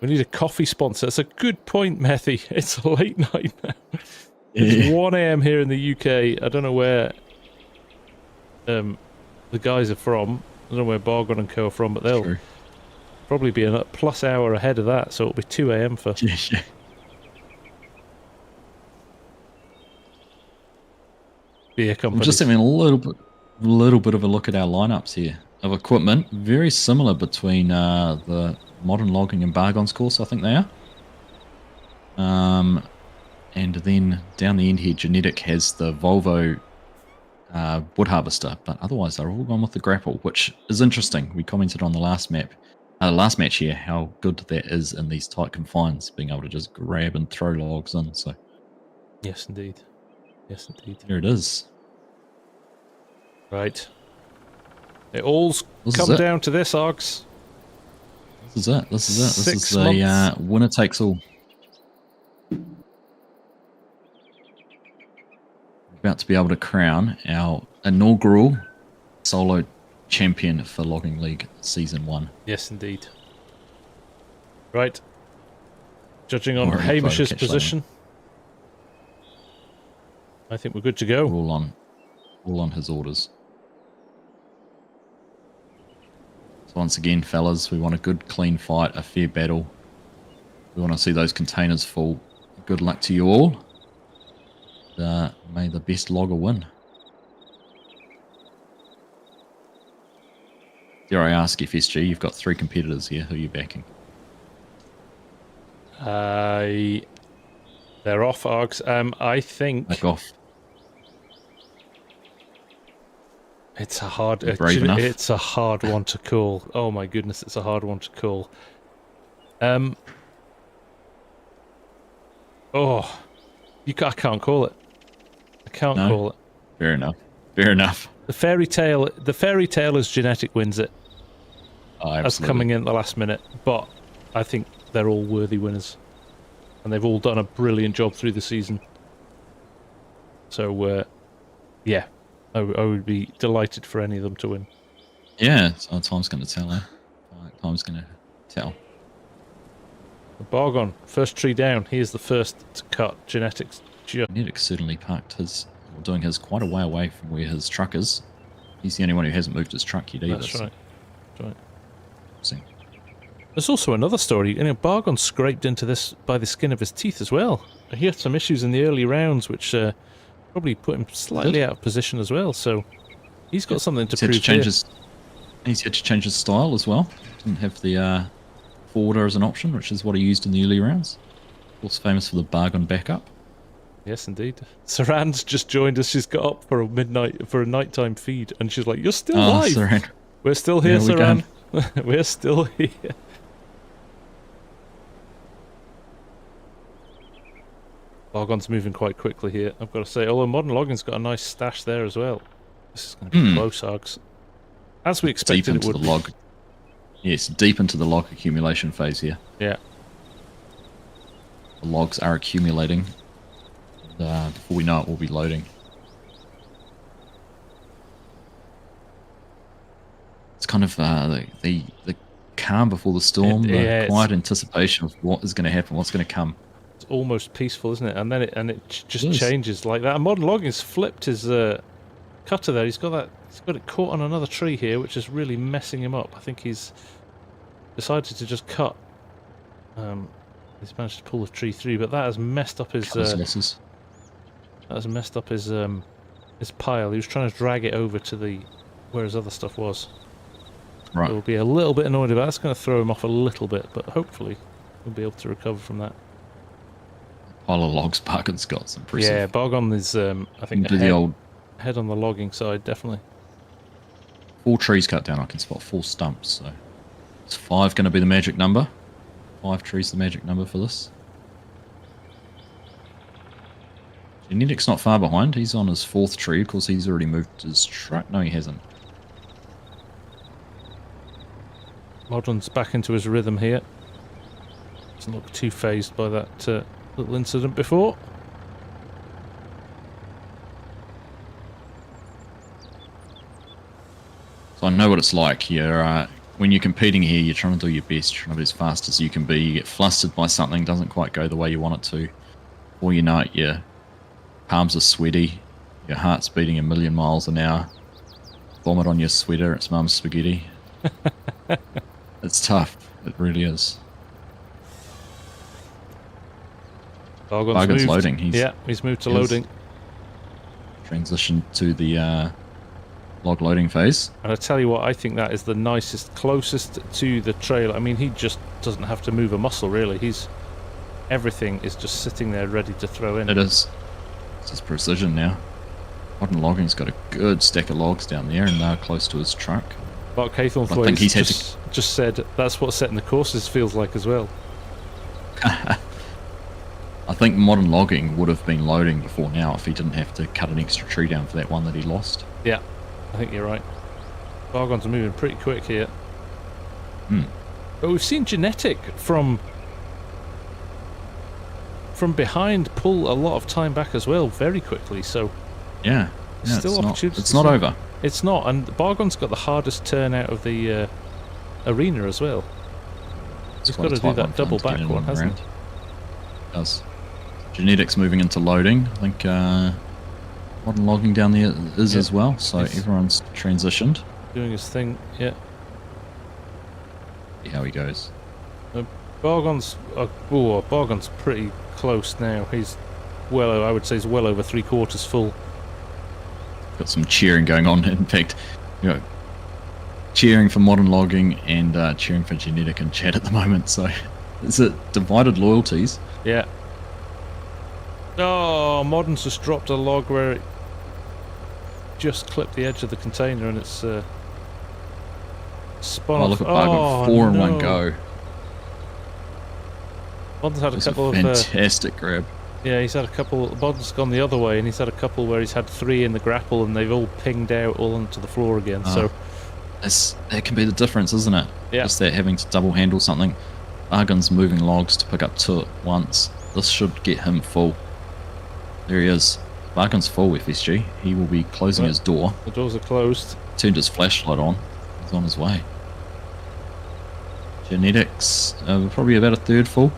We need a coffee sponsor. It's a good point, Methy. It's a late night now. It's 1 AM here in the UK. I don't know where the guys are from. I don't know where Bargon and Co are from, but they'll probably be a plus hour ahead of that, so it'll be 2 AM for beer company. I'm just having a little bit of a look at our lineups here of equipment. Very similar between the Modern Logging and Bargon's course, I think they are. And then down the end here, Genetic has the Volvo wood harvester, but otherwise they're all gone with the grapple, which is interesting. We commented on the last match here how good that is in these tight confines, being able to just grab and throw logs in. So yes, indeed. Yes, indeed. Here it is. Right. It all's come down to this, Args. This is it. This is the winner takes all. We're about to be able to crown our inaugural solo champion for Logging League Season 1. Yes, indeed. Right. Judging on Hamish's position, I think we're good to go. All on his orders. So once again, fellas, we want a good, clean fight, a fair battle. We want to see those containers full. Good luck to you all. May the best logger win. Dare I ask, FSG, you've got 3 competitors here. Who are you backing? They're off, Args. I think... Back off. It's a hard... It's a hard one to call. Oh my goodness, it's a hard one to call. I can't call it. I can't call it. Fair enough. Fair enough. The fairy tale is genetic wins it. Oh, That's coming in at the last minute, but I think they're all worthy winners, and they've all done a brilliant job through the season. So, yeah, I would be delighted for any of them to win. Yeah, so time's going to tell, eh? Time's going to tell. Bargon, first tree down. He is the first to cut. Genetics. Genetics certainly parked doing his quite a way away from where his truck is. He's the only one who hasn't moved his truck yet either. That's right. That's right. So. There's also another story. You know, Bargon scraped into this by the skin of his teeth as well. He had some issues in the early rounds, which probably put him slightly out of position as well. So he's got something to prove here. He's had to change his style as well. Didn't have the forwarder as an option, which is what he used in the early rounds. Of course, famous for the Bargon backup. Yes, indeed. Saran's just joined us. She's got up for a nighttime feed, and she's like, "You're still live. Saran. We're still here, Saran. We're still here." Bargon's moving quite quickly here, I've got to say. Although Modern Logging's got a nice stash there as well. This is going to be close, Args. As we expected, deep into the log. Yes, deep into the log accumulation phase here. Yeah. The logs are accumulating. Before we know it, we'll be loading. It's kind of the calm before the storm, the quiet anticipation of what is going to happen, what's going to come. It's almost peaceful, isn't it? And then it just changes like that. And Modern Logging's flipped his cutter there. He's got it caught on another tree here, which is really messing him up. I think he's decided to just cut. He's managed to pull the tree through, but that has messed up his losses. That has messed up his pile. He was trying to drag it over to where his other stuff was. Right. He'll be a little bit annoyed about that. That's going to throw him off a little bit, but hopefully he'll be able to recover from that. Pile of logs Bargon's got. It's impressive. Yeah, Bargon is, I think, head on the logging side, definitely. 4 trees cut down. I can spot 4 stumps. So is 5 going to be the magic number? 5 trees the magic number for this? Genetic's not far behind. He's on his 4th tree. Of course, he's already moved his truck. No, he hasn't. Modern's back into his rhythm here. Doesn't look too phased by that little incident before. So I know what it's like. When you're competing here, you're trying to do your best, trying to be as fast as you can be. You get flustered by something, doesn't quite go the way you want it to. Or you know it, your palms are sweaty, your heart's beating 1,000,000 miles an hour. Vomit on your sweater, it's mum's spaghetti. It's tough. It really is. Bargon's loading. He's moved to loading. Transitioned to the log loading phase. And I tell you what, I think that is the nicest, closest to the trailer. I mean, he just doesn't have to move a muscle, really. Everything is just sitting there ready to throw in. It is. It's his precision now. Modern Logging's got a good stack of logs down there and they're close to his truck. Mark Haythornthwaite just said that's what setting the courses feels like as well. I think Modern Logging would have been loading before now if he didn't have to cut an extra tree down for that one that he lost. Yeah, I think you're right. Bargon's moving pretty quick here. But we've seen Genetic from behind pull a lot of time back as well, very quickly. So yeah, still opportunities. It's not over. It's not, and Bargon's got the hardest turn out of the arena as well. He's got to do that double back one, hasn't he? Does. Genetics moving into loading. I think Modern Logging down there is as well, so everyone's transitioned. Doing his thing, yeah. See how he goes. Bargon's pretty close now. He's I would say he's well over 3/4 full. Got some cheering going on. In fact, cheering for Modern Logging and cheering for Genetic in chat at the moment. So it's divided loyalties. Yeah. Oh, Modern's just dropped a log where it just clipped the edge of the container and it's spun off. Look at Bargon, 4 in one go. Modern's had a couple of fantastic grab. Yeah, he's had a couple. Bod's gone the other way, and he's had a couple where he's had 3 in the grapple, and they've all pinged out all onto the floor again. So that can be the difference, isn't it? Yeah. Just that having to double handle something. Bargain's moving logs to pick up 2 at once. This should get him full. There he is. Bargain's full, FSG. He will be closing his door. The doors are closed. Turned his flashlight on. He's on his way. Genetics, probably about a third full.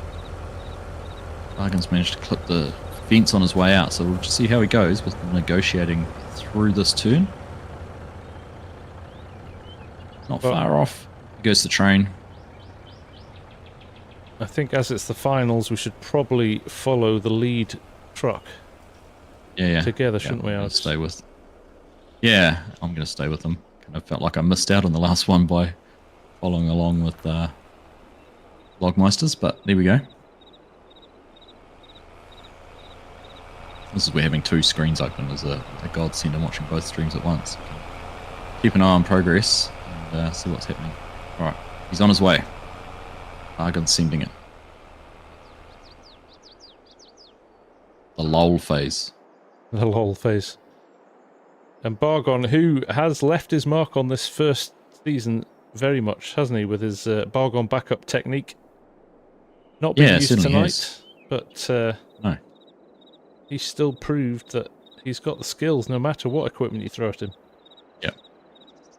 Bargain's managed to clip the fence on his way out, so we'll just see how he goes with negotiating through this turn. Not far off. He goes to train. I think as it's the finals, we should probably follow the lead truck. Yeah. Together, shouldn't we, Alex? Stay with. Yeah, I'm going to stay with them. Kind of felt like I missed out on the last one by following along with Logmeisters, but there we go. This is where having 2 screens open is a godsend. I'm watching both streams at once. Keep an eye on progress and see what's happening. Alright, he's on his way. Bargain's sending it. The lull phase. The lull phase. And Bargon, who has left his mark on this first season very much, hasn't he, with his Bargon backup technique. Not being used tonight, but no. He's still proved that he's got the skills no matter what equipment you throw at him. Yeah.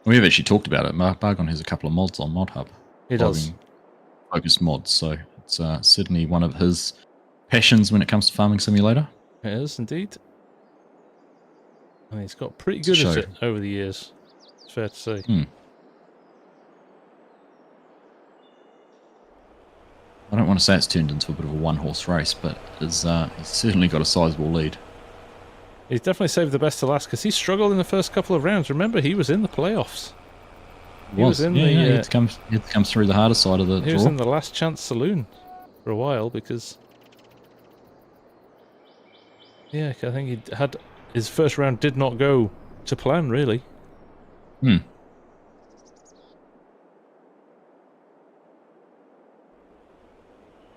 We've actually talked about it. Bargon has a couple of mods on Mod Hub. He does. Focused mods, so it's certainly one of his passions when it comes to Farming Simulator. It is indeed. And he's got pretty good at it over the years. It's fair to say. I don't want to say it's turned into a bit of a one-horse race, but he's certainly got a sizable lead. He's definitely saved the best to last because he struggled in the first couple of rounds. Remember, he was in the playoffs. He was in he had to come through the harder side of the draw. He was in the last chance saloon for a while because... Yeah, I think he had... His first round did not go to plan, really. Now,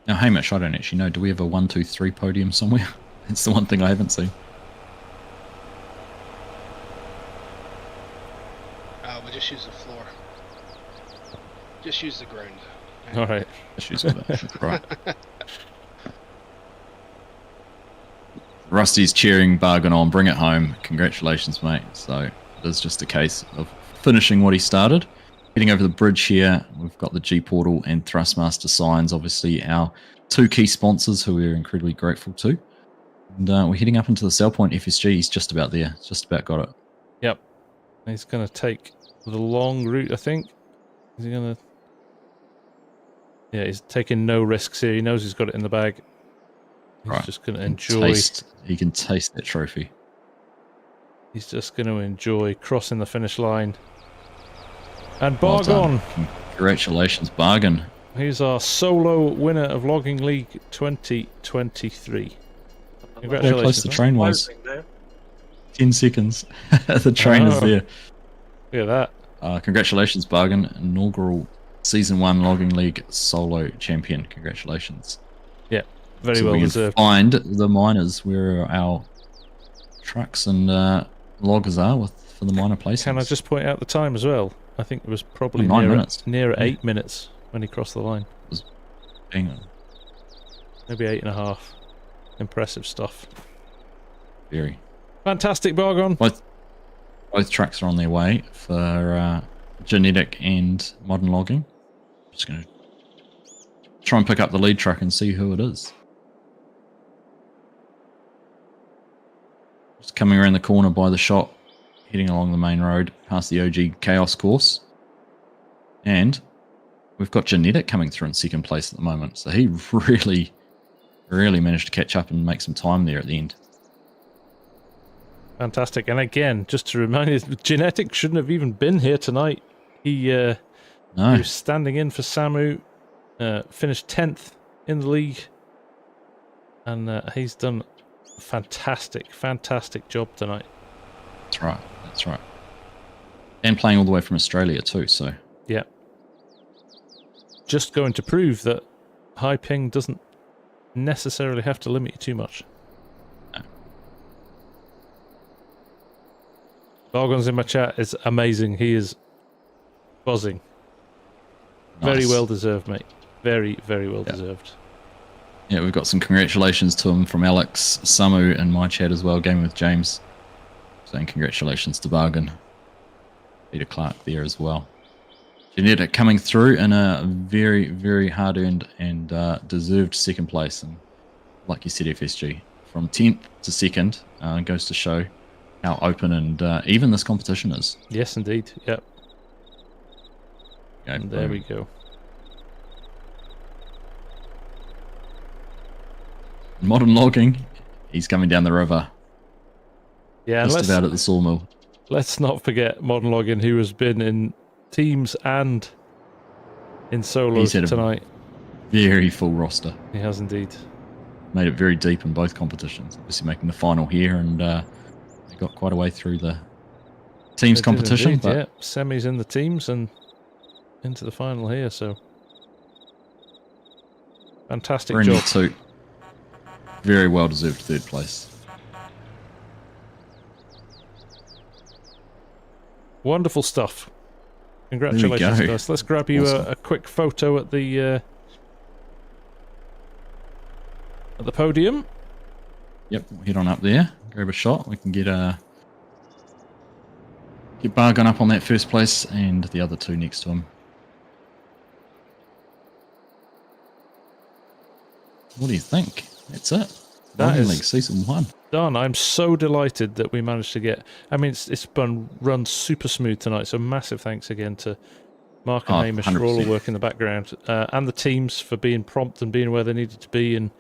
Hamish, I don't actually know. Do we have a 1, 2, 3 podium somewhere? That's the one thing I haven't seen. We'll just use the floor. Just use the ground. All right. Just use that. Right. Rusty's cheering Bargain on. Bring it home. Congratulations, mate. So it is just a case of finishing what he started. Heading over the bridge here, we've got the G Portal and Thrustmaster signs, obviously our 2 key sponsors who we're incredibly grateful to. And we're heading up into the sell point. FSG, he's just about there. Just about got it. Yep. He's going to take the long route, I think. Is he going to... Yeah, he's taking no risks here. He knows he's got it in the bag. He's just going to enjoy... He can taste that trophy. He's just going to enjoy crossing the finish line. And Bargon! Congratulations, Bargain. He's our solo winner of Logging League 2023. Congratulations. How close the train was. 10 seconds. The train is there. Look at that. Congratulations, Bargain. Inaugural Season 1 Logging League solo champion. Congratulations. Yeah, very well deserved. Find the miners where our trucks and loggers are for the miner places. Can I just point out the time as well? I think it was probably 9 minutes. Near 8 minutes when he crossed the line. Maybe 8.5. Impressive stuff. Very. Fantastic, Bargon. Both trucks are on their way for genetic and modern logging. Just going to try and pick up the lead truck and see who it is. Just coming around the corner by the shop, heading along the main road past the OG Chaos course. And we've got Genetic coming through in second place at the moment. So he really managed to catch up and make some time there at the end. Fantastic. And again, just to remind you, Genetic shouldn't have even been here tonight. He was standing in for Samu, finished 10th in the league. And he's done a fantastic job tonight. That's right. And playing all the way from Australia too, so... Yeah. Just going to prove that high ping doesn't necessarily have to limit you too much. Bargon's in my chat is amazing. He is buzzing. Very Nice. well deserved, mate. Very, very well deserved. Yeah, we've got some congratulations to him from Alex, Samu, and my chat as well. Gaming with James, saying congratulations to Bargain. Peter Clark there as well. Genetic coming through in a very, very hard-earned and deserved second place. And like you said, FSG, from 10th to 2nd goes to show how open and even this competition is. Yes, indeed. Yep. Okay, And there we go. Modern logging, he's coming down the river. Yeah, and Just about at the sawmill. let's not forget Modern Logging, who has been in teams and in solos He's had tonight. Very full roster. He has indeed. Made it very deep in both competitions. Obviously making the final here, and he got quite a way through the teams They did competition. indeed, But yeah, semis in the teams and into the final here. So fantastic Brandon job. Toot, very well deserved third place. Wonderful stuff. Congratulations, go. guys. Let's grab you Awesome. a quick photo at the podium. Yep, we'll head on up there, grab a shot. We can get Bargain up on that first place, and the other two next to him. What do you think? That's it. That Logging is- League Season 1. Done. I'm so delighted that we managed to get. I mean, it's been run super smooth tonight. So massive thanks again to Mark and Oh, Hamish for all the 100%. work in the background, and the teams for being prompt and being where they needed to be, and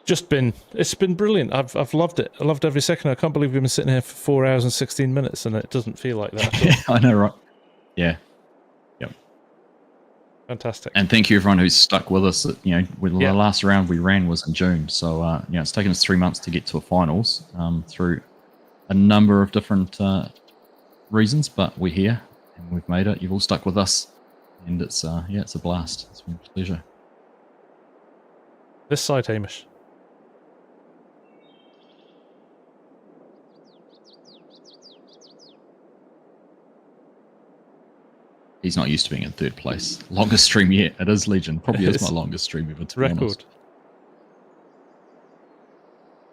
it's been brilliant. I've loved it. I loved every second. I can't believe we've been sitting here for 4 hours and 16 minutes, and it doesn't feel like that. At all. Yeah, I know, right? Yeah. Fantastic. And thank you everyone who's stuck with us. You know, with Yeah. the last round we ran was in June, so you know, it's taken us 3 months to get to a finals through a number of different reasons, but we're here and we've made it. You've all stuck with us, and it's yeah, it's a blast. It's been a pleasure. This side, Hamish. He's not used to being in third place. Longest stream yet. It is Legend. Probably It is my is. longest stream ever. To be honest. Record.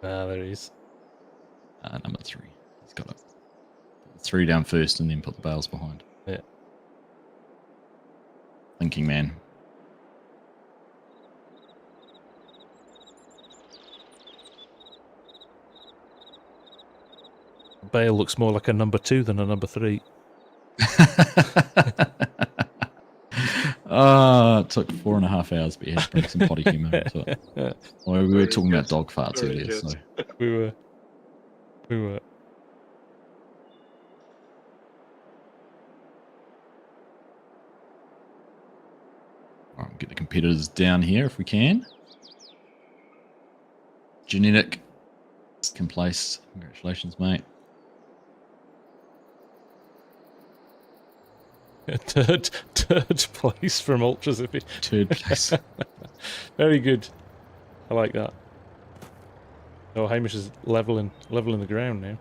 Ah, there he is. Number 3. He's got it. 3 down first, and then put the bales behind. Yeah. Thinking man. Bale looks more like a number 2 than a number 3. It took 4.5 hours, but you had to bring some potty humour into it. Well, we were Very talking about good. dog farts Very earlier, good. so We were. All right, get the competitors down here if we can. Genetic, second place. Congratulations, mate. Third place from Ultras. If he... Third place. Very good. I like that. Oh, Hamish is leveling the ground now.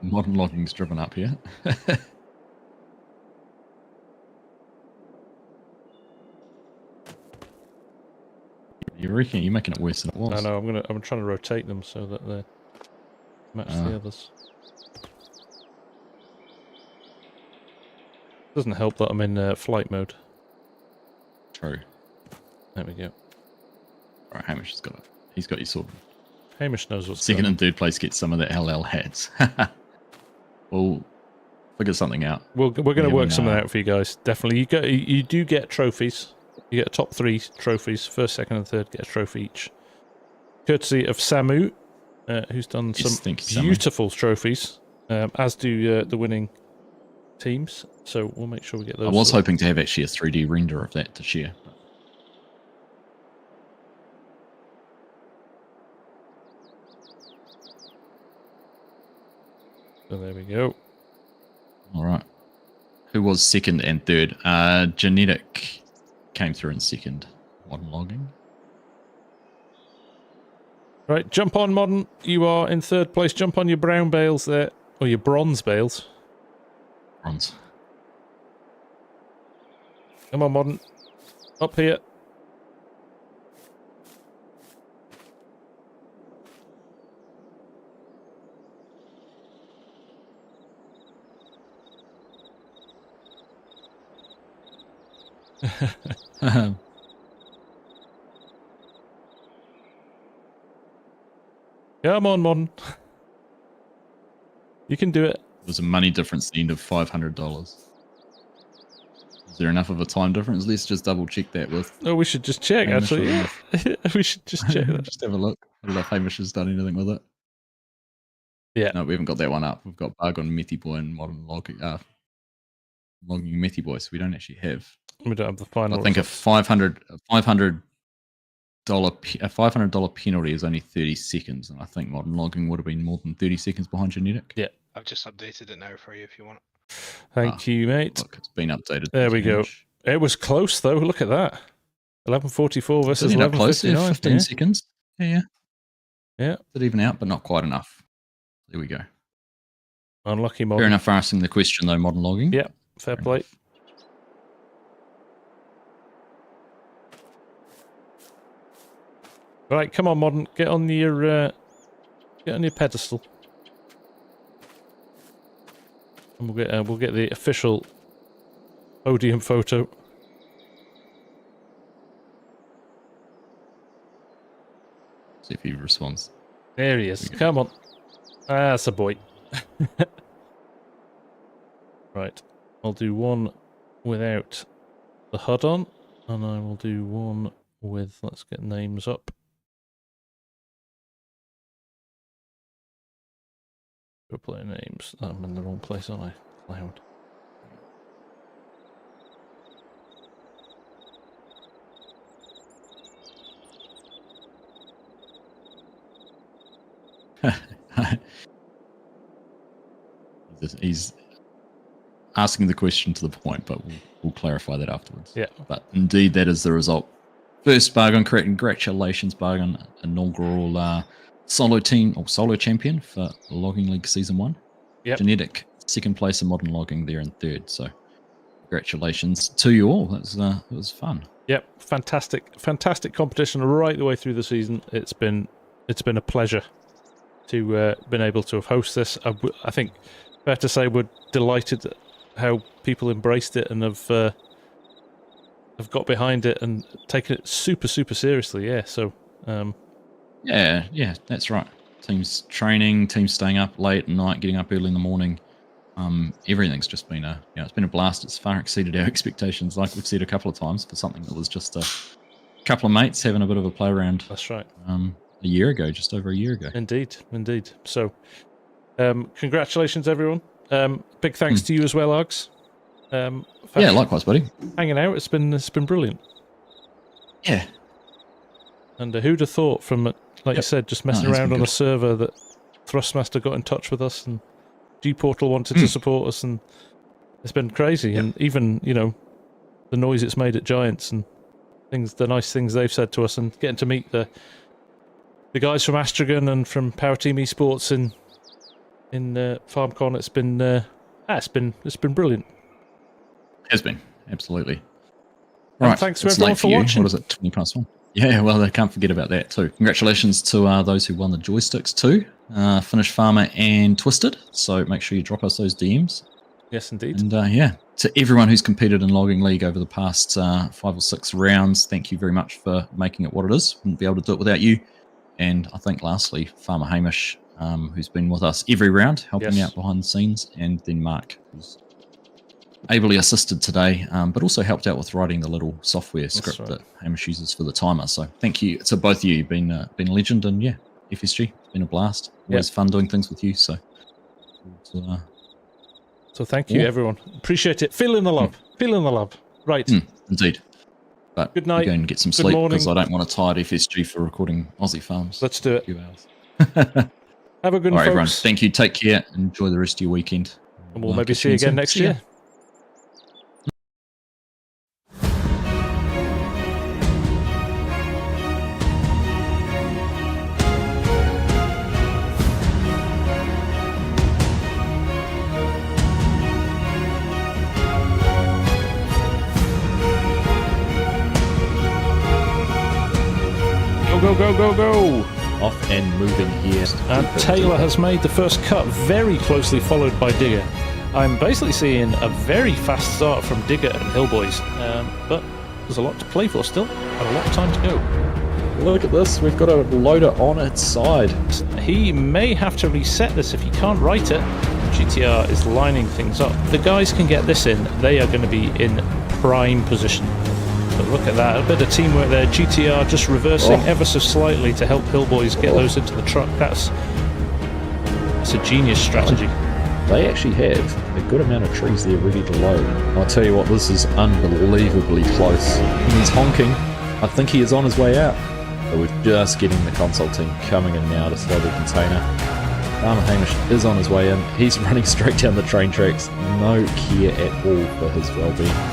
Modern logging's driven up here. You reckon you're making it worse than it was? I know. I'm trying to rotate them so that they match the others. Doesn't help that I'm in flight mode. True. There we go. All right, Hamish has got it. He's got you sorted. Hamish knows what's Second going and third place get some of the LL hats. We'll figure something out. We're going to Yeah, work we something know. out for you guys. Definitely. You do get trophies. You get a top 3 trophies. First, second, and third get a trophy each. Courtesy of Samu, who's done Yes, some thank you, Samu. beautiful trophies, as do the winning teams. So we'll make sure we get those. I was sorted. hoping to have actually a 3D render of that to share. But So there we go. all right. Who was second and third? Genetic came through in second. Modern logging. Right, jump on, Modern. You are in third place. Jump on your brown bales there. or your bronze bales. Bronze. Come on, Modern. Up here. Come on, Modern. You can do it. There's a money difference at the end of $500. Is there enough of a time difference? Let's just double check that with. Oh, we should just check, Hamish actually. or Yeah. We should just check that. Just have a look. I don't know if Hamish has done anything with it. Yeah. No, we haven't got that one up. We've got Bug on Methy Boy and Modern Logging Methy Boy, so we don't actually have. We don't have the final. I think a $500 penalty is only 30 seconds, and I think Modern Logging would have been more than 30 seconds behind Genetic. Yeah. I've just updated it now for you if you want. Thank you, mate. Look, it's been updated. There we go. It was close, though. Look at that. 11:44 versus 11:59. 15 seconds. Yeah. Yeah. Did even out, but not quite enough. There we go. Unlucky Modern. Fair enough for asking the question, though, Modern Logging. Yeah, fair play. Right, come on, Modern. Get on your pedestal. And we'll get the official podium photo. See if he responds. There he is. Come on. That's a boy. Right. I'll do one without the HUD on, and I will do one with, let's get names up. Go play names. I'm in the wrong place, aren't I? Cloud. He's asking the question to the point, but we'll clarify that afterwards. Yeah. But indeed, that is the result. First Bargain, congratulations, Bargain, inaugural solo team or solo champion for Logging League Season 1. Yep. Genetic, second place in Modern Logging there in third. So congratulations to you all. It was fun. Yep, fantastic competition right the way through the season. It's been a pleasure to been able to have hosted this. I think fair to say we're delighted at how people embraced it and have got behind it and taken it super seriously. Yeah, so yeah, that's right. Teams training, teams staying up late at night, getting up early in the morning. Everything's just been it's been a blast. It's far exceeded our expectations, like we've said a couple of times, for something that was just a couple of mates having a bit of a play around. That's right. A year ago, just over a year ago. Indeed. So, congratulations, everyone. Big thanks to you as well, Args. Yeah, likewise, buddy. Hanging out. It's been brilliant. Yeah. And who'd have thought from, like you said, just messing around on a server that Thrustmaster got in touch with us and G-Portal wanted to support us, and it's been crazy. And even, the noise it's made at Giants and the nice things they've said to us, and getting to meet the guys from Astragon and from Power Team Esports in FarmCon, it's been brilliant. Has been, absolutely. And Right, thanks to it's everyone late for you. watching. What is it, 20 past 1? Yeah, well, they can't forget about that too. Congratulations to those who won the joysticks too, Finnish Farmer and Twisted. So make sure you drop us those DMs. Yes, indeed. And to everyone who's competed in Logging League over the past 5 or 6 rounds, thank you very much for making it what it is. Wouldn't be able to do it without you. And I think lastly, Farmer Hamish, who's been with us every round, helping out behind the scenes, and then Mark, who's ably assisted today, but also helped out with writing the little software script that Hamish uses for the timer. So thank you to both of you. You've been a legend, and FSG, it's been a blast. Always fun doing things with you. So thank you, everyone. Appreciate it. Feeling the love. Feeling the love. Right. Indeed. But good night. Go and get some sleep, because I don't want to tire FSG for recording Aussie Farms. Let's do it. A few hours. Have a good one, All right, folks. everyone. Thank you. Take care. Enjoy the rest of your weekend. And we'll maybe see you again next year. go, go, go, go! Off and moving here. And Taylor has made the first cut, very closely followed by Digger. I'm basically seeing a very fast start from Digger and Hillboys, but there's a lot to play for still, and a lot of time to go. Look at this, we've got a loader on its side. He may have to reset this if he can't write it. GTR is lining things up. If the guys can get this in, they are going to be in prime position. But look at that, a bit of teamwork there. GTR just reversing ever so slightly to help Hillboys get those into the truck. That's a genius strategy. They actually have a good amount of trees there ready to load. I'll tell you what, this is unbelievably close. And he's honking. I think he is on his way out. But we're just getting the console team coming in now to slow the container. Farmer Hamish is on his way in. He's running straight down the train tracks. No care at all for his well-being.